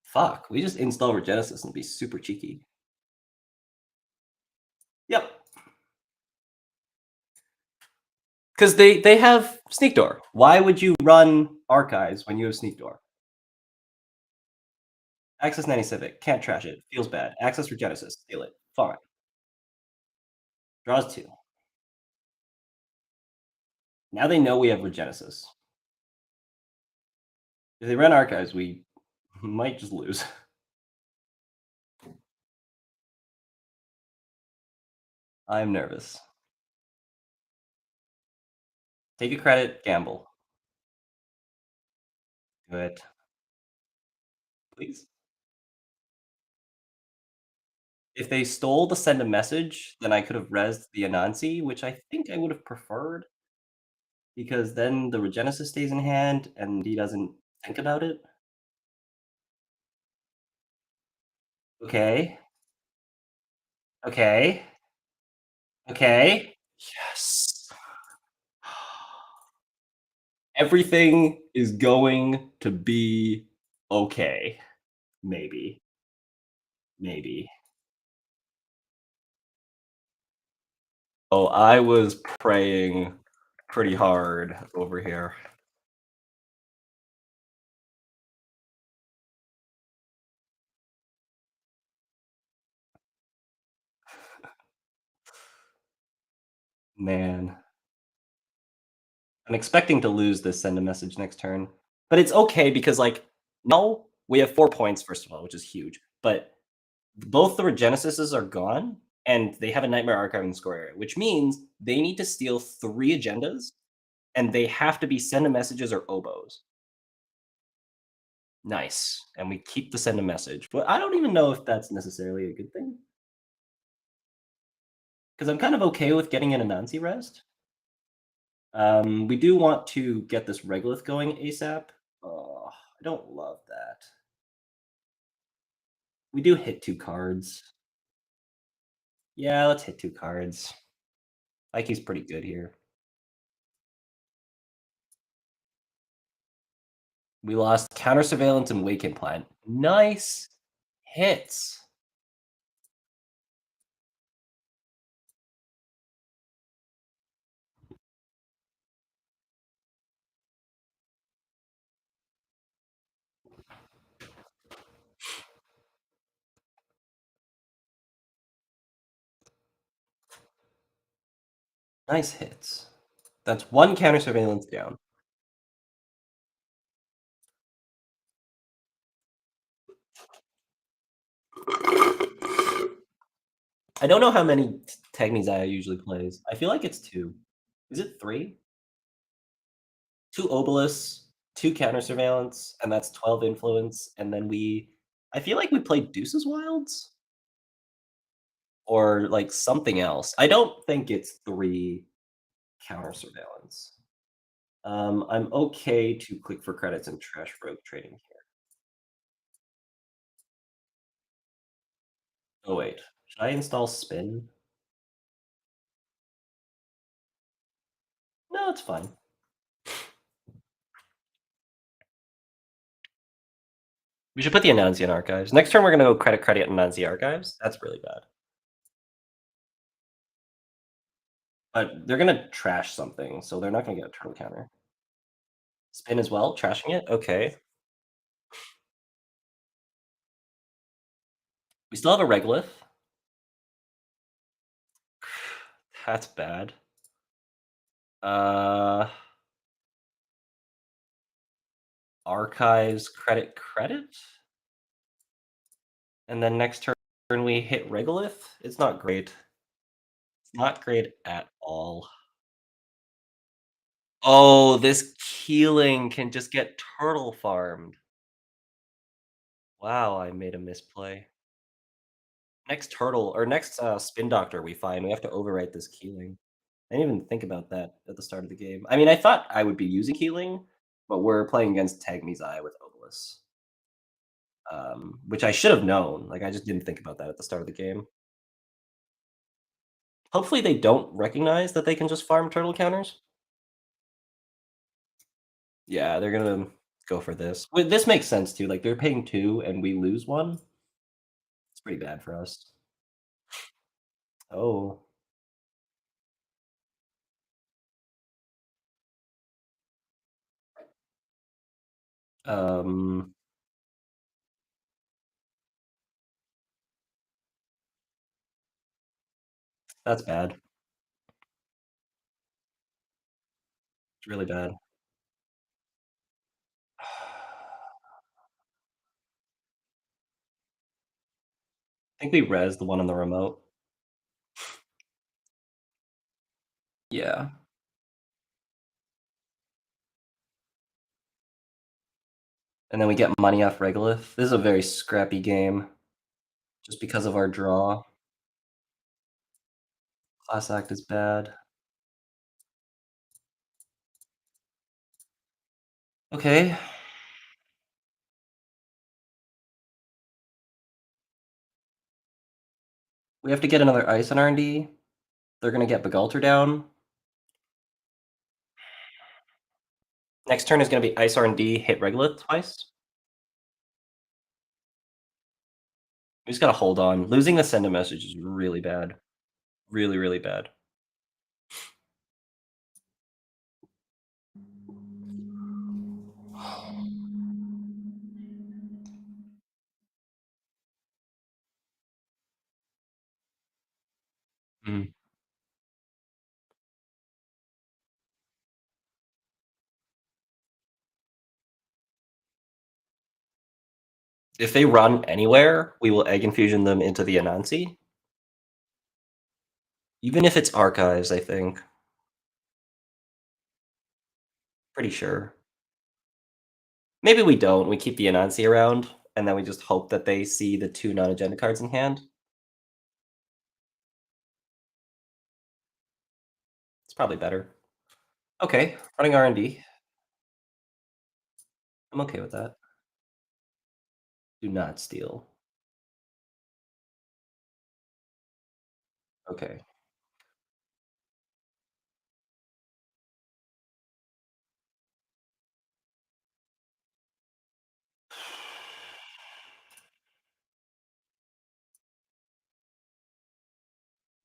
Fuck, we just install Regenesis and be super cheeky. Yep. Because they have Sneak Door. Why would you run Archives when you have Sneak Door? Access 90 Civic. Can't trash it. Feels bad. Access Regenesis. Steal it. Fine. Draws 2. Now they know we have Regenesis. If they run Archives, we might just lose. I'm nervous. Take a credit, gamble. Do it. Please. If they stole the send a message, then I could have rezzed the Anansi, which I think I would have preferred. Because then the Regenesis stays in hand and he doesn't think about it. Okay. Yes. Everything is going to be okay. Maybe. Oh, I was praying pretty hard over here. Man. I'm expecting to lose this send a message next turn. But it's okay because, like, now we have 4 points, first of all, which is huge. But both the Regenesises are gone, and they have a Nightmare Archive in the score area, which means they need to steal 3 agendas, and they have to be send a messages or oboes. Nice. And we keep the send a message. But I don't even know if that's necessarily a good thing. Because I'm kind of okay with getting an Anansi rest. We do want to get this Regolith going ASAP. Oh, I don't love that. We do hit 2 cards. Yeah, let's hit 2 cards. Like he's pretty good here. We lost Counter Surveillance and Wake Implant. Nice hits. Nice hits. That's 1 Counter Surveillance down. I don't know how many Tegmizaya usually plays. I feel like it's 2. Is it 3? 2 Obelisks, 2 counter surveillance, and that's 12 influence, and then I feel like we played Deuces Wilds? Or, like, something else. I don't think it's 3 counter surveillance. I'm okay to click for credits and trash rogue trading here. Oh, wait. Should I install spin? No, it's fine. We should put the Anansi in archives. Next turn, we're gonna go credit Anansi archives. That's really bad. But they're gonna trash something, so they're not gonna get a turtle counter. Spin as well, trashing it? Okay. We still have a Regolith. That's bad. Archives, credit. And then next turn we hit Regolith. It's not great. It's not great at all. Oh, this Keeling can just get turtle farmed. Wow, I made a misplay. Next turtle or next spin doctor we find, we have to overwrite this Keeling. I didn't even think about that at the start of the game. I mean, I thought I would be using Keeling, but we're playing against Tagmizai with Odolus. Which I should have known. Like, I just didn't think about that at the start of the game. Hopefully they don't recognize that they can just farm turtle counters. Yeah, they're gonna go for this. This makes sense too. Like, they're paying 2 and we lose 1. It's pretty bad for us. Oh. That's bad. It's really bad. I think we res the one on the remote. Yeah. And then we get money off Regolith. This is a very scrappy game. Just because of our draw. Class Act is bad. Okay. We have to get another ice on R&D. They're gonna get Begalter down. Next turn is gonna be ice R&D, hit Regolith twice. We just gotta hold on. Losing the send a message is really bad. Really, really bad. Mm. If they run anywhere, we will AgInfusion them into the Anansi. Even if it's archives, I think. Pretty sure. Maybe we don't. We keep the Anansi around, and then we just hope that they see the 2 non-agenda cards in hand. It's probably better. Okay, running R&D. I'm okay with that. Do not steal. Okay.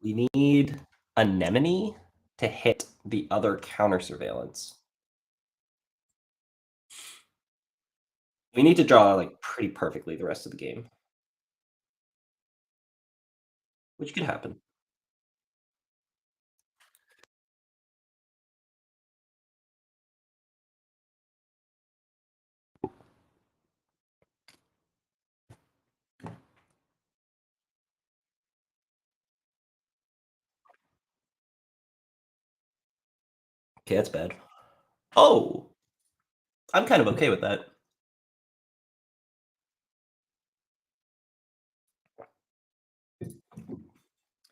We need Anemone to hit the other counter surveillance. We need to draw, like, pretty perfectly the rest of the game. Which could happen. Okay, that's bad. Oh! I'm kind of okay with that.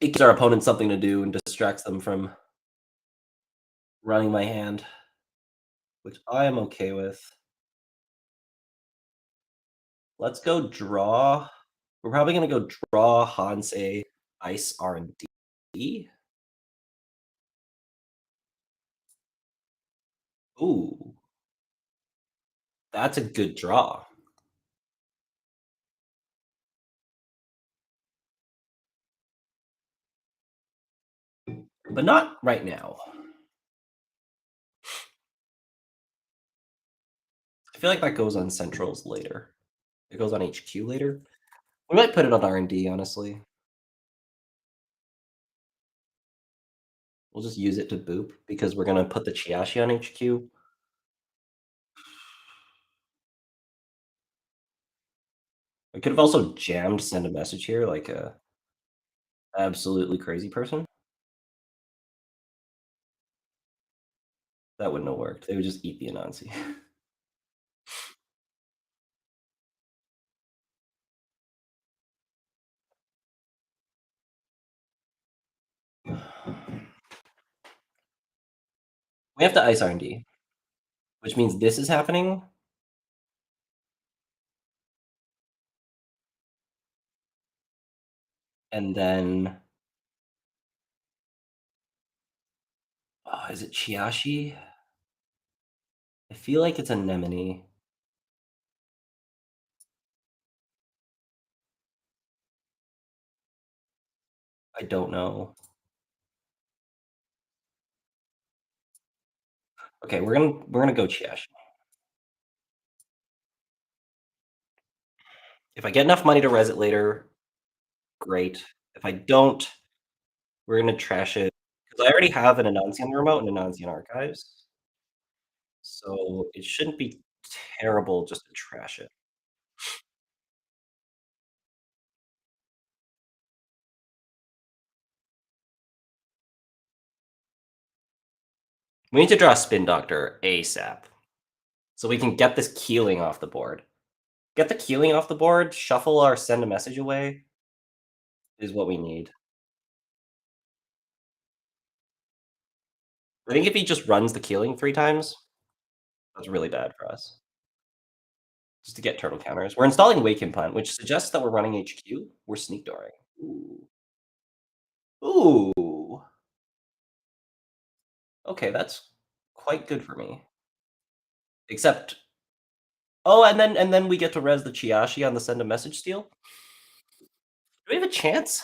It gives our opponent something to do and distracts them from running my hand, which I am okay with. Let's go draw. We're probably going to go draw Hansei, Ice R&D. Ooh. That's a good draw. But not right now. I feel like that goes on Centrals later. It goes on HQ later. We might put it on R&D, honestly. We'll just use it to boop because we're going to put the Chiashi on HQ. I could have also jammed send a message here like a absolutely crazy person. That wouldn't have worked. They would just eat the Anansi. We have to ice R&D, which means this is happening. And then... Oh, is it Chiashi? I feel like it's Anemone. I don't know. Okay, we're gonna go Chiashi. If I get enough money to res it later, great. If I don't, we're gonna trash it. Because I already have an Anansi on the remote and Anansi in archives. So it shouldn't be terrible just to trash it. We need to draw a Spin Doctor ASAP. So we can get this Keeling off the board. Get the Keeling off the board, shuffle our send a message away is what we need. I think if he just runs the Keeling 3 times, that's really bad for us. Just to get turtle counters. We're installing Wake Implant, which suggests that we're running HQ. We're sneak dooring. Ooh. Ooh. Okay, that's quite good for me. Except... Oh, and then we get to res the Chiashi on the send a message steal? Do we have a chance?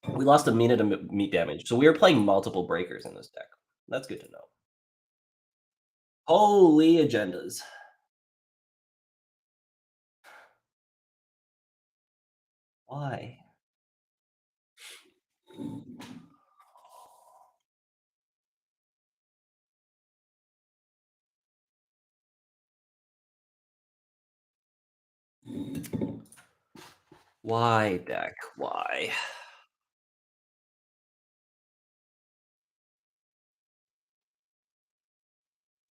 We lost a minute of meat damage, so we were playing multiple breakers in this deck. That's good to know. Holy agendas. Why? Why, deck? Why?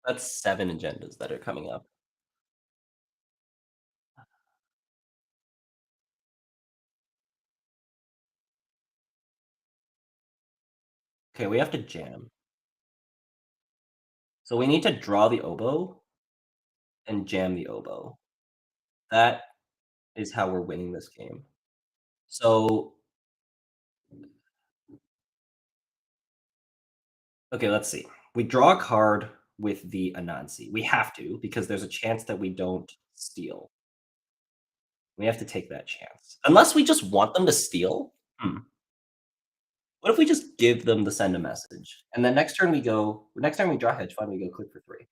That's 7 agendas that are coming up. Okay, we have to jam. So we need to draw the oboe and jam the oboe. That is how we're winning this game. So... Okay, let's see. We draw a card with the Anansi. We have to, because there's a chance that we don't steal. We have to take that chance. Unless we just want them to steal. What if we just give them the send a message? And then next turn we draw hedge fund, we go click for 3.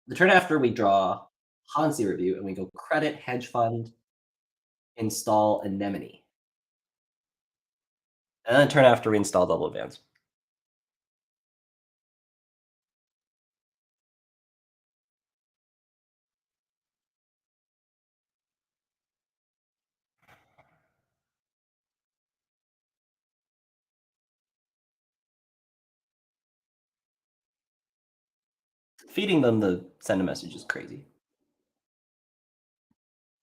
The turn after we draw Hansi review and we go credit hedge fund, install anemone. And then the turn after we install double advance. feeding them the send a message is crazy.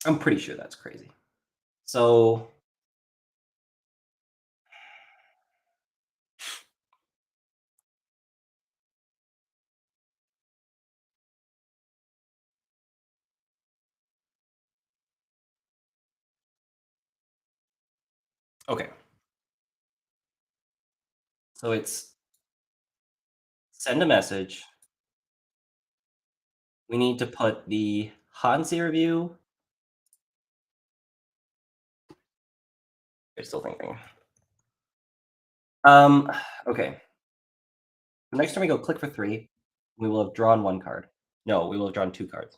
I'm pretty sure that's crazy. So okay. So it's send a message. We need to put the Hansi review. I'm still thinking. Okay. The next time we go click for 3, we will have drawn 1 card. No, we will have drawn 2 cards.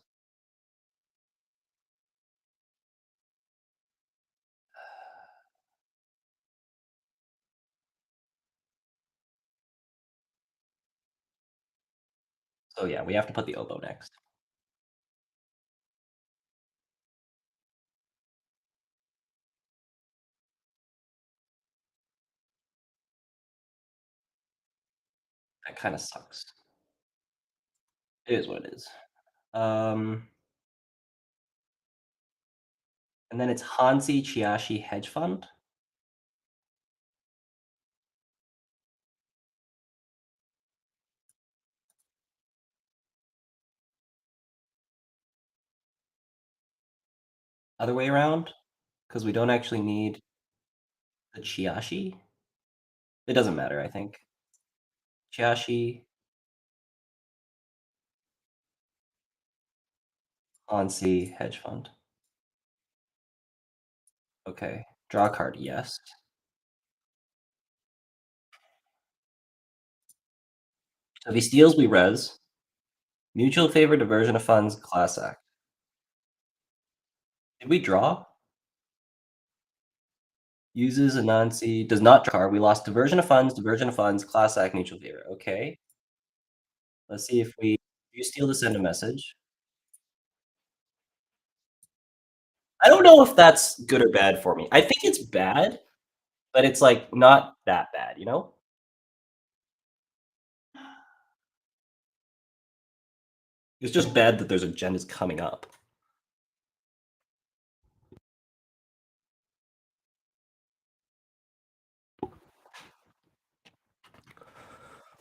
So yeah, we have to put the oboe next. That kind of sucks. It is what it is. And then it's Hansi Chiashi Hedge Fund. Other way around, because we don't actually need the Chiashi. It doesn't matter, I think. Chiashi, Hansi Hedge Fund. Okay. Draw a card, yes. So if he steals, we res. Mutual favor, diversion of funds, class act. Did we draw? Uses Anansi, does not draw. We lost diversion of funds, class act, mutual favor. Okay. Let's see if you steal to send a message. I don't know if that's good or bad for me. I think it's bad, but it's like not that bad, you know? It's just bad that there's agendas coming up.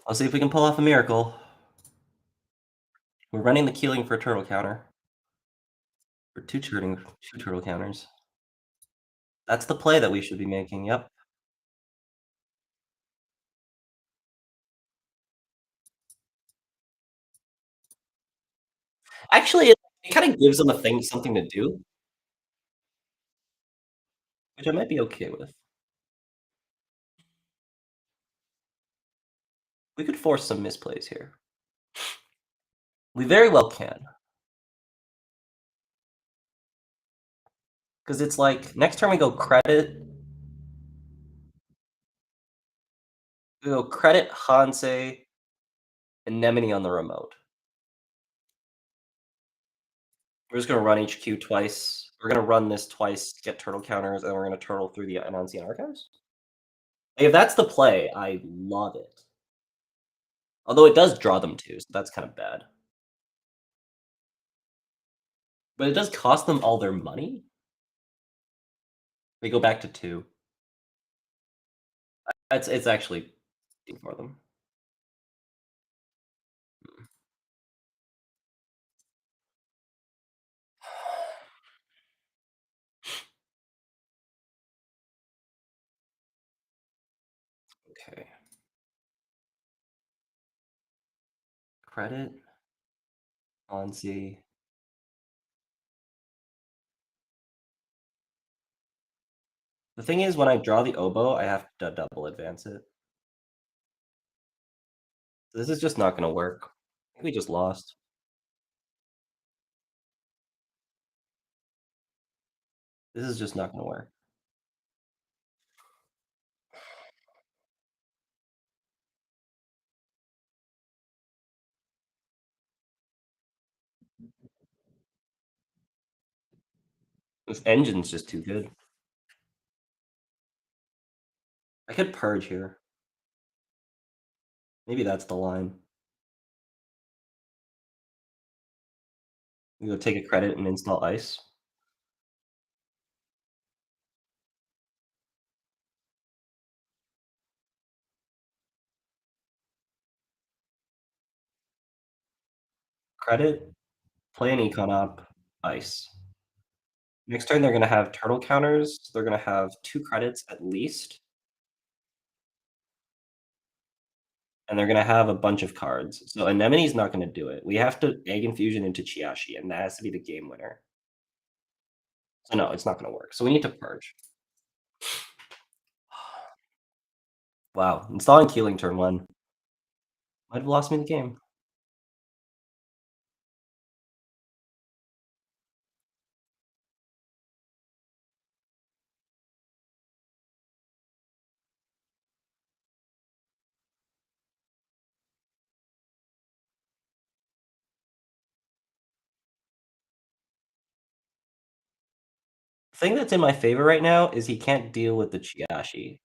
Let's see if we can pull off a miracle. We're running the Keeling for a turtle counter. For two turtle counters. That's the play that we should be making, yep. Actually, it kind of gives them something to do, which I might be okay with. We could force some misplays here. We very well can. Because it's like, next turn we go credit. We go credit, Hansei, and Nemini on the remote. We're just going to run HQ twice. We're going to run this twice, get turtle counters, and we're going to turtle through the Anansi archives. If that's the play, I love it. Although it does draw them too, so that's kind of bad. But it does cost them all their money. They go back to 2. It's actually for them. Okay. Credit. Anansi. The thing is, when I draw the oboe, I have to double advance it. So this is just not going to work. I think we just lost. This is just not going to work. This engine's just too good. I could purge here. Maybe that's the line. You go take a credit and install ice. Credit, play an econ op, ice. Next turn, they're gonna have turtle counters. They're gonna have 2 credits at least. And they're gonna have a bunch of cards. So Anemone's not gonna do it. We have to AgInfusion into Chiashi, and that has to be the game winner. So no, it's not gonna work. So we need to purge. Wow, installing Keeling turn 1. Might have lost me the game. The thing that's in my favor right now is he can't deal with the Chiashi.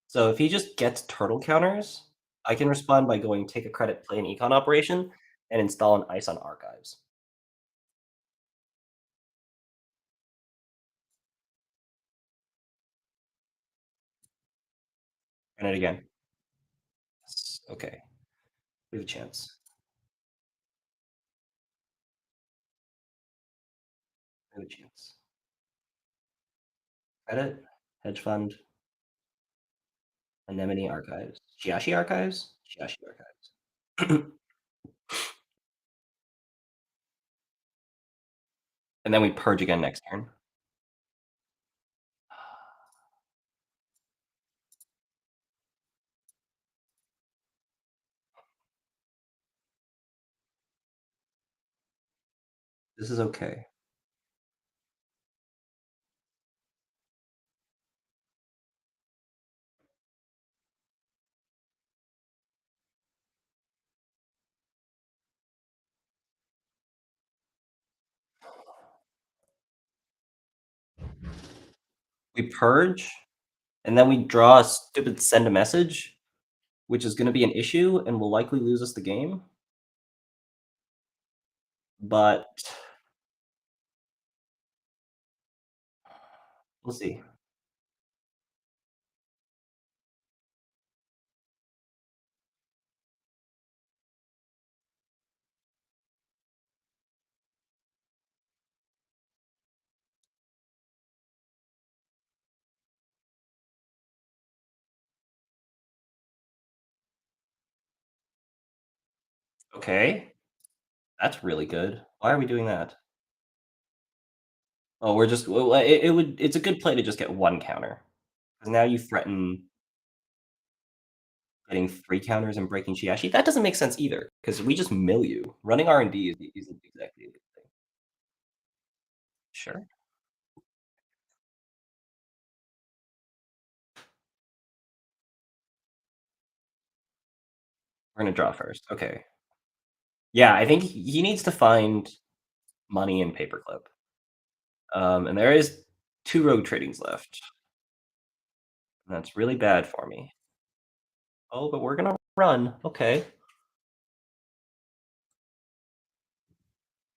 So if he just gets turtle counters, I can respond by going take a credit, play an econ operation, and install an ice on archives. Run it again. Yes, okay. We have a chance. We have a chance. Credit, hedge fund, Anemone archives. Chiashi archives? Chiashi archives. And then we purge again next turn. This is okay. We purge, and then we draw a stupid send a message, which is gonna be an issue and will likely lose us the game. But we'll see. Okay. That's really good. Why are we doing that? Oh, we're just well, it's a good play to just get 1 counter. Because now you threaten getting 3 counters and breaking Chiashi. That doesn't make sense either, because we just mill you. Running R&D isn't exactly a good thing. Sure. We're gonna draw first. Okay. Yeah, I think he needs to find money in paperclip. And there is 2 rogue tradings left. And that's really bad for me. Oh, but we're gonna run. Okay.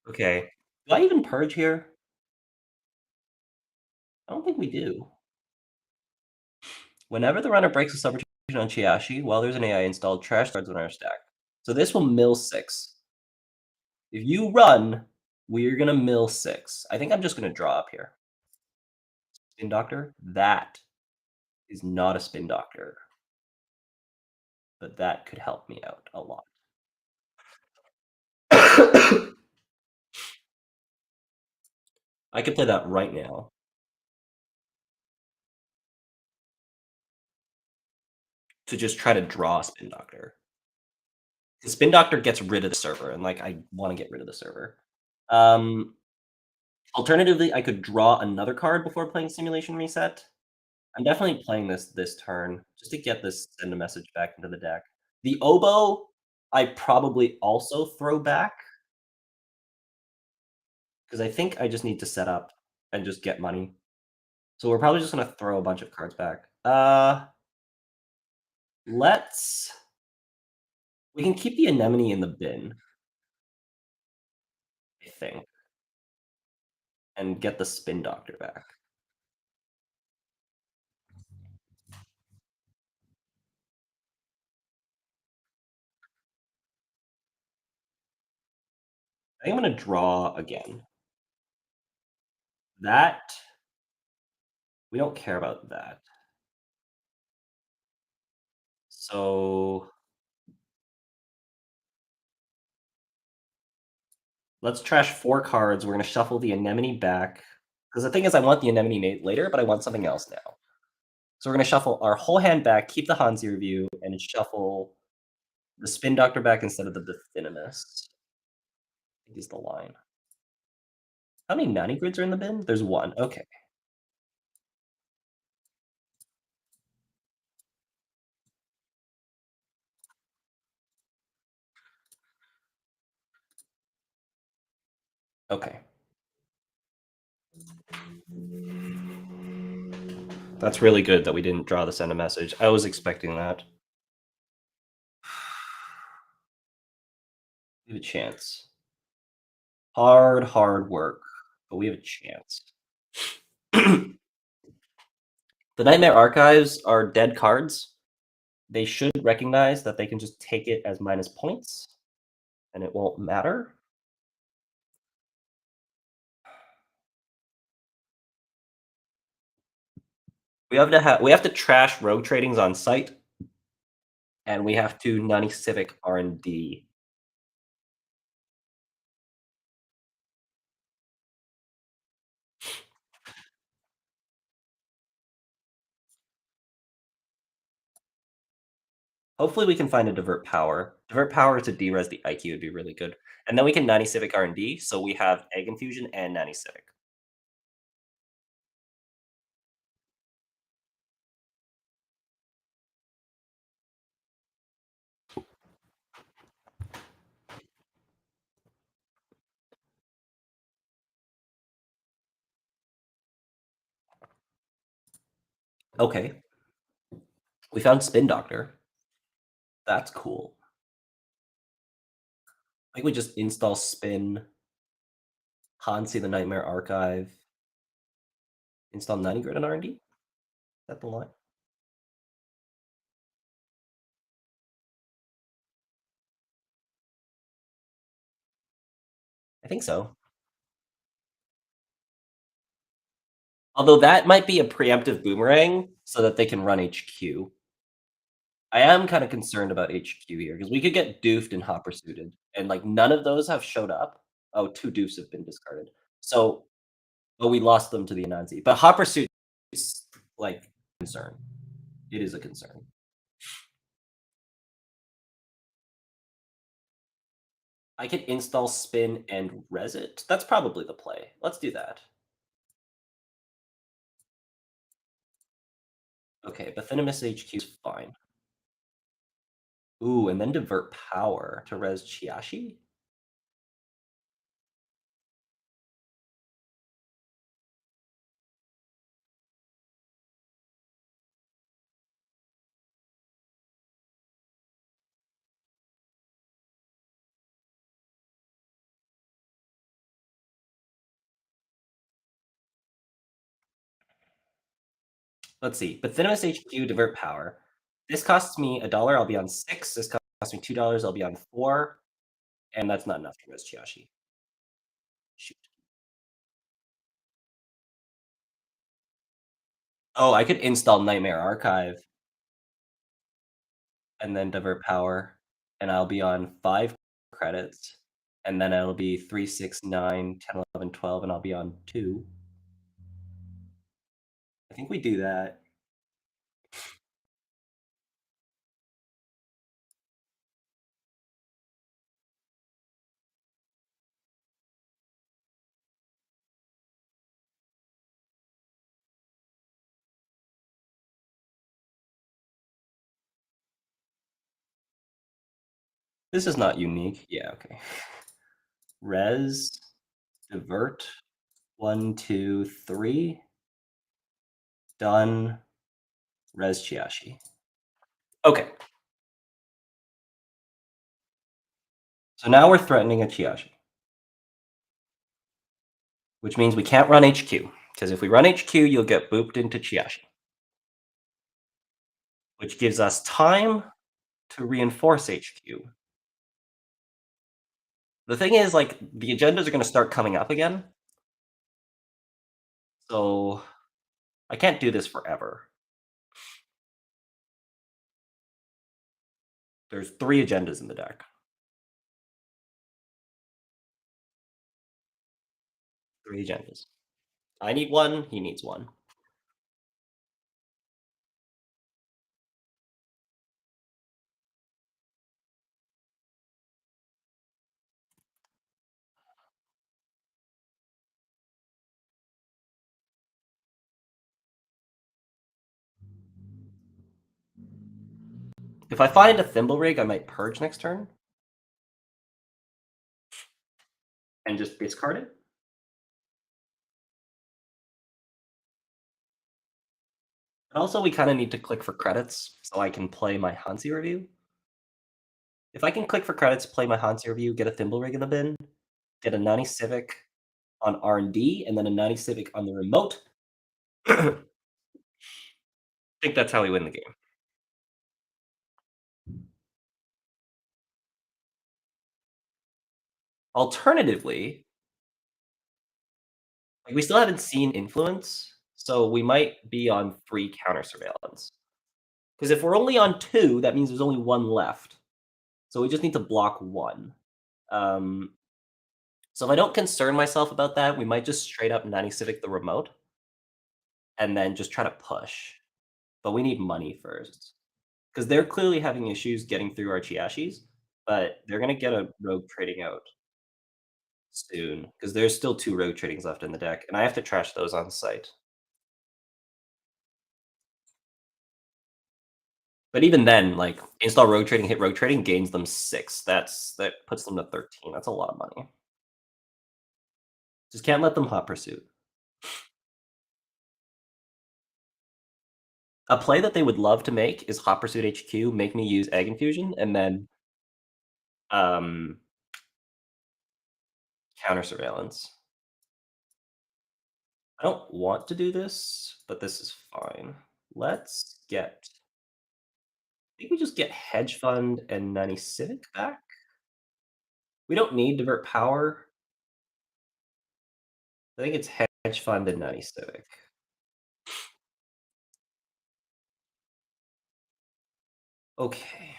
Okay. Do I even purge here? I don't think we do. Whenever the runner breaks a sub on Chiashi, while there's an AI installed, trash cards on our stack. So this will mill 6. If you run, we're gonna mill 6. I think I'm just gonna draw up here. Spin Doctor? That is not a Spin Doctor. But that could help me out a lot. I could play that right now. To just try to draw a Spin Doctor. The Spin Doctor gets rid of the server, and, like, I wanna get rid of the server. Alternatively, I could draw another card before playing Simulation Reset. I'm definitely playing this turn, just to get this send a message back into the deck. The oboe, I probably also throw back. Because I think I just need to set up and just get money. So we're probably just gonna throw a bunch of cards back. We can keep the anemone in the bin. think. And get the Spin Doctor back. I think I'm going to draw again. That, we don't care about that. So let's trash 4 cards. We're going to shuffle the Anemone back. Because the thing is, I want the Anemone later, but I want something else now. So we're going to shuffle our whole hand back, keep the Hansi Review, and shuffle the Spin Doctor back instead of the Bithynimus. I think is the line. How many Nanny Grids are in the bin? There's 1. Okay. Okay. That's really good that we didn't draw to send a message. I was expecting that. We have a chance. Hard work, but we have a chance. The Nightmare Archives are dead cards. They should recognize that they can just take it as minus points, and it won't matter. We have to trash rogue tradings on site, and we have to Nani Civic R&D. Hopefully we can find a Divert Power. Divert Power to de-res the IQ would be really good. And then we can Nani Civic R&D, so we have AgInfusion and Nani Civic. Okay. We found Spin Doctor. That's cool. I think we just install Spin, Hansi the Nightmare Archive, install 90 Grid on R&D? Is that the line? I think so. Although that might be a preemptive boomerang so that they can run HQ. I am kind of concerned about HQ here because we could get doofed and hot pursuited, and like none of those have showed up. Oh, 2 doofs have been discarded. So, but we lost them to the Anansi. But hot pursuit is like a concern. It is a concern. I could install Spin and res it. That's probably the play. Let's do that. Okay, Bithynimus HQ is fine. Ooh, and then Divert Power to res Chiashi? Let's see. Bithynimus HQ, Divert Power. This costs me $1, I'll be on 6. This costs me $2, I'll be on 4. And that's not enough to res Chiashi. Shoot. Oh, I could install Nightmare Archive and then Divert Power, and I'll be on 5 credits. And then it'll be 3, 6, 9, 10, 11, 12, and I'll be on 2. I think we do that. This is not unique. Yeah, okay. Res, divert, 1, 2, 3. Done. Res Chiashi. Okay. So now we're threatening a Chiashi. Which means we can't run HQ, because if we run HQ, you'll get booped into Chiashi. Which gives us time to reinforce HQ. The thing is, like, the agendas are going to start coming up again. So I can't do this forever. There's 3 agendas in the deck. 3 agendas. I need 1, he needs 1. If I find a Thimble Rig, I might Purge next turn. And just discard it. And also, we kind of need to click for credits so I can play my Hansi review. If I can click for credits, play my Hansi review, get a Thimble Rig in the bin, get a 90 Civic on R&D, and then a 90 Civic on the remote, I think that's how we win the game. Alternatively, like, we still haven't seen Influence, so we might be on 3 counter surveillance. Because if we're only on 2, that means there's only 1 left. So we just need to block 1. So if I don't concern myself about that, we might just straight up 90 Civic the remote. And then just try to push. But we need money first. Because they're clearly having issues getting through our Chiashis. But they're going to get a rogue trading out soon. Because there's still 2 rogue tradings left in the deck. And I have to trash those on site. But even then, like, install rogue trading, hit rogue trading, gains them 6. That puts them to 13. That's a lot of money. Just can't let them hot pursuit. A play that they would love to make is hot pursuit HQ, make me use AgInfusion, and then counter surveillance. I don't want to do this, but this is fine. Let's get, I think we just get hedge fund and 90 Civic back. We don't need divert power. I think it's hedge fund and 90 Civic. Okay.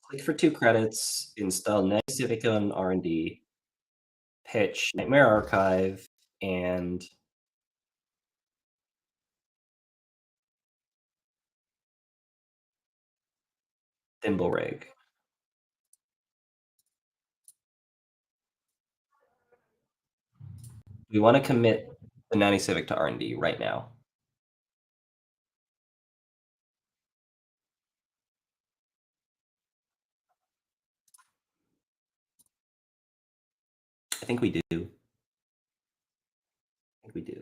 Click for 2 credits, install 90 Civic on R&D, pitch Nightmare Archive, and Thimble Rig. We want to commit the 90 Civic to R&D right now. I think we do. I think we do.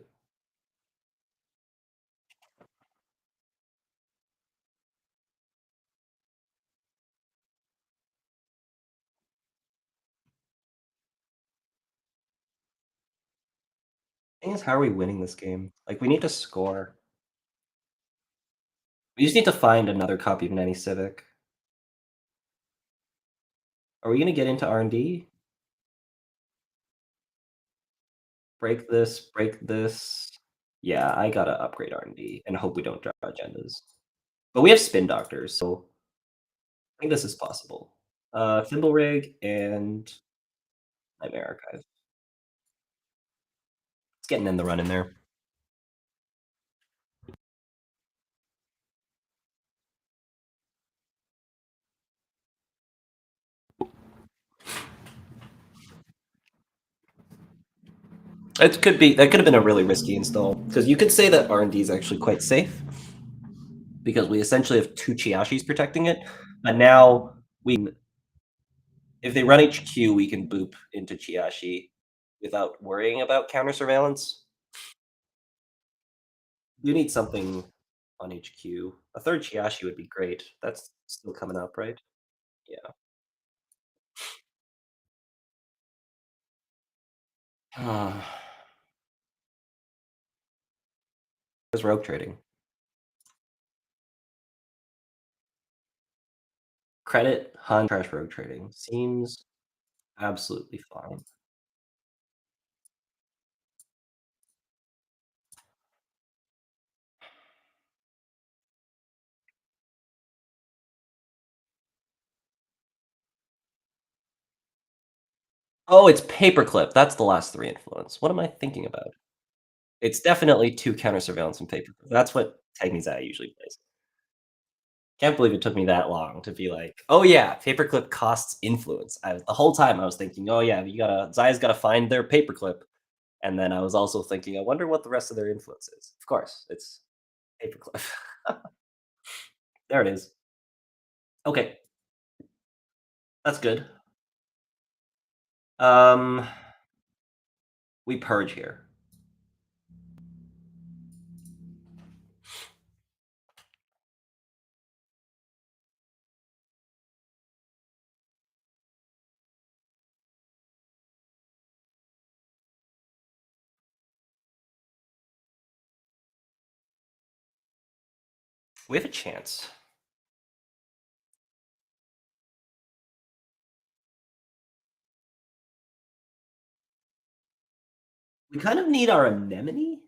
Thing is, how are we winning this game? Like, we need to score. We just need to find another copy of 90 Civic. Are we going to get into R&D? Break this, break this. Yeah, I got to upgrade R&D and hope we don't draw agendas. But we have Spin Doctors, so I think this is possible. Thimble Rig and Nightmare Archive. It's getting in the run in there. That could have been a really risky install, because you could say that R&D is actually quite safe, because we essentially have 2 Chiashis protecting it. But now if they run HQ, we can boop into Chiashi without worrying about counter surveillance. You need something on HQ. A third Chiashi would be great. That's still coming up, right? Yeah. There's rogue trading. Credit, hunt, trash rogue trading. Seems absolutely fine. Oh, it's paperclip. That's the last 3 influence. What am I thinking about? It's definitely 2 counter surveillance and paperclip. That's what Tag Me Zai usually plays. Can't believe it took me that long to be like, "Oh, yeah, paperclip costs influence." The whole time I was thinking, "Oh, yeah, Zai's gotta find their paperclip." And then I was also thinking, "I wonder what the rest of their influence is." Of course, it's paperclip. There it is. Okay. That's good. We purge here. We have a chance. We kind of need our anemone.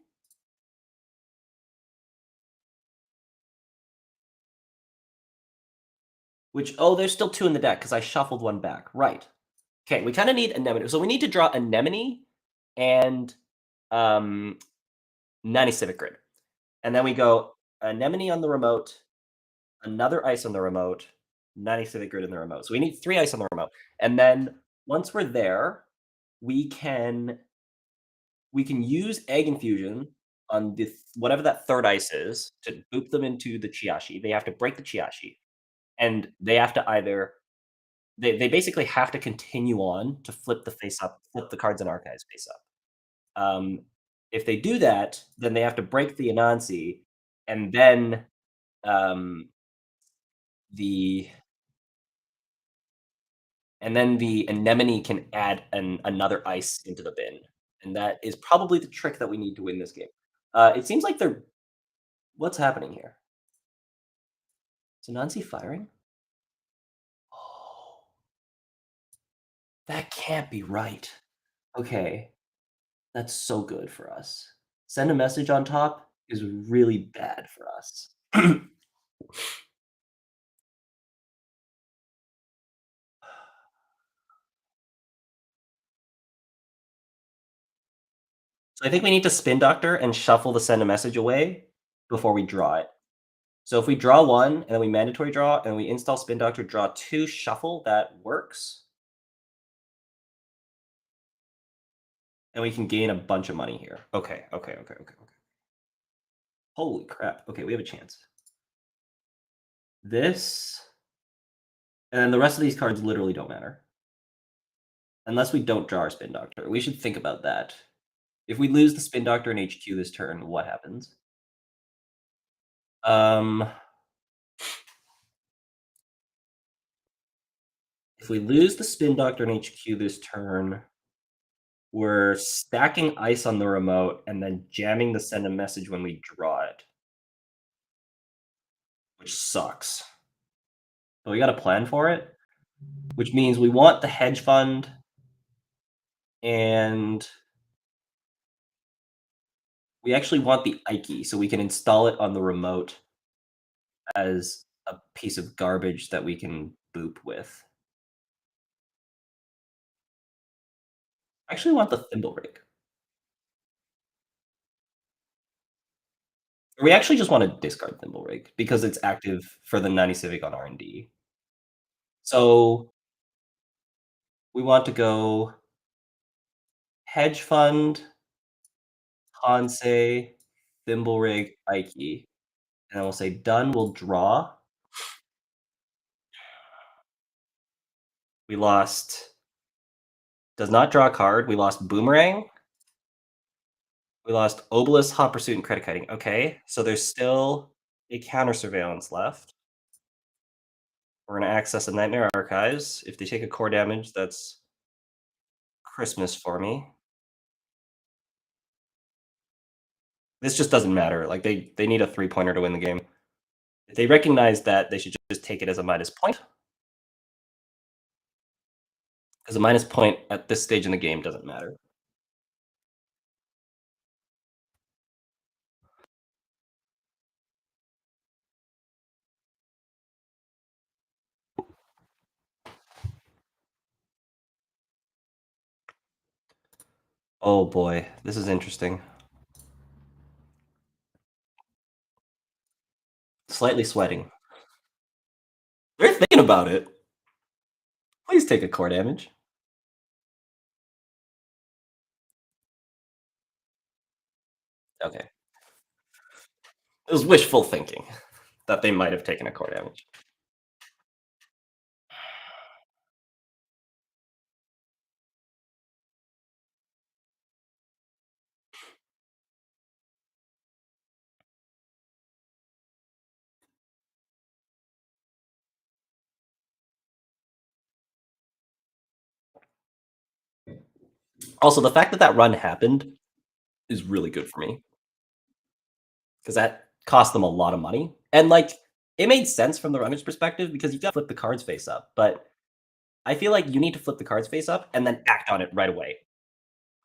Which, oh, there's still 2 in the deck because I shuffled 1 back. Right. Okay, we kind of need anemone. So we need to draw anemone and 90 Civic Grid. And then we go anemone on the remote, another ice on the remote, 90 Civic Grid in the remote. So we need 3 ice on the remote. And then once we're there, we can use AgInfusion on the whatever that third ice is to boop them into the Chiashi. They have to break the Chiashi. And they have to either they basically have to continue on to flip the cards in archives face up. If they do that, then they have to break the Anansi, and then the anemone can add another ice into the bin, and that is probably the trick that we need to win this game. It seems like they're what's happening here? Is Anansi firing? Oh, that can't be right. Okay, that's so good for us. Send a message on top is really bad for us. So I think we need to spin doctor and shuffle the send a message away before we draw it. So if we draw 1 and then we mandatory draw and we install spin doctor, draw 2, shuffle, that works. And we can gain a bunch of money here. Okay. Holy crap. Okay, we have a chance. This and then the rest of these cards literally don't matter. Unless we don't draw our spin doctor. We should think about that. If we lose the spin doctor in HQ this turn, what happens? If we lose the spin doctor in HQ this turn, we're stacking ice on the remote and then jamming the send a message when we draw it. Which sucks. But we got a plan for it, which means we want the hedge fund and we actually want the Ike, so we can install it on the remote as a piece of garbage that we can boop with. I actually want the thimble rig. We actually just want to discard thimble rig because it's active for the 90 Civic on R&D. So we want to go hedge fund, Hansei, thimble rig, Ike. And then we'll say done, we'll draw. We lost does not draw a card. We lost Boomerang. We lost Obelisk, Hot Pursuit, and Credit Kiting. Okay, so there's still a counter surveillance left. We're going to access a Nightmare Archives. If they take a core damage, that's Christmas for me. This just doesn't matter. Like, they need a 3-pointer to win the game. If they recognize that, they should just take it as a minus point. Because a minus point at this stage in the game doesn't matter. Oh boy, this is interesting. Slightly sweating. They're thinking about it. Please take a core damage. Okay. It was wishful thinking that they might have taken a core damage. Also, the fact that that run happened is really good for me. Because that cost them a lot of money. And, like, it made sense from the runner's perspective because you've got to flip the cards face up. But I feel like you need to flip the cards face up and then act on it right away.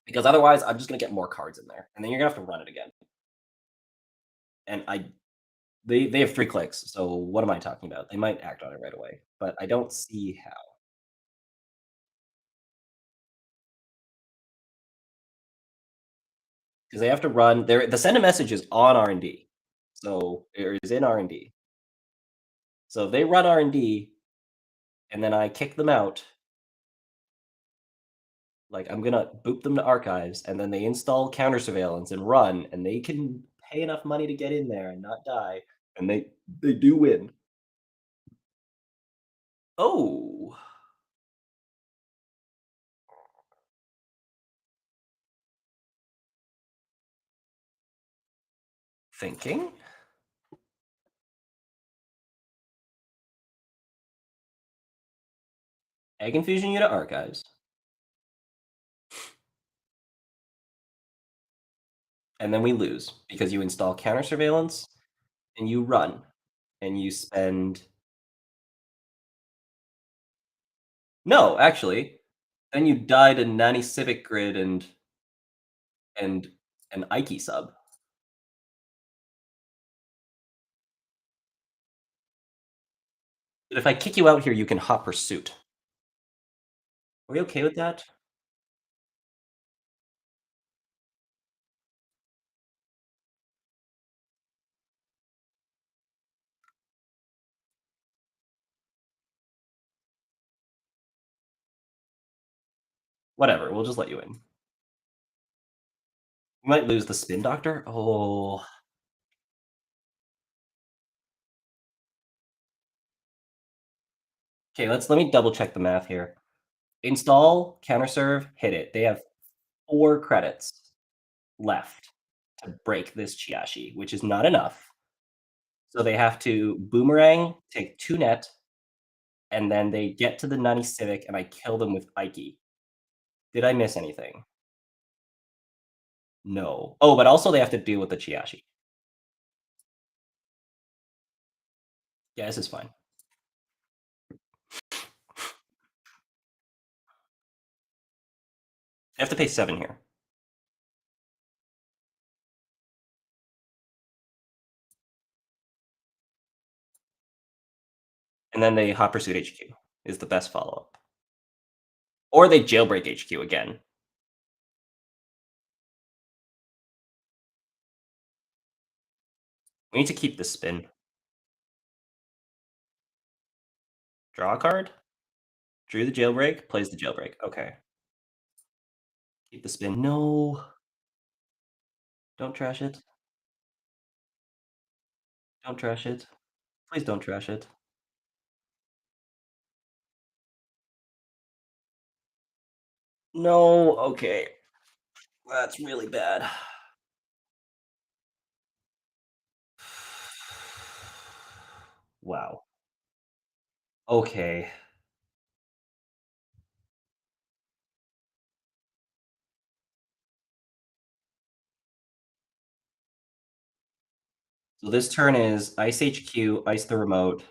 Because otherwise, I'm just going to get more cards in there. And then you're going to have to run it again. And they have 3 clicks, so what am I talking about? They might act on it right away, but I don't see how. Because they have to run the send a message is on R&D. So it is in R&D. So if they run R&D and then I kick them out, like I'm gonna boop them to archives, and then they install counter surveillance and run, and they can pay enough money to get in there and not die, and they do win. Oh. Thinking. AgInfusion you to archives. And then we lose because you install counter surveillance and you run and you spend. No, actually, then you die to Nanny Civic Grid and an Ike sub. But if I kick you out here, you can hot pursuit. Are we okay with that? Whatever, we'll just let you in. You might lose the Spin Doctor. Oh. Okay, let me double check the math here. Install, counter serve, hit it. They have 4 credits left to break this Chiashi, which is not enough. So they have to boomerang, take 2 net, and then they get to the Nani Civic, and I kill them with Ike. Did I miss anything? No. Oh, but also they have to deal with the Chiashi. Yeah, this is fine. I have to pay 7 here. And then they hot pursuit HQ is the best follow-up. Or they jailbreak HQ again. We need to keep the spin. Draw a card. Drew the jailbreak, plays the jailbreak. Okay. Keep the spin. No. Don't trash it. Don't trash it. Please don't trash it. No, okay. That's really bad. Wow. Okay. So this turn is Ice HQ, Ice the remote.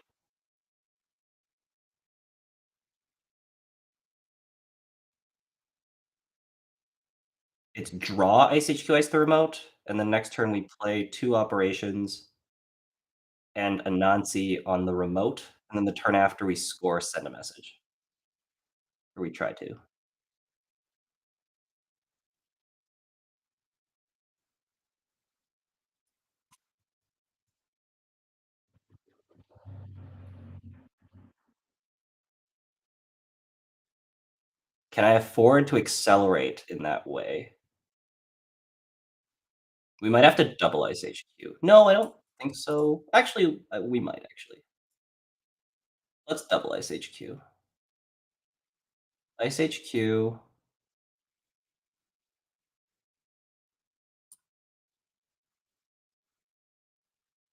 It's draw Ice HQ, Ice the remote, and then next turn we play 2 operations and Anansi on the remote, and then the turn after we score, send a message. Or we try to. Can I afford to accelerate in that way? We might have to double Ice HQ. No, I don't think so. Actually, we might actually. Let's double Ice HQ. Ice HQ.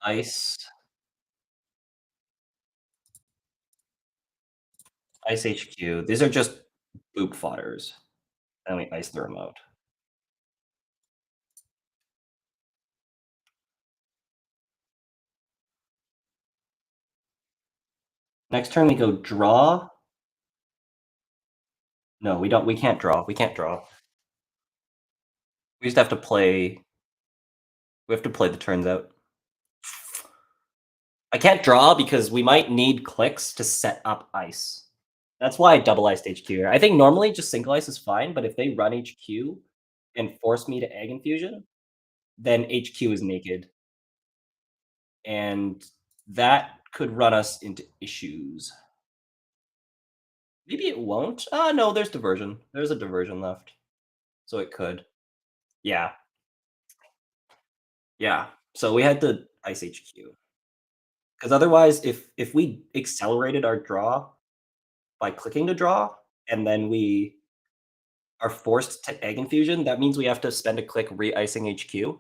Ice. Ice HQ. These are just boop fodders. And we ice the remote. Next turn we go draw. No, we don't. We can't draw. We can't draw. We just have to play. We have to play the turns out. I can't draw because we might need clicks to set up ice. That's why I double iced HQ here. I think normally just single ice is fine, but if they run HQ and force me to AgInfusion, then HQ is naked. And that could run us into issues. Maybe it won't. Ah, no, there's diversion. There's a diversion left. So it could. Yeah. Yeah. So we had to ice HQ. Because otherwise, if we accelerated our draw by clicking to draw, and then we are forced to AgInfusion, that means we have to spend a click re-icing HQ.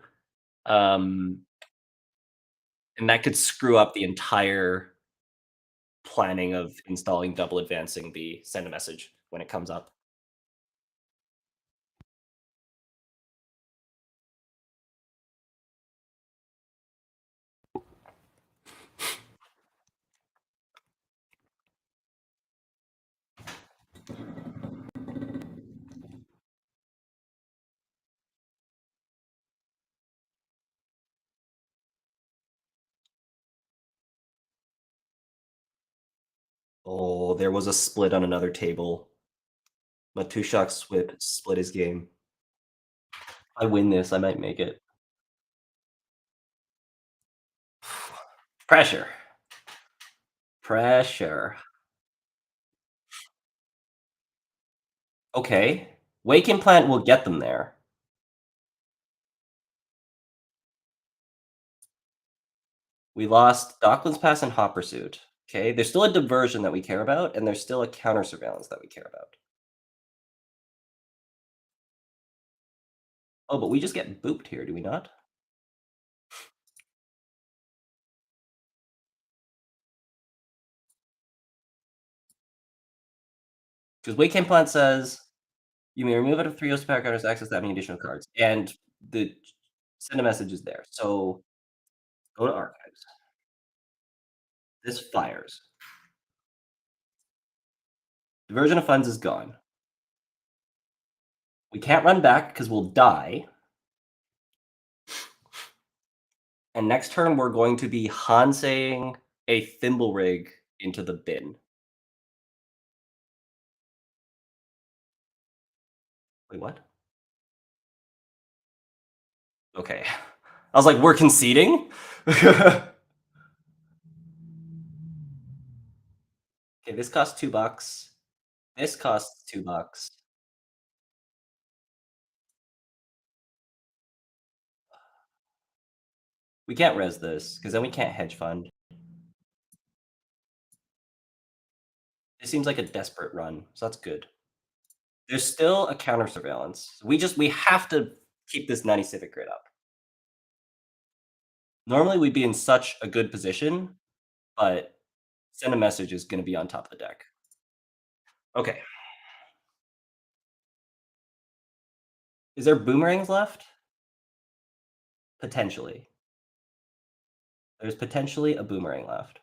And that could screw up the entire planning of installing double advancing the send a message when it comes up. Oh, there was a split on another table. Matushak split his game. I win this, I might make it. Pressure. Pressure. Okay. Wake Implant will get them there. We lost Docklands Pass and Hot Pursuit. Okay, there's still a diversion that we care about, and there's still a counter surveillance that we care about. Oh, but we just get booped here, do we not? Because Wake Implant says you may remove out of 3 host power counters access that many additional cards, and the send a message is there. So go to archives. This fires. Diversion of funds is gone. We can't run back because we'll die. And next turn, we're going to be Hansing a Thimble Rig into the bin. Wait, what? Okay. I was like, we're conceding? Okay, this costs $2. This costs $2. We can't res this, because then we can't hedge fund. This seems like a desperate run, so that's good. There's still a counter surveillance. We have to keep this 90 civic grid up. Normally we'd be in such a good position, but Send a message is going to be on top of the deck. Okay. Is there boomerangs left? Potentially. There's potentially a boomerang left.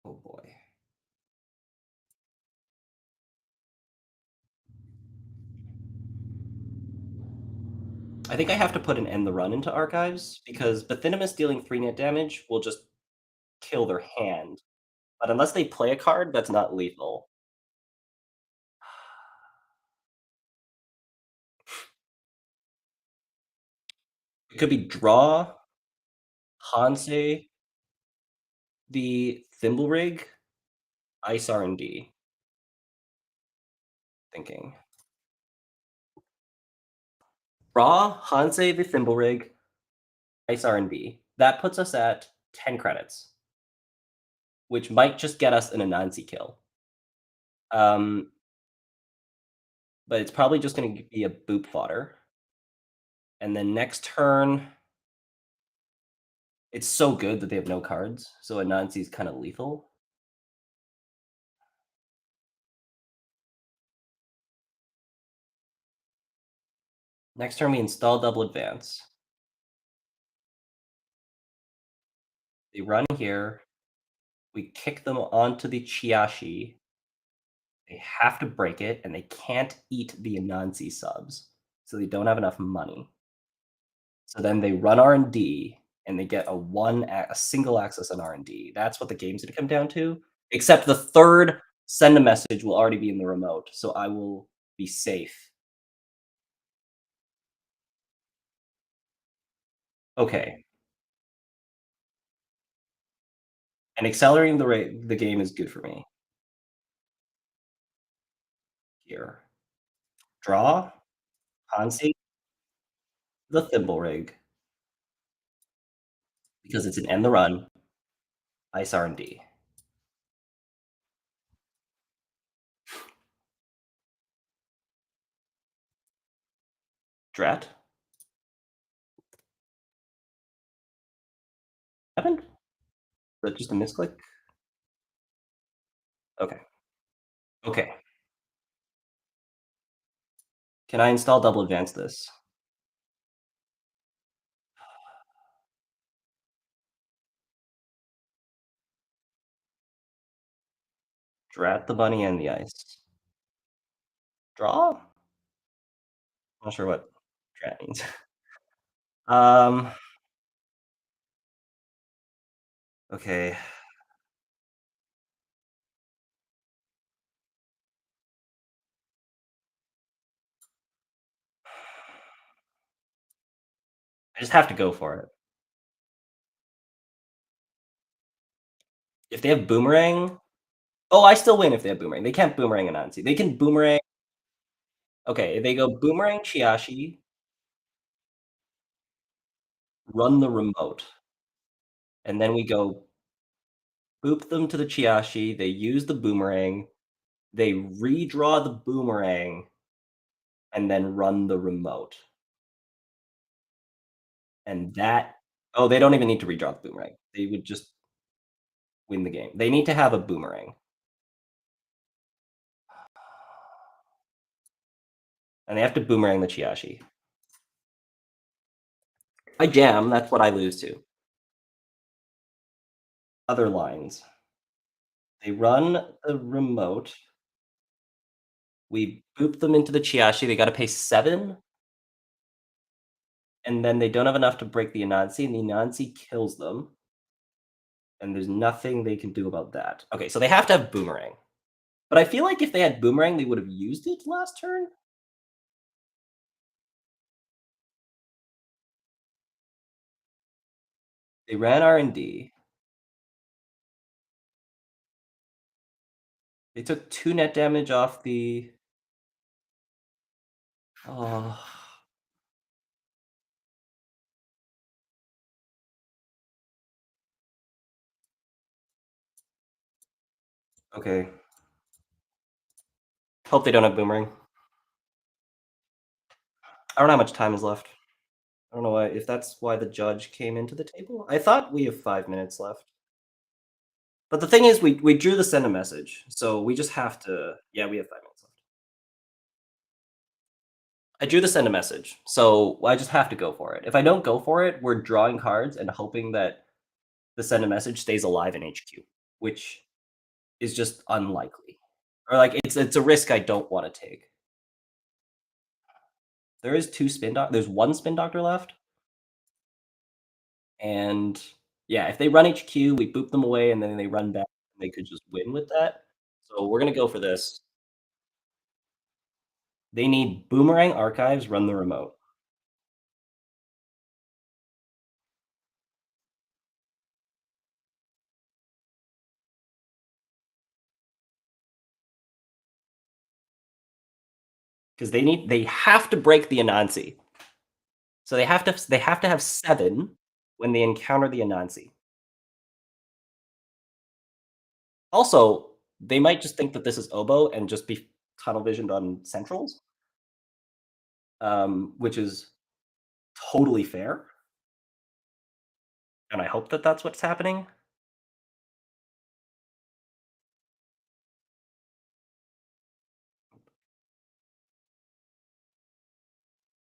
Oh boy. I think I have to put an end the run into archives because Bathinimus dealing 3 net damage will just kill their hand. But unless they play a card, that's not lethal. It could be draw, Hansei, the Thimble Rig, Ice R&D. Thinking. Draw, Hansei, the Thimble Rig, Ice R&D. That puts us at 10 credits, which might just get us an Anansi kill. But it's probably just going to be a boop fodder. And then next turn, it's so good that they have no cards, so Anansi is kind of lethal. Next turn, we install double advance. They run here. We kick them onto the Chiashi. They have to break it, and they can't eat the Anansi subs, so they don't have enough money. So then they run R&D, and they get a single access on R&D. That's what the game's going to come down to. Except the third send a message will already be in the remote, so I will be safe. Okay. And accelerating the game is good for me. Here. Draw, Hansi, the Thimble Rig. Because it's an end the run. Ice R&D. Drat. Happened? Is that just a misclick? Okay. Okay. Can I install double advance this? Drat the bunny and the ice. Draw? Not sure what drat means. Okay. I just have to go for it. If they have boomerang... Oh, I still win if they have boomerang. They can't boomerang Anansi. They can boomerang... Okay, if they go boomerang Chiashi, run the remote. And then we go boop them to the Chiashi, they use the boomerang, they redraw the boomerang, and then run the remote. And that... Oh, they don't even need to redraw the boomerang. They would just win the game. They need to have a boomerang. And they have to boomerang the Chiashi. I jam, that's what I lose to. Other lines. They run the remote. We boop them into the Chiashi. They got to pay 7. And then they don't have enough to break the Anansi, and the Anansi kills them. And there's nothing they can do about that. Okay, so they have to have boomerang. But I feel like if they had boomerang, they would have used it last turn. They ran R&D. They took 2 net damage off the... Oh. Okay. Hope they don't have boomerang. I don't know how much time is left. don't know why, if that's why the judge came into the table. I thought we have 5 minutes left. But the thing is, we drew the send a message, so we just have to. Yeah, we have 5 minutes left. I drew the send a message, so I just have to go for it. If I don't go for it, we're drawing cards and hoping that the send a message stays alive in HQ, which is just unlikely. Or like it's a risk I don't want to take. There is there's one spin doctor left. And yeah, if they run HQ, we boop them away and then they run back, they could just win with that. So we're gonna go for this. They need Boomerang Archives, run the remote. Because they have to break the Anansi. So they have to have 7 when they encounter the Anansi. Also, they might just think that this is Oboe and just be tunnel visioned on centrals. Which is totally fair. And I hope that that's what's happening.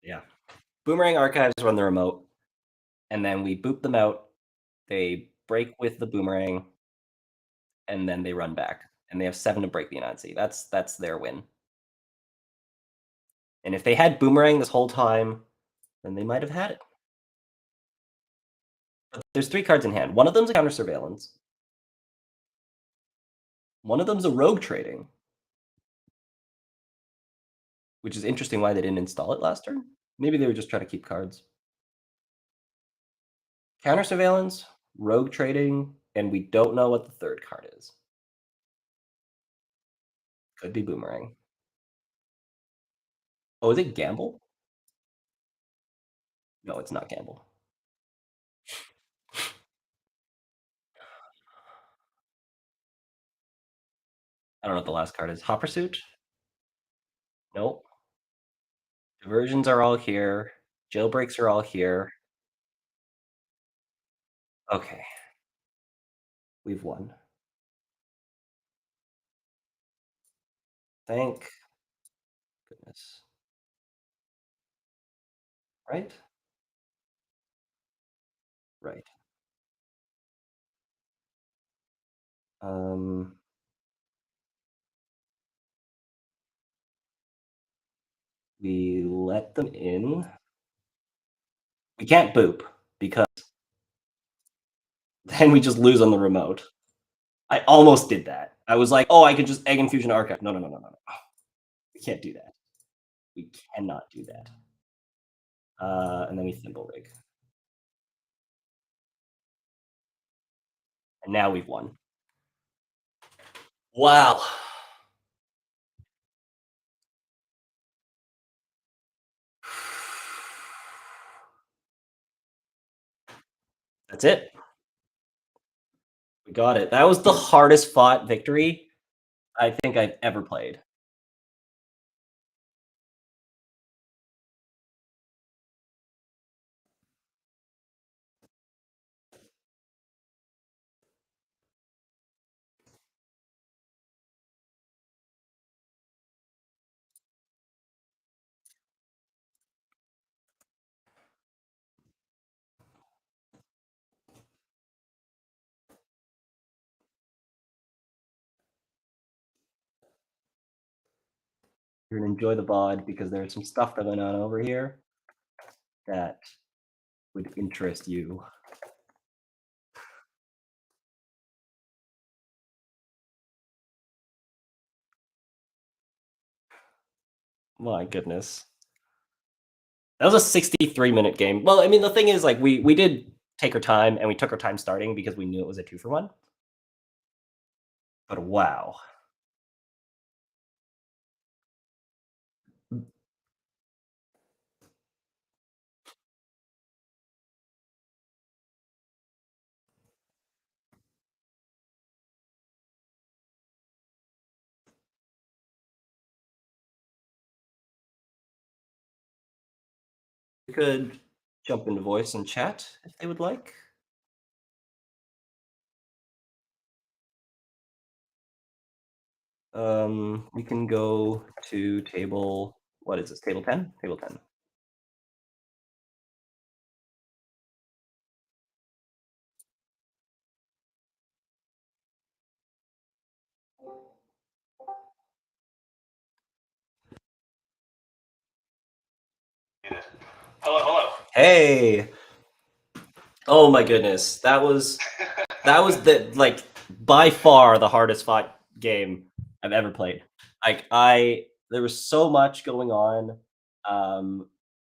Yeah. Boomerang Archives run the remote, and then we boop them out. They break with the Boomerang, and then they run back. And they have 7 to break the Anansi. That's their win. And if they had Boomerang this whole time, then they might have had it. But there's 3 cards in hand. One of them's a counter surveillance. One of them's a rogue trading. Which is interesting why they didn't install it last turn. Maybe they were just trying to keep cards. Counter surveillance, rogue trading, and we don't know what the third card is. Could be Boomerang. Oh, is it Gamble? No, it's not Gamble. I don't know what the last card is. Hot Pursuit? Nope. Diversions are all here. Jailbreaks are all here. Okay. We've won. Thank goodness. Right? Right. We let them in. We can't boop because then we just lose on the remote. I almost did that. I was like, oh, I could just AgInfusion Archive. No. We can't do that. We cannot do that. And then we Thimble Rig. And now we've won. Wow. That's it. We got it. That was the hardest fought victory I think I've ever played. You're gonna enjoy the VOD because there's some stuff that went on over here that would interest you. My goodness. That was a 63-minute game. Well, I mean, the thing is, like, we did take our time, and we took our time starting because we knew it was a 2-for-1. But wow. We could jump into voice and chat if they would like. We can go to table, what is this, table 10? Table 10. Hello. Hey! Oh my goodness, that was the, like, by far the hardest fought game I've ever played. Like, there was so much going on.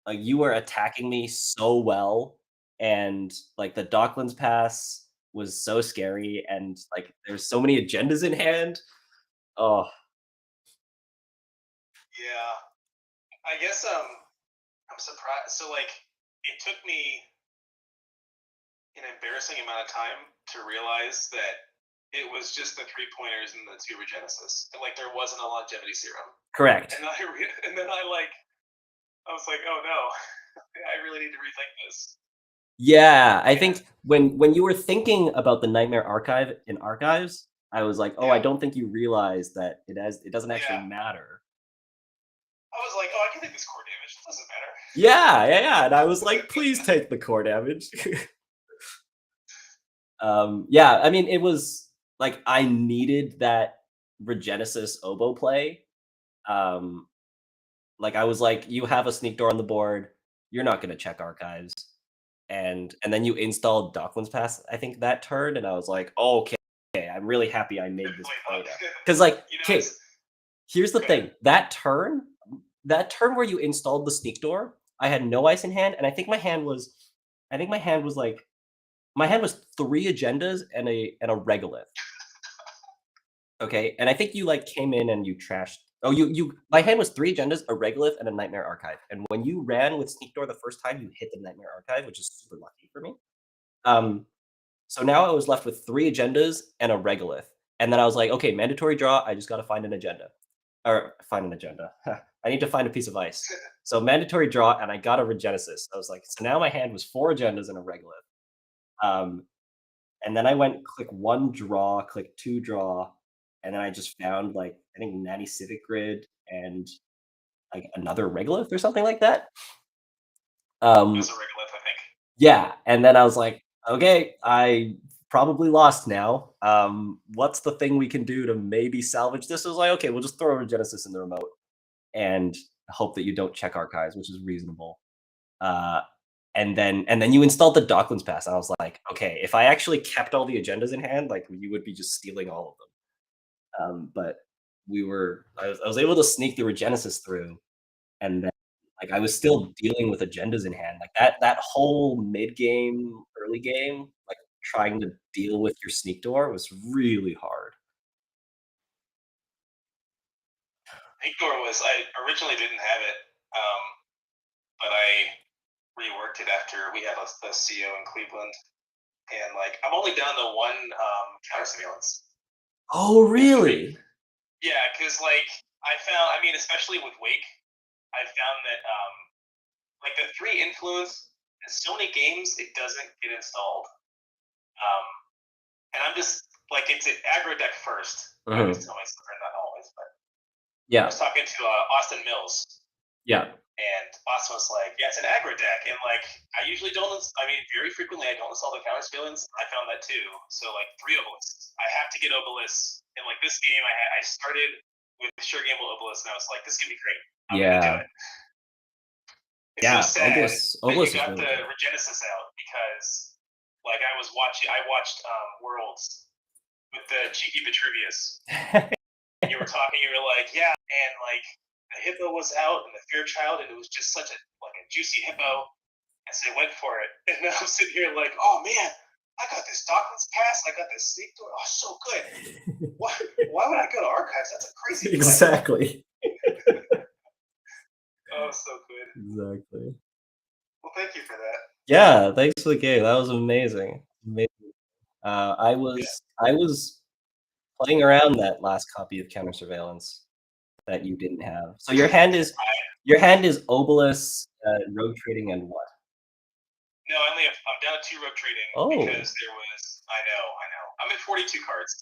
Like, you were attacking me so well, and, like, the Docklands pass was so scary, and, like, there's so many agendas in hand. Oh, Yeah. I guess I'm surprised. So like it took me an embarrassing amount of time to realize that it was just the 3-pointers and the 2 Regenesis. And like there wasn't a longevity serum. correct. And then I was like, oh no, I really need to rethink this. Yeah, I think when you were thinking about the Nightmare Archive in Archives, I was like, oh, I don't think you realize that it doesn't actually matter. I was like, oh, I can take this core damage. It doesn't matter. Yeah. And I was like, please take the core damage. Yeah, I mean, it was like I needed that Regenesis oboe play. Like I was like, you have a sneak door on the board, you're not gonna check archives. And then you installed Docklands Pass, I think that turn, and I was like, oh, okay, I'm really happy I made this play now. Because like, okay, here's the thing. That turn where you installed the sneak door, I had no ice in hand, and I think my hand was 3 agendas and a regolith. Okay, and I think you like came in and you trashed. Oh, my hand was 3 agendas, a regolith, and a Nightmare Archive. And when you ran with Sneak Door the first time, you hit the Nightmare Archive, which is super lucky for me. So now I was left with 3 agendas and a regolith. And then I was like, okay, mandatory draw, I just gotta find an agenda. Or find an agenda. I need to find a piece of ice. So mandatory draw, and I got a Regenesis. I was like, so now my hand was 4 agendas and a regolith. And then I went click 1 draw, click 2 draw, and then I just found like I think Natty Civic Grid and like another regolith or something like that. It was a regolith, I think. Yeah, and then I was like, okay, I probably lost now. What's the thing we can do to maybe salvage this? I was like, okay, we'll just throw a Regenesis in the remote and hope that you don't check archives, which is reasonable. And then you installed the Docklands Pass, and I was like, okay, if I actually kept all the agendas in hand, like you would be just stealing all of them. But I was able to sneak the Regenesis through, and then like I was still dealing with agendas in hand. Like that whole mid game, early game, like trying to deal with your sneak door was really hard. Sneak door I originally didn't have it, but I reworked it after we had the CO in Cleveland, and like I'm only down to 1 counter surveillance. Oh, really? Yeah, because like I found, I mean, especially with Wake, I found that like the 3 influence in so many games it doesn't get installed, and I'm just like it's an aggro deck first. I always tell myself, not always, but yeah. I was talking to Austin Mills. Yeah. And Austin was like, yeah, it's an aggro deck. And like, I usually don't, I mean, very frequently I don't install the counter surveillance. I found that too. So like 3 obelisks. I have to get obelisks. And like this game, I started with Sure Gamble obelisk, and I was like, this can be great. I'm gonna do it. It's so sad obelisk that you got the Regenesis out, because like I watched Worlds with the cheeky Vitruvius. And you were talking, you were like, yeah, and like the hippo was out and the Fairchild, and it was just such a juicy hippo, and so they went for it. And now I'm sitting here like, oh man, I got this Docklands Pass, I got this sneak door, oh so good. Why would I go to archives? That's a crazy play. Exactly. Oh, so good. Exactly. Well, thank you for that. Yeah, thanks for the game. That was amazing. I was playing around that last copy of Counter Surveillance that you didn't have. So your hand is obelisk, road trading, and what? No, I'm down to 2 rogue trading because there was. I know. I'm at 42 cards.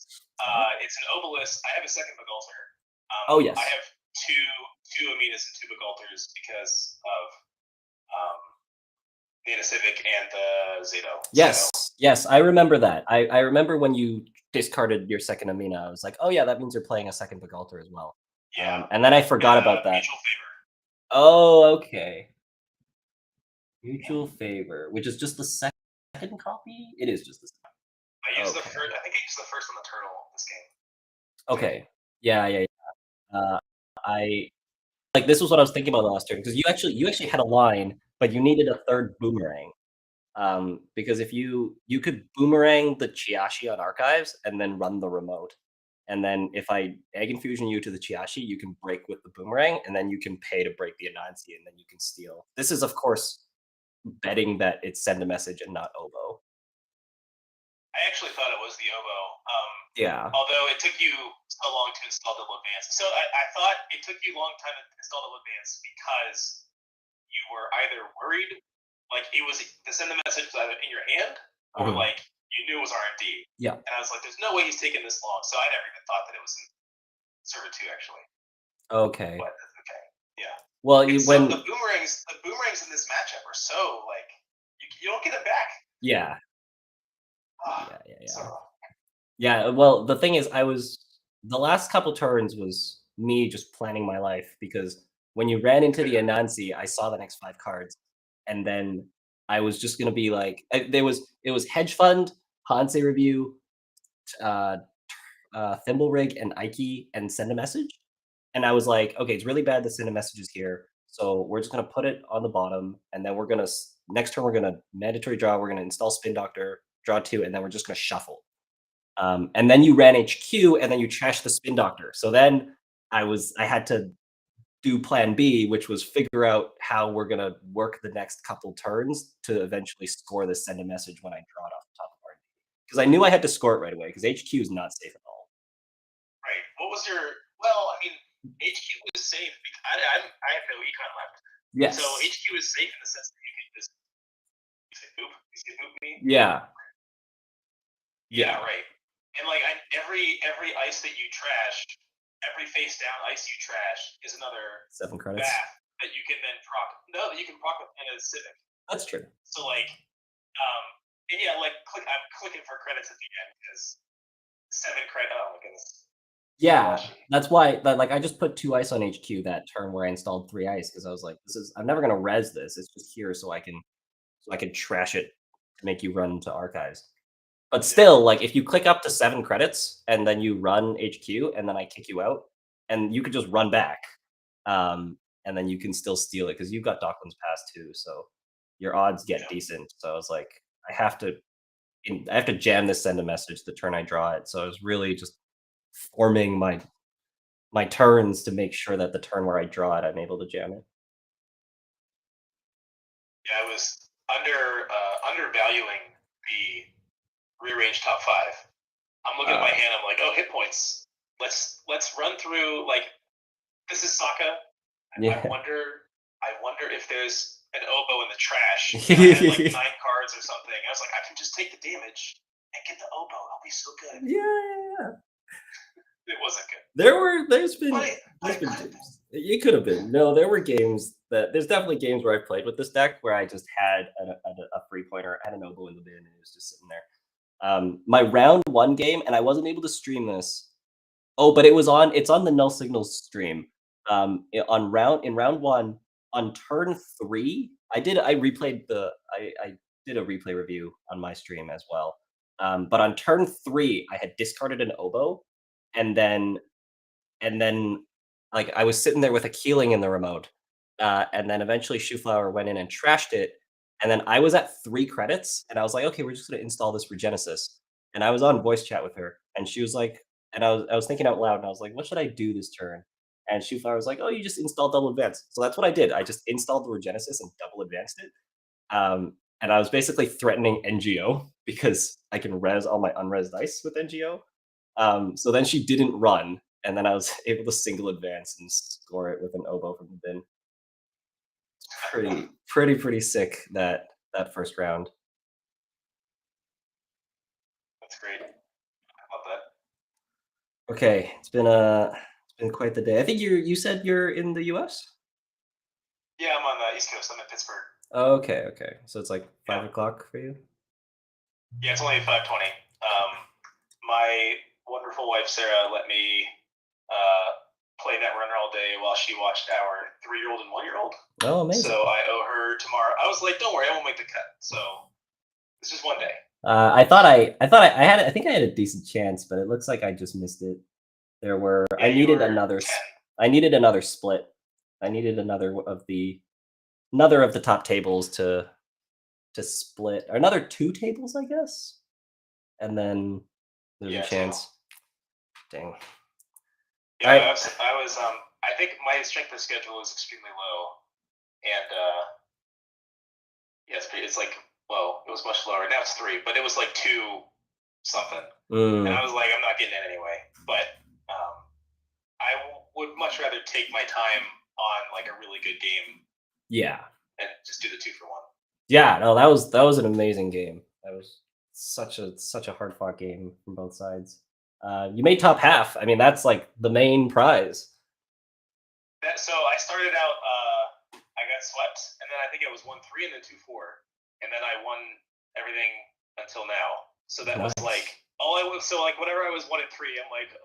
It's an obelisk. I have a second Bagulter. Yes. I have two Aminas and 2 Bagulters because of Nana Civic and the Zato. Yes, I remember that. I remember when you discarded your second Amina. I was like, oh yeah, that means you're playing a second Bagulter as well. Yeah. And then I forgot about that. Mutual favor. Oh, okay. Mutual favor, which is just the second copy? It is just the second. I used the first. I think I used the first on the turtle this game. Okay. Yeah. This was what I was thinking about last turn, because you actually had a line, but you needed a third boomerang. Because if you could boomerang the Chiashi on archives and then run the remote. And then if I AgInfusion you to the Chiashi, you can break with the boomerang, and then you can pay to break the Anansi, and then you can steal. This is, of course, betting that it's send a message and not oboe. I actually thought it was the oboe. Yeah. Although it took you so long to install double advance. So I thought it took you a long time to install double advance because you were either worried, like it was the send a message was either in your hand, or like you knew it was RMD. Yeah. And I was like, there's no way he's taking this long. So I never even thought that it was in server 2 actually. Okay. But okay. Yeah. Well, the boomerangs in this matchup are so like you don't get them back. Yeah. Yeah. So. Yeah, well, the thing is, the last couple turns was me just planning my life, because when you ran into the Anansi, I saw the next 5 cards, and then I was just gonna be like, it was Hedge Fund, Hanse Review, Thimble Rig, and Ike, and Send a Message, and I was like, okay, it's really bad to send a message here, so we're just gonna put it on the bottom, and then next turn we're gonna mandatory draw, we're gonna install Spin Doctor, draw 2, and then we're just gonna shuffle. And then you ran HQ, and then you trashed the Spin Doctor. So then I had to do plan B, which was figure out how we're gonna work the next couple turns to eventually score the send a message when I draw it off the top of our, because I knew I had to score it right away, because HQ is not safe at all. Right. What was your? Well, I mean, HQ was safe because I have no econ left. Yes. So HQ is safe in the sense that you can just you say boop me. Yeah. Yeah. Right. And like every ice that you trash, every face down ice you trash is another 7 credits bath that you can then proc. No, that you can proc with in a Civic. That's true. So like, and yeah, like I'm clicking for credits at the end because 7 credit. Oh my goodness. Yeah, that's why. I just put 2 ice on HQ that turn where I installed 3 ice, because I was like, I'm never gonna res this. It's just here so I can trash it to make you run to archives. But still, like, if you click up to 7 credits and then you run HQ and then I kick you out, and you could just run back, and then you can still steal it because you've got Dockland's Pass too, so your odds get decent. So I was like, I have to jam this send a message the turn I draw it. So I was really just forming my turns to make sure that the turn where I draw it, I'm able to jam it. Yeah, I was undervaluing the rearranged top 5. I'm looking at my hand. I'm like, oh, hit points. Let's run through. Like, this is Sokka. Yeah. I wonder if there's an oboe in the trash. I had like 9 cards or something. I was like, I can just take the damage and get the oboe. I'll be so good. Yeah. It wasn't good. There's been games. It could have been. No, there were games there's definitely games where I've played with this deck where I just had a 3-pointer, had an oboe in the bin, and it was just sitting there. My round 1 game, and I wasn't able to stream this. Oh, but it's on the Null Signals stream. In round 1, on turn 3, I did a replay review on my stream as well. But on turn 3, I had discarded an oboe, and then like I was sitting there with a Keeling in the remote, and then eventually Chouxflower went in and trashed it, and then I was at 3 credits, and I was like, okay, we're just gonna install this Regenesis, and I was on voice chat with her, and she was like, and I was thinking out loud, and I was like, what should I do this turn? And Chouxflower was like, oh, you just install double advance. So that's what I did. I just installed the Regenesis and double advanced it. And I was basically threatening NGO because I can res all my unres dice with NGO. So then she didn't run, and then I was able to single advance and score it with an oboe from the bin. Pretty sick that that first round. That's great. I love that. Okay, it's been quite the day. I think you said you're in the US? Yeah, I'm on the East Coast. I'm in Pittsburgh. Oh, okay. So it's like 5 o'clock for you? Yeah, it's only 5:20. My wonderful wife Sarah let me play Netrunner all day while she watched our 3-year-old and 1-year-old. Oh, amazing. So I owe her tomorrow. I was like, don't worry, I won't make the cut. So it's just one day. I think I had a decent chance, but it looks like I just missed it. There were Yeah, I needed another split. I needed another of the top tables to split, or another 2 tables, I guess. And then there's a chance. Dang. Yeah, right. I think my strength of schedule is extremely low, and yeah, it's like, well, it was much lower. Now it's 3, but it was like 2 something, and I was like, I'm not getting it anyway. But I would much rather take my time on like a really good game. Yeah. And just do the 2 for 1. Yeah, no, that was an amazing game. That was such a hard fought game from both sides. You made top half. I mean, that's like the main prize. So I started out, I got swept, and then I think it was 1-3 and then 2-4, and then I won everything until now. So that was like so like whenever I was 1-3, I'm like,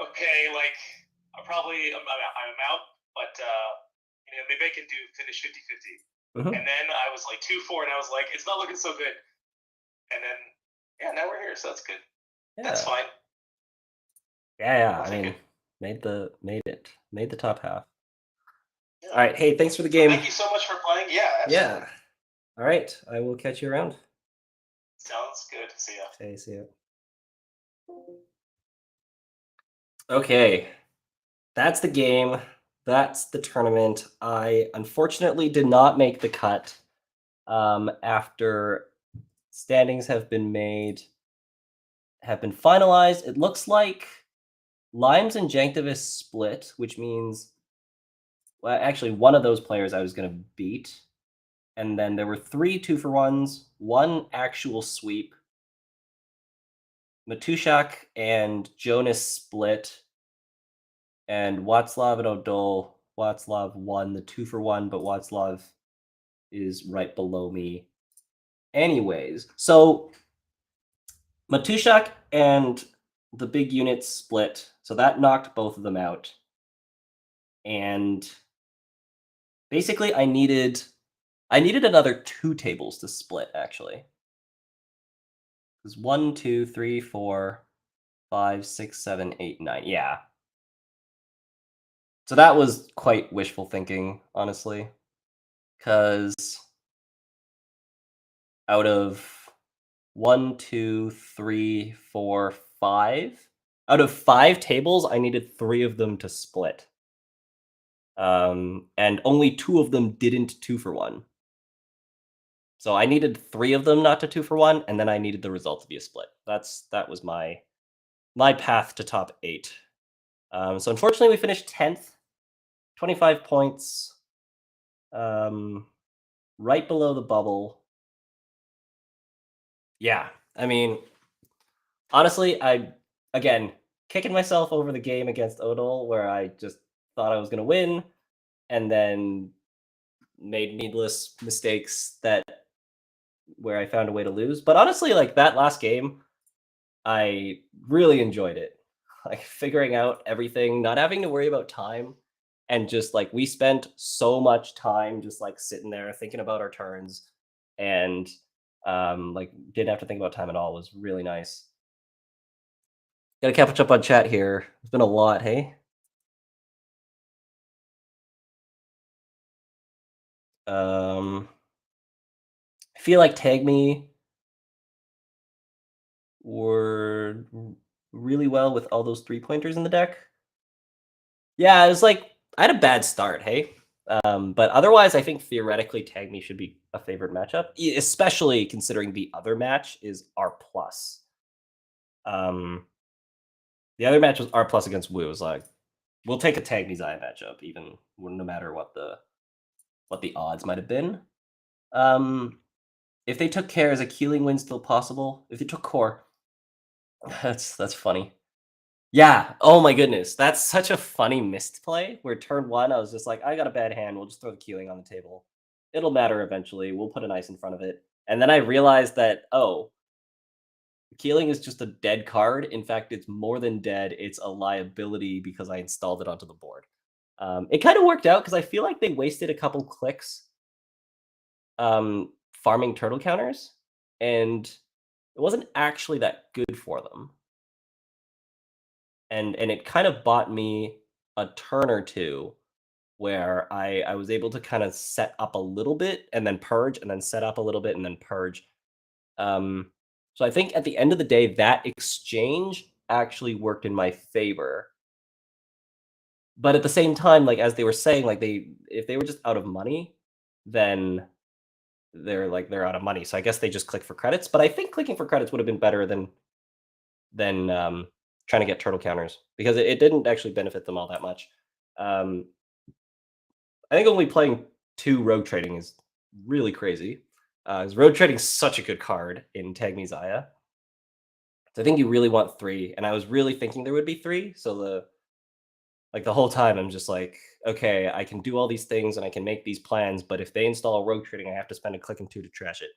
okay, like I'm out, but maybe I can finish 50-50. And then I was like 2-4, and I was like, it's not looking so good. And then now we're here, so that's good. Yeah. That's fine. Yeah. I mean, made the top half. Yeah. All right. Hey, thanks for the game. Thank you so much for playing. Yeah. Absolutely. Yeah. All right. I will catch you around. Sounds good. See ya. Okay. See ya. Okay. That's the game. That's the tournament. I unfortunately did not make the cut. After standings have been finalized, it looks like Limes and Janktavis split, which means, well, actually one of those players I was going to beat. And then there were 3 2-for-1s, 1 actual sweep. Matushak and Jonas split. And Václav and Odol. Václav won the 2-for-1, but Václav is right below me anyways. So Matushak and the big units split. So that knocked both of them out. And basically I needed another 2 tables to split, actually. It was 1, 2, 3, 4, 5, 6, 7, 8, 9. Yeah. So that was quite wishful thinking, honestly. Because out of 1, 2, 3, 4, 5. Out of 5 tables, I needed 3 of them to split. And only 2 of them didn't 2-for-1. So I needed 3 of them not to 2-for-1, and then I needed the result to be a split. That was my path to top 8. So unfortunately, we finished 10th, 25 points, right below the bubble. Yeah, I mean, honestly, again, kicking myself over the game against Odol, where I just thought I was going to win, and then made needless mistakes where I found a way to lose. But honestly, like that last game, I really enjoyed it. Like figuring out everything, not having to worry about time, and just like we spent so much time just like sitting there thinking about our turns, and like didn't have to think about time at all. It was really nice. Gotta catch up on chat here. It's been a lot, hey? I feel like Tag Me were really well with all those 3-pointers in the deck. Yeah, it was like I had a bad start, hey? But otherwise, I think theoretically Tag Me should be a favorite matchup, especially considering the other match is R+. The other match was R+ against Wu. It was like, we'll take a Tag Me Zaya matchup, even no matter what the odds might have been. If they took care, is a Keeling win still possible? If they took core, that's funny. Yeah. Oh my goodness, that's such a funny missed play. Where turn 1, I was just like, I got a bad hand. We'll just throw the Keeling on the table. It'll matter eventually. We'll put an ice in front of it. And then I realized that Keeling is just a dead card. In fact, it's more than dead. It's a liability because I installed it onto the board. It kind of worked out because I feel like they wasted a couple clicks farming turtle counters, and it wasn't actually that good for them. And it kind of bought me a turn or two where I was able to kind of set up a little bit and then purge, and then set up a little bit and then purge. So I think at the end of the day, that exchange actually worked in my favor. But at the same time, like as they were saying, like if they were just out of money, then they're out of money. So I guess they just click for credits. But I think clicking for credits would have been better than trying to get turtle counters, because it didn't actually benefit them all that much. I think only playing 2 rogue trading is really crazy. Because rogue trading is such a good card in Tag Me Zaya. So I think you really want 3, and I was really thinking there would be 3. So the whole time I'm just like, okay, I can do all these things and I can make these plans, but if they install rogue trading, I have to spend a click and 2 to trash it.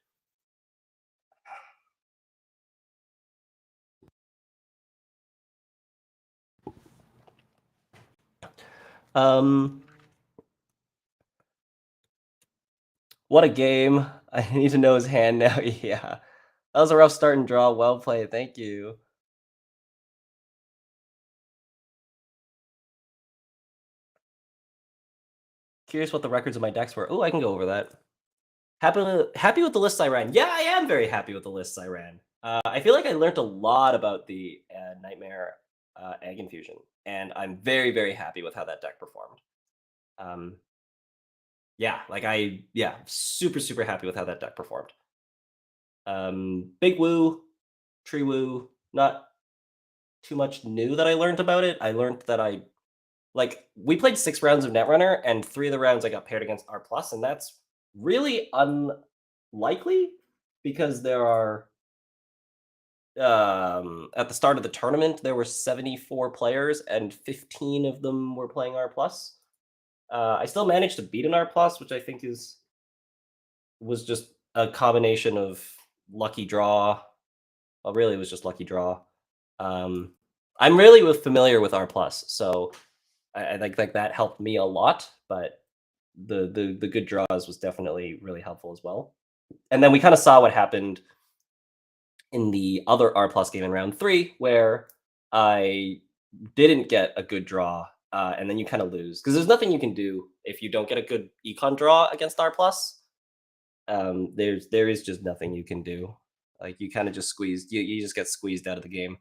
What a game. I need to know his hand now. Yeah. That was a rough start and draw. Well played. Thank you. Curious what the records of my decks were. Oh, I can go over that. Happy with the lists I ran. Yeah, I am very happy with the lists I ran. I feel like I learned a lot about the Nightmare AgInfusion, and I'm very, very happy with how that deck performed. Yeah, super, super happy with how that deck performed. Big Woo, Tree Woo, not too much new that I learned about it. I learned that we played 6 rounds of Netrunner, and 3 of the rounds I got paired against R+, and that's really unlikely because there are at the start of the tournament there were 74 players and 15 of them were playing R+. I still managed to beat an R+, which I think was just a combination of lucky draw. Well, really, it was just lucky draw. I'm really familiar with R+, so I think that helped me a lot. But the good draws was definitely really helpful as well. And then we kind of saw what happened in the other R+ game in round 3, where I didn't get a good draw, and then you kind of lose because there's nothing you can do if you don't get a good econ draw against R+. There is just nothing you can do. Like you kind of just squeezed. You just get squeezed out of the game.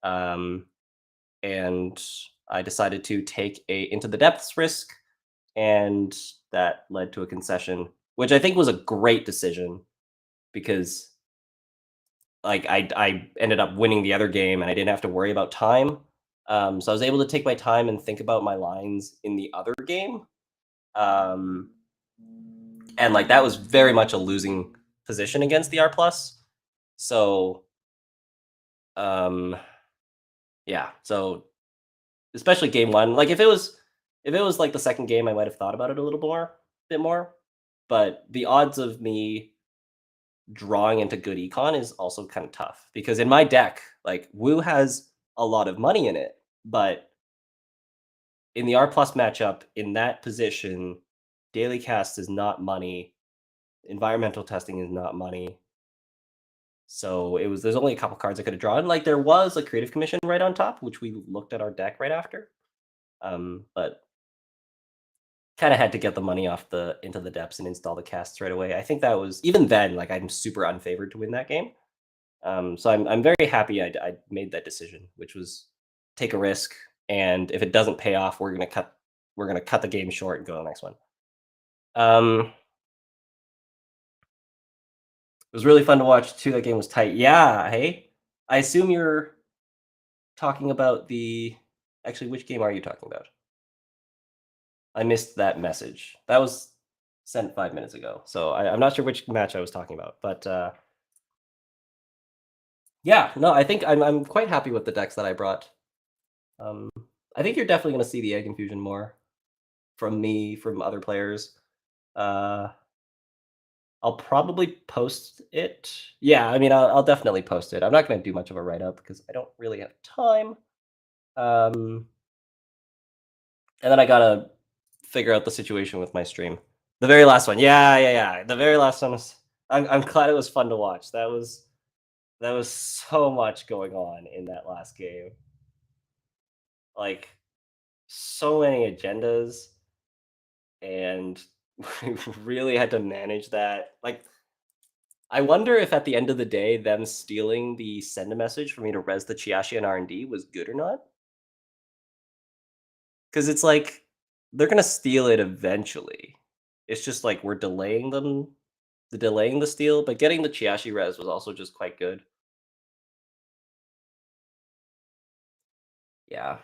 And I decided to take a Into the Depths risk, and that led to a concession, which I think was a great decision because I ended up winning the other game and I didn't have to worry about time. So I was able to take my time and think about my lines in the other game. And that was very much a losing position against the R+. So yeah, so especially game 1, if it was like the second game, I might have thought about it a bit more. But the odds of me drawing into good econ is also kind of tough because in my deck, Woo has a lot of money in it, but in the R+ matchup, in that position, daily cast is not money, environmental testing is not money. So there's only a couple cards I could have drawn. There was a Creative Commission right on top, which we looked at our deck right after. But kind of had to get the money off Into the Depths and install the casts right away. I think that was, even then, I'm super unfavored to win that game. So I'm very happy I made that decision, which was take a risk, and if it doesn't pay off, we're gonna cut the game short and go to the next one. It was really fun to watch too. That game was tight. Yeah, hey, I assume you're talking about actually, which game are you talking about? I missed that message. That was sent 5 minutes ago. So I'm not sure which match I was talking about, but yeah, no, I think I'm quite happy with the decks that I brought. I think you're definitely going to see the AgInfusion more from me, from other players. I'll probably post it. Yeah, I mean, I'll definitely post it. I'm not going to do much of a write-up because I don't really have time. And then I got to figure out the situation with my stream. The very last one. Yeah. The very last one was... I'm glad it was fun to watch. That was so much going on in that last game. Like, so many agendas, and we really had to manage that. Like, I wonder if at the end of the day, them stealing the send a message for me to res the Chiashi and R&D was good or not. Because it's like, they're going to steal it eventually. It's just like we're delaying the steal, but getting the Chiashi res was also just quite good. Yeah.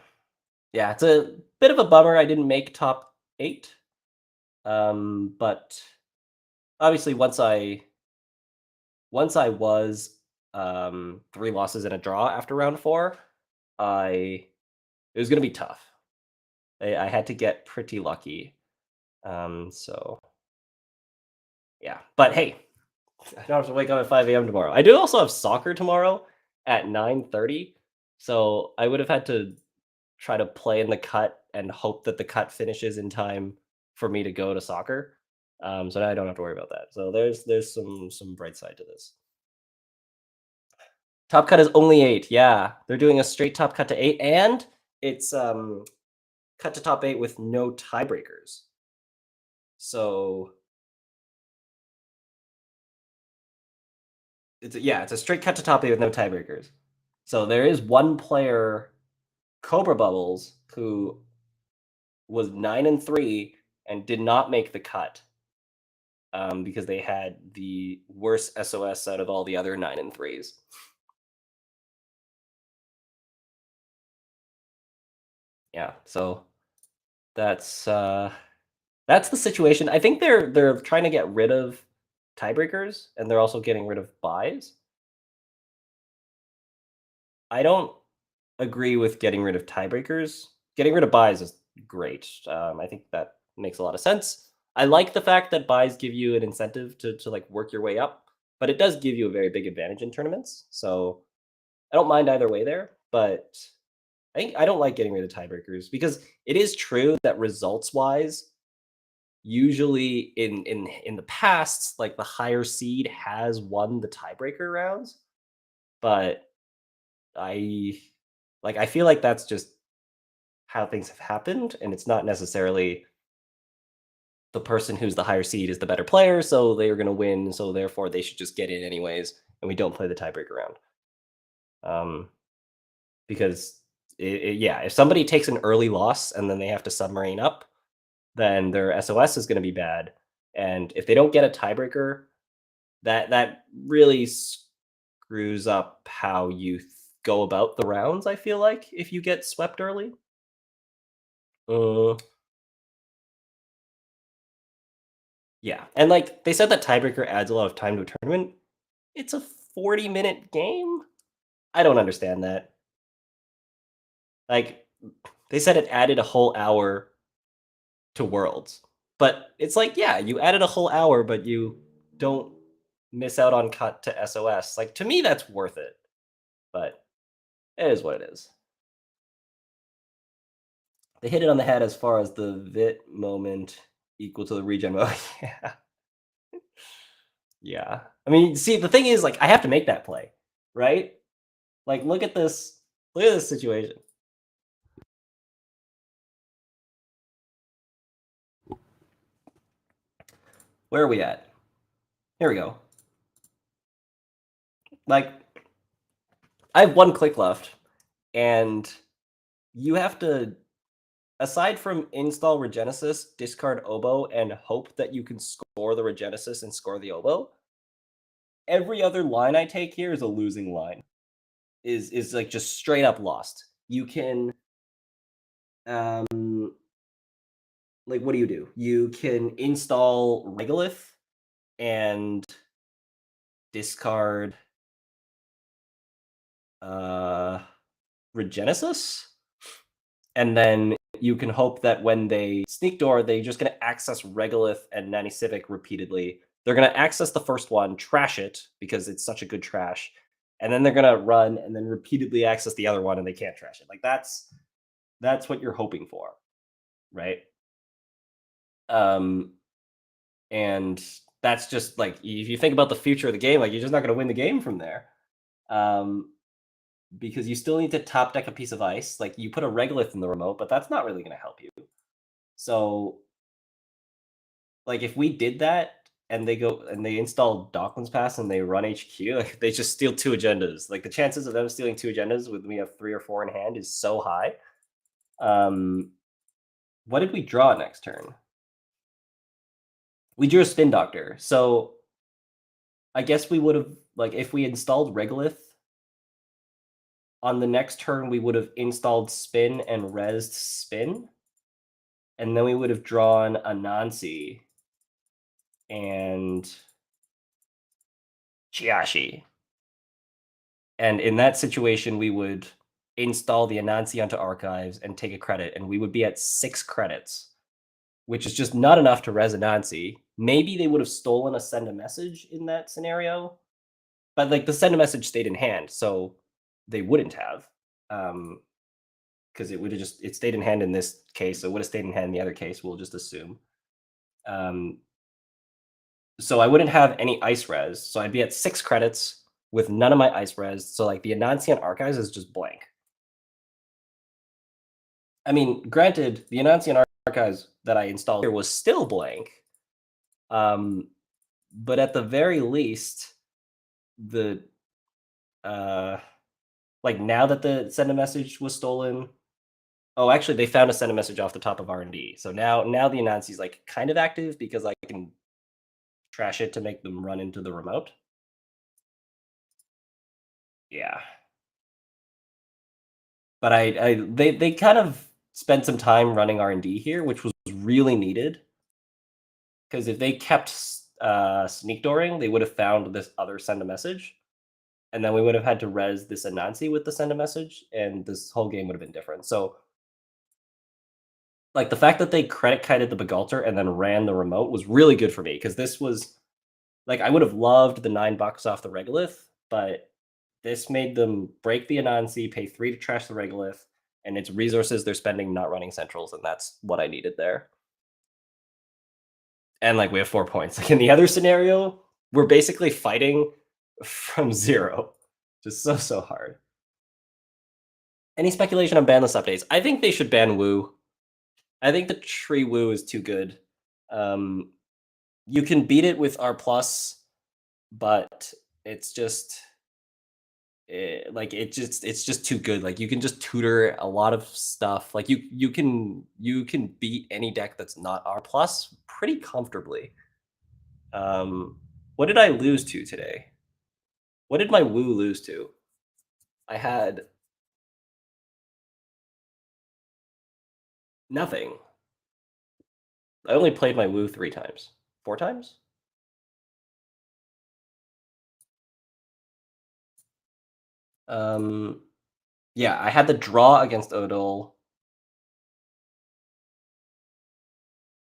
Yeah, it's a bit of a bummer I didn't make top 8. But obviously once I was 3 losses and a draw after round 4, it was going to be tough. I had to get pretty lucky. So yeah, but hey, I don't have to wake up at 5 a.m. tomorrow. I do also have soccer tomorrow at 9:30, so I would have had to try to play in the cut and hope that the cut finishes in time for me to go to soccer. So now I don't have to worry about that. So there's some bright side to this. Top cut is only 8. Yeah, they're doing a straight top cut to 8, and it's cut to top 8 with no tiebreakers. So it's a straight cut to top 8 with no tiebreakers. So there is one player, Cobra Bubbles, who was 9-3 and did not make the cut because they had the worst SOS out of all the other 9-3s. Yeah, so that's the situation. I think they're trying to get rid of tiebreakers, and they're also getting rid of buys. I don't agree with getting rid of tiebreakers. Getting rid of buys is great. I think that makes a lot of sense. I like the fact that buys give you an incentive to like work your way up, but it does give you a very big advantage in tournaments. So I don't mind either way there, but I don't like getting rid of tiebreakers because it is true that results-wise, usually in the past, like the higher seed has won the tiebreaker rounds, but I feel like that's just how things have happened, and it's not necessarily the person who's the higher seed is the better player, so they're going to win, so therefore they should just get in anyways, and we don't play the tiebreaker round. Because if somebody takes an early loss and then they have to submarine up, then their SOS is going to be bad, and if they don't get a tiebreaker, that really screws up how you go about the rounds. I feel like if you get swept early. Yeah, and like they said that tiebreaker adds a lot of time to a tournament. It's a 40-minute game. I don't understand that. Like they said it added a whole hour to Worlds. But it's like, yeah, you added a whole hour, but you don't miss out on cut to SOS. Like, to me, that's worth it. But it is what it is. They hit it on the head as far as the Vit moment equal to the regen mode. Yeah. Yeah. I mean, see, the thing is, like, I have to make that play, right? Like, look at this. Look at this situation. Where are we at? Here we go. Like, I have 1 click left, and you have to, aside from install Regenesis, discard Oboe, and hope that you can score the Regenesis and score the Oboe, every other line I take here is a losing line. Is like just straight up lost. You can like, what do? You can install Regolith and discard Regenesis, and then you can hope that when they sneak door, they're just going to access Regolith and Nanicivic repeatedly. They're going to access the first one, trash it because it's such a good trash, and then they're going to run and then repeatedly access the other one, and they can't trash it. Like that's what you're hoping for, right? And that's just like, if you think about the future of the game, like you're just not going to win the game from there. Because you still need to top deck a piece of ice. Like you put a Regolith in the remote, but that's not really going to help you. So, like if we did that and they go and they install Docklands Pass and they run HQ, like they just steal 2 agendas. Like the chances of them stealing 2 agendas when we have 3 or 4 in hand is so high. What did we draw next turn? We drew a Spin Doctor. So I guess we would have, like, if we installed Regolith, on the next turn, we would have installed Spin and rezzed Spin. And then we would have drawn Anansi and Chiashi. And in that situation, we would install the Anansi onto Archives and take a credit. And we would be at 6 credits, which is just not enough to res Anansi. Maybe they would have stolen a Send a Message in that scenario. But like the Send a Message stayed in hand, so they wouldn't have, because it would have it stayed in hand in this case. So it would have stayed in hand in the other case. We'll just assume. So I wouldn't have any ice res. So I'd be at 6 credits with none of my ice res. So like the Anansi on Archives is just blank. I mean, granted, the Anansi on Archives that I installed here was still blank. But at the very least, the like now that the Send a Message was stolen. Oh, actually, they found a Send a Message off the top of R&D. So now the Anansi is like kind of active because I can trash it to make them run into the remote. Yeah. But they kind of spent some time running R&D here, which was really needed. Because if they kept sneak dooring, they would have found this other Send a Message. And then we would have had to res this Anansi with the Send a Message, and this whole game would have been different. So, like, the fact that they credit kited the Begalter and then ran the remote was really good for me, because this was, like, I would have loved the $9 off the Regolith, but this made them break the Anansi, pay 3 to trash the Regolith, and it's resources they're spending not running Centrals, and that's what I needed there. And, like, we have 4 points. Like, in the other scenario, we're basically fighting from 0. Just so hard. Any speculation on banless updates? I think they should ban Woo. I think the tree Woo is too good. You can beat it with R+, but it's just it's just too good. Like you can just tutor a lot of stuff. Like you can beat any deck that's not R+ pretty comfortably. What did I lose to today? What did my Woo lose to? I had nothing. I only played my Woo 3 times. 4 times? Yeah, I had the draw against Odol.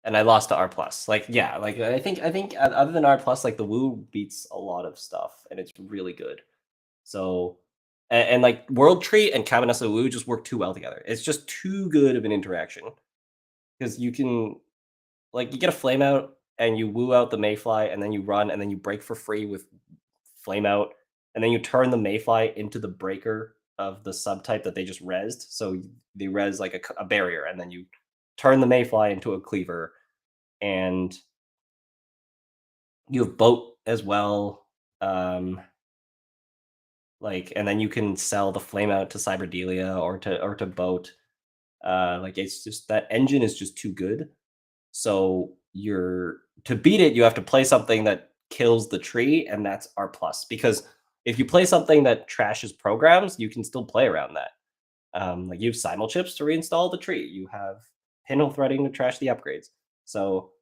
And I lost to R+. Like, yeah, like I think other than R+, like the Woo beats a lot of stuff, and it's really good. So, and like World Tree and Cabanessa Woo just work too well together. It's just too good of an interaction. Because you can, like, you get a Flame Out, and you Woo out the Mayfly, and then you run, and then you break for free with Flame Out, and then you turn the Mayfly into the breaker of the subtype that they just rezzed. So they res like a barrier, and then you turn the Mayfly into a cleaver, and you have Boat as well. Like, and then you can sell the Flame Out to Cyberdelia or to Boat. Like, it's just that engine is just too good. So to beat it, you have to play something that kills the tree, and that's R+. Because if you play something that trashes programs, you can still play around that. Like you have Simul Chips to reinstall the tree. You have pinhole threading to trash the upgrades. So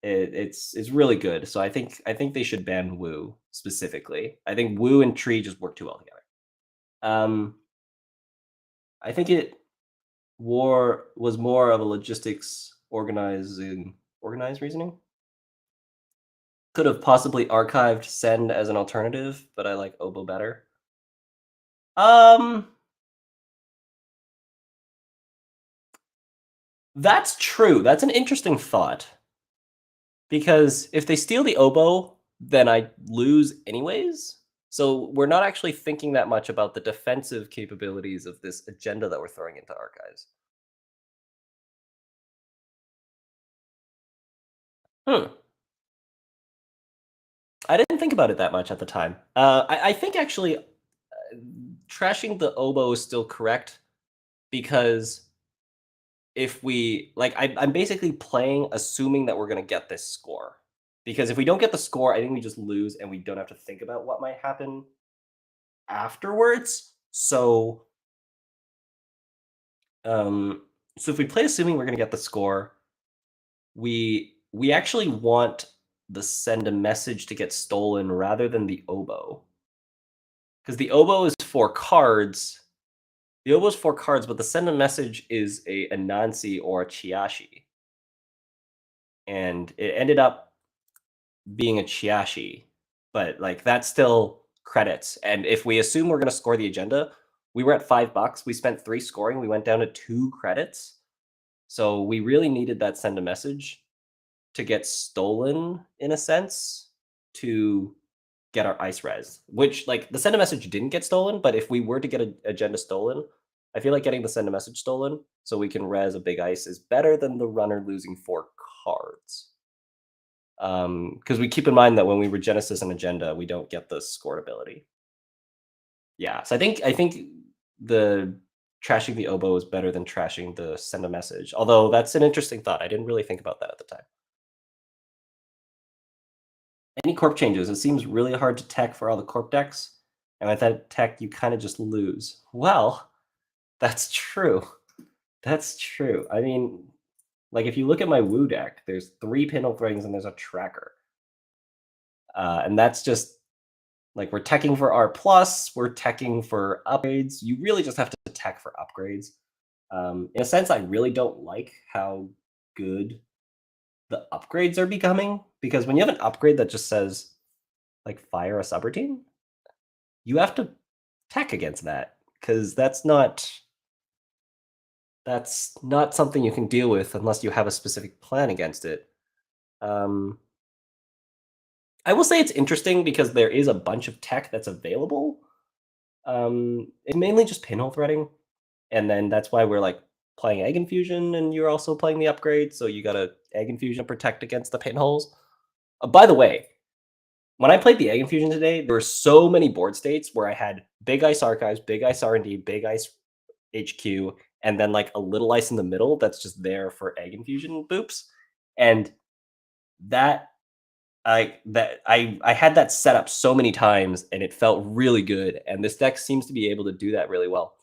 it's really good. So I think they should ban Woo specifically. I think Woo and Tree just work too well together. I think it was more of a logistics organized reasoning. Could have possibly archived Send as an alternative, but I like Oboe better. That's true. That's an interesting thought. Because if they steal the Oboe, then I lose anyways. So we're not actually thinking that much about the defensive capabilities of this agenda that we're throwing into archives. I didn't think about it that much at the time. I think actually trashing the Oboe is still correct, because if we I'm basically playing assuming that we're going to get this score, because if we don't get the score, I think we just lose and we don't have to think about what might happen afterwards. So if we play assuming we're going to get the score, we actually want the send a message to get stolen rather than the Oboe, because the Oboe is 4 cards. The Oboe is 4 cards, but the send a message is a Anansi or a Chiashi. And it ended up being a Chiashi, but that's still credits. And if we assume we're going to score the agenda, we were at $5. We spent 3 scoring. We went down to 2 credits. So we really needed that send a message to get stolen, in a sense, to get our ice res, which the send a message didn't get stolen, but if we were to get an agenda stolen, I feel like getting the send a message stolen so we can res a big ice is better than the runner losing 4 cards. Because we keep in mind that when we regenesis an agenda, we don't get the scored ability. Yeah, so I think the trashing the Oboe is better than trashing the send a message. Although that's an interesting thought. I didn't really think about that at the time. Any corp changes? It seems really hard to tech for all the corp decks, and with that tech, you kind of just lose. Well, that's true. That's true. I mean, if you look at my Woo deck, there's 3 pinhole threadings and there's a tracker. And that's just, we're teching for R+, we're teching for upgrades. You really just have to tech for upgrades. In a sense, I really don't like how good the upgrades are becoming, because when you have an upgrade that just says, fire a subroutine, you have to tech against that, because that's not something you can deal with unless you have a specific plan against it. I will say it's interesting because there is a bunch of tech that's available. It's mainly just pinhole threading, and then that's why we're playing AgInfusion, and you're also playing the upgrade, so you got to AgInfusion protect against the pinholes. By the way, when I played the AgInfusion today, there were so many board states where I had Big Ice Archives, Big Ice R&D, Big Ice HQ, and then a little ice in the middle that's just there for AgInfusion boops. And I had that set up so many times, and it felt really good. And this deck seems to be able to do that really well.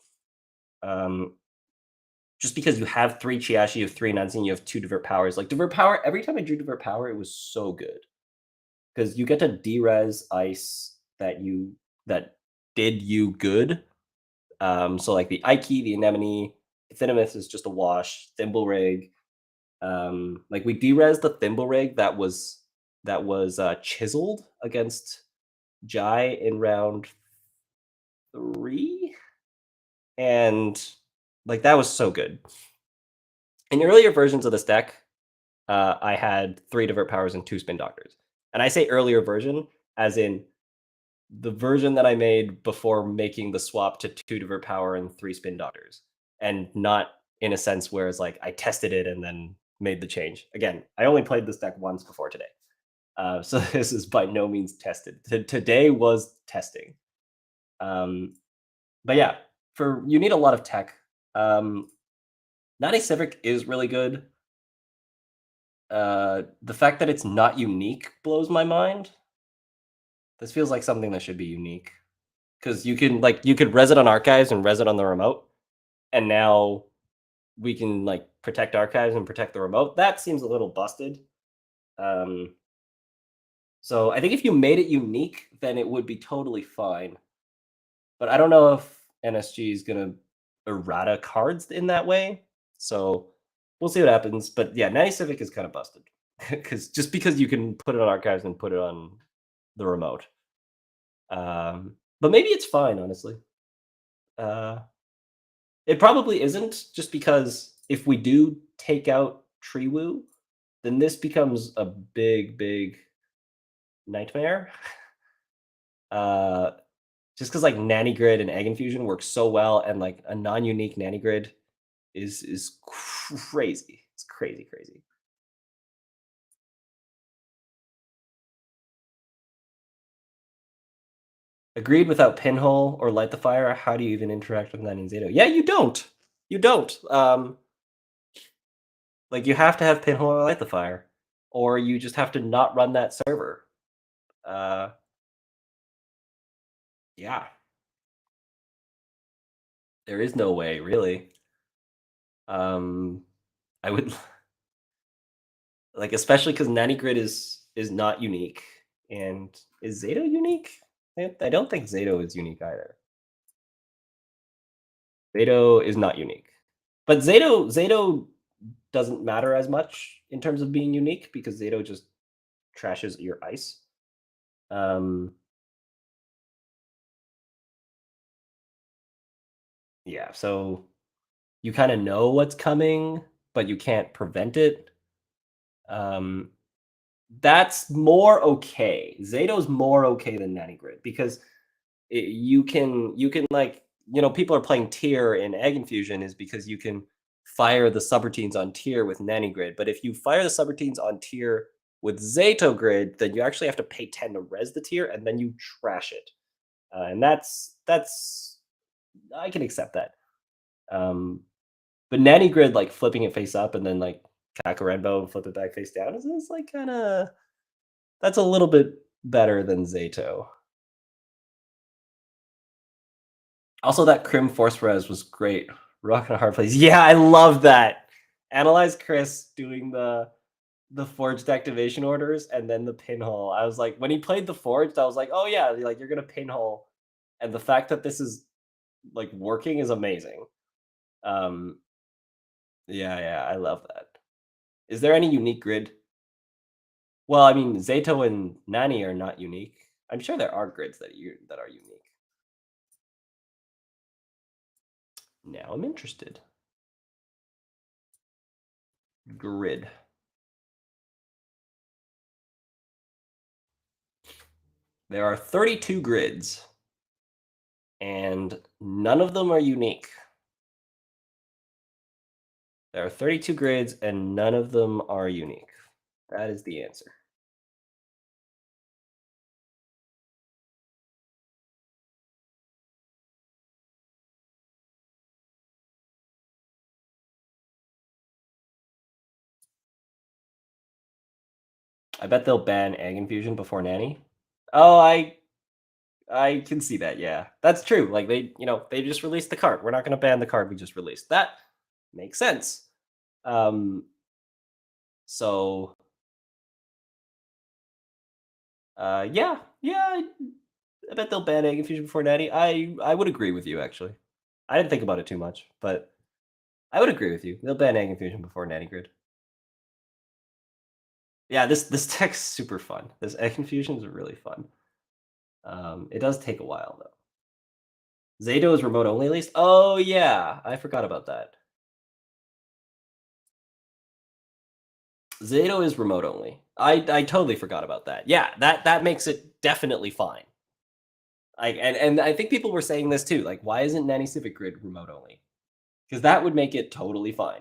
Just because you have 3 Chiashi, you have 3 Anansi, and you have 2 Divert Powers. Divert Power, every time I drew Divert Power, it was so good. Because you get to derez ice that did you good. So the Ike, the Anemone, Thinamith is just a wash. Thimble Rig. We derez the Thimble Rig that was chiseled against Jai in round 3, and that was so good. In earlier versions of this deck, I had 3 Divert Powers and 2 Spin Doctors, and I say earlier version as in the version that I made before making the swap to 2 Divert Power and 3 Spin Doctors, and not in a sense where it's I tested it and then made the change. Again, I only played this deck once before today. So this is by no means tested. Today was testing. But yeah, you need a lot of tech. Natty Civic is really good. The fact that it's not unique blows my mind. This feels like something that should be unique. Because you can you could res it on archives and res it on the remote. And now we can like protect archives and protect the remote. That seems a little busted. So I think if you made it unique, then it would be totally fine. But I don't know if NSG is gonna errata cards in that way. So we'll see what happens. But yeah, Nanny Civic is kind of busted. because you can put it on archives and put it on the remote. But maybe it's fine, honestly. It probably isn't, just because if we do take out Treewoo, then this becomes a big nightmare. Just because like Nanny Grid and AgInfusion work so well, and like a non-unique Nanny Grid is crazy. It's crazy. Agreed. Without Pinhole or Light the Fire, how do you even interact with that in Zato? Yeah, you don't. You don't. Like, you have to have Pinhole or Light the Fire, or you just have to not run that server. Yeah. There is no way, really. I would like, especially because Nanny Grid is not unique. And is Zato unique? I don't think Zato is unique either. Zato is not unique. But Zato doesn't matter as much in terms of being unique, because Zato just trashes your ice. Yeah, so you kind of know what's coming, but you can't prevent it. That's more okay. Zato's more okay than Nanny Grid, because you can like, people are playing tier in AgInfusion is because you can fire the subroutines on tier with Nanny Grid. But if you fire the subroutines on tier with Zato Grid, then you actually have to pay 10 to res the tier, and then you trash it. And that's I can accept that. But Nanny Grid, like flipping it face up and then like Kakarenbo and flip it back face down is like kind of, that's a little bit better than Zato. Also, that Crim Force Res was great. Rock and a hard place. Yeah, I love that. Analyzechris doing the forged activation orders and then the pinhole. I was like, when he played the forged, I was like, oh yeah, like you're gonna pinhole. And the fact that this is like working is amazing. Yeah, I love that. Is there any unique grid? Well, I mean, Zato and Nani are not unique. I'm sure there are grids that are unique. Now I'm interested. Grid. There are 32 grids, and none of them are unique. There are 32 grids, and none of them are unique. That is the answer. I bet they'll ban AgInfusion before Nanny. Oh, I can see that. Yeah, that's true. Like they just released the card. We're not going to ban the card we just released. That makes sense. So yeah, I bet they'll ban AgInfusion before Nanny. I would agree with you, actually. I didn't think about it too much, but I would agree with you. They'll ban AgInfusion before Nanny Grid. Yeah, this tech's super fun. This AgInfusion is really fun. It does take a while though. Zato is remote only, at least. Oh yeah, I forgot about that. Zato is remote only. I totally forgot about that. Yeah, that makes it definitely fine. Like, and I think people were saying this too. Like, why isn't Nanny Civic Grid remote only? Because that would make it totally fine.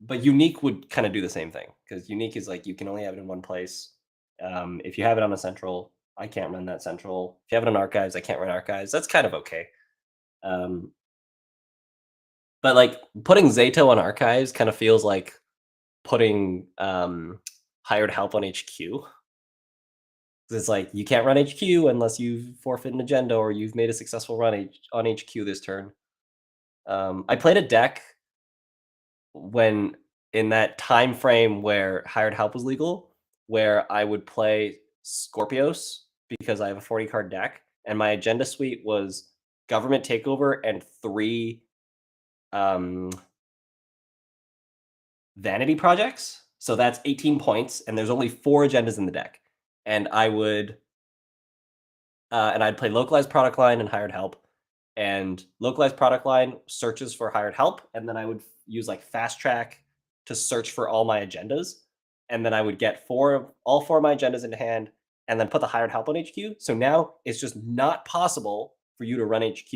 But unique would kind of do the same thing, because unique is like you can only have it in one place. If you have it on a central, I can't run that central. If you have it on archives, I can't run archives. That's kind of okay. But like putting Zato on archives kind of feels like putting hired help on HQ. It's like you can't run HQ unless you've forfeited an agenda or you've made a successful run on HQ this turn. I played a deck when in that time frame where hired help was legal, where I would play Scorpios because I have a 40 card deck, and my agenda suite was government takeover and 3 vanity projects. So that's 18 points, and there's only 4 agendas in the deck. And I would and I'd play localized product line and hired help. And localized product line searches for hired help, and then I would use like fast track to search for all my agendas, and then I would get all 4 of my agendas into hand, and then put the hired help on HQ. So now it's just not possible for you to run HQ,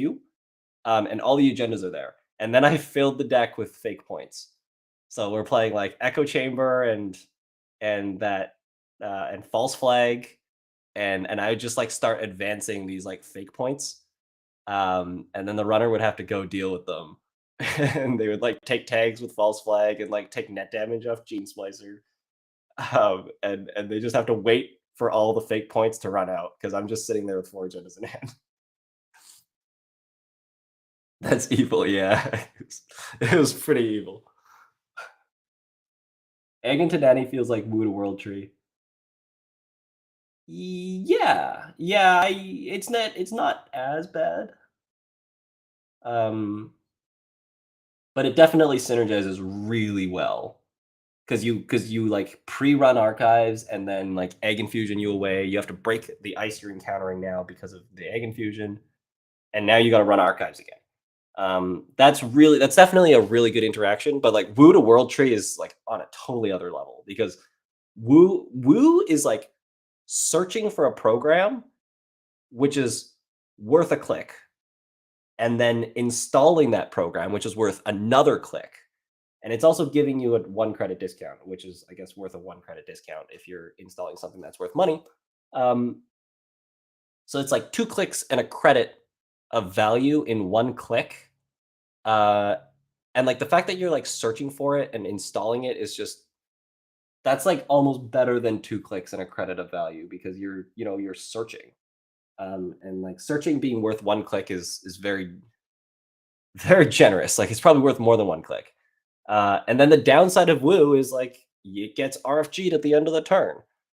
and all the agendas are there. And then I filled the deck with fake points. So we're playing like Echo Chamber and False Flag, and I would just like start advancing these like fake points. And then the runner would have to go deal with them. And they would like take tags with False Flag and like take net damage off Gene Splicer. And they just have to wait for all the fake points to run out because I'm just sitting there with 4 agendas in hand. That's evil, yeah. It was pretty evil. Egg into Danny feels like Woo to World Tree. Yeah, it's not as bad. But it definitely synergizes really well because you like pre-run archives and then like AgInfusion you away. You have to break the ice you're encountering now because of the AgInfusion, and now you got to run archives again. That's definitely a really good interaction. But like Woo to World Tree is like on a totally other level because Woo is like searching for a program which is worth a click, and then installing that program, which is worth another click. And it's also giving you a 1 credit discount, which is, I guess, worth a 1 credit discount if you're installing something that's worth money. So it's like 2 clicks and a credit of value in 1 click. And like the fact that you're like searching for it and installing it is just, that's like almost better than 2 clicks and a credit of value because you're searching. And like searching being worth 1 click is very, very generous. Like it's probably worth more than 1 click. And then the downside of Woo is like it gets RFG'd at the end of the turn.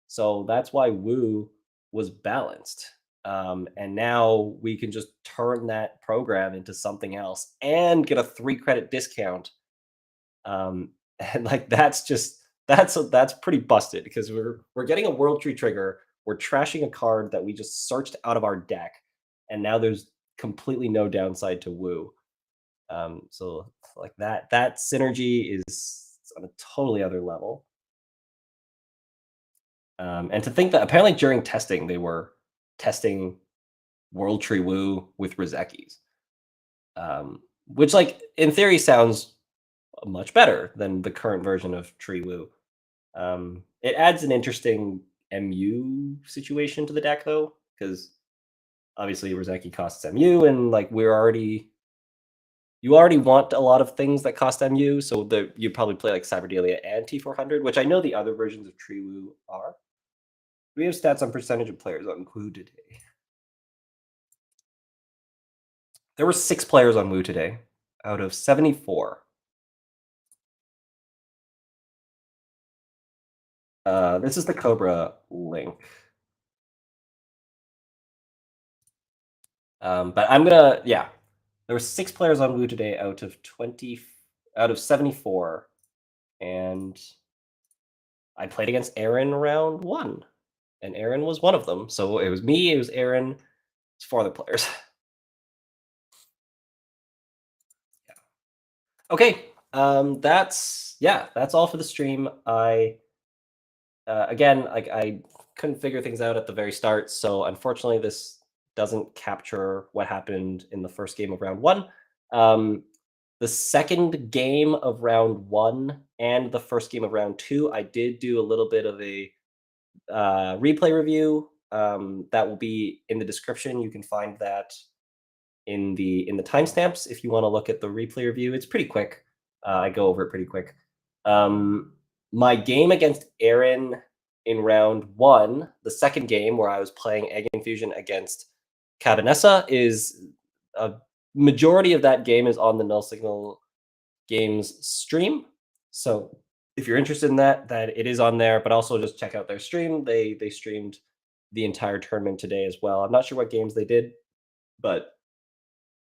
So that's why Woo was balanced. And now we can just turn that program into something else and get a 3 credit discount. And like that's pretty busted because we're getting a World Tree trigger. We're trashing a card that we just searched out of our deck, and now there's completely no downside to Woo. So like that synergy is on a totally other level. And to think that apparently during testing they were testing World Tree Woo with Rozekis, which like in theory sounds much better than the current version of Tree Woo. It adds an interesting MU situation to the deck though, because obviously Rozeki costs MU, and like you already want a lot of things that cost MU, so you probably play like Cyberdelia and T400, which I know the other versions of Tree Woo are. We have stats on percentage of players on Woo today. There were 6 players on Woo today out of 74. This is the Cobra link. But I'm gonna, yeah. There were 6 players on Woo today out of 74, and I played against Aaron round 1, and Aaron was one of them. So it was me, it was Aaron, it's 4 other players. Yeah. Okay, that's all for the stream. Again, like I couldn't figure things out at the very start, so unfortunately this doesn't capture what happened in the first game of round 1. The second game of round 1 and the first game of round 2, I did do a little bit of a replay review. That will be in the description. You can find that in the timestamps if you want to look at the replay review. It's pretty quick. I go over it pretty quick. My game against Aaron in round 1, the second game where I was playing AgInfusion against Cabanessa, is a majority of that game is on the Null Signal Games stream. So if you're interested in that it is on there, but also just check out their stream. They streamed the entire tournament today as well. I'm not sure what games they did, but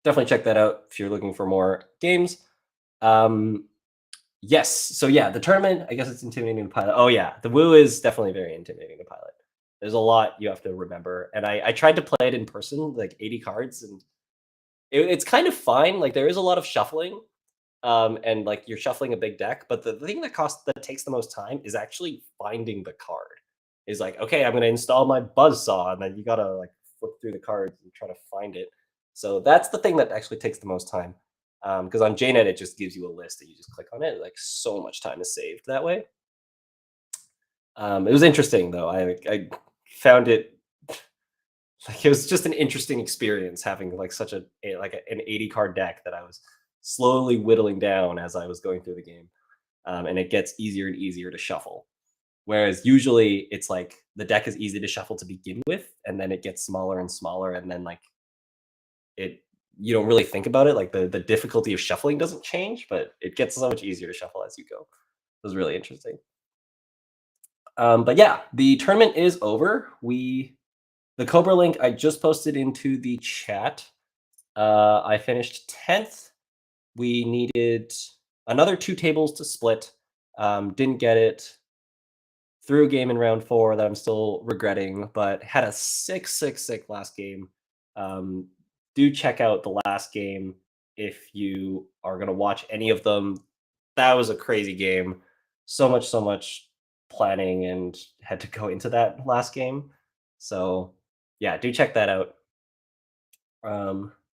definitely check that out if you're looking for more games. Yes, so yeah, the tournament, I guess it's intimidating to pilot. Oh yeah, the Woo is definitely very intimidating to pilot. There's a lot you have to remember. And I tried to play it in person, like 80 cards, and it's kind of fine. Like there is a lot of shuffling, and like you're shuffling a big deck, but the thing that takes the most time is actually finding the card. Is like, okay, I'm gonna install my buzzsaw, and then you gotta like flip through the cards and try to find it. So that's the thing that actually takes the most time. Because on JNet, it just gives you a list that you just click on it. Like so much time is saved that way. It was interesting though. I found it like it was just an interesting experience having like such an 80 card deck that I was slowly whittling down as I was going through the game, and it gets easier and easier to shuffle. Whereas usually it's like the deck is easy to shuffle to begin with, and then it gets smaller and smaller, and then like you don't really think about it. Like the difficulty of shuffling doesn't change, but it gets so much easier to shuffle as you go. It was really interesting. But yeah, the tournament is over. The Cobra link I just posted into the chat. I finished 10th. We needed another 2 tables to split. Didn't get it. Threw a game in round 4 that I'm still regretting, but had a sick last game. Do check out the last game if you are going to watch any of them. That was a crazy game. So much planning and had to go into that last game. So yeah, do check that out.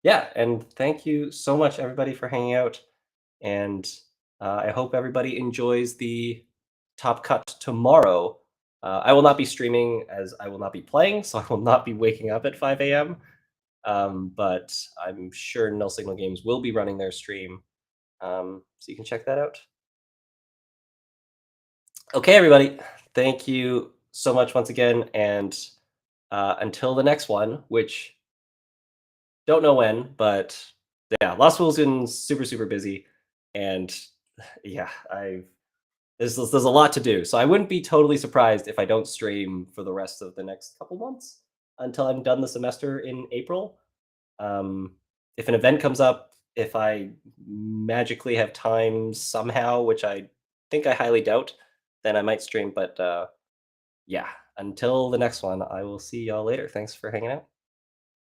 Yeah, and thank you so much, everybody, for hanging out. And I hope everybody enjoys the Top Cut tomorrow. I will not be streaming as I will not be playing, so I will not be waking up at 5 a.m. But I'm sure Null Signal Games will be running their stream, so you can check that out. Okay, everybody, thank you so much once again, and until the next one, which don't know when, but yeah, Lost Will's been super busy, and yeah, there's a lot to do, so I wouldn't be totally surprised if I don't stream for the rest of the next couple months until I'm done the semester in April. If an event comes up, if I magically have time somehow, which I think I highly doubt, then I might stream. But yeah, until the next one, I will see y'all later. Thanks for hanging out.